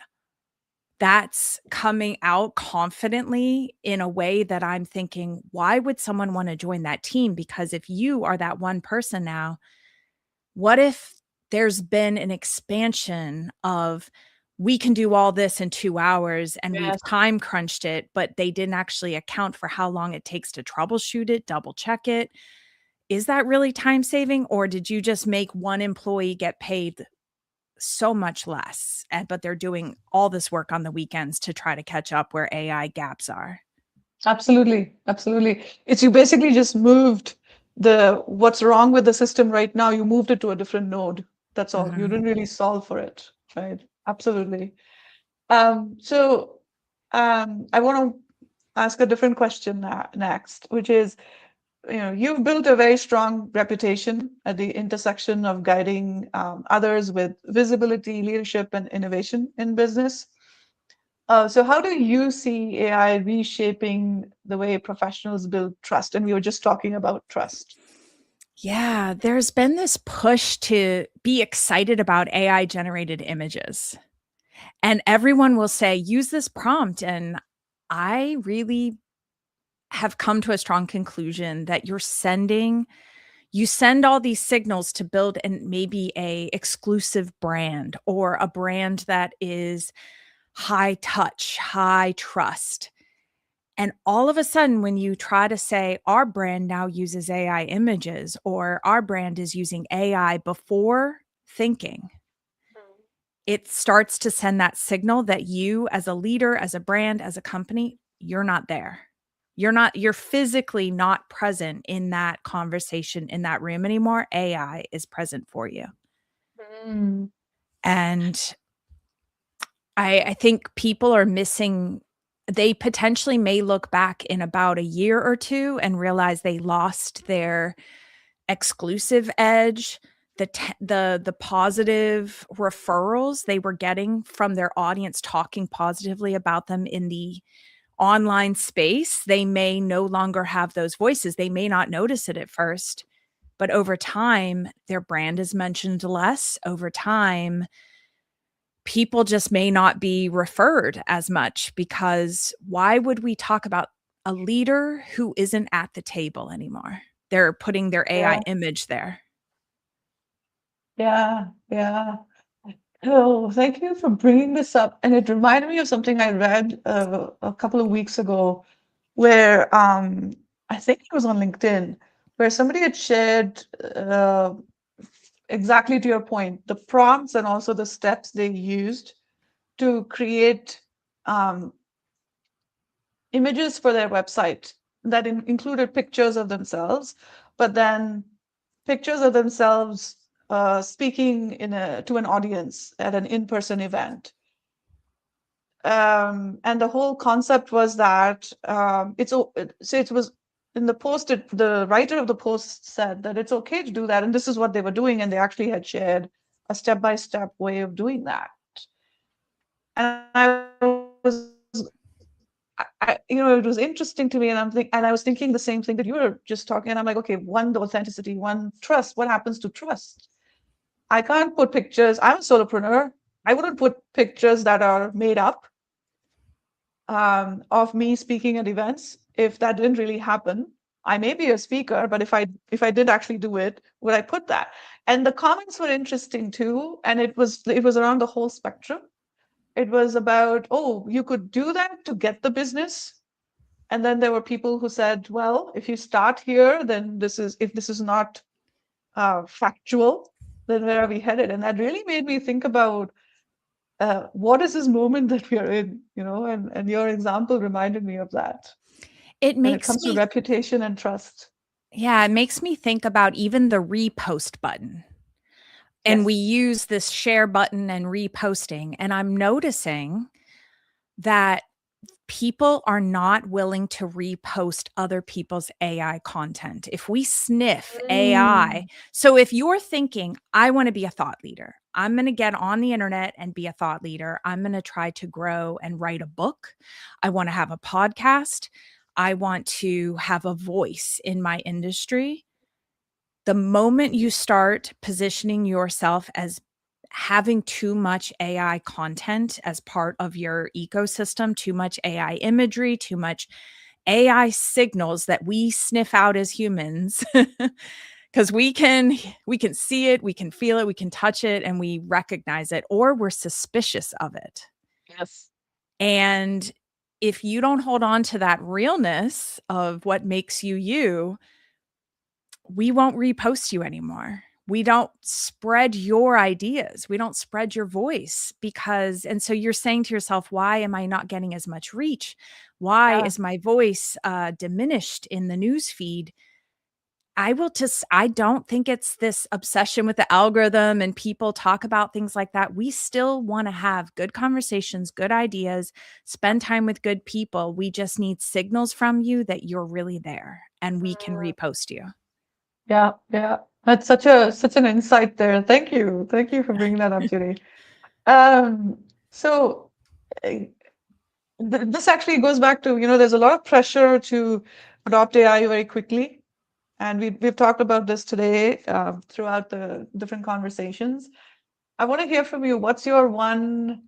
that's coming out confidently in a way that I'm thinking, why would someone want to join that team? Because if you are that one person now, what if there's been an expansion of we can do all this in 2 hours and we've time crunched it, but they didn't actually account for how long it takes to troubleshoot it, double check it. Is that really time saving, or did you just make one employee get paid so much less, but they're doing all this work on the weekends to try to catch up where AI gaps are? Absolutely. Absolutely. It's you basically just moved what's wrong with the system right now, you moved it to a different node. That's all. You didn't really solve for it, right? Absolutely. So I want to ask a different question next, which is, you've built a very strong reputation at the intersection of guiding others with visibility, leadership, and innovation in business. So how do you see AI reshaping the way professionals build trust? And we were just talking about trust. Yeah, there's been this push to be excited about AI generated images. And everyone will say, use this prompt. And I really have come to a strong conclusion that you send all these signals to build maybe a exclusive brand, or a brand that is high touch, high trust. And all of a sudden, when you try to say our brand now uses AI images, or our brand is using AI Before thinking, it starts to send that signal that you, as a leader, as a brand, as a company, you're not there. You're physically not present in that conversation, in that room anymore. AI is present for you. And I think people are missing, they potentially may look back in about a year or two and realize they lost their exclusive edge, the positive referrals they were getting from their audience talking positively about them in the online space. They may no longer have those voices. They may not notice it at first, but over time, their brand is mentioned less. Over time, people just may not be referred as much, because why would we talk about a leader who isn't at the table anymore? They're putting their AI image there. Yeah. Oh, thank you for bringing this up. And it reminded me of something I read a couple of weeks ago, where I think it was on LinkedIn, where somebody had shared exactly to your point, the prompts and also the steps they used to create images for their website that included pictures of themselves, but then pictures of themselves speaking to an audience at an in-person event. And the whole concept was that it was in the post, the writer of the post said that it's okay to do that, and this is what they were doing, and they actually had shared a step-by-step way of doing that. And it was interesting to me, and I was thinking the same thing that you were just talking, and I'm like, okay, one, the authenticity, one, trust. What happens to trust? I can't put pictures. I'm a solopreneur. I wouldn't put pictures that are made up of me speaking at events. If that didn't really happen, I may be a speaker, but if I did actually do it, would I put that? And the comments were interesting too, and it was around the whole spectrum. It was about, oh, you could do that to get the business. And then there were people who said, well, if you start here, then if this is not factual, then where are we headed? And that really made me think about what is this moment that we are in, and your example reminded me of that. It when it comes to reputation and trust. Yeah, it makes me think about even the repost button. And we use this share button and reposting. And I'm noticing that people are not willing to repost other people's AI content. If we sniff AI, so if you're thinking, I want to be a thought leader, I'm going to get on the internet and be a thought leader, I'm going to try to grow and write a book, I want to have a podcast, I want to have a voice in my industry, the moment you start positioning yourself as having too much AI content as part of your ecosystem, too much AI imagery, too much AI signals that we sniff out as humans, because we can see it, we can feel it, we can touch it, and we recognize it, or we're suspicious of it. Yes. And if you don't hold on to that realness of what makes you you, we won't repost you anymore. We don't spread your ideas. We don't spread your voice because, and so you're saying to yourself, why am I not getting as much reach? Why Yeah. is my voice diminished in the news feed? I don't think it's this obsession with the algorithm and people talk about things like that. We still want to have good conversations, good ideas, spend time with good people. We just need signals from you that you're really there and we can repost you. Yeah, yeah. That's such an insight there. Thank you. Thank you for bringing that up, Judy. So this actually goes back to, there's a lot of pressure to adopt AI very quickly. And we've talked about this today throughout the different conversations. I want to hear from you. What's your one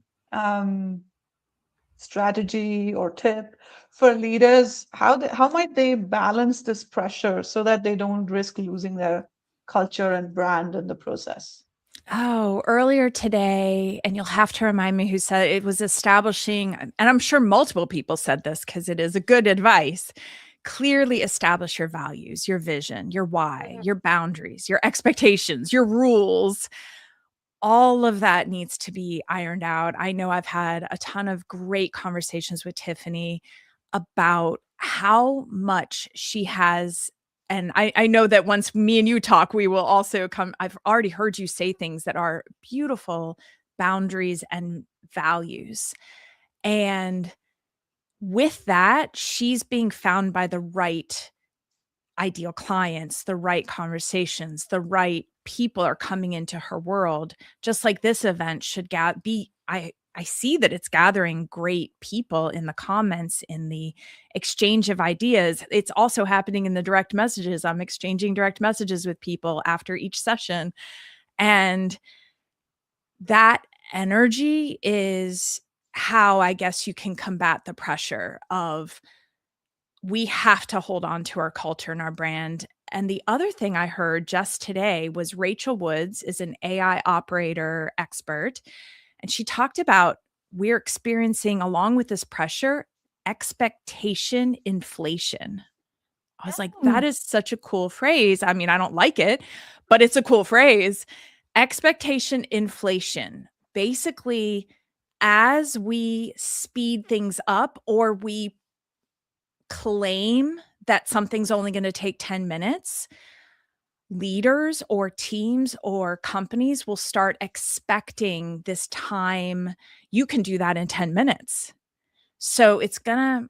strategy or tip for leaders? How might they balance this pressure so that they don't risk losing their culture and brand in the process? Oh, earlier today, and you'll have to remind me who said it, it was establishing, and I'm sure multiple people said this because it is a good advice. Clearly establish your values, your vision, your why, your boundaries, your expectations, your rules. All of that needs to be ironed out. I know I've had a ton of great conversations with Tiffany about how much she has. And I know that once me and you talk, we will also come. I've already heard you say things that are beautiful boundaries and values. And with that, she's being found by the right ideal clients, the right conversations, the right people are coming into her world. Just like this event should be, I see that it's gathering great people in the comments, in the exchange of ideas. It's also happening in the direct messages. I'm exchanging direct messages with people after each session. And that energy is how I guess you can combat the pressure of we have to hold on to our culture and our brand. And the other thing I heard just today was Rachel Woods is an AI operator expert. And she talked about we're experiencing, along with this pressure, expectation inflation. I was like, that is such a cool phrase. I mean, I don't like it, but it's a cool phrase. Expectation inflation. Basically, as we speed things up or we claim that something's only going to take 10 minutes, leaders or teams or companies will start expecting this time. You can do that in 10 minutes. So it's gonna,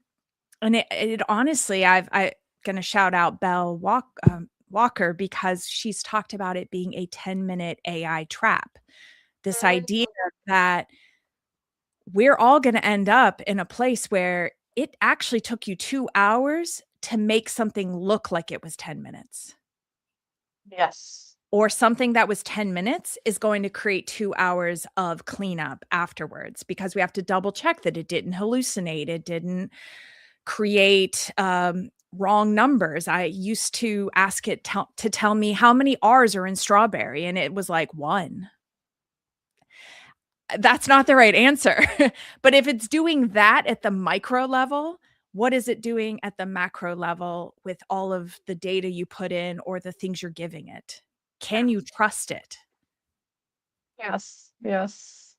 and it honestly, I gonna shout out Belle Walker because she's talked about it being a 10-minute AI trap. This idea that we're all going to end up in a place where it actually took you 2 hours to make something look like it was 10 minutes. Yes. Or something that was 10 minutes is going to create 2 hours of cleanup afterwards because we have to double check that it didn't hallucinate. It didn't create wrong numbers. I used to ask it to tell me how many R's are in strawberry, and it was like 1. That's not the right answer. But if it's doing that at the micro level, what is it doing at the macro level with all of the data you put in or the things you're giving it? Can you trust it? Yes, yes.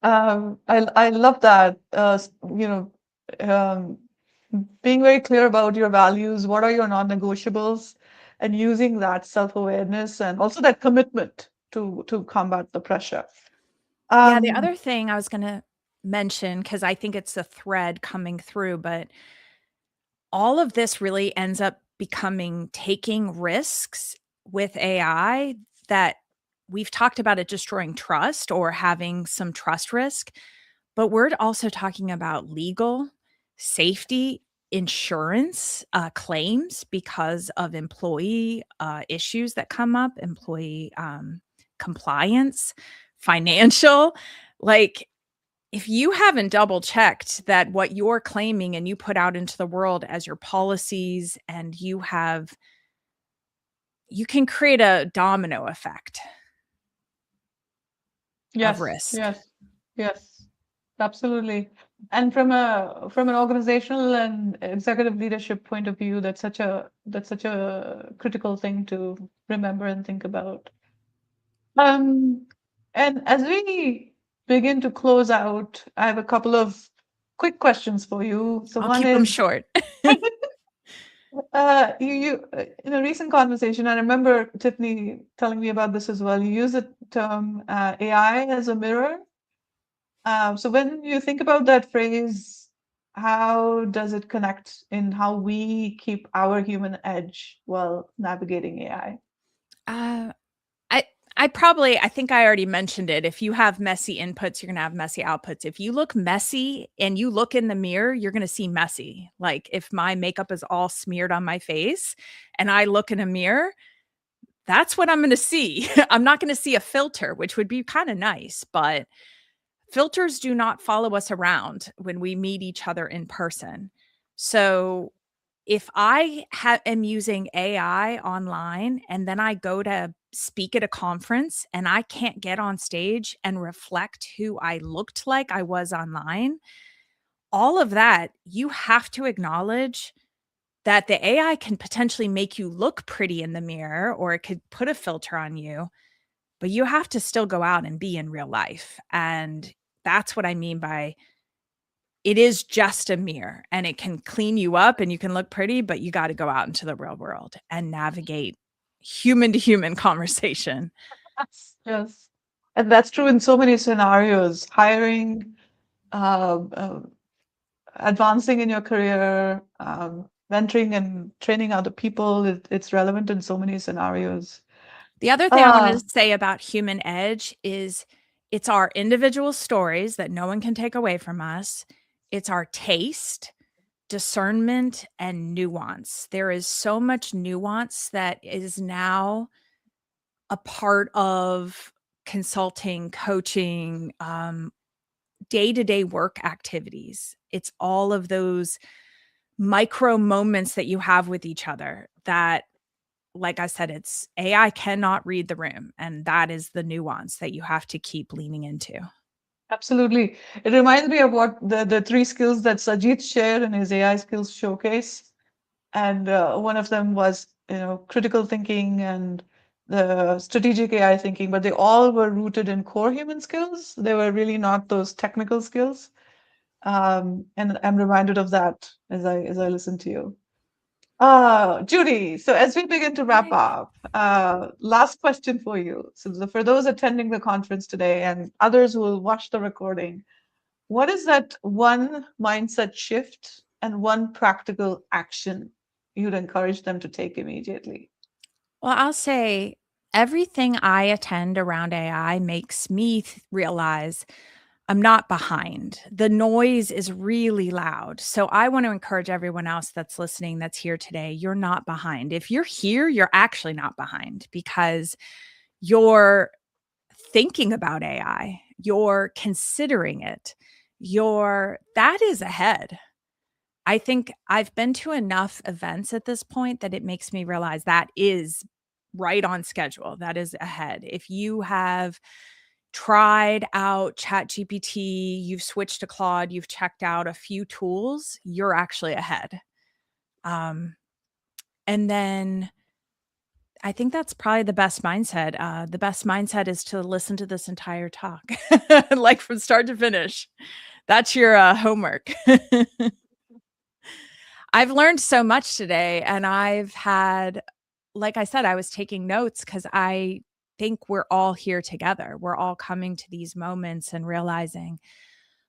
I love that. Um, being very clear about your values, what are your non-negotiables, and using that self-awareness and also that commitment to combat the pressure. Yeah, the other thing I was going to mention, because I think it's a thread coming through, but all of this really ends up becoming taking risks with AI that we've talked about it destroying trust or having some trust risk, but we're also talking about legal, safety, insurance claims because of employee issues that come up, employee compliance, financial. Like, if you haven't double checked that what you're claiming and you put out into the world as your policies, and you can create a domino effect of risk. Yes, absolutely. And from an organizational and executive leadership point of view, that's such a critical thing to remember and think about. And as we begin to close out, I have a couple of quick questions for you. So I'll one keep them is, short. you in a recent conversation, I remember Tiffany telling me about this as well. You use the term AI as a mirror. So when you think about that phrase, how does it connect in how we keep our human edge while navigating AI? Uh, I think I already mentioned it. If you have messy inputs, you're going to have messy outputs. If you look messy and you look in the mirror, you're going to see messy. Like, if my makeup is all smeared on my face and I look in a mirror, that's what I'm going to see. I'm not going to see a filter, which would be kind of nice, but filters do not follow us around when we meet each other in person. So if I am using AI online and then I go to speak at a conference and I can't get on stage and reflect who I looked like I was online, all of that, you have to acknowledge that the AI can potentially make you look pretty in the mirror, or it could put a filter on you, but you have to still go out and be in real life. And that's what I mean by, it is just a mirror, and it can clean you up and you can look pretty, but you got to go out into the real world and navigate human to human conversation. Yes. And that's true in so many scenarios. Hiring, advancing in your career, mentoring and training other people, it's relevant in so many scenarios. The other thing I wanted to say about human edge is it's our individual stories that no one can take away from us. It's our taste, discernment, and nuance. There is so much nuance that is now a part of consulting, coaching, day-to-day work activities. It's all of those micro moments that you have with each other that, like I said, it's AI cannot read the room. And that is the nuance that you have to keep leaning into. Absolutely. It reminds me of what the three skills that Sajid shared in his AI skills showcase. And one of them was, critical thinking and the strategic AI thinking, but they all were rooted in core human skills. They were really not those technical skills. And I'm reminded of that as I listen to you. Judy, so as we begin to wrap up, last question for you. So for those attending the conference today and others who will watch the recording, what is that one mindset shift and one practical action you'd encourage them to take immediately? Well, I'll say everything I attend around AI makes me realize I'm not behind. The noise is really loud. So I want to encourage everyone else that's listening, that's here today, you're not behind. If you're here, you're actually not behind, because you're thinking about AI, you're considering it, that is ahead. I think I've been to enough events at this point that it makes me realize that is right on schedule. That is ahead. If you have tried out ChatGPT, you've switched to Claude, you've checked out a few tools, you're actually ahead. And then I think that's probably the best mindset. The best mindset is to listen to this entire talk, like from start to finish. That's your homework. I've learned so much today, and I've had, like I said, I was taking notes because I think we're all here together. We're all coming to these moments and realizing,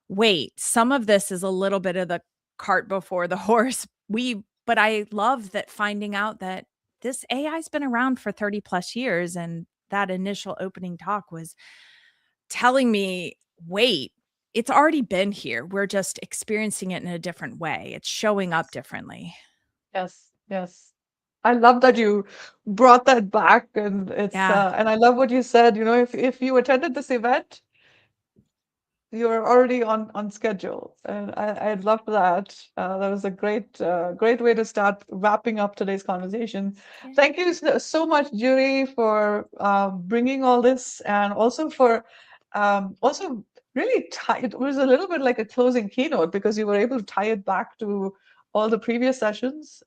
wait, some of this is a little bit of the cart before the horse. But I love that, finding out that this AI's been around for 30 plus years. And that initial opening talk was telling me, wait, it's already been here. We're just experiencing it in a different way. It's showing up differently. Yes, yes. I love that you brought that back, and and I love what you said. If you attended this event, you're already on schedule, and I love that. That was a great way to start wrapping up today's conversation. Yeah. Thank you so much, Judy, for bringing all this, and also for also really it was a little bit like a closing keynote because you were able to tie it back to all the previous sessions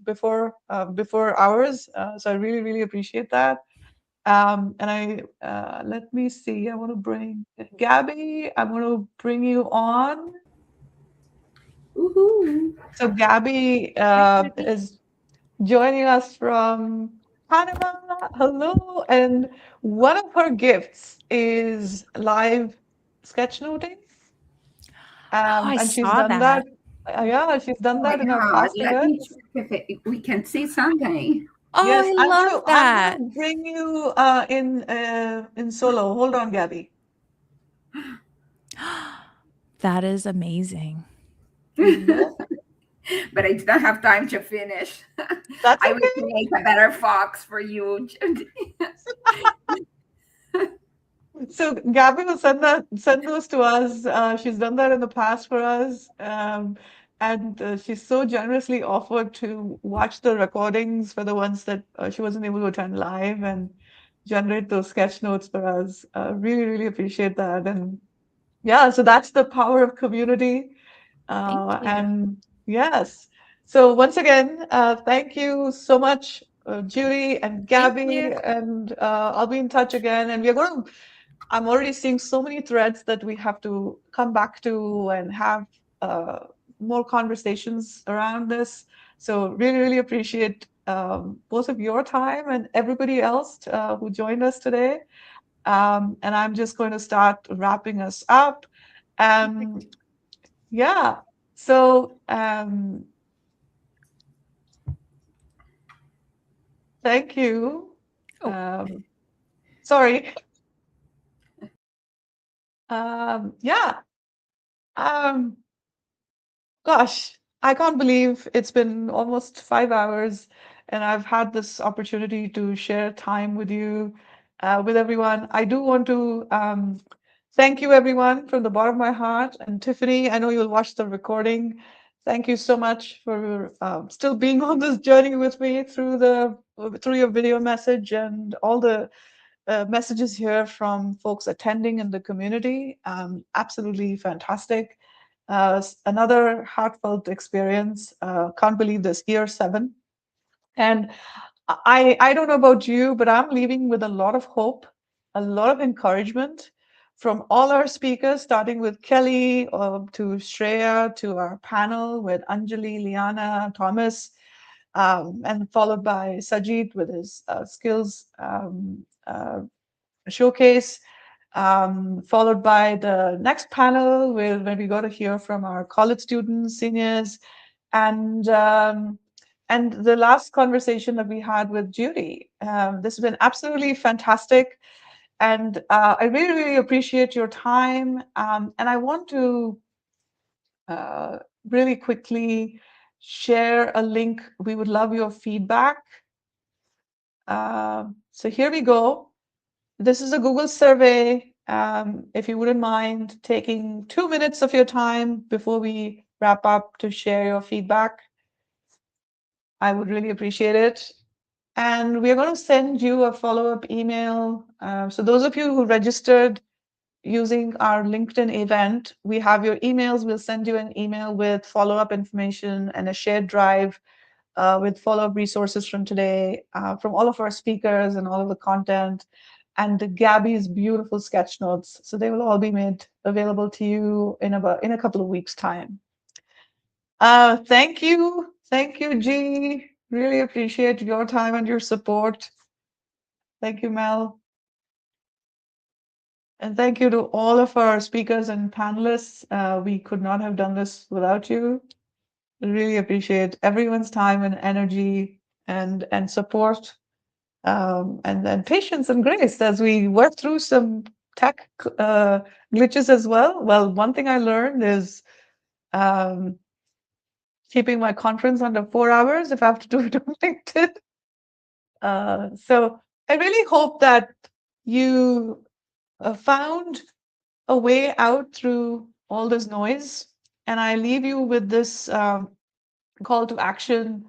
before ours. So I really appreciate that. And let me see. I want to bring Gabby. I want to bring you on. Woohoo! So Gabby is joining us from Panama. Hello. And one of her gifts is live sketchnoting. I And she's saw done that. that. Yeah, she's done Oh my that in our God, past let me events. check if we can see something. Oh, Yes, I love that. I'm gonna bring you in solo. Hold on, Gabby. That is amazing. Yes. But I don't have time to finish. That's I will okay. create a better fox for you. So Gabby will send those to us. She's done that in the past for us, and she's so generously offered to watch the recordings for the ones that she wasn't able to attend live and generate those sketch notes for us. Really appreciate that. And yeah, so that's the power of community. Thank you. And yes, so once again, thank you so much, Judy and Thank Gabby, you. and I'll be in touch again. And I'm already seeing so many threads that we have to come back to and have more conversations around this. So really appreciate both of your time and everybody else who joined us today. And I'm just going to start wrapping us up. Yeah. So thank you. Sorry. Yeah. Gosh, I can't believe it's been almost 5 hours and I've had this opportunity to share time with you, with everyone. I do want to thank you, everyone, from the bottom of my heart. And Tiffany, I know you'll watch the recording. Thank you so much for still being on this journey with me through your video message and all the messages here from folks attending in the community. Absolutely fantastic. Another heartfelt experience. Can't believe this, year 7. And I don't know about you, but I'm leaving with a lot of hope, a lot of encouragement from all our speakers, starting with Kelly to Shreya, to our panel with Anjali, Liana, Thomas, and followed by Sajid with his skills showcase, followed by the next panel where we got to hear from our college students, seniors, and the last conversation that we had with Judy. This has been absolutely fantastic. And I really appreciate your time. And I want to really quickly share a link. We would love your feedback. So here we go. This is a Google survey. If you wouldn't mind taking 2 minutes of your time before we wrap up to share your feedback, I would really appreciate it. And we're going to send you a follow-up email. So those of you who registered using our LinkedIn event, we have your emails. We'll send you an email with follow-up information and a shared drive with follow-up resources from today, from all of our speakers and all of the content, and Gabby's beautiful sketch notes. So they will all be made available to you in a couple of weeks' time. Thank you, G. Really appreciate your time and your support. Thank you, Mel. And thank you to all of our speakers and panelists. We could not have done this without you. Really appreciate everyone's time and energy and support, and patience and grace as we work through some tech glitches as well. Well, one thing I learned is keeping my conference under 4 hours if I have to do it on LinkedIn. So I really hope that you found a way out through all this noise. And I leave you with this call to action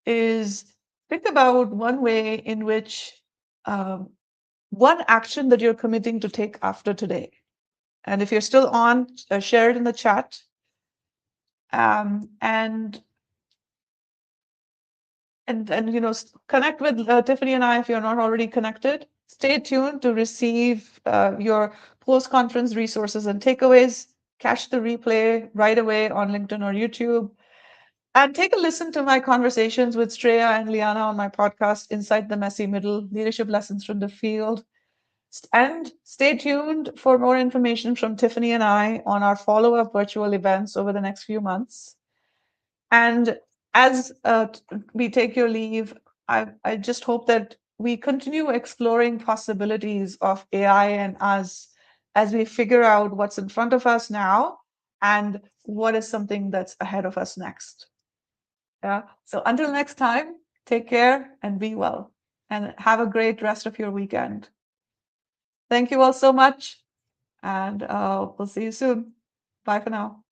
is think about one way in which one action that you're committing to take after today. And if you're still on, share it in the chat. And connect with Tiffany and I if you're not already connected. Stay tuned to receive your post-conference resources and takeaways. Catch the replay right away on LinkedIn or YouTube. And take a listen to my conversations with Shreya and Liana on my podcast, Inside the Messy Middle, Leadership Lessons from the Field. And stay tuned for more information from Tiffany and I on our follow-up virtual events over the next few months. And as we take your leave, I just hope that we continue exploring possibilities of AI and us as we figure out what's in front of us now and what is something that's ahead of us next. Yeah. So until next time, take care and be well, and have a great rest of your weekend. Thank you all so much, and we'll see you soon. Bye for now.